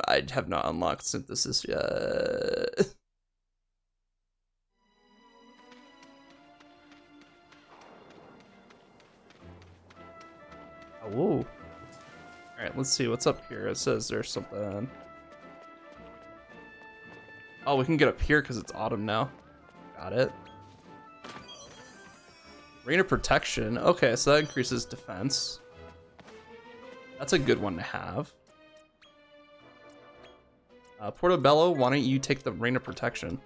I have not unlocked synthesis yet. Oh, whoa. Alright, let's see what's up here. It says there's something. Oh, we can get up here because it's autumn now. Got it. Rain of Protection. Okay, so that increases defense. That's a good one to have. Portobello, why don't you take the Rain of Protection?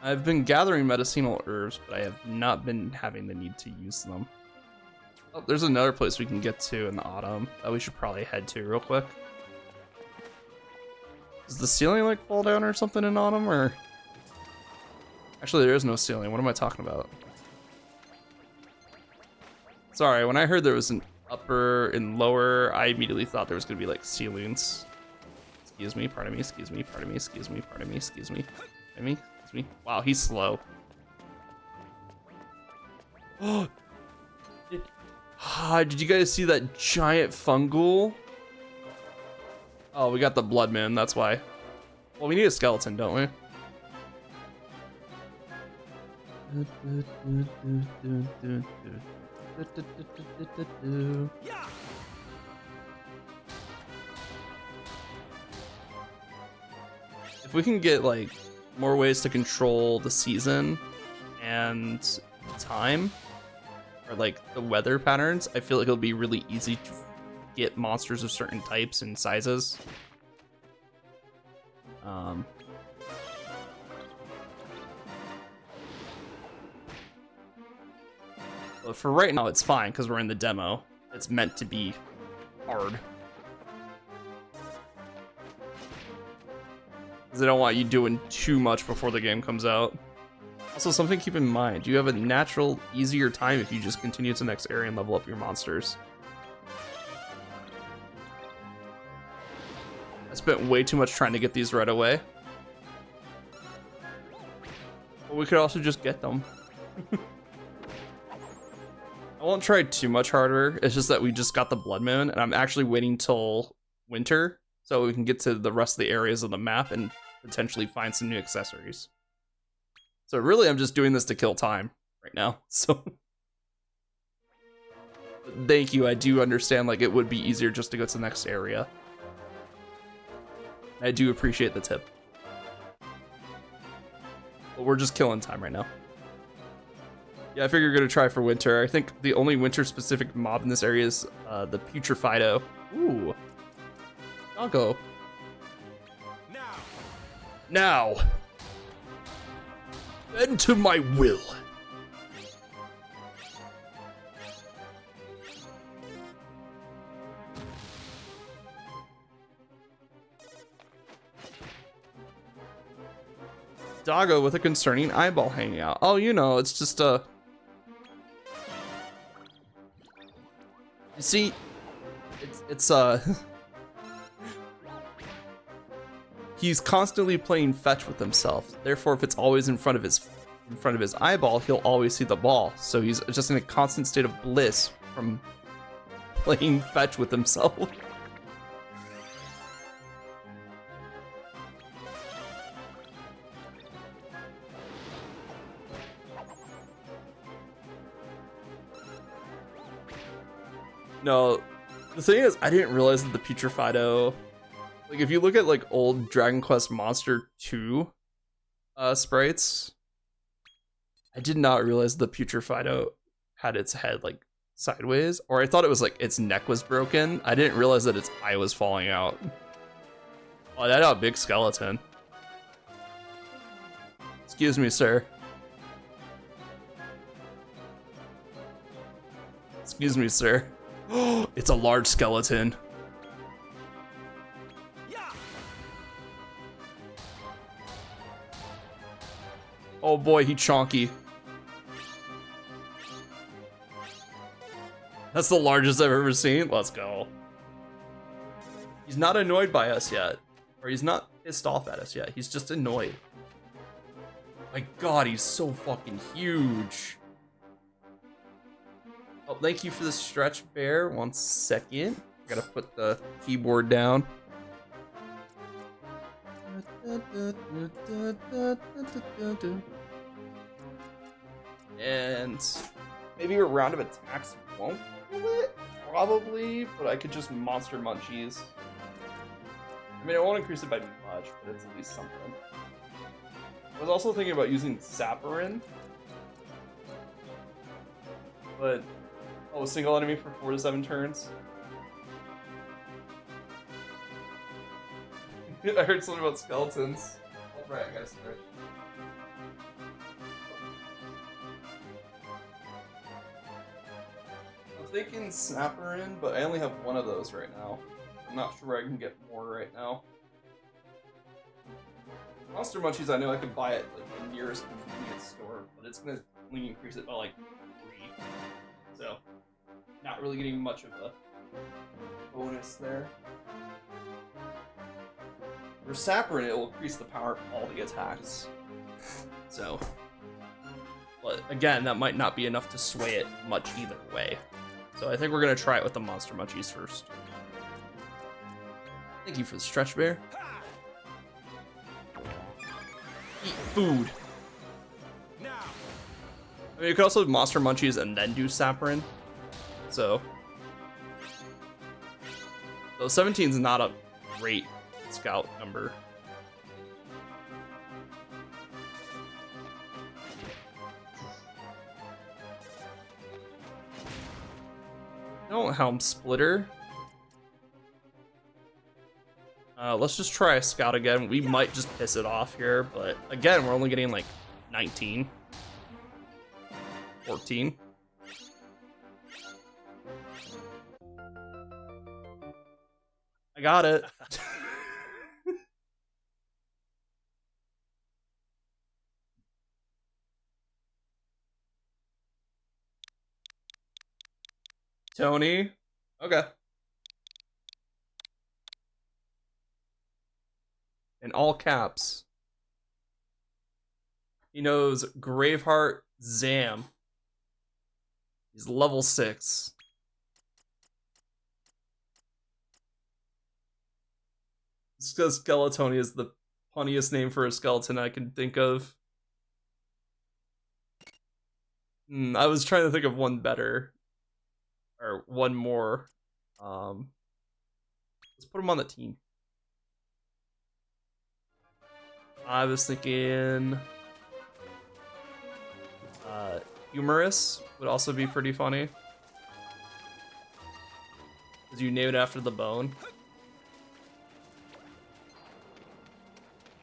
I've been gathering medicinal herbs, but I have not been having the need to use them. Oh, there's another place we can get to in the autumn that we should probably head to real quick. Does the ceiling like fall down or something in autumn, or? Actually, there is no ceiling. What am I talking about? Sorry, when I heard there was an upper and lower, I immediately thought there was gonna be like ceilings. Excuse me, pardon me, excuse me, pardon me, excuse me, pardon me, excuse me, pardon me, excuse me. Wow, he's slow. Oh, did you guys see that giant fungal? Oh, we got the blood moon, that's why. Well, we need a skeleton, don't we? If we can get like more ways to control the season and time, or like the weather patterns, I feel like it'll be really easy to get monsters of certain types and sizes. But for right now, it's fine because we're in the demo. It's meant to be hard. Because they don't want you doing too much before the game comes out. Also, something to keep in mind, you have a natural, easier time if you just continue to the next area and level up your monsters. I spent way too much trying to get these right away. But we could also just get them. I won't try too much harder. It's just that we just got the Blood Moon, and I'm actually waiting till winter so we can get to the rest of the areas of the map and potentially find some new accessories. So really, I'm just doing this to kill time right now. So thank you. I do understand, like, it would be easier just to go to the next area. I do appreciate the tip. But we're just killing time right now. Yeah, I figure you're gonna try for winter. I think the only winter-specific mob in this area is the Putrefido. Ooh. I'll go. Now. Bend to my will. Doggo with a concerning eyeball hanging out. Oh, you know, it's just a... You see, it's he's constantly playing fetch with himself. Therefore, if it's always in front of his eyeball, he'll always see the ball. So he's just in a constant state of bliss from playing fetch with himself. No, the thing is, I didn't realize that the Putrefido, like, if you look at, like, old Dragon Quest Monster 2 sprites, I did not realize the Putrefido had its head, like, sideways, or I thought it was, like, its neck was broken. I didn't realize that its eye was falling out. Oh, that a big skeleton. Excuse me, sir. Excuse me, sir. It's a large skeleton. Oh boy, he chonky. That's the largest I've ever seen. Let's go. He's not annoyed by us yet. Or he's not pissed off at us yet. He's just annoyed. My god, he's so fucking huge. Oh, thank you for the stretch, bear. 1 second. Gotta put the keyboard down. And maybe a round of attacks won't do it? Probably, but I could just monster munchies. I mean, it won't increase it by much, but it's at least something. I was also thinking about using Zapperin. But... oh, single enemy for 4 to 7 turns. I heard something about skeletons. Alright, I gotta stretch. I'm thinking Snapperin, but I only have 1 of those right now. I'm not sure where I can get more right now. Monster Munchies, I know I can buy it like the nearest convenience store, but it's gonna only increase it by like 3. So, not really getting much of a bonus there. For Sapperin, it will increase the power of all the attacks. So, but again, that might not be enough to sway it much either way. So I think we're gonna try it with the Monster Munchies first. Thank you for the stretch, bear. Eat food. I mean, you could also do Monster Munchies and then do Sapperin. So 17 is not a great scout number. No Helm Splitter. Let's just try a scout again. We might just piss it off here, but again, we're only getting like 19. 14. I got it. Tony? Okay. In all caps. He knows Graveheart Zam. He's level 6. Skeletonia is the funniest name for a skeleton I can think of. I was trying to think of one better. Or one more. Let's put him on the team. I was thinking... Humorous would also be pretty funny. Because you name it after the bone.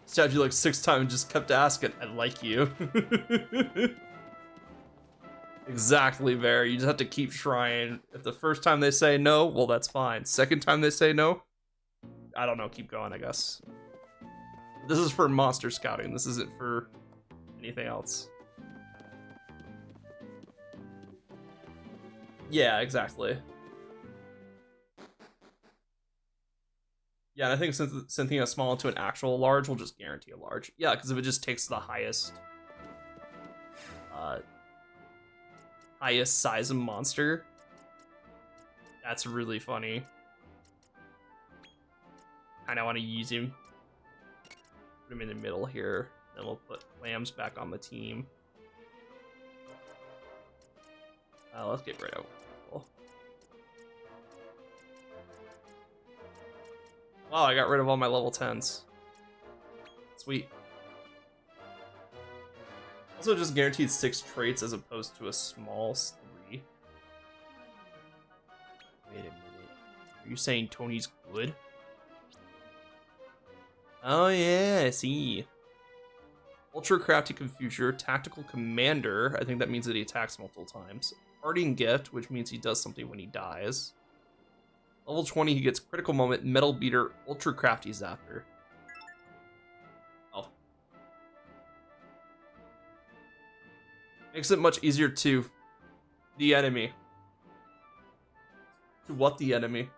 Stabbed you like 6 times and just kept asking, I like you. Exactly, Bear. You just have to keep trying. If the first time they say no, well, that's fine. Second time they say no, I don't know, keep going, I guess. This is for monster scouting. This isn't for anything else. Yeah, exactly. Yeah, and I think synthing a small into an actual large will just guarantee a large. Yeah, because if it just takes the highest size of monster, that's really funny. Kinda wanna use him. Put him in the middle here. Then we'll put Clams back on the team. Let's get rid of Cool. Wow, I got rid of all my level 10s. Sweet. Also just guaranteed 6 traits as opposed to a small 3. Wait a minute. Are you saying Tony's good? Oh yeah, I see. Ultra Crafty Confuser, Tactical Commander. I think that means that he attacks multiple times. Parting Gift, which means he does something when he dies. Level 20, he gets Critical Moment, Metal Beater, Ultra Crafty Zapper. Oh. Makes it much easier to the enemy. To what the enemy?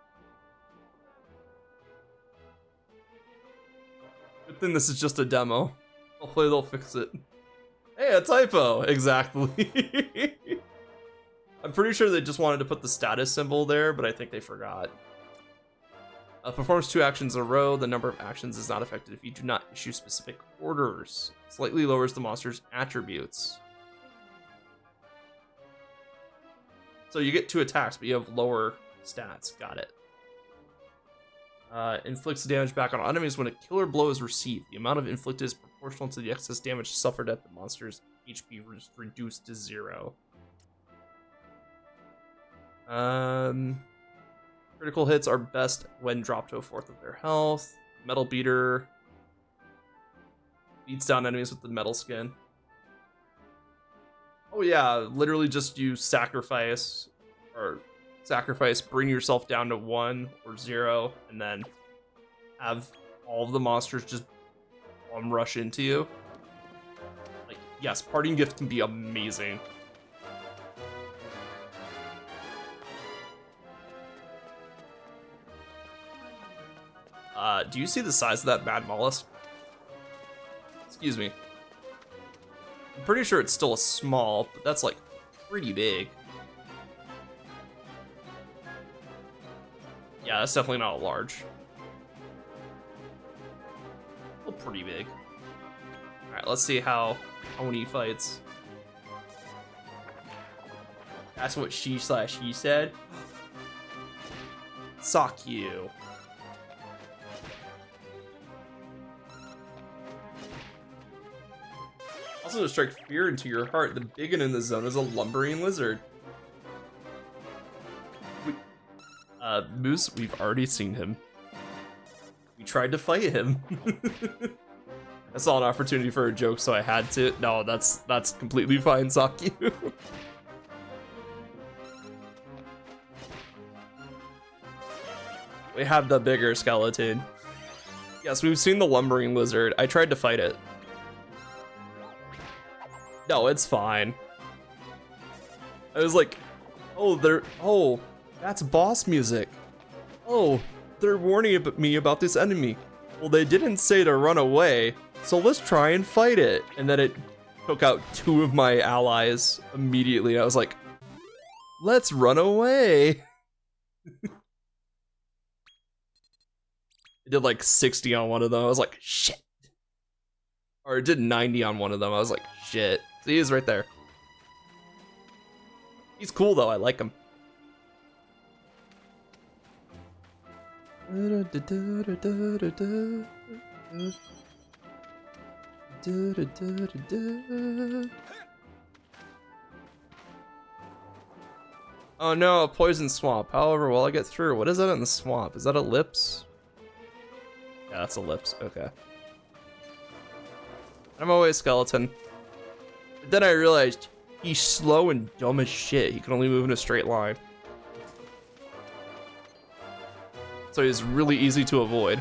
Good thing this is just a demo. Hopefully they'll fix it. Hey, a typo! Exactly. I'm pretty sure they just wanted to put the status symbol there, but I think they forgot. Performs 2 actions in a row. The number of actions is not affected if you do not issue specific orders. Slightly lowers the monster's attributes. So you get 2 attacks, but you have lower stats. Got it. Inflicts damage back on enemies when a killer blow is received. The amount of inflicted is proportional to the excess damage suffered at the monster's HP reduced to 0. Critical hits are best when dropped to 1/4 of their health. Metal Beater beats down enemies with the metal skin. Oh yeah, literally just use sacrifice, bring yourself down to 1 or 0, and then have all of the monsters just rush into you. Like, yes, Parting Gift can be amazing. Do you see the size of that Mad Mollusk? Excuse me. I'm pretty sure it's still a small, but that's like pretty big. Yeah, that's definitely not a large. Still pretty big. Alright, let's see how Oni fights. That's what she said. Sock you. Also to strike fear into your heart, the big one in the zone is a lumbering lizard. Moose, we've already seen him. We tried to fight him. I saw an opportunity for a joke, so I had to. No, that's completely fine, Sakyu. We have the bigger skeleton. Yes, we've seen the lumbering lizard. I tried to fight it. No, it's fine. I was like, oh, that's boss music. Oh, they're warning me about this enemy. Well, they didn't say to run away, so let's try and fight it. And then it took out 2 of my allies immediately. I was like, Let's run away. I did like 60 on one of them. I was like, shit. Or it did 90 on one of them. I was like, shit. See, he's right there. He's cool though. I like him. Oh no, a poison swamp. However, will I get through? What is that in the swamp? Is that a lips? Yeah, that's a lips. Okay. I'm always skeleton. But then I realized he's slow and dumb as shit. He can only move in a straight line. So he's really easy to avoid.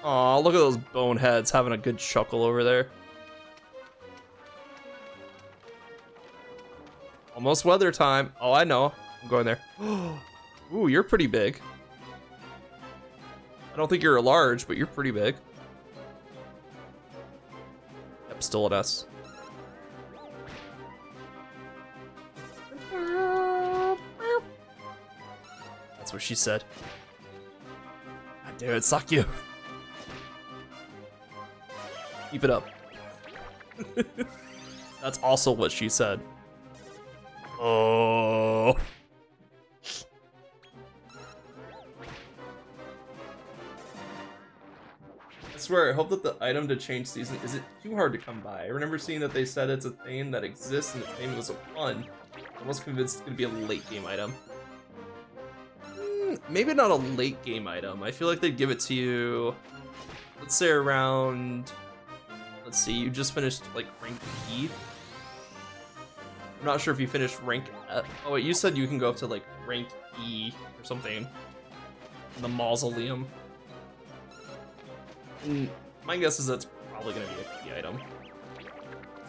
Aw, look at those boneheads having a good chuckle over there. Almost weather time. Oh, I know. I'm going there. Ooh, you're pretty big. I don't think you're large, but you're pretty big. Yep, still an S. That's what she said. God damn it, suck you. Keep it up. That's also what she said. Oh. I swear, I hope that the item to change season isn't too hard to come by. I remember seeing that they said it's a thing that exists and its name was a fun. I'm almost convinced it's gonna be a late game item. Maybe not a late game item. I feel like they'd give it to you, let's say around, let's see, you just finished like rank E. I'm not sure if you finished rank F. Oh wait, you said you can go up to like rank E or something in the mausoleum. And my guess is that's probably gonna be a key item.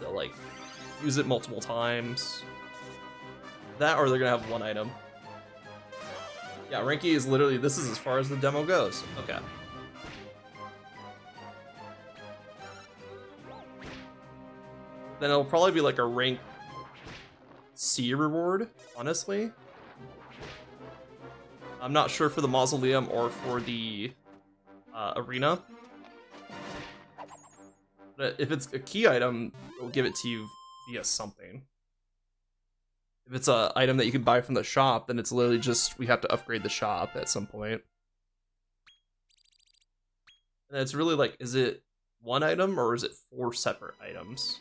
So like, use it multiple times. That or they're gonna have one item. Yeah, rank E is literally, this is as far as the demo goes. Okay. Then it'll probably be like a rank C reward, honestly. I'm not sure for the mausoleum or for the arena. But if it's a key item, it'll give it to you via something. If it's an item that you can buy from the shop, then it's literally just, we have to upgrade the shop at some point. And it's really like, is it one item or is it 4 separate items?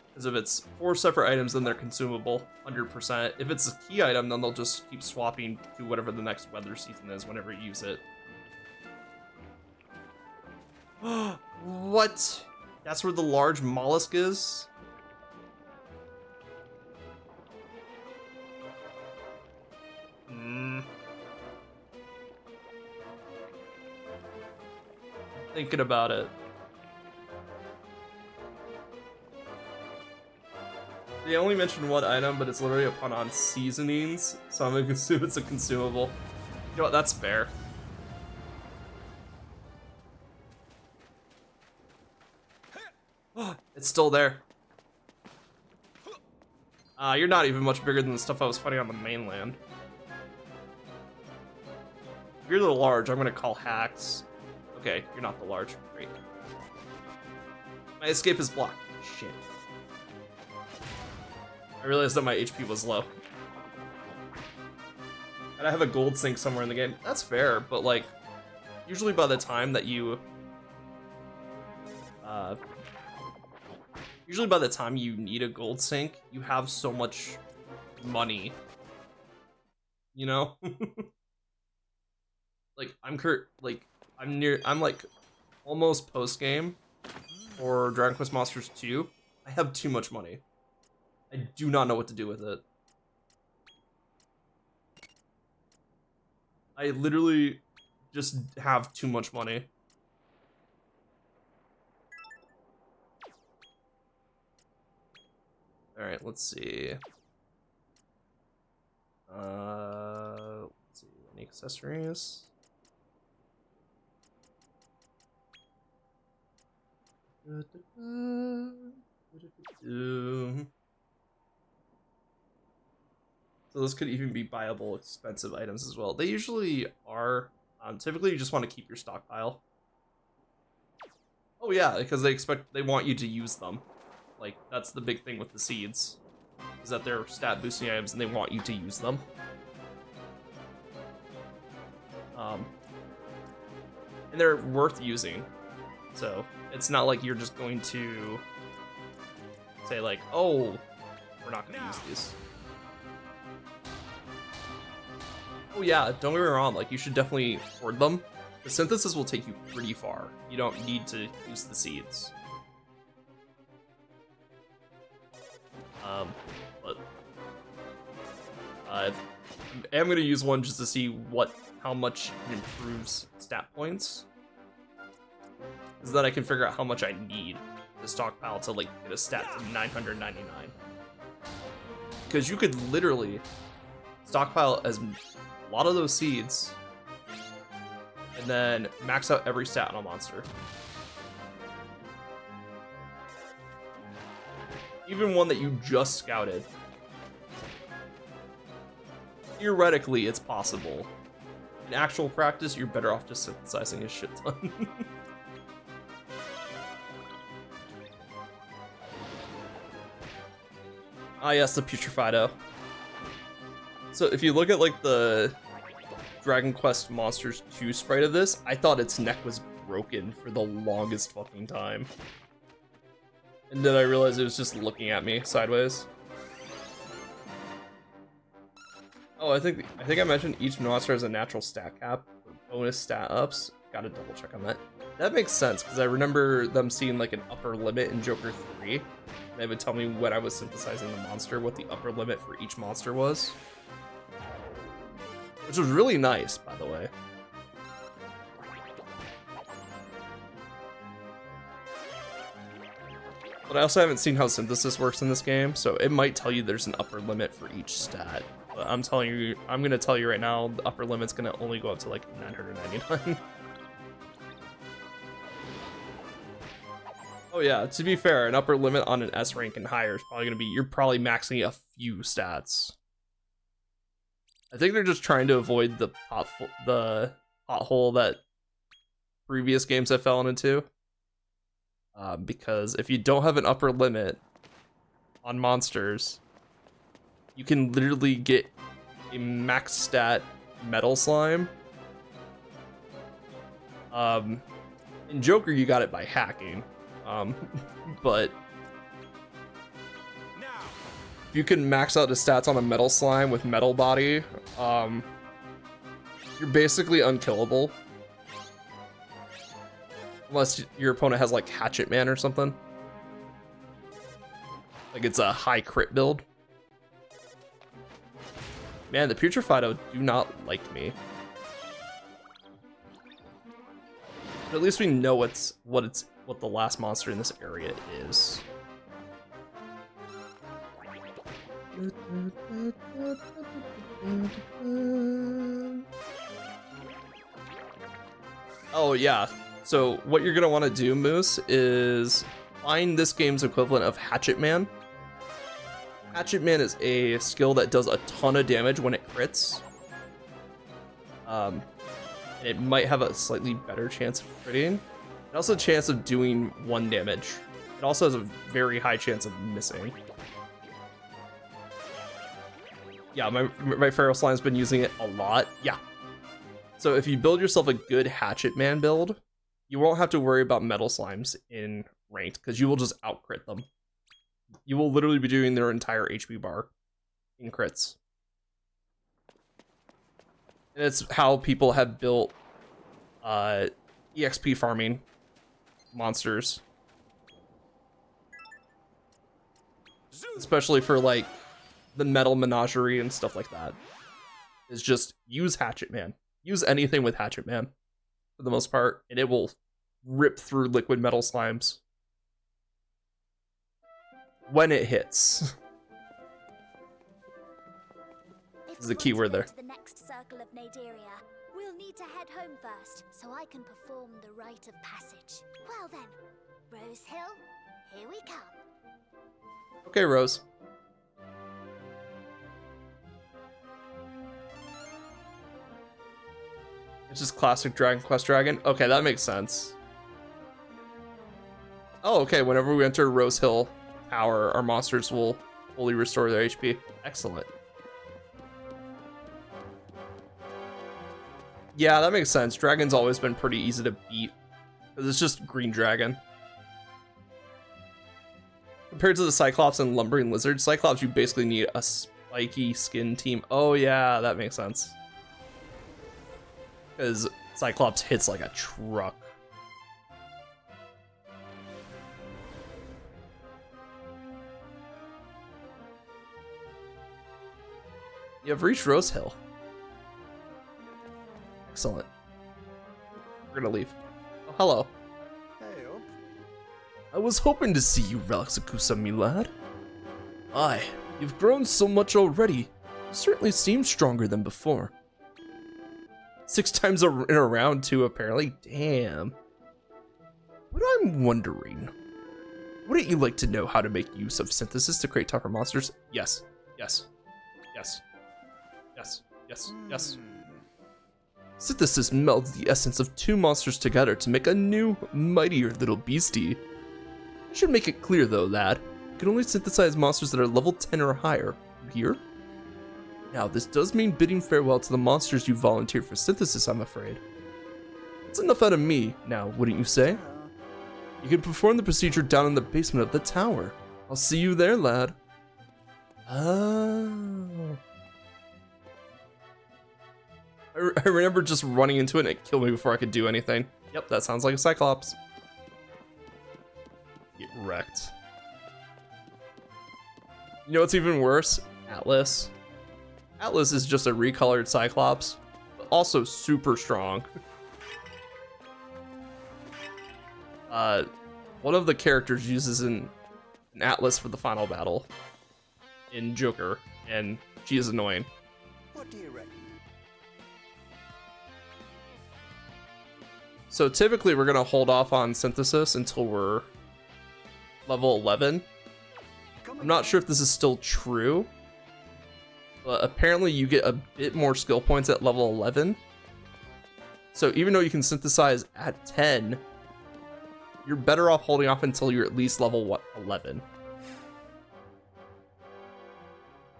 Because if it's 4 separate items, then they're consumable, 100%. If it's a key item, then they'll just keep swapping to whatever the next weather season is whenever you use it. What? That's where the large mollusk is? Thinking about it. They only mentioned one item, but it's literally a pun on seasonings, so I'm gonna assume it's a consumable. You know what, that's fair. It's still there. You're not even much bigger than the stuff I was fighting on the mainland. You're the large, I'm gonna call hacks. Okay, you're not the large. Great. My escape is blocked. Shit. I realized that my HP was low. And I have a gold sink somewhere in the game. That's fair, but like, usually by the time that you... usually by the time you need a gold sink, you have so much money. You know? Like, I'm like almost post game for Dragon Quest Monsters 2. I have too much money. I do not know what to do with it. I literally just have too much money. Alright, let's see. Let's see, any accessories? So this could even be buyable expensive items as well. They usually are. Typically, you just want to keep your stockpile. Oh yeah, because they want you to use them. Like, that's the big thing with the seeds, is that they're stat boosting items and they want you to use them. And they're worth using. So it's not like you're just going to say like, oh, we're not going to use these. Oh yeah, don't get me wrong, like you should definitely hoard them. The synthesis will take you pretty far. You don't need to use the seeds. But I am gonna use one just to see how much it improves stat points. Is that I can figure out how much I need to stockpile to like get a stat to 999. Because you could literally stockpile as a lot of those seeds and then max out every stat on a monster. Even one that you just scouted. Theoretically, it's possible. In actual practice, you're better off just synthesizing a shit ton. Ah yes, the Putrefido. So if you look at like the Dragon Quest Monsters 2 sprite of this, I thought its neck was broken for the longest fucking time. And then I realized it was just looking at me sideways. Oh, I think I mentioned each monster has a natural stat cap for bonus stat ups. Gotta double check on that. That makes sense, because I remember them seeing like an upper limit in Joker 3. They would tell me when I was synthesizing the monster what the upper limit for each monster was. Which was really nice, by the way. But I also haven't seen how synthesis works in this game, so it might tell you there's an upper limit for each stat. But I'm gonna tell you right now, the upper limit's gonna only go up to like 999. Oh yeah, to be fair, an upper limit on an S rank and higher is probably gonna be, you're probably maxing a few stats. I think they're just trying to avoid the pothole that previous games have fallen into. Because if you don't have an upper limit on monsters, you can literally get a max stat metal slime. In Joker, you got it by hacking. But if you can max out the stats on a metal slime with metal body, you're basically unkillable. Unless your opponent has like Hatchet Man or something. Like it's a high crit build. Man, the Putrefido do not like me. But at least we know what the last monster in this area is. Oh yeah. So what you're gonna want to do, Moose, is find this game's equivalent of Hatchet Man. Hatchet Man is a skill that does a ton of damage when it crits. And it might have a slightly better chance of critting. It also has a chance of doing 1 damage. It also has a very high chance of missing. Yeah, my Feral Slime's been using it a lot. Yeah. So if you build yourself a good Hatchet Man build, you won't have to worry about metal slimes in ranked, because you will just out-crit them. You will literally be doing their entire HP bar in crits. And it's how people have built EXP farming monsters. Especially for like the Metal Menagerie and stuff like that. Is just use Hatchet Man. Use anything with Hatchet Man for the most part, and it will rip through liquid metal slimes when it hits. This is the key word there. To the next circle of Naderia, we'll need to head home first, so I can perform the rite of passage. Well then, Rose Hill, here we come. Okay, Rose. It's just classic Dragon Quest Dragon. Okay, that makes sense. Oh, okay. Whenever we enter Rose Hill Tower, our monsters will fully restore their HP. Excellent. Yeah, that makes sense. Dragon's always been pretty easy to beat, because it's just green dragon. Compared to the Cyclops and Lumbering Lizard, Cyclops, you basically need a spiky skin team. Oh yeah, that makes sense. Because Cyclops hits like a truck. You have reached Rose Hill. Excellent. We're gonna leave. Oh, hello. Hey up. I was hoping to see you, Relaxakusa, me lad. Aye, you've grown so much already. You certainly seem stronger than before. 6 times in a round too, apparently. Damn. What I'm wondering, wouldn't you like to know how to make use of synthesis to create tougher monsters? Yes. Yes. Yes. Yes. Yes. Yes. Synthesis melds the essence of 2 monsters together to make a new, mightier little beastie. I should make it clear though, lad. You can only synthesize monsters that are level 10 or higher. You hear? Now, this does mean bidding farewell to the monsters you volunteered for synthesis, I'm afraid. That's enough out of me, now, wouldn't you say? You can perform the procedure down in the basement of the tower. I'll see you there, lad. Oh. I remember just running into it and it killed me before I could do anything. Yep, that sounds like a Cyclops. Get wrecked. You know what's even worse? Atlas. Atlas is just a recolored Cyclops, but also super strong. One of the characters uses an Atlas for the final battle in Joker, and she is annoying. What do you reckon? So typically we're gonna hold off on synthesis until we're level 11. I'm not sure if this is still true, but apparently you get a bit more skill points at level 11. So even though you can synthesize at 10, you're better off holding off until you're at least level 11.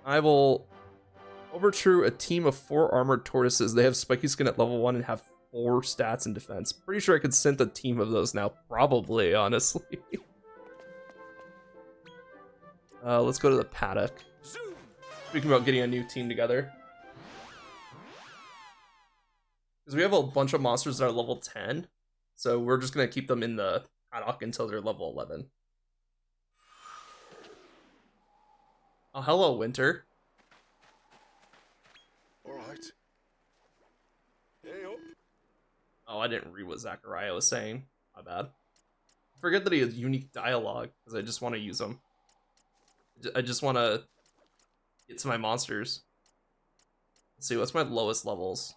I will overthrow a team of 4 armored tortoises. They have spiky skin at level 1 and have 4 stats in defense. Pretty sure I could synth a team of those now. Probably, honestly. Let's go to the paddock. Speaking about getting a new team together. Because we have a bunch of monsters that are level 10. So we're just going to keep them in the paddock until they're level 11. Oh, hello, Winter. Alright. Hey up. Oh, I didn't read what Zachariah was saying. My bad. Forget that he has unique dialogue, because I just want to use them. I just want to get to my monsters. Let's see, what's my lowest levels?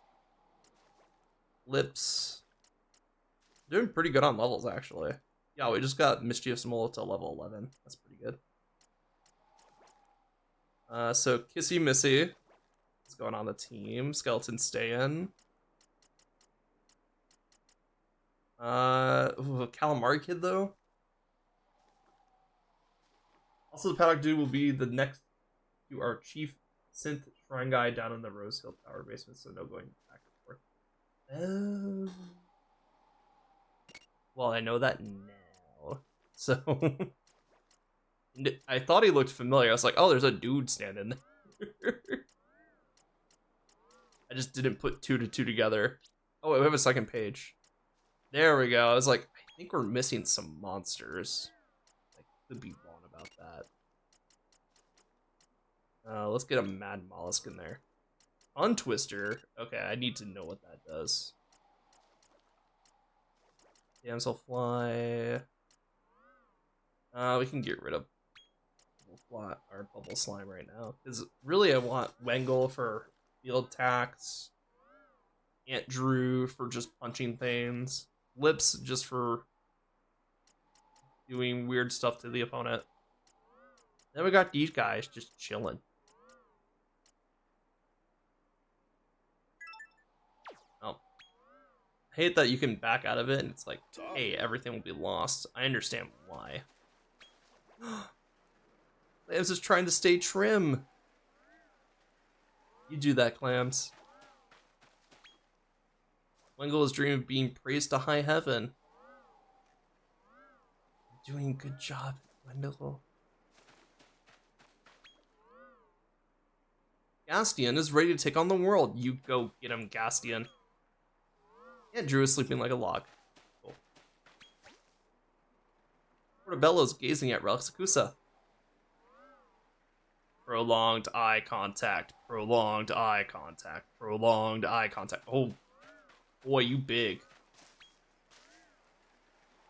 Lips. Doing pretty good on levels, actually. Yeah, we just got Mischievous Mole to level 11. That's pretty good. So Kissy Missy is going on the team. Skeleton stay in. Calamari Kid though. Also, the paddock dude will be the next to our chief synth shrine guy down in the Rose Hill Tower basement, so no going back and forth. Well, I know that now. So I thought he looked familiar. I was like, oh, there's a dude standing there. I just didn't put 2 to 2 together. Oh, wait, we have a second page. There we go. I was like, I think we're missing some monsters. I could be wrong about that. Let's get a Mad Mollusk in there. Untwister. Okay, I need to know what that does. Damselfly. We can get rid of our Bubble Slime right now. Because really I want Wengle for field attacks. Aunt Drew for just punching things. Lips just for doing weird stuff to the opponent. Then we got these guys just chilling. Oh. I hate that you can back out of it and it's like, hey, everything will be lost. I understand why. Clams is trying to stay trim. You do that, Clams. Wingle is dreaming of being praised to high heaven. You're doing a good job, Wendell. Gastian is ready to take on the world. You go get him, Gastian. Yeah, Drew is sleeping like a log. Cool. Portobello's gazing at Relixacusa. Prolonged eye contact. Prolonged eye contact. Prolonged eye contact. Oh, boy, you big.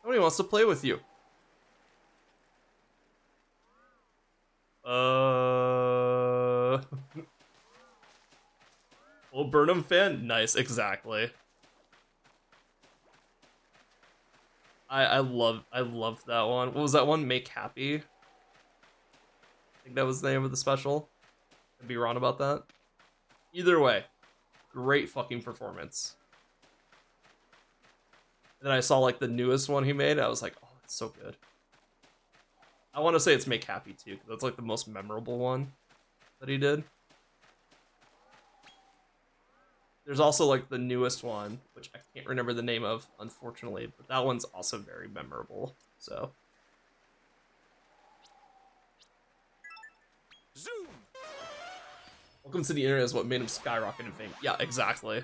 Nobody wants to play with you. Oh, Burnham fan? Nice, exactly. I love that one. What was that one? Make Happy? I think that was the name of the special. I'd be wrong about that. Either way, great fucking performance. And then I saw like the newest one he made. I was like, oh, it's so good. I want to say it's Make Happy too, because that's like the most memorable one that he did. There's also like the newest one, which I can't remember the name of, unfortunately, but that one's also very memorable. So. Zoom. Welcome to the internet is what made him skyrocket in fame. Yeah, exactly.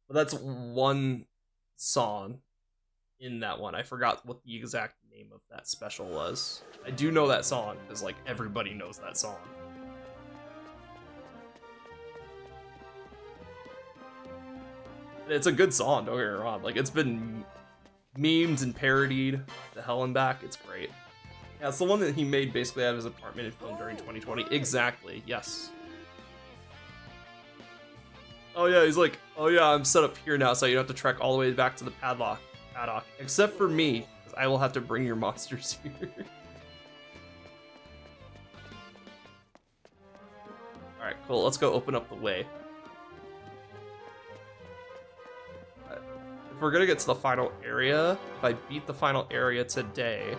But that's one song in that one. I forgot what the exact name of that special was. I do know that song because like everybody knows that song. And it's a good song, don't get me wrong. Like it's been memed and parodied the hell and back. It's great. Yeah, it's the one that he made basically out of his apartment and filmed during 2020. Exactly, yes. Oh yeah, he's like, oh yeah, I'm set up here now, so you don't have to trek all the way back to the paddock. Except for me, because I will have to bring your monsters here. Alright, cool, let's go open up the way. If we're gonna get to the final area, if I beat the final area today,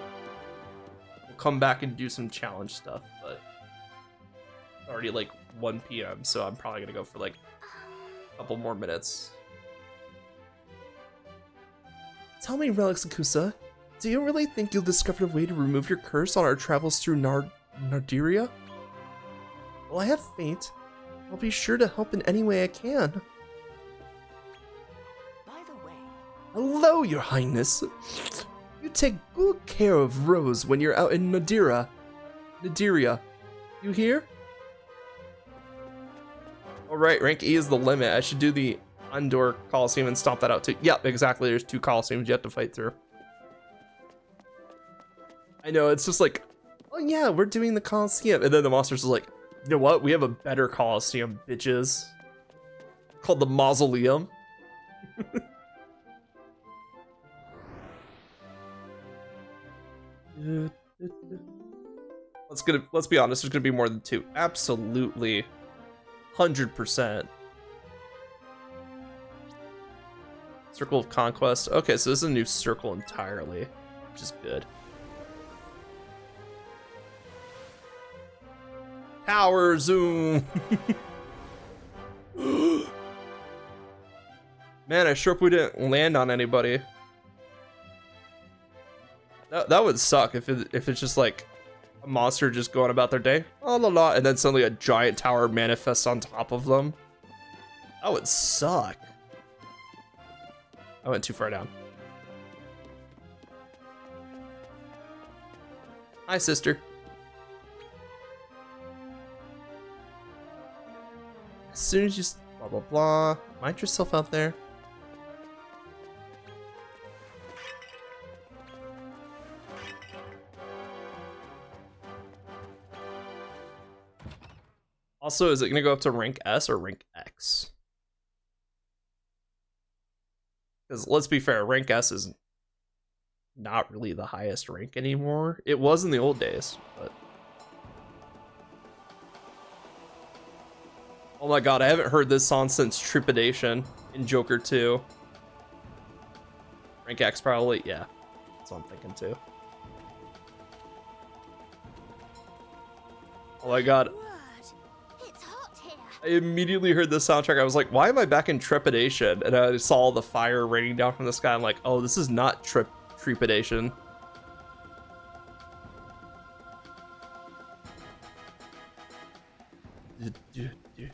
we'll come back and do some challenge stuff, but it's already like 1 p.m., so I'm probably gonna go for like a couple more minutes. Tell me, Relixacusa, do you really think you'll discover a way to remove your curse on our travels through Narderia? Well, I have faith. I'll be sure to help in any way I can. By the way... Hello, Your Highness. You take good care of Rose when you're out in Narderia. You hear? Alright, rank E is the limit. I should do the Andor Coliseum and stomp that out too. Yep, exactly. There's 2 Coliseums you have to fight through. I know, it's just like, oh yeah, we're doing the Coliseum. And then the monsters are like, you know what? We have a better Coliseum, bitches. Called the Mausoleum. Let's be honest, there's gonna be more than 2. Absolutely. 100%. Circle of Conquest. Okay, so this is a new circle entirely, which is good. Tower zoom. Man, I sure hope we didn't land on anybody. That would suck if it's just like a monster just going about their day, oh la la, and then suddenly a giant tower manifests on top of them. That would suck. I went too far down. Hi, sister. As soon as you blah blah blah, mind yourself out there. Also, is it gonna go up to rank S or rank X? Because let's be fair, rank S is not really the highest rank anymore. It was in the old days, but oh my god, I haven't heard this song since Trepidation in Joker 2. Rank X probably, yeah. That's what I'm thinking too. Oh my god. It's hot here. I immediately heard this soundtrack. I was like, why am I back in Trepidation? And I saw the fire raining down from the sky. I'm like, oh, this is not Trepidation.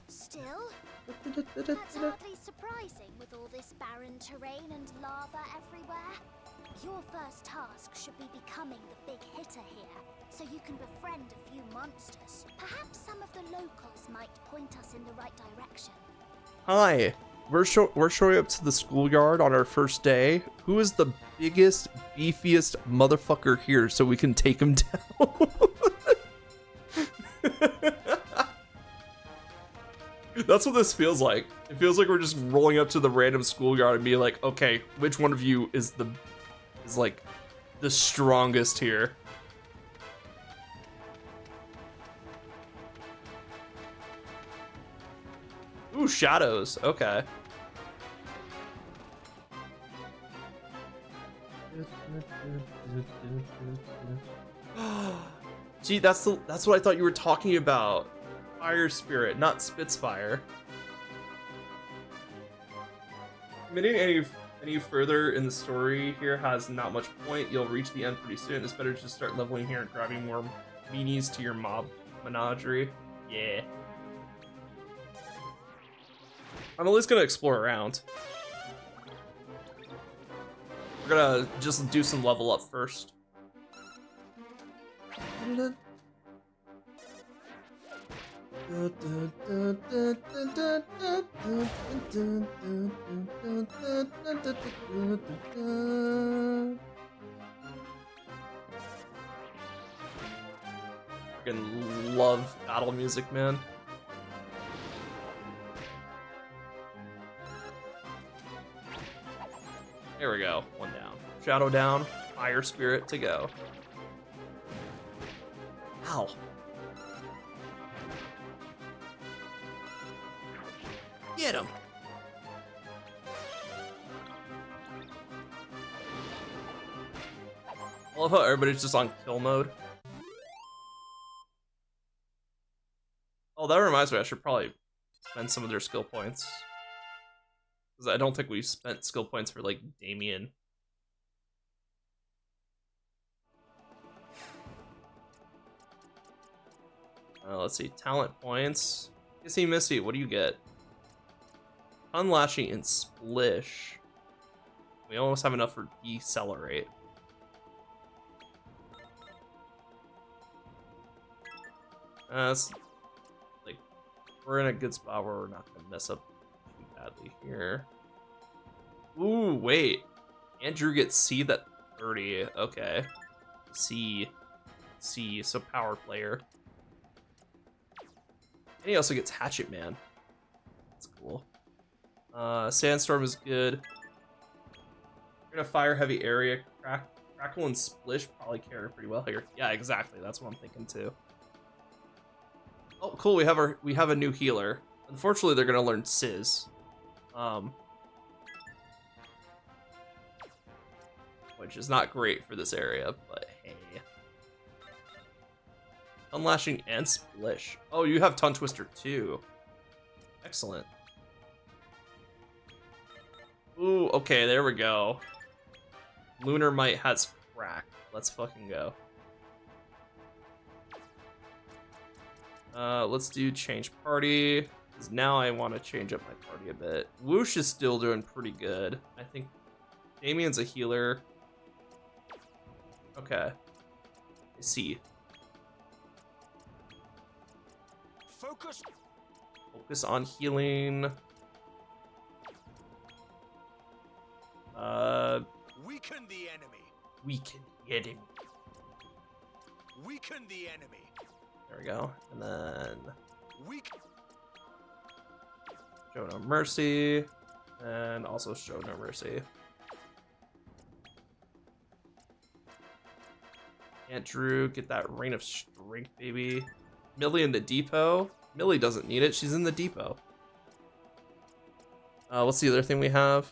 Still, that's hardly surprising with all this barren terrain and lava everywhere. Your first task should be becoming the big hitter here, so you can befriend a few monsters. Perhaps some of the locals might point us in the right direction. Hi, we're showing up to the schoolyard on our first day. Who is the biggest, beefiest motherfucker here so we can take him down? That's what this feels like. It feels like we're just rolling up to the random schoolyard and being like, okay, which one of you is like the strongest here? Ooh, shadows. Okay. Gee, that's what I thought you were talking about. Fire Spirit, not Spitfire. Committing any further in the story here has not much point. You'll reach the end pretty soon. It's better to just start leveling here and grabbing more meanies to your mob menagerie. Yeah. I'm at least gonna explore around. We're gonna just do some level up first. Freaking love battle music, man. There we go. One down. Shadow down. Fire Spirit to go. Ow. Get him. I love how everybody's just on kill mode. Oh, that reminds me, I should probably spend some of their skill points. Because I don't think we spent skill points for, like, Damien. Let's see, talent points. Kissy Misty, what do you get? Unlashing and Splish. We almost have enough for Decelerate. That's like, we're in a good spot where we're not gonna mess up too badly here. Ooh, wait. Andrew gets C that 30. Okay. C, so power player. And he also gets Hatchet Man. That's cool. Sandstorm is good. We're gonna fire heavy area. Crackle and Splish probably carry pretty well here. Yeah, exactly. That's what I'm thinking too. Oh, cool. We have a new healer. Unfortunately, they're gonna learn Sizz. Which is not great for this area, but hey. Unlashing and Splish. Oh, you have Tongue Twister too. Excellent. Ooh, okay, there we go. Lunar Might has Crack. Let's fucking go. Let's do change party. Because now I want to change up my party a bit. Whoosh is still doing pretty good. I think Damien's a healer. Okay. I see. Focus. Focus on healing. Weaken the enemy. Weaken the enemy. Weaken the enemy. There we go. And then Weaken. Show No Mercy. And also Show No Mercy. Aunt Drew, get that Reign of Strength, baby. Millie in the depot. Millie doesn't need it. She's in the depot. What's the other thing we have?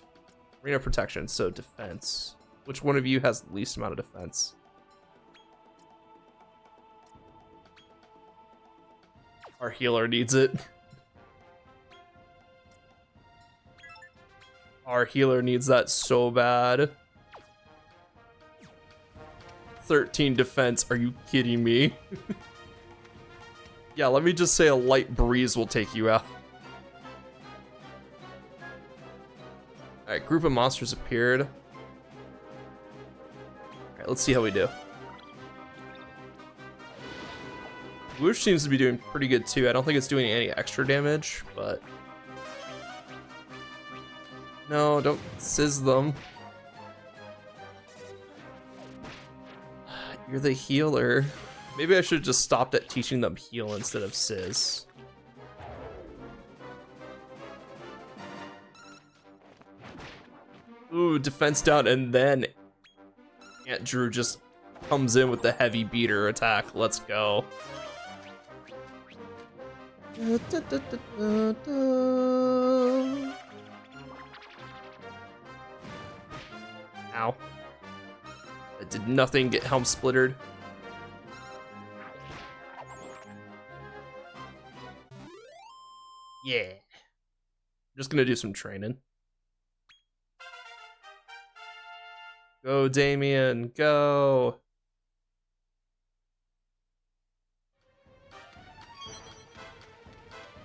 Reign of Protection, so defense. Which one of you has the least amount of defense? Our healer needs it. Our healer needs that so bad. 13 defense, are you kidding me? Yeah, let me just say a light breeze will take you out. Alright, group of monsters appeared. Alright, let's see how we do. Whoosh seems to be doing pretty good too. I don't think it's doing any extra damage, but... No, don't sizz them. You're the healer. Maybe I should have just stopped at teaching them heal instead of sizz. Ooh, defense down, and then Aunt Drew just comes in with the heavy beater attack. Let's go. Ow. That did nothing, get helm splittered. Yeah. I'm just gonna do some training. Go, Damien, go.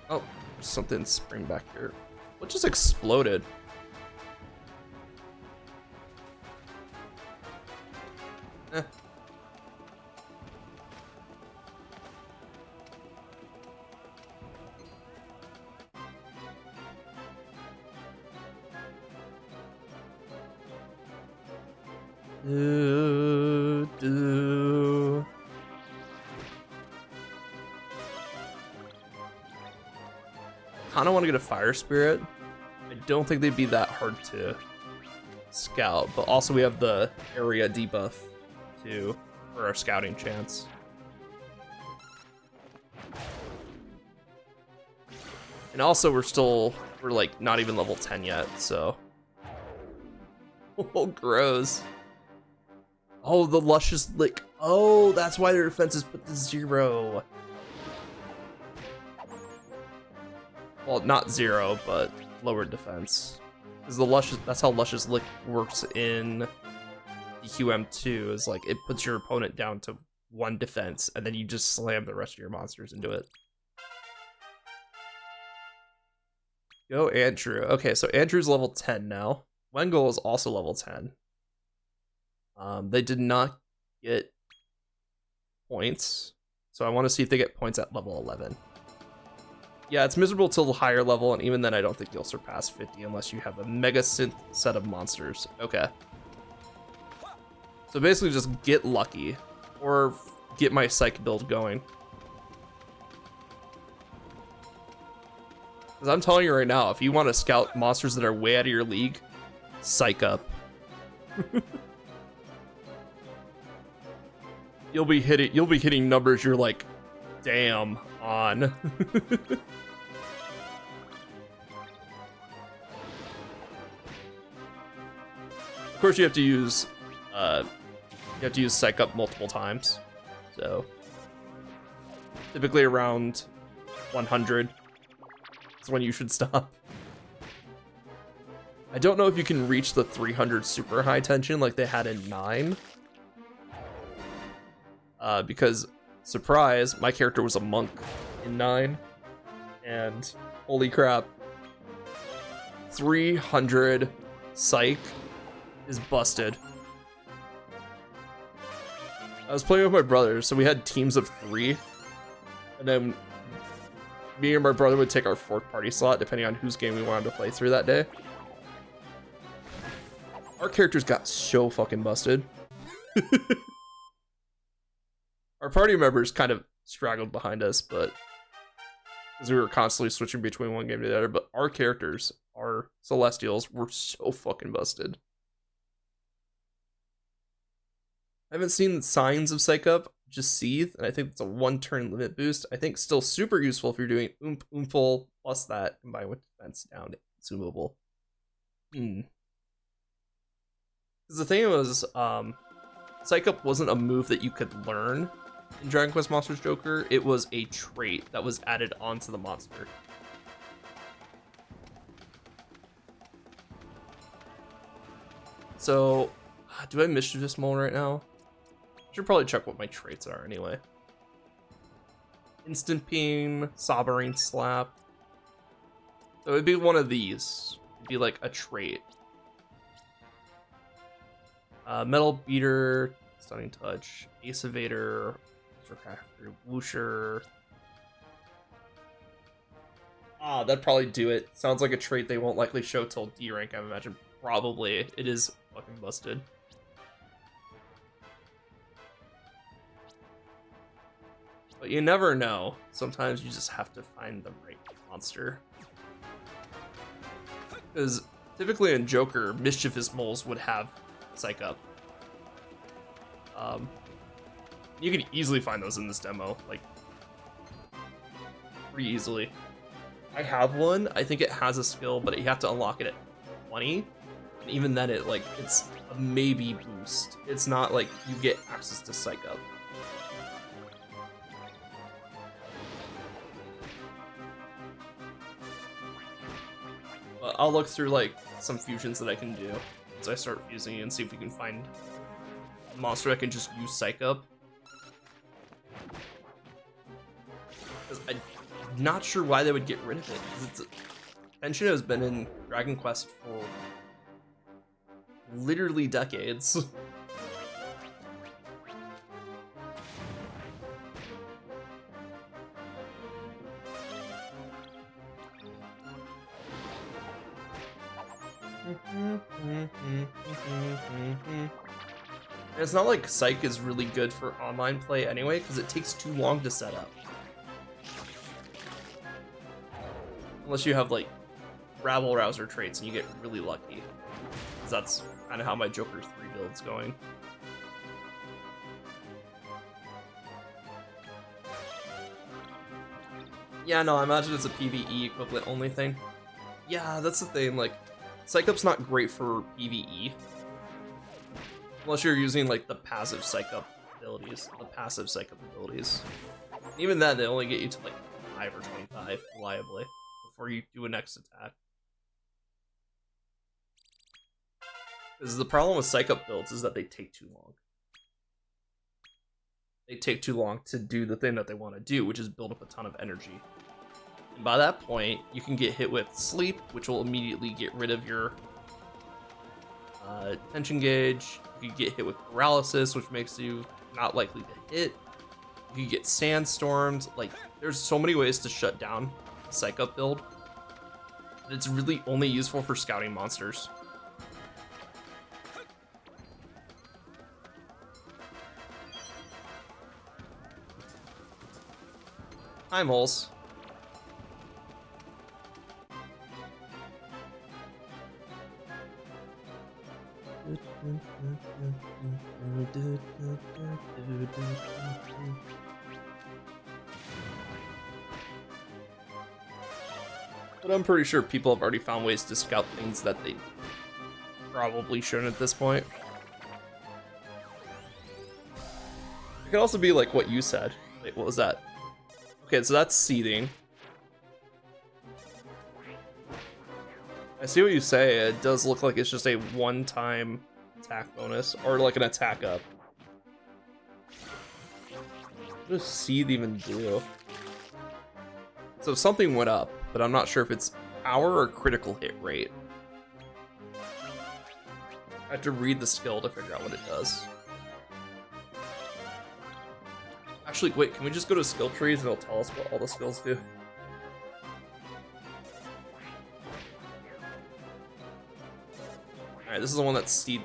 Oh, there's something spring back here. What just exploded? Eh. Do. Kinda want to get a fire spirit. I don't think they'd be that hard to scout, but also we have the area debuff too for our scouting chance. And also we're like not even level 10 yet, so. Oh, gross. Oh, the luscious lick. Oh, that's why their defense is put to 0. Well, not 0, but lower defense. Because the luscious, that's how luscious lick works in QM2, is like it puts your opponent down to 1 defense, and then you just slam the rest of your monsters into it. Go Andrew. Okay, so Andrew's level 10 now. Wengel is also level 10. They did not get points, so I want to see if they get points at level 11. Yeah, it's miserable till the higher level, and even then I don't think you'll surpass 50 unless you have a mega synth set of monsters. Okay. So basically just get lucky, or get my psych build going. Because I'm telling you right now, if you want to scout monsters that are way out of your league, psych up. You'll be hitting numbers you're like, damn, on. Of course you have to use psych up multiple times. So typically around 100 is when you should stop. I don't know if you can reach the 300 super high tension like they had in 9. Because, surprise, my character was a monk in 9. And, holy crap, 300 psych is busted. I was playing with my brother, so we had teams of 3. And then me and my brother would take our 4th party slot, depending on whose game we wanted to play through that day. Our characters got so fucking busted. Our party members kind of straggled behind us, but because we were constantly switching between one game to the other, but our characters, our Celestials, were so fucking busted. I haven't seen signs of Psych Up, just Seethe, and I think it's a 1-turn limit boost. I think still super useful if you're doing Oompful plus that combined with defense down to consumable. Because the thing was, Psych Up wasn't a move that you could learn in Dragon Quest Monsters Joker. It was a trait that was added onto the monster. So, do I Mischievous Mole right now? Should probably check what my traits are anyway. Instant Beam, Sovereign Slap. So it'd be one of these. It'd be like a trait. Metal Beater, Stunning Touch, Ace Evader, Whoosher. Ah, that'd probably do it. Sounds like a trait they won't likely show till D rank, I imagine. Probably. It is fucking busted. But you never know. Sometimes you just have to find the right monster. Because typically in Joker, Mischievous Moles would have Psych Up. You can easily find those in this demo, like, pretty easily. I have one. I think it has a skill, but you have to unlock it at 20. And even then, it's a maybe boost. It's not like you get access to Psych Up. But I'll look through like some fusions that I can do as I start fusing and see if we can find a monster that can just use Psych Up. I'm not sure why they would get rid of it. Tension has been in Dragon Quest for literally decades. And it's not like Psych is really good for online play anyway, because it takes too long to set up. Unless you have like Rabble Rouser traits and you get really lucky. Because that's kind of how my Joker 3 build's going. Yeah, no, I imagine it's a PvE equivalent only thing. Yeah, that's the thing, like, Psych Up's not great for PvE. Unless you're using, like, the passive Psych Up abilities. Even then, they only get you to, like, 5 or 25, reliably, before you do a next attack. Because the problem with Psych Up builds is that they take too long. They take too long to do the thing that they want to do, which is build up a ton of energy. And by that point, you can get hit with Sleep, which will immediately get rid of your tension gauge. You can get hit with Paralysis, which makes you not likely to hit. You can get Sandstorms. Like, there's so many ways to shut down a Psych Up build. It's really only useful for scouting monsters. Hi, moles. But I'm pretty sure people have already found ways to scout things that they probably shouldn't at this point. It could also be like what you said. Wait, what was that? Okay, so that's seeding. I see what you say. It does look like it's just a one-time attack bonus, or like an attack up. What does Seethe even do? So something went up, but I'm not sure if it's power or critical hit rate. I have to read the skill to figure out what it does. Actually, wait, can we just go to skill trees and it'll tell us what all the skills do? Alright, this is the one that's Seed.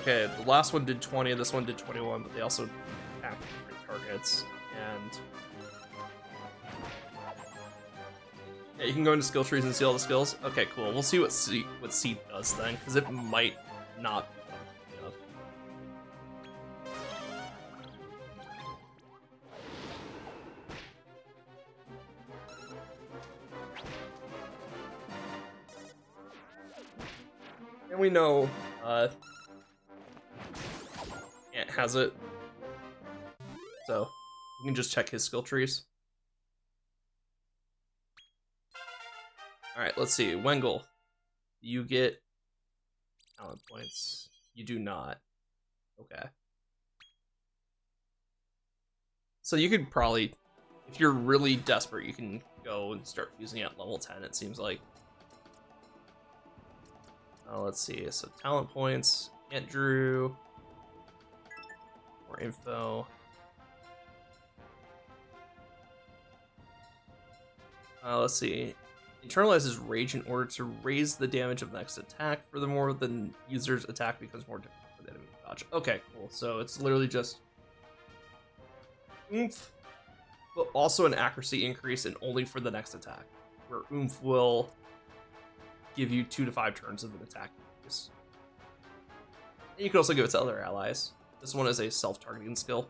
Okay, the last one did 20, this one did 21, but they also attack different targets. And yeah, you can go into skill trees and see all the skills. Okay, cool. We'll see what Seed does then, because it might not be enough. And we know Ant has it. So we can just check his skill trees. Alright, let's see. Wengel. You get talent points. You do not. Okay. So you could probably, if you're really desperate, you can go and start fusing at level 10, it seems like. Let's see. So talent points. Ant Drew. More info. Let's see. Internalizes rage in order to raise the damage of the next attack. Furthermore, the user's attack becomes more difficult for the enemy to dodge. Okay, cool. So it's literally just oomph, but also an accuracy increase and only for the next attack. Where oomph will give you 2 to 5 turns of an attack increase. And you can also give it to other allies. This one is a self-targeting skill.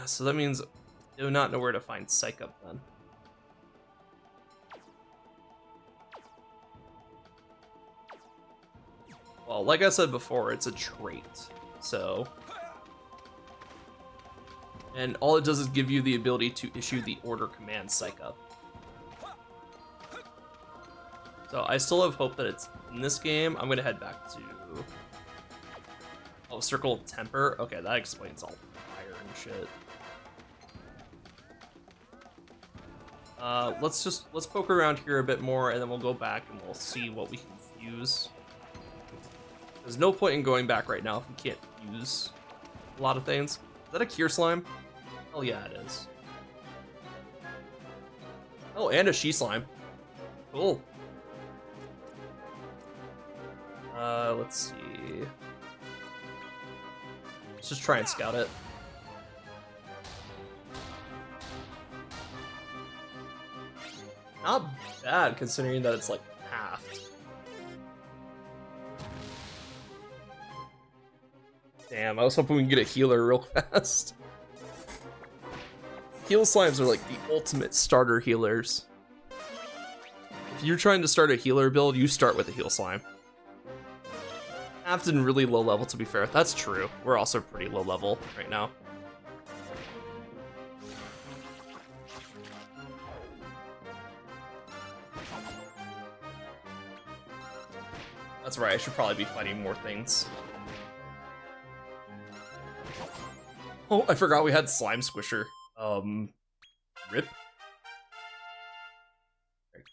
So that means I do not know where to find Psych Up then. Well, like I said before, it's a trait, so... And all it does is give you the ability to issue the order command Psych Up. So I still have hope that it's in this game. I'm gonna head back to... Oh, Circle of Temper? Okay, that explains all the fire and shit. Let's poke around here a bit more, and then we'll go back and we'll see what we can fuse. There's no point in going back right now if we can't fuse a lot of things. Is that a Cure Slime? Oh yeah, it is. Oh, and a She Slime. Cool. Let's see. Let's just try and scout it. Not bad, considering that it's like half. Damn, I was hoping we can get a healer real fast. Heal slimes are like the ultimate starter healers. If you're trying to start a healer build, you start with a heal slime. Often really low level, to be fair. That's true. We're also pretty low level right now. That's right, I should probably be fighting more things. Oh, I forgot we had Slime Squisher. Rip?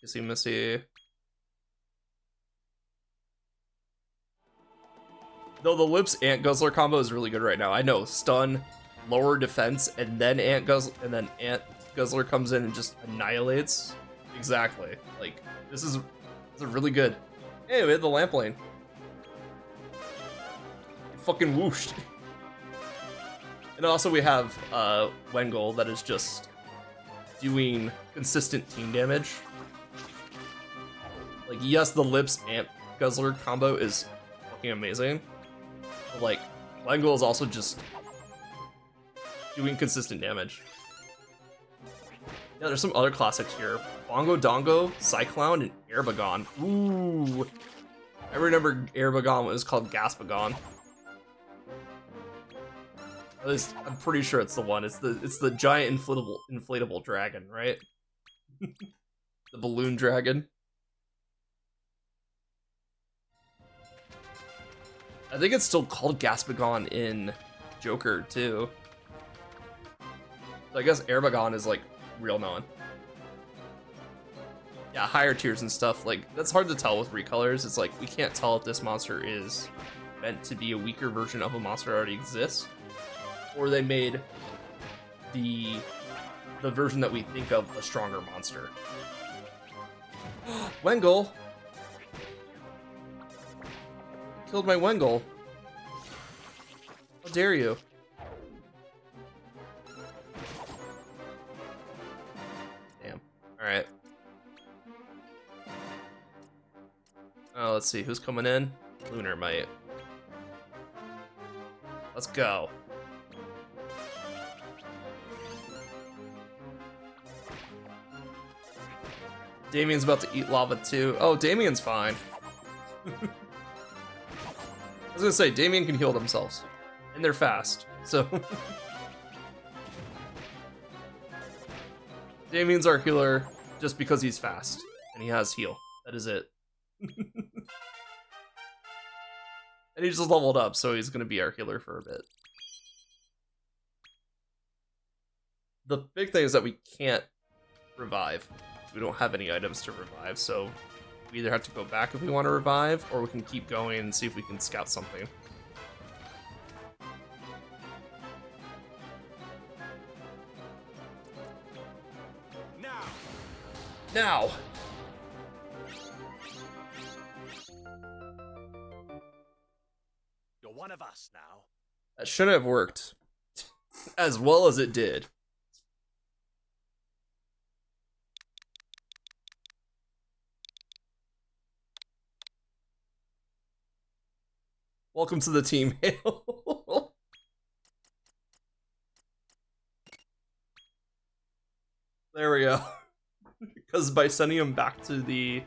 Kissy Missy. Though the Lips Ant Guzzler combo is really good right now. I know, stun, lower defense, and then Ant Guzzler comes in and just annihilates. Exactly. Like, this is really good. Hey, we had the lamp lane. It fucking whooshed. And also we have Wengel that is just doing consistent team damage. Like, yes, the Lips Ant Guzzler combo is fucking amazing. But, like, Wengel is also just doing consistent damage. Yeah, there's some other classics here. Bongo Dongo, Cyclown, and Airbagon. Ooh. I remember Airbagon was called Gasbagon. At least I'm pretty sure it's the one. It's the giant inflatable dragon, right? The balloon dragon. I think it's still called Gasbagon in Joker too. So I guess Airbagon is like real known. Yeah, higher tiers and stuff, like, that's hard to tell with recolors. It's like, we can't tell if this monster is meant to be a weaker version of a monster that already exists, or they made the version that we think of a stronger monster. Wengel! Killed my Wengel. How dare you? Damn. Alright. Let's see, who's coming in? Lunar Might. Let's go. Damien's about to eat lava too. Oh, Damien's fine. I was gonna say, Damien can heal themselves. And they're fast, so... Damien's our healer just because he's fast. And he has heal. That is it. And he just leveled up, so he's gonna be our healer for a bit. The big thing is that we can't revive. We don't have any items to revive, so we either have to go back if we want to revive, or we can keep going and see if we can scout something. Now! You're one of us now. That shouldn't have worked as well as it did. Welcome to the team, Hale. There we go. Because by sending him back to the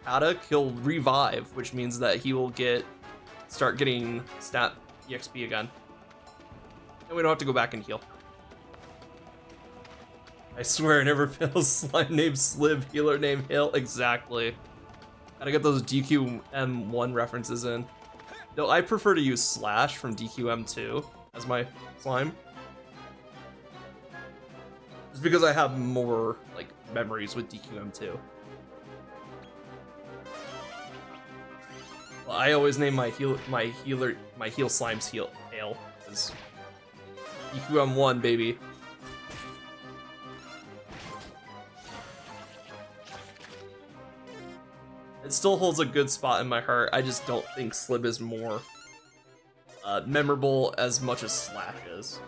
paddock, he'll revive, which means that he will start getting stat EXP again. And we don't have to go back and heal. I swear it never fails. Slime named Slib, healer named Hale. Exactly. Gotta get those DQM1 references in. No, I prefer to use Slash from DQM2 as my slime. Just because I have more, like, memories with DQM2. Well, I always name my heal slimes Hale, because DQM1, baby. It still holds a good spot in my heart. I just don't think Slib is more memorable as much as Slash is.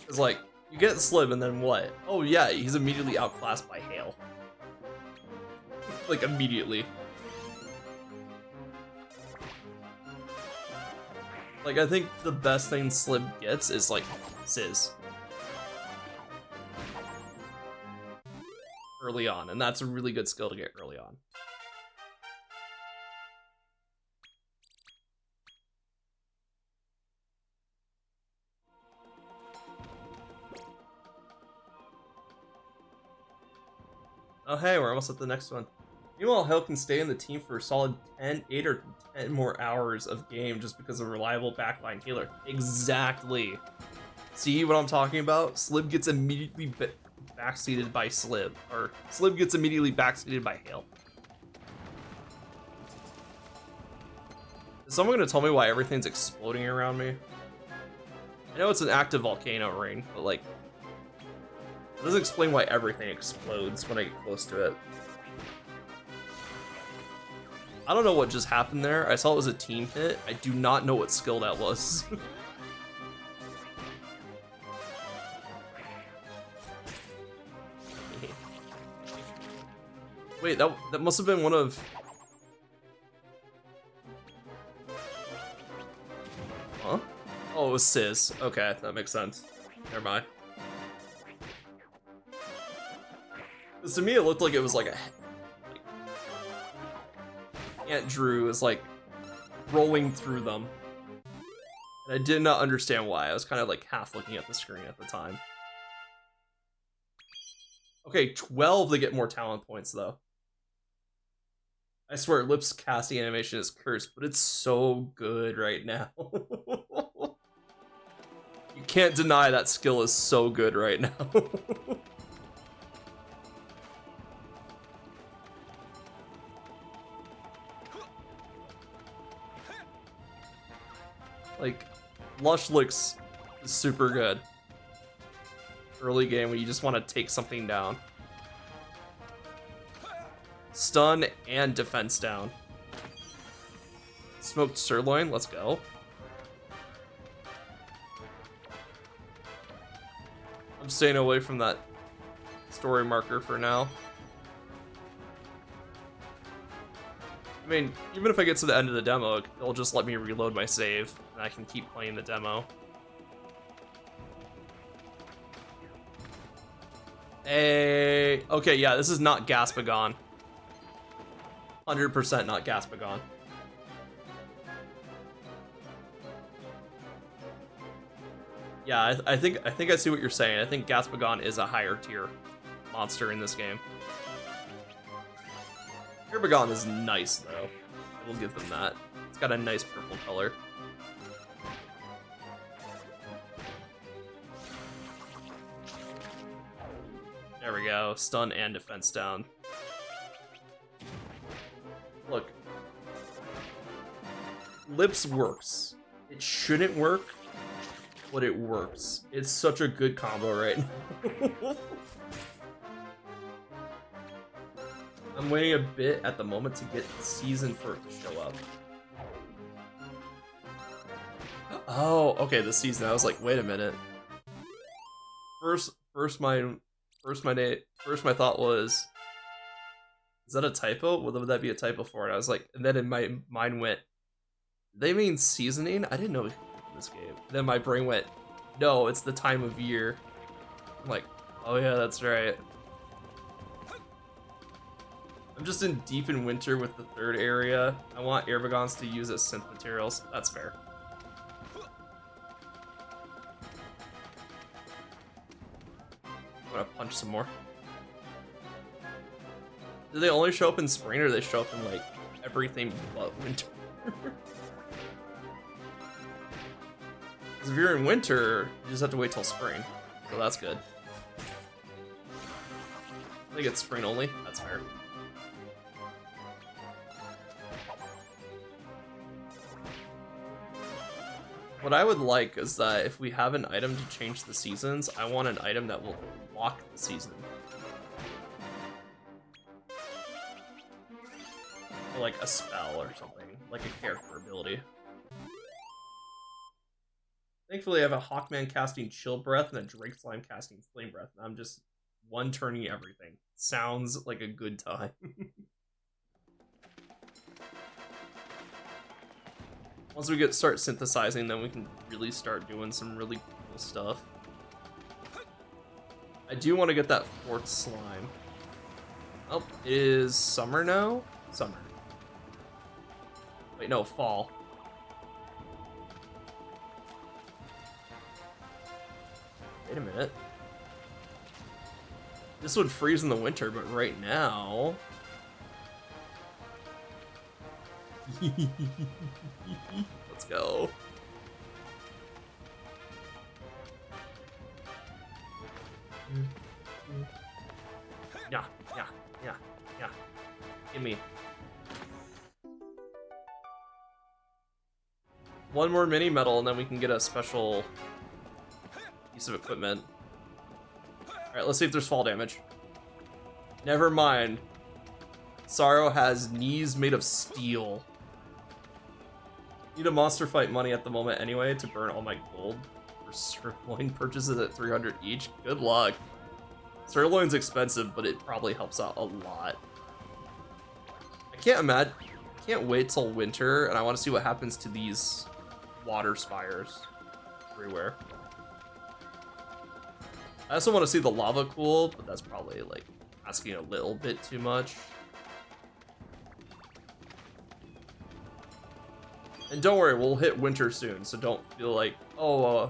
It's like, you get Slib and then what? Oh yeah, he's immediately outclassed by Hale. Like, immediately. Like, I think the best thing Slib gets is, like, Sizz. Early on, and that's a really good skill to get early on. Oh hey, we're almost at the next one. Meanwhile, Hale can stay in the team for a solid 8 or 10 more hours of game just because of a reliable backline healer. Exactly. See what I'm talking about? Slib gets immediately backseated by Slib, or Slib gets immediately backseated by Hale. Is someone gonna tell me why everything's exploding around me? I know it's an active volcano ring, but like, it doesn't explain why everything explodes when I get close to it. I don't know what just happened there. I saw it was a team hit. I do not know what skill that was. Wait, that must have been one of... Huh? Oh, it was Sizz. Okay, that makes sense. Never mind. Because to me, it looked like it was like Aunt Drew is like rolling through them. And I did not understand why. I was kind of like half looking at the screen at the time. Okay, 12 to get more talent points though. I swear, Lip's casting animation is cursed, but it's so good right now. You can't deny that skill is so good right now. Like, Lush Licks is super good. Early game when you just want to take something down. Stun and defense down. Smoked sirloin, let's go. I'm staying away from that story marker for now. I mean, even if I get to the end of the demo, it'll just let me reload my save, and I can keep playing the demo. Okay, yeah, this is not Gaspagon. 100% not Gaspagon. Yeah, I think I see what you're saying. I think Gaspagon is a higher tier monster in this game. Irbagon is nice though. I will give them that. It's got a nice purple color. There we go. Stun and defense down. Look. Lips works. It shouldn't work, but it works. It's such a good combo right now. I'm waiting a bit at the moment to get the season for it to show up. Oh, okay, the season. I was like, wait a minute. First my thought was, is that a typo? Would that be a typo for it? I was like, and then in my mind went, they mean seasoning? I didn't know it in this game. Then my brain went, no, it's the time of year. I'm like, oh yeah, that's right. I'm just deep in winter with the third area. I want Airbagons to use as synth materials. That's fair. I'm gonna punch some more. Do they only show up in spring, or do they show up in like everything but winter? Because if you're in winter, you just have to wait till spring. So that's good. I think it's spring only. That's fair. What I would like is that if we have an item to change the seasons, I want an item that will lock the season. Or like a spell or something, like a character ability. Thankfully, I have a Hawkman casting Chill Breath and a Drake Slime casting Flame Breath, and I'm just one-turning everything. Sounds like a good time. Once we start synthesizing, then we can really start doing some really cool stuff. I do want to get that 4th slime. Oh, it is summer now? Summer. Wait, no, fall. Wait a minute. This would freeze in the winter, but right now... Let's go. Yeah. Give me. One more mini medal, and then we can get a special piece of equipment. Alright, let's see if there's fall damage. Never mind. Sorrow has knees made of steel. Need a monster fight money at the moment anyway to burn all my gold for sirloin purchases at 300 each. Good luck. Sirloin's expensive, but it probably helps out a lot. I can't wait till winter, and I want to see what happens to these water spires everywhere. I also want to see the lava cool, but that's probably like asking a little bit too much. And don't worry, we'll hit winter soon, so don't feel like, oh,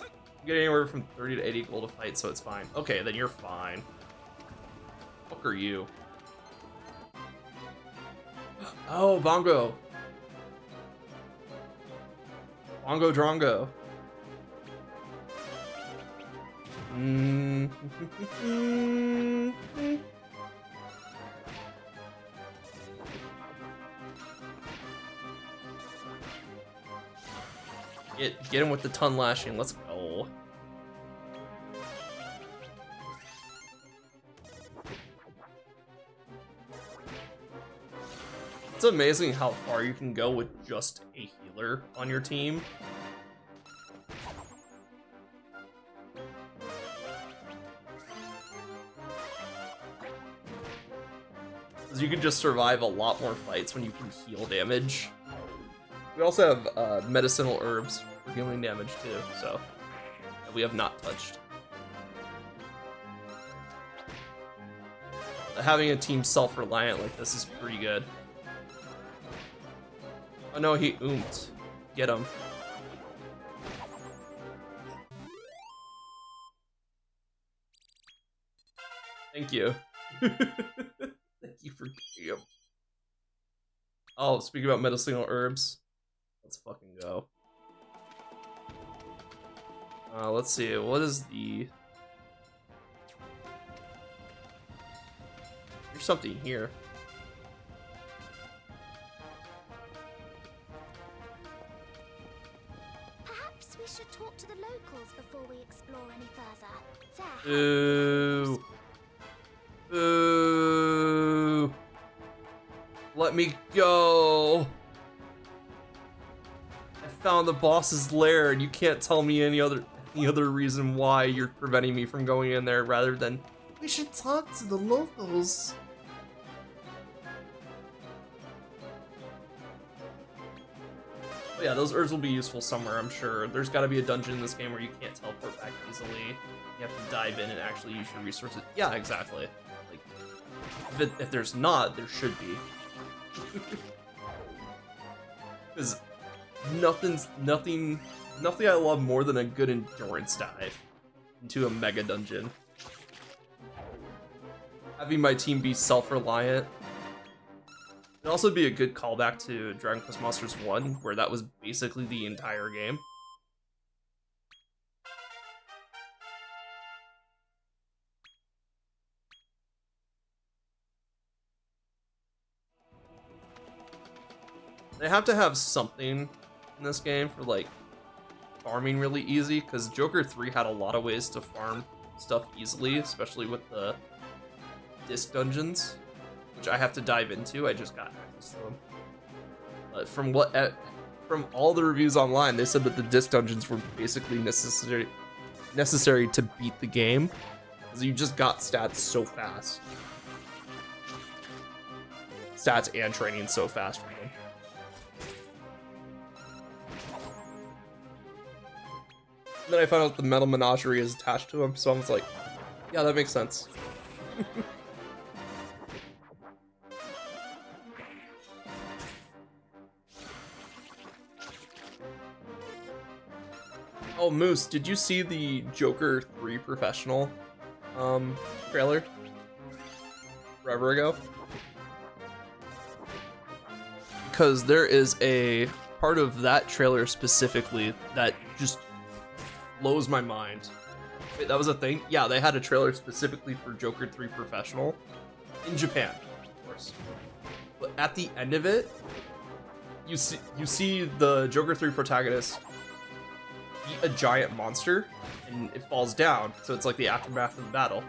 you get anywhere from 30 to 80 gold to fight, so it's fine. Okay, then you're fine. Fuck are you? Oh, Bongo. Bongo Drongo. Get him with the ton lashing. Let's go. It's amazing how far you can go with just a healer on your team. Because you can just survive a lot more fights when you can heal damage. We also have medicinal herbs for healing damage too, so that we have not touched. having a team self-reliant like this is pretty good. Oh no, he oomped. Get him. Thank you. Thank you for getting him. Oh, speaking about medicinal herbs, let's fucking go. Let's see, what is the... There's something here. Perhaps we should talk to the locals before we explore any further. Ooh. Ooh. Let me go. I found the boss's lair, and you can't tell me any other reason why you're preventing me from going in there rather than we should talk to the locals. But yeah, those herbs will be useful somewhere, I'm sure. There's got to be a dungeon in this game where you can't teleport back easily. You have to dive in and actually use your resources. Yeah, exactly. Like, if there's not, there should be. Because nothing I love more than a good endurance dive into a mega dungeon. Having my team be self-reliant. It'd also be a good callback to Dragon Quest Monsters 1, where that was basically the entire game. They have to have something in this game for, like, farming really easy, because Joker 3 had a lot of ways to farm stuff easily, especially with the disc dungeons, which I have to dive into. I just got access to them. But from all the reviews online, they said that the disc dungeons were basically necessary to beat the game, because you just got stats so fast. Stats and training so fast for them. And then I found out the Metal Menagerie is attached to him, so I was like, yeah, that makes sense. Oh, Moose, did you see the Joker 3 Professional trailer forever ago? Because there is a part of that trailer specifically that just blows my mind. Wait, that was a thing? Yeah, they had a trailer specifically for Joker 3 Professional in Japan, of course. But at the end of it, you see the Joker 3 protagonist beat a giant monster, and it falls down, so it's like the aftermath of the battle.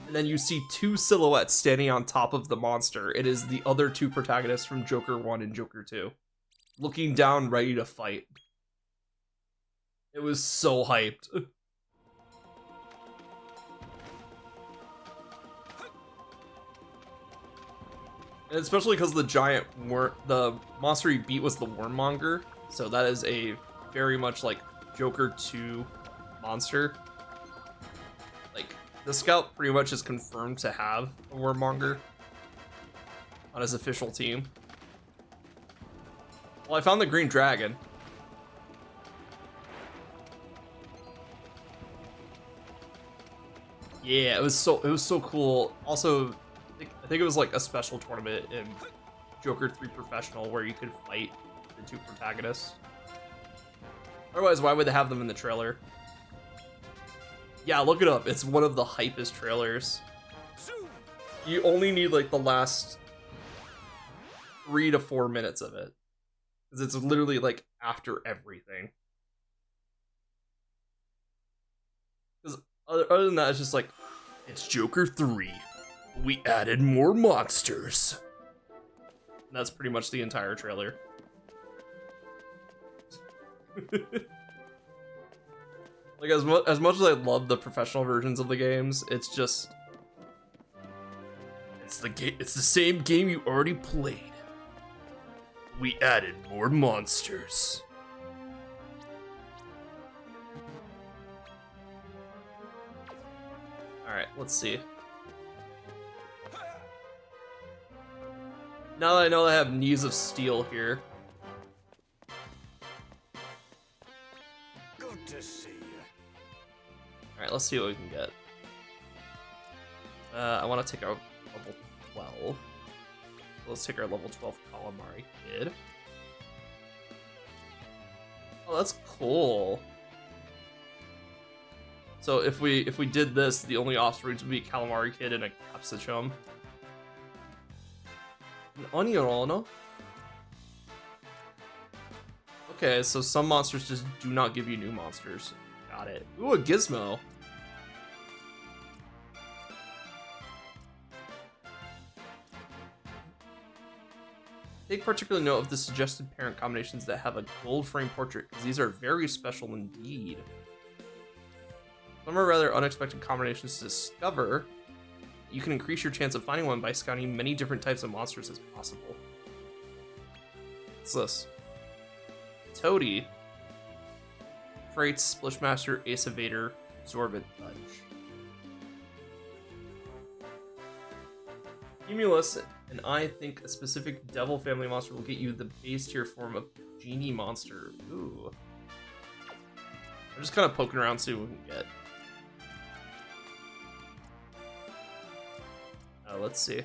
And then you see two silhouettes standing on top of the monster. It is the other two protagonists from Joker 1 and Joker 2, looking down, ready to fight. It was so hyped. And especially because the monster he beat was the Wormmonger, so that is a very much like Joker 2 monster. Like, the Scout pretty much is confirmed to have a Wormmonger on his official team. Well, I found the Green Dragon. Yeah, it was so cool. Also, I think it was like a special tournament in Joker 3 Professional where you could fight the two protagonists. Otherwise, why would they have them in the trailer? Yeah, look it up. It's one of the hypest trailers. You only need like the last 3 to 4 minutes of it, because it's literally like after everything. Because other than that, it's just like, it's Joker 3. We added more monsters. And that's pretty much the entire trailer. Like, as much as I love the professional versions of the games, it's just, it's the same game you already played. We added more monsters. Alright, let's see. Now that I know I have Knees of Steel here. Good to see you. Alright, let's see what we can get. I want to take our level 12. Let's take our level 12 Calamari Kid. Oh, that's cool. So if we did this, the only offsprings would be Calamari Kid and a Capsicum. An Oniono? Okay, so some monsters just do not give you new monsters. Got it. Ooh, a Gizmo. Take particular note of the suggested parent combinations that have a gold frame portrait, because these are very special indeed. Some are rather unexpected combinations to discover. You can increase your chance of finding one by scouting many different types of monsters as possible. What's this? Toadie. Traits, Splishmaster, Ace Evader, Absorbent Touch. Cumulus, and I think a specific Devil family monster will get you the base tier form of Genie monster. Ooh. I'm just kind of poking around, see what we can get. Let's see.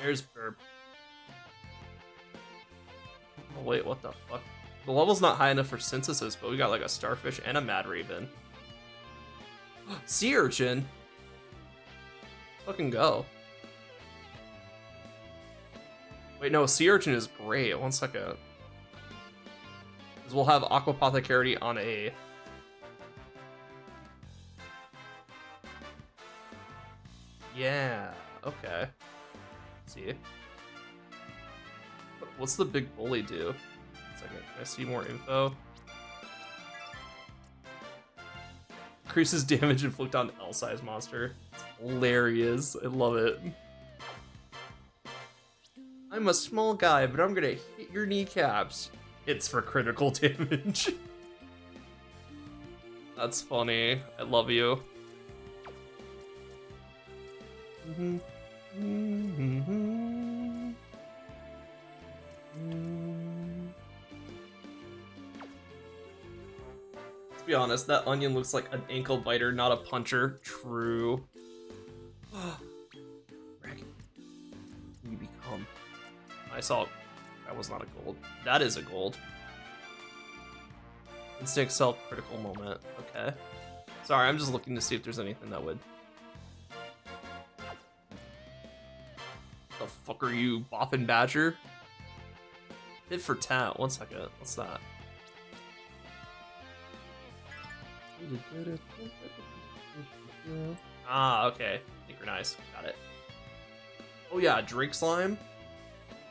There's Burp. Oh wait, what the fuck? The level's not high enough for synthesis, but we got like a Starfish and a Mad Raven. Sea Urchin? Fucking go. Wait, no, Sea Urchin is great. One second. Because we'll have Aquapothecarity on a... Yeah, okay. Let's see. What's the big bully do? Second, can I see more info? Increases damage inflict on L-size monster. It's hilarious. I love it. I'm a small guy, but I'm gonna hit your kneecaps. It's for critical damage. That's funny. I love you. To be honest, that onion looks like an ankle biter, not a puncher. True. Dragon. You become. I saw. That was not a gold. That is a gold. Instinct self critical moment. Okay. Sorry, I'm just looking to see if there's anything that would. The fuck are you, Boffin Badger? Hit for tat. 1 second. What's that? Ah, okay. Synchronize. Got it. Oh yeah, Drake Slime.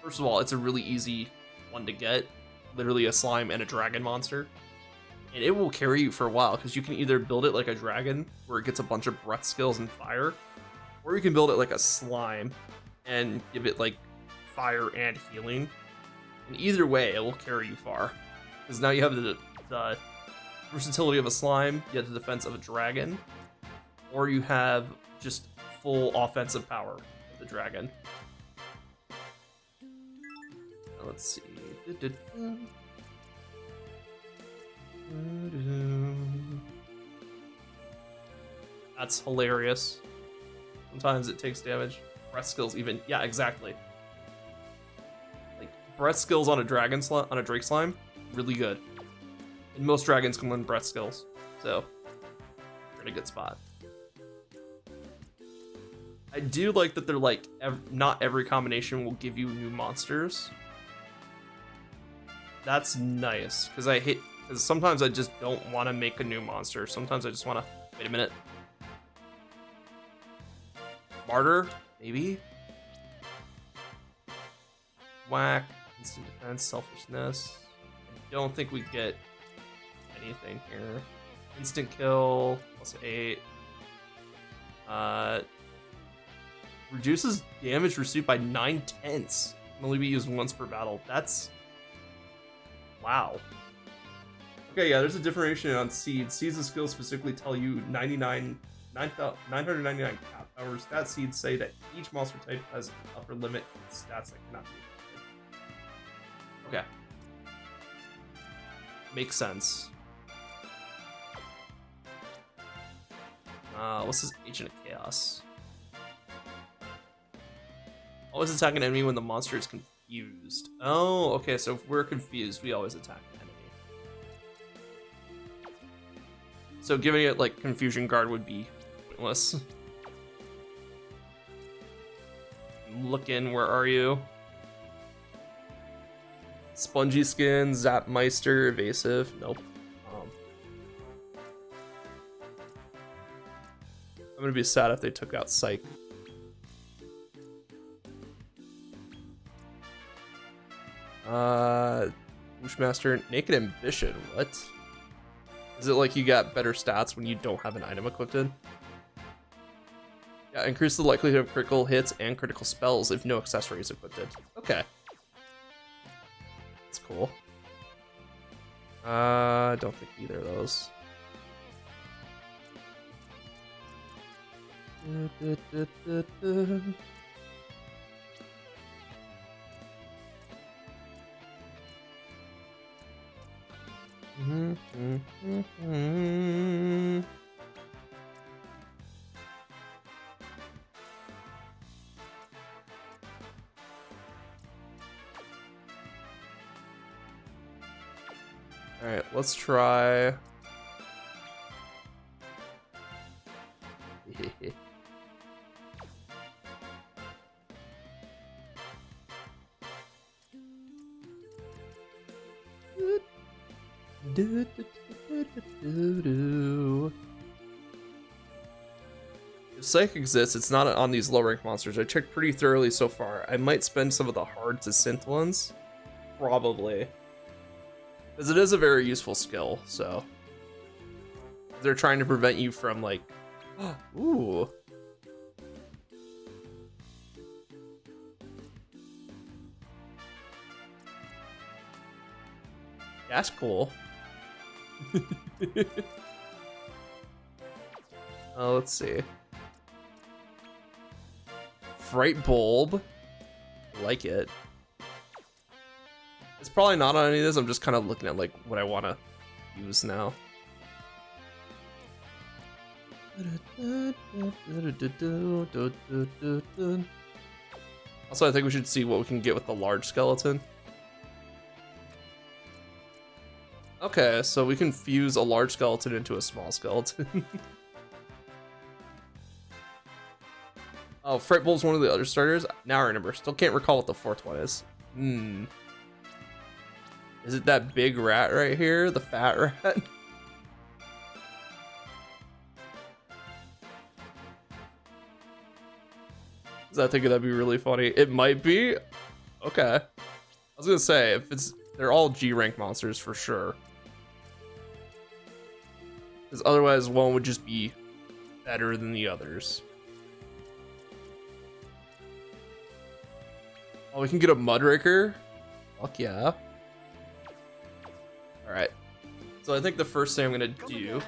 First of all, it's a really easy one to get. Literally a slime and a dragon monster. And it will carry you for a while, because you can either build it like a dragon, where it gets a bunch of breath skills and fire, or you can build it like a slime and give it like fire and healing. And either way, it will carry you far. Because now you have the versatility of a slime, you have the defense of a dragon, or you have just full offensive power of the dragon. Now, let's see. That's hilarious. Sometimes it takes damage. Breath skills even. Yeah, exactly. Like breath skills on a dragon on a Drake Slime, really good. And most dragons can learn breath skills, so you're in a good spot. I do like that they're like not every combination will give you new monsters. That's nice, because because sometimes I just don't want to make a new monster. Sometimes I just want to wait a minute. Martyr, maybe. Whack, instant defense, selfishness. I don't think we get anything here. Instant kill, +8. Reduces damage received by 9/10. Can only be used once per battle. That's... wow. Okay, yeah, there's a differentiation on Seeds. Seeds of skill specifically tell you 99 999 cap. However, stat seeds say that each monster type has an upper limit of stats that cannot be affected. Okay. Makes sense. What's this Agent of Chaos? Always attack an enemy when the monster is confused. Oh, okay, so if we're confused, we always attack an enemy. So giving it, like, Confusion Guard would be pointless. I'm looking, where are you? Spongy Skin, Zapmeister, Evasive, nope. I'm gonna be sad if they took out Psych. Wishmaster, Naked Ambition, what? Is it like you got better stats when you don't have an item equipped? Yeah, increase the likelihood of critical hits and critical spells if no accessory is equipped. Okay. That's cool. I don't think either of those. All right, let's try. If Psych exists, it's not on these low rank monsters. I checked pretty thoroughly so far. I might spend some of the hard to synth ones. Probably. Because it is a very useful skill, so. They're trying to prevent you from, like. Ooh. That's cool. Let's see. Fright Bulb. Like it. It's probably not on any of this. I'm just kind of looking at like what I want to use now. Also, I think we should see what we can get with the large skeleton. Okay, so we can fuse a large skeleton into a small skeleton. Oh, Fright Bulb's one of the other starters? Now I remember. Still can't recall what the fourth one is. Is it that big rat right here? The fat rat? I think that'd be really funny. It might be. Okay. I was gonna say, if they're all G rank monsters for sure. Because otherwise one would just be better than the others. Oh, we can get a Mudraker? Fuck yeah. Alright. So I think the first thing I'm gonna do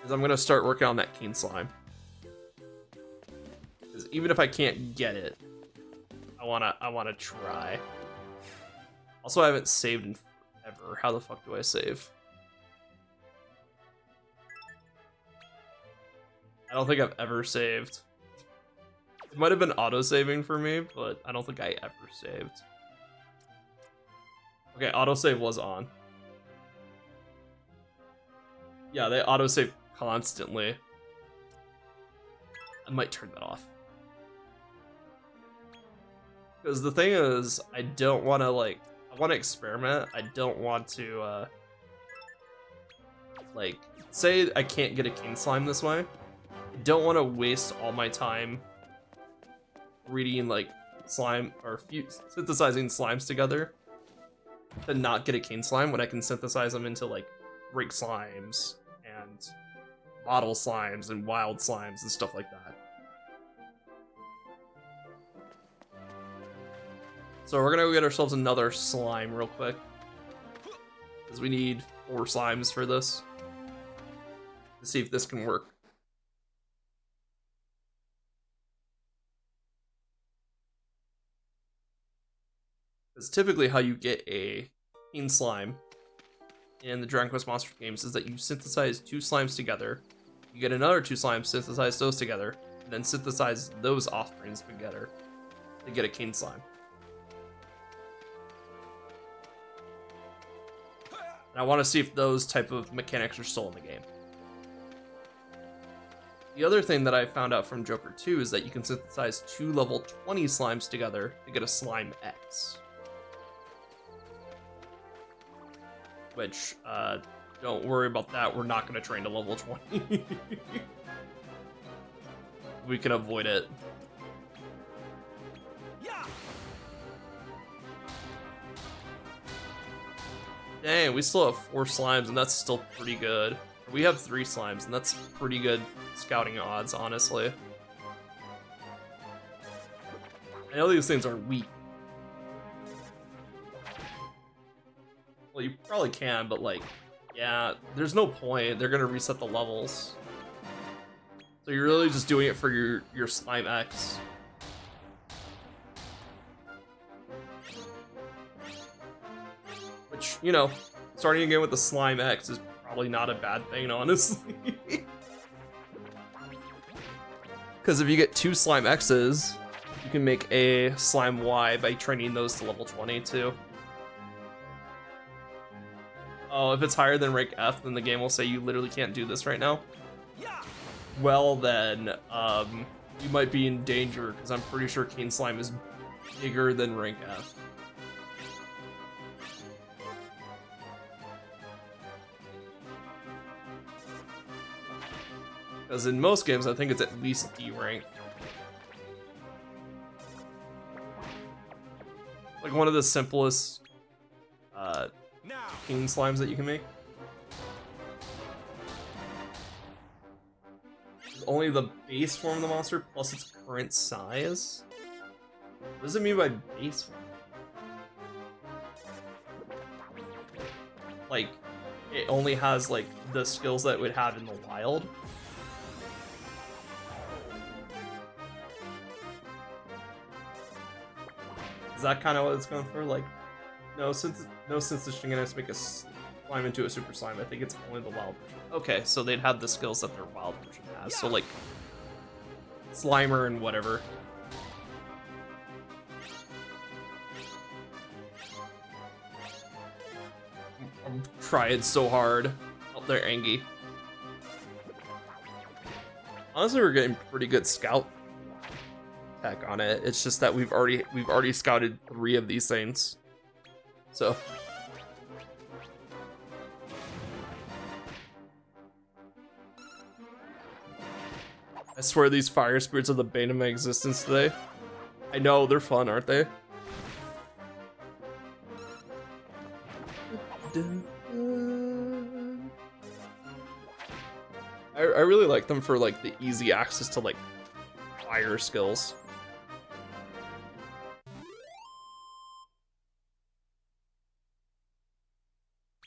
is I'm gonna start working on that Keen Slime. Because even if I can't get it, I wanna try. Also, I haven't saved in forever. How the fuck do I save? I don't think I've ever saved. It might have been auto-saving for me, but I don't think I ever saved. Okay, autosave was on. Yeah, they autosave constantly. I might turn that off. Because the thing is, I don't want to, like, I want to experiment. I don't want to, like, say I can't get a King Slime this way. I don't want to waste all my time reading, like, slime, or synthesizing slimes together to not get a King Slime when I can synthesize them into, like, Rake Slimes and Bottle Slimes and Wild Slimes and stuff like that. So we're gonna go get ourselves another slime real quick, because we need 4 slimes for this, to see if this can work. Because typically how you get a King Slime in the Dragon Quest Monsters games is that you synthesize 2 slimes together, you get another 2 slimes, synthesize those together, and then synthesize those offsprings together to get a King Slime. And I want to see if those type of mechanics are still in the game. The other thing that I found out from Joker 2 is that you can synthesize 2 level 20 slimes together to get a Slime X. Which, don't worry about that, we're not going to train to level 20. We can avoid it. Dang, we still have 4 slimes, and that's still pretty good. We have 3 slimes, and that's pretty good scouting odds, honestly. I know these things are weak. Well, you probably can, but like, yeah, there's no point. They're gonna reset the levels. So you're really just doing it for your Slime X. Which, you know, starting again with the Slime X is probably not a bad thing, honestly. Because if you get 2 Slime X's, you can make a Slime Y by training those to level 20 too. Oh, if it's higher than rank F, then the game will say you literally can't do this right now. Well then, you might be in danger, because I'm pretty sure King Slime is bigger than rank F. Because in most games, I think it's at least D rank. Like one of the simplest King Slimes that you can make. Only the base form of the monster plus its current size? What does it mean by base form? Like, it only has like the skills that it would have in the wild? Is that kind of what it's going for? Like, no, since the Shinigami make a slime into a super slime, I think it's only the wild version. Okay, so they'd have the skills that their wild version has. So like, Slimer and whatever. I'm trying so hard. Oh, they're Angie. Honestly, we're getting pretty good scout tech on it. It's just that we've already scouted 3 of these things. So I swear these fire spirits are the bane of my existence today. I know, they're fun, aren't they? I really like them for like the easy access to like fire skills.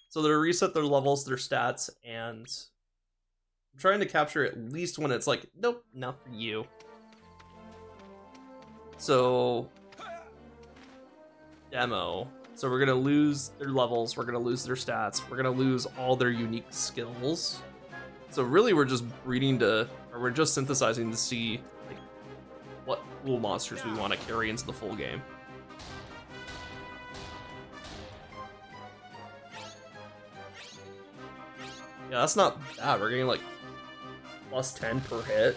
So they reset their levels, their stats, and I'm trying to capture at least when it's like, nope, not for you. So, demo. So we're gonna lose their levels, we're gonna lose their stats, we're gonna lose all their unique skills. So really we're just breeding to, or we're just synthesizing to see like what cool monsters we want to carry into the full game. Yeah, that's not bad. We're getting like plus 10 per hit.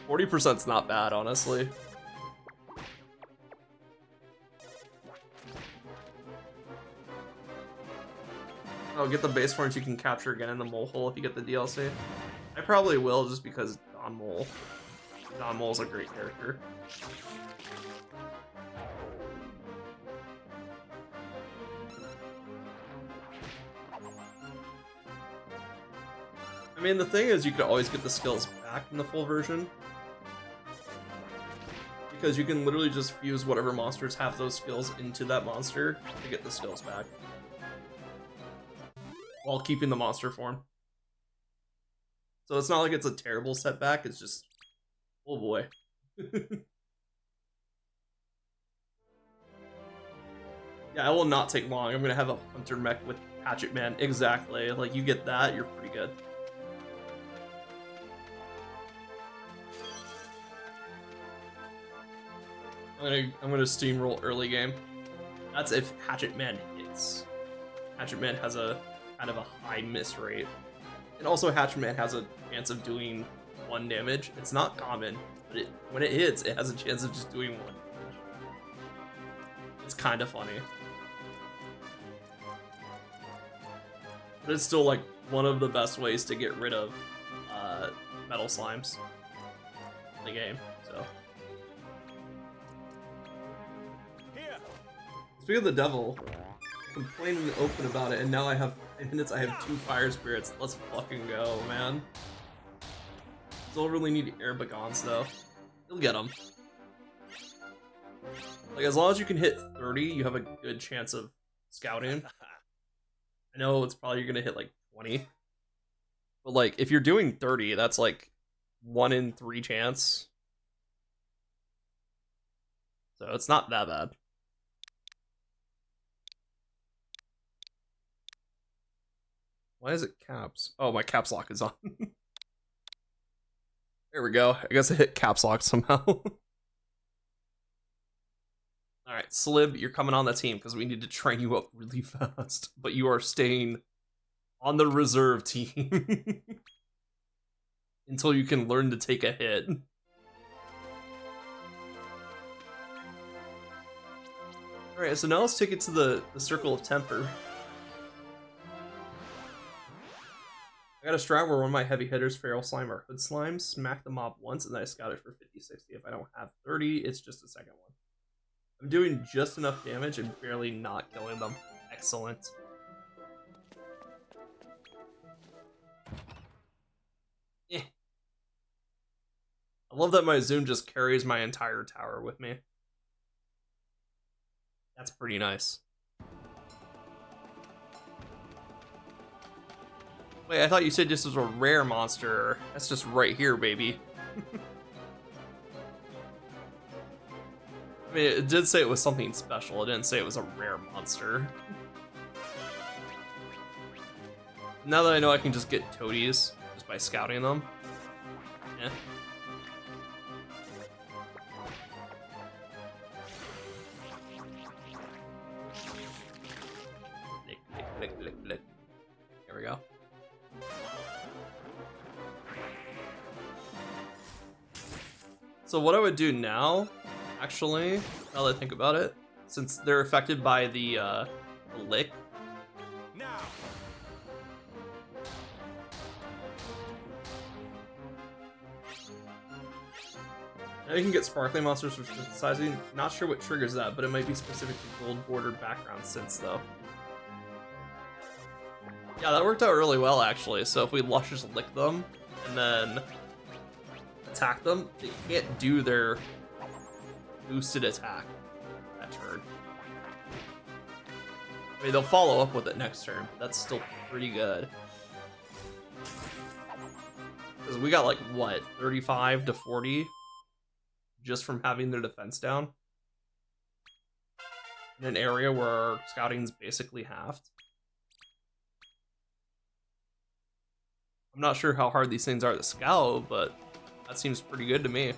40%'s not bad, honestly. Oh, get the base forms you can capture again in the mole hole if you get the DLC. I probably will just because Don Mole. Don Mole's a great character. I mean, the thing is, you could always get the skills back in the full version. Because you can literally just fuse whatever monsters have those skills into that monster to get the skills back. While keeping the monster form. So it's not like it's a terrible setback, it's just... oh boy. Yeah, it will not take long. I'm gonna have a hunter mech with Hatchet Man. Exactly. Like, you get that, you're pretty good. I'm gonna steamroll early game. That's if Hatchet Man hits. Hatchet Man has a kind of a high miss rate. And also Hatchet Man has a chance of doing 1 damage. It's not common, but when it hits, it has a chance of just doing 1 damage. It's kind of funny. But it's still like one of the best ways to get rid of metal slimes in the game, so. Speaking of the devil, I complained in the open about it, and now I have 5 minutes, I have 2 fire spirits. Let's fucking go, man. Still really need air bagons though. You'll get them. Like, as long as you can hit 30, you have a good chance of scouting. I know it's probably you're gonna hit like 20. But like, if you're doing 30, that's like 1 in 3 chance. So it's not that bad. Why is it caps? Oh, my caps lock is on. There we go. I guess I hit caps lock somehow. Alright, Slib, you're coming on the team because we need to train you up really fast. But you are staying on the reserve team until you can learn to take a hit. Alright, so now let's take it to the Circle of Temper. I got a strat where one of my heavy hitters, Feral Slime or Hood Slime, smack the mob once and then I scout it for 50-60. If I don't have 30, it's just a second one. I'm doing just enough damage and barely not killing them. Excellent. Eh. I love that my zoom just carries my entire tower with me. That's pretty nice. Wait, I thought you said this was a rare monster. That's just right here, baby. I mean, it did say it was something special. It didn't say it was a rare monster. Now that I know I can just get toadies just by scouting them. Yeah. Lick. There we go. So what I would do now, actually, now that I think about it, since they're affected by the lick. Now. Now you can get sparkling monsters for synthesizing. Not sure what triggers that, but it might be specific to gold bordered background synths though. Yeah, that worked out really well actually. So if we just lick them and then attack them, they can't do their boosted attack that turn. I mean, they'll follow up with it next turn, but that's still pretty good. Because we got like, what, 35 to 40 just from having their defense down? In an area where our scouting's basically halved. I'm not sure how hard these things are to scout, but that seems pretty good to me.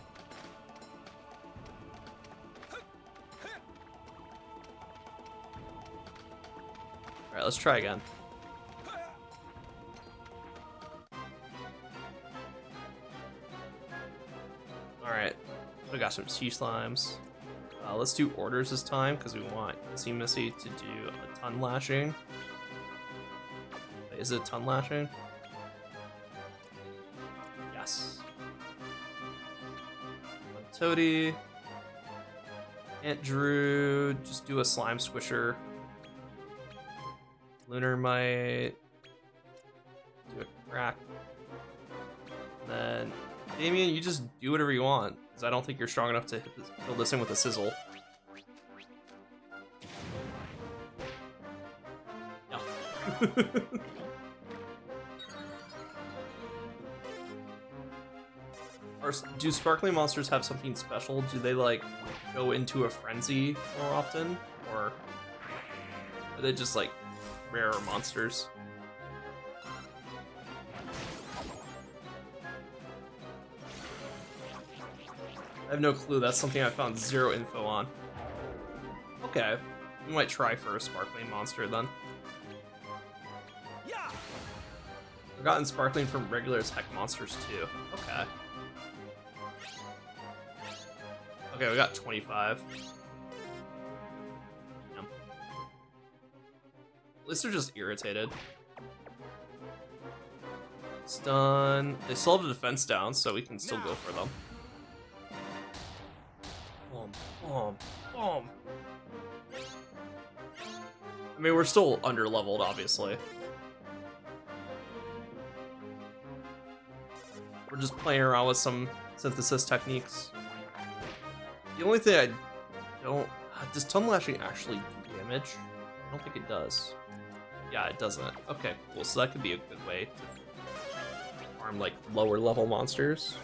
Alright, let's try again. Alright, we got some sea slimes. Let's do orders this time because we want Missy to do a ton lashing. Wait, is it a ton lashing? Yes. Toady. Aunt Drew, just do a slime squisher. Lunar might do a crack. And then Damien, you just do whatever you want, because I don't think you're strong enough to kill this in with a sizzle. No. Do sparkling monsters have something special? Do they like go into a frenzy more often, or Are they just like rarer monsters? I have no clue. That's something I found zero info on. Okay, we might try for a sparkling monster then. I've gotten sparkling from regular as heck monsters too. Okay. Okay, we got 25. Damn. At least they're just irritated. Stun. They still have the defense down, so we can still go for them. Boom, boom, boom. I mean, we're still under-leveled, obviously. We're just playing around with some synthesis techniques. The only thing I don't... Does Tongue Lashing actually do damage? I don't think it does. Yeah, it doesn't. Okay, cool. So that could be a good way to farm, like, lower-level monsters.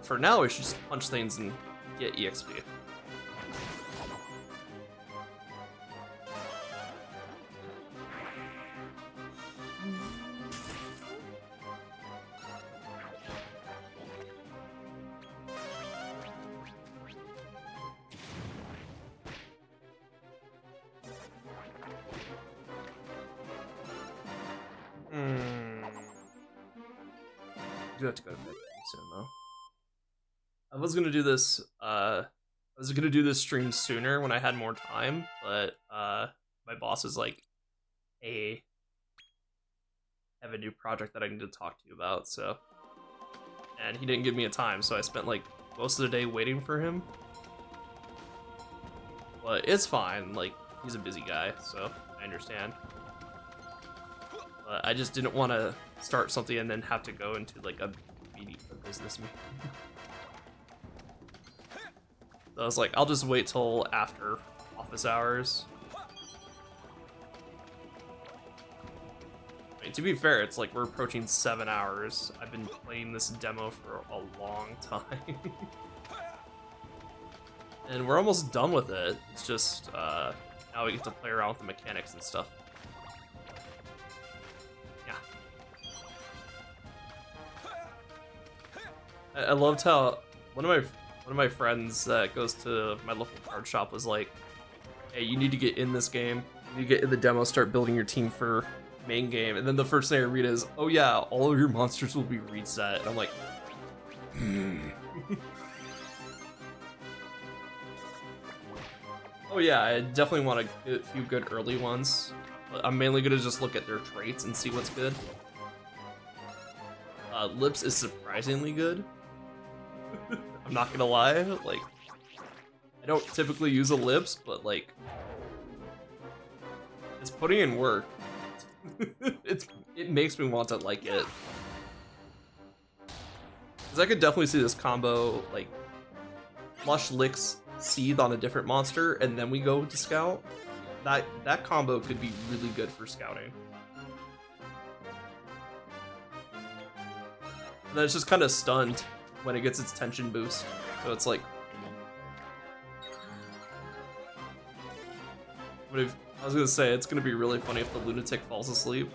For now, we should just punch things and get EXP. Do have to go to bed soon though. I was gonna do this. I was gonna do this stream sooner when I had more time, but my boss is like, "Hey, I have a new project that I need to talk to you about." So, and he didn't give me a time, so I spent like most of the day waiting for him. But it's fine. Like, he's a busy guy, so I understand. But I just didn't want to start something and then have to go into like a business meeting. So I was like, I'll just wait till after office hours. I mean, to be fair, it's like we're approaching 7 hours. I've been playing this demo for a long time. And we're almost done with it. It's just, now we get to play around with the mechanics and stuff. I loved how one of my friends that goes to my local card shop was like, "Hey, you need to get in this game. You need to get in the demo, start building your team for main game." And then the first thing I read is, "Oh yeah, all of your monsters will be reset." And I'm like, Oh yeah, I definitely want to get a few good early ones. But I'm mainly gonna just look at their traits and see what's good. Lips is surprisingly good. I'm not gonna lie, like, I don't typically use a Lips, but like, it's putting in work. It makes me want to like it. Cause I could definitely see this combo, like, Lush licks Seethe on a different monster, and then we go to Scout. That combo could be really good for scouting. And then it's just kind of stunned when it gets its tension boost. So it's like... I was gonna say, it's gonna be really funny if the lunatic falls asleep.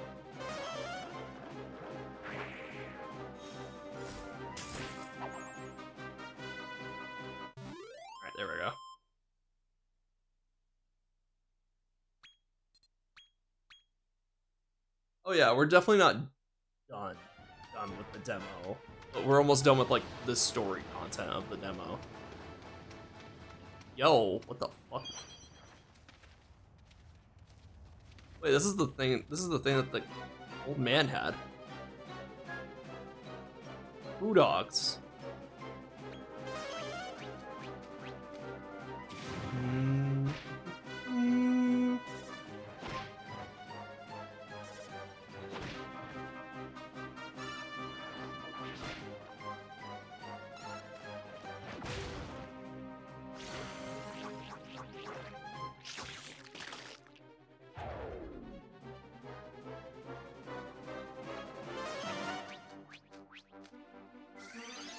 Alright, there we go. Oh yeah, we're definitely not done with the demo. But we're almost done with, like, the story content of the demo. Yo, what the fuck? Wait, this is the thing that the old man had. Foo dogs.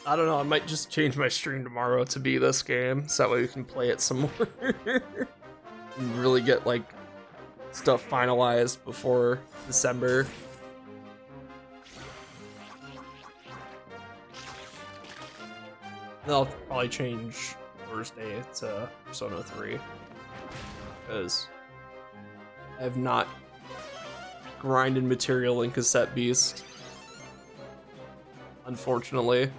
I don't know, I might just change my stream tomorrow to be this game, so that way we can play it some more. and really get like stuff finalized before December. Then I'll probably change Thursday to Persona 3 because I have not grinded material in Cassette Beast, unfortunately.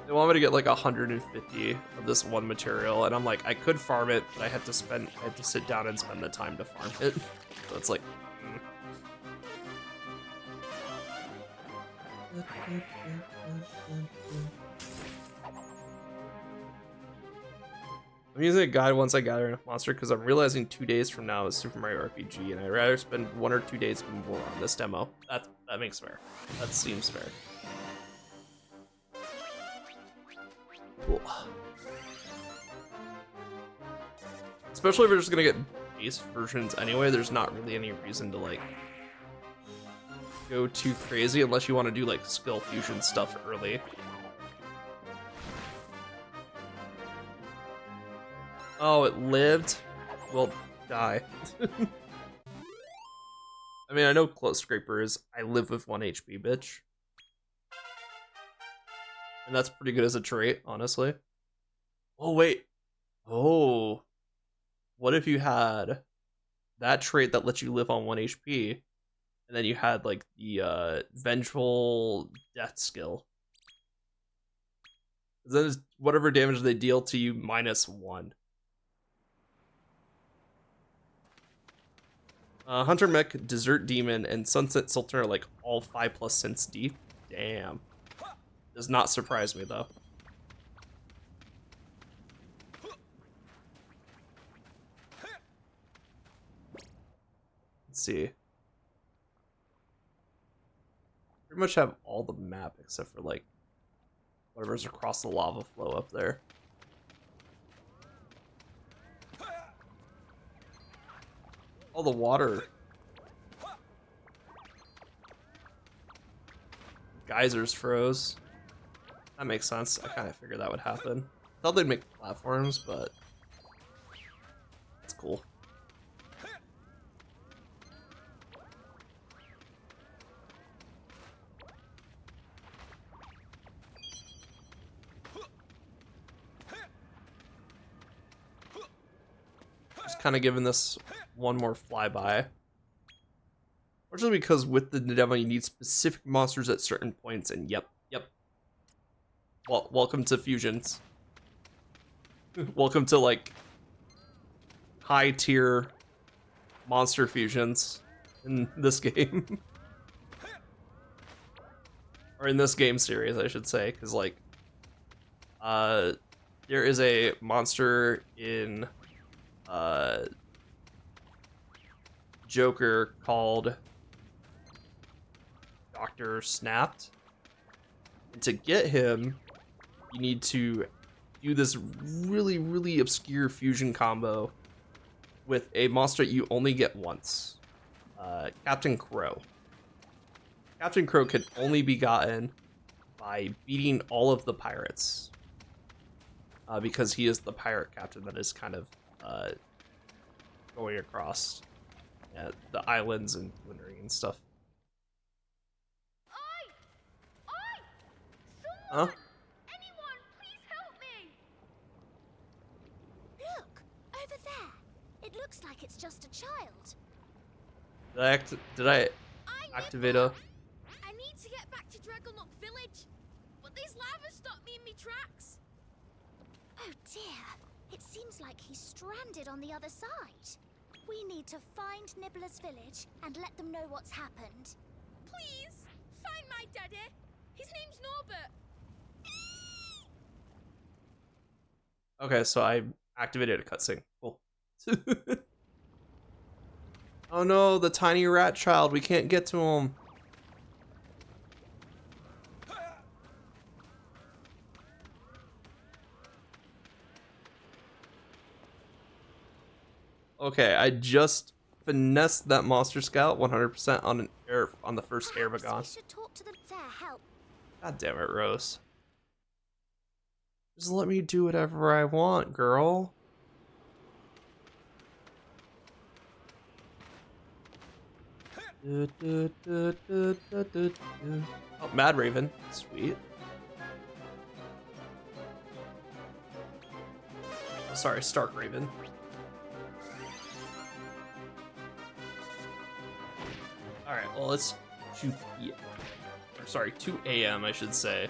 They want me to get like 150 of this one material, and I'm like, I could farm it, but I had to sit down and spend the time to farm it. So it's like, I'm using a guide once I gather enough monster because I'm realizing 2 days from now is Super Mario RPG, and I'd rather spend 1 or 2 days more on this demo. That makes fair. That seems fair. Cool. Especially if we're just gonna get base versions anyway, there's not really any reason to like go too crazy unless you want to do like skill fusion stuff early. Oh, it lived? Well, die. I mean, I know Close Scraper is I live with 1 HP, bitch. And that's pretty good as a trait, honestly. Oh, wait. Oh. What if you had that trait that lets you live on 1 HP, and then you had, like, the Vengeful Death skill? Then whatever damage they deal to you, -1. Hunter Mech, Desert Demon, and Sunset Sultan are like all 5+ cents deep. Damn. Does not surprise me though. Let's see. Pretty much have all the map except for like whatever's across the lava flow up there. All the water. Geysers froze. That makes sense. I kind of figured that would happen. I thought they'd make platforms, but it's cool. Just kind of giving this one more flyby. Partially because with the demo you need specific monsters at certain points, and yep. Well, welcome to fusions. Welcome to like high tier monster fusions in this game. Or in this game series, I should say, because like there is a monster in Joker called Dr. Snapped. And to get him, you need to do this really, really obscure fusion combo with a monster you only get once. Captain Crow. Captain Crow can only be gotten by beating all of the pirates. Because he is the pirate captain that is kind of going across the islands and plundering and stuff. Huh? Anyone, please help me! Look, over there. It looks like it's just a child. Did I activate a... I need to get back to Dragonlock Village, but these lava stopped me in me tracks. Oh dear, it seems like he's stranded on the other side. We need to find Nibbler's village and let them know what's happened. Please, find my daddy. His name's Norbert. Okay, so I activated a cutscene. Cool. Oh no, the tiny rat child. We can't get to him. Okay, I just finessed that monster scout 100% on the first Airbagon. Should talk to them for help. God damn it, Rose. Just let me do whatever I want, girl. Oh, Mad Raven. Sweet. Oh, sorry, Stark Raven. Alright, well, it's 2 p.m. Or, sorry, 2 a.m., I should say.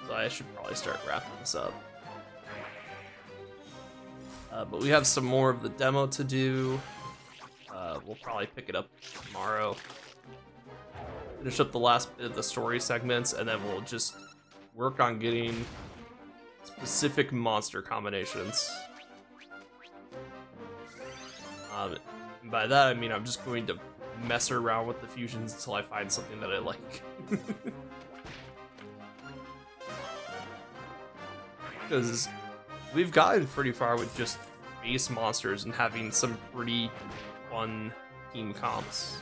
So I should probably start wrapping this up. But we have some more of the demo to do. We'll probably pick it up tomorrow. Finish up the last bit of the story segments, and then we'll just work on getting specific monster combinations. And by that, I mean I'm just going to mess around with the fusions until I find something that I like. Because we've gotten pretty far with just base monsters and having some pretty fun team comps.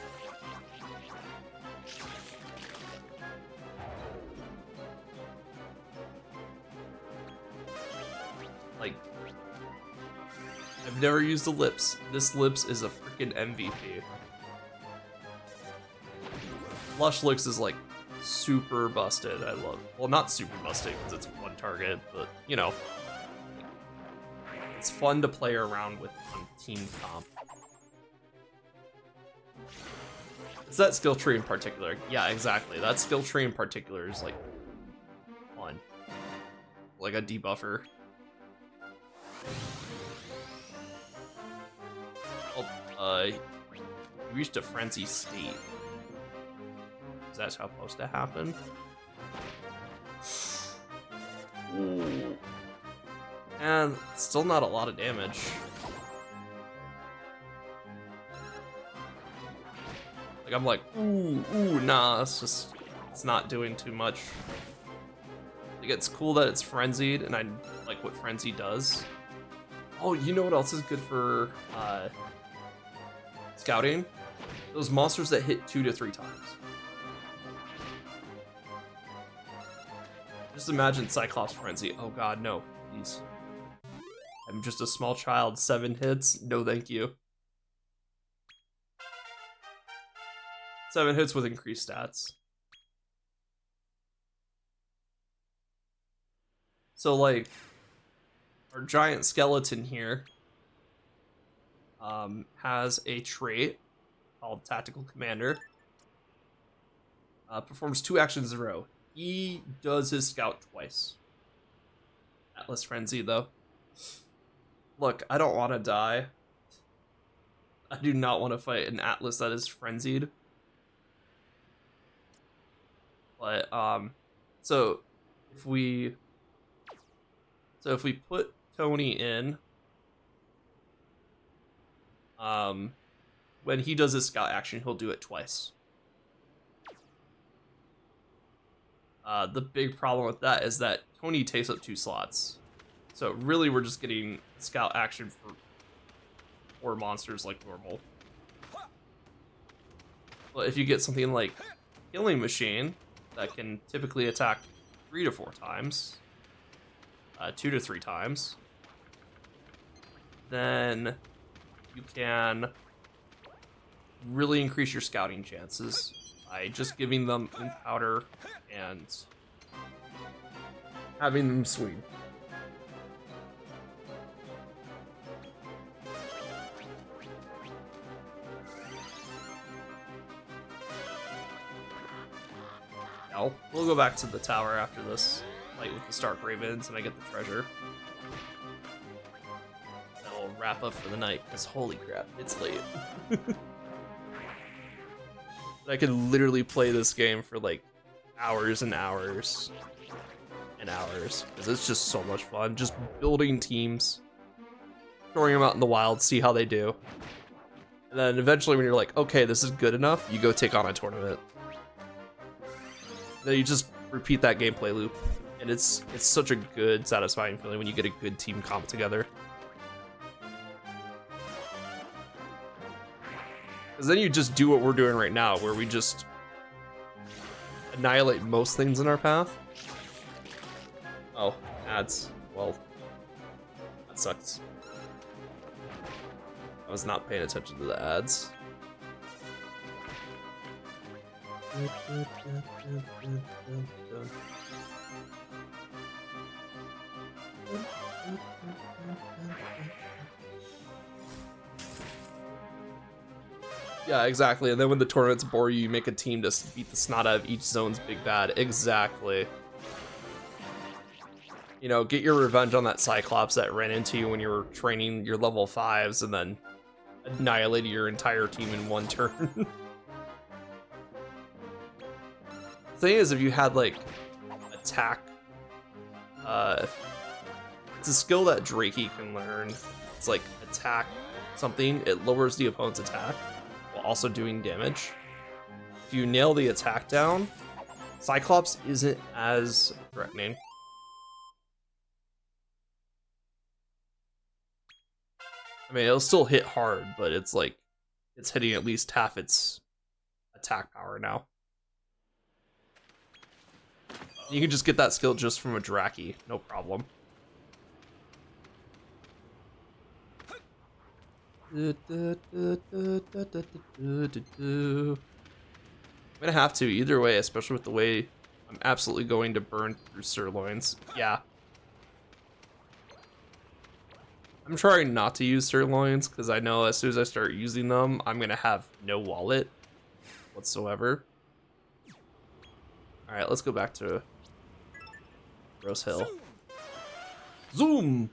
Like, I've never used Ellipse. This Lips is a freaking MVP. Lush Looks is like super busted. I love, well, not super busted because it's one target, but you know, it's fun to play around with on team comp. It's that skill tree in particular. Yeah, exactly. That skill tree in particular is like fun, like a debuffer. Oh, reached a frenzy state. Is that supposed to happen? Ooh. And still not a lot of damage. Like, I'm like, ooh, nah, it's not doing too much. Like, it's cool that it's frenzied, and I like what frenzy does. Oh, you know what else is good for scouting? Those monsters that hit 2 to 3 times. Just imagine Cyclops Frenzy. Oh god, no, please. I'm just a small child, 7 hits, no thank you. 7 hits with increased stats. So like, our giant skeleton here has a trait called Tactical Commander. Performs 2 actions in a row. He does his scout twice. Atlas Frenzy, though. Look, I don't want to die. I do not want to fight an Atlas that is frenzied. But, so if we put Tony in, when he does his scout action, he'll do it twice. The big problem with that is that Tony takes up 2 slots. So really we're just getting scout action for 4 monsters like normal. But if you get something like Killing Machine that can typically attack 3 to 4 times, 2 to 3 times, then you can really increase your scouting chances by just giving them in powder and having them swing. Now, we'll go back to the tower after this fight with the Stark Ravens and I get the treasure. Then we'll wrap up for the night, because holy crap, it's late. I could literally play this game for like hours and hours and hours, because it's just so much fun. Just building teams, throwing them out in the wild, see how they do. And then eventually when you're like, okay, this is good enough, you go take on a tournament. Then you just repeat that gameplay loop. And it's such a good, satisfying feeling when you get a good team comp together. Because then you just do what we're doing right now, where we just annihilate most things in our path. Oh, ads. Well, that sucks. I was not paying attention to the ads. Yeah, exactly. And then when the tournaments bore you, you make a team to beat the snot out of each zone's big bad. Exactly. You know, get your revenge on that Cyclops that ran into you when you were training your level 5s and then annihilated your entire team in one turn. The thing is, if you had, like, attack, it's a skill that Drakey can learn. It's like attack something, it lowers the opponent's attack while also doing damage. If you nail the attack down, Cyclops isn't as threatening. I mean, it'll still hit hard, but it's like, it's hitting at least half its attack power now. You can just get that skill just from a Draki, no problem. I'm gonna have to either way, especially with the way I'm absolutely going to burn through sirloins. Yeah. I'm trying not to use sirloins because I know as soon as I start using them, I'm gonna have no wallet whatsoever. Alright, let's go back to Rose Hill. Zoom!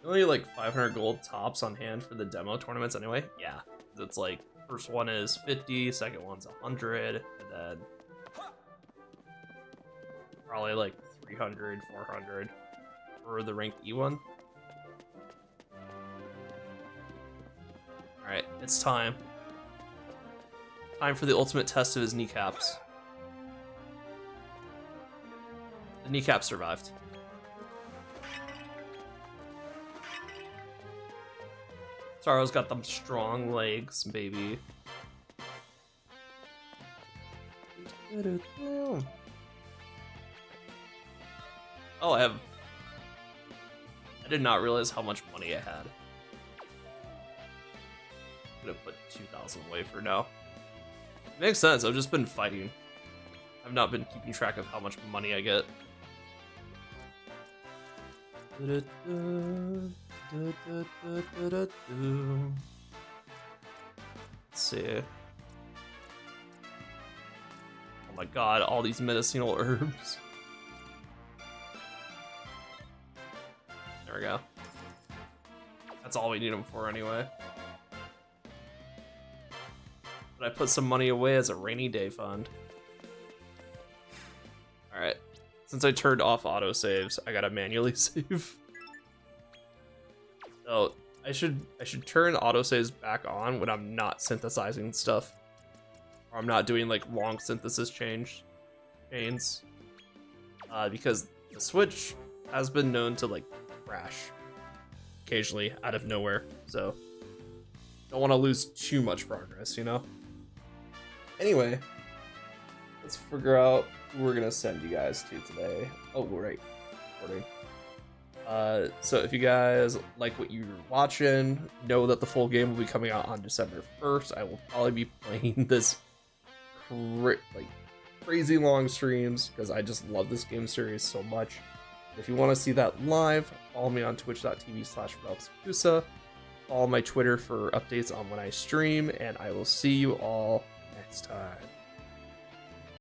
Only like 500 gold tops on hand for the demo tournaments anyway. Yeah, it's like first one is 50, second one's 100, and then probably like 300, 400 for the ranked E one. Alright, it's time. Time for the ultimate test of his kneecaps. The kneecap survived. Saro's got them strong legs, baby. Oh, I did not realize how much money I had. I'm gonna put 2,000 away for now. Makes sense, I've just been fighting. I've not been keeping track of how much money I get. Let's see. Oh my god, all these medicinal herbs. There we go. That's all we need them for anyway. But I put some money away as a rainy day fund. Alright. Since I turned off autosaves, I gotta manually save. So I should turn autosaves back on when I'm not synthesizing stuff. Or I'm not doing like long synthesis chains. Because the Switch has been known to like crash occasionally out of nowhere. So don't want to lose too much progress, you know? Anyway, let's figure out who we're gonna send you guys to today. Oh, right, recording. So if you guys like what you're watching, know that the full game will be coming out on December 1st. I will probably be playing this crazy long streams because I just love this game series so much. If you want to see that live, follow me on twitch.tv/RalphsPusa. Follow my Twitter for updates on when I stream, and I will see you all next time.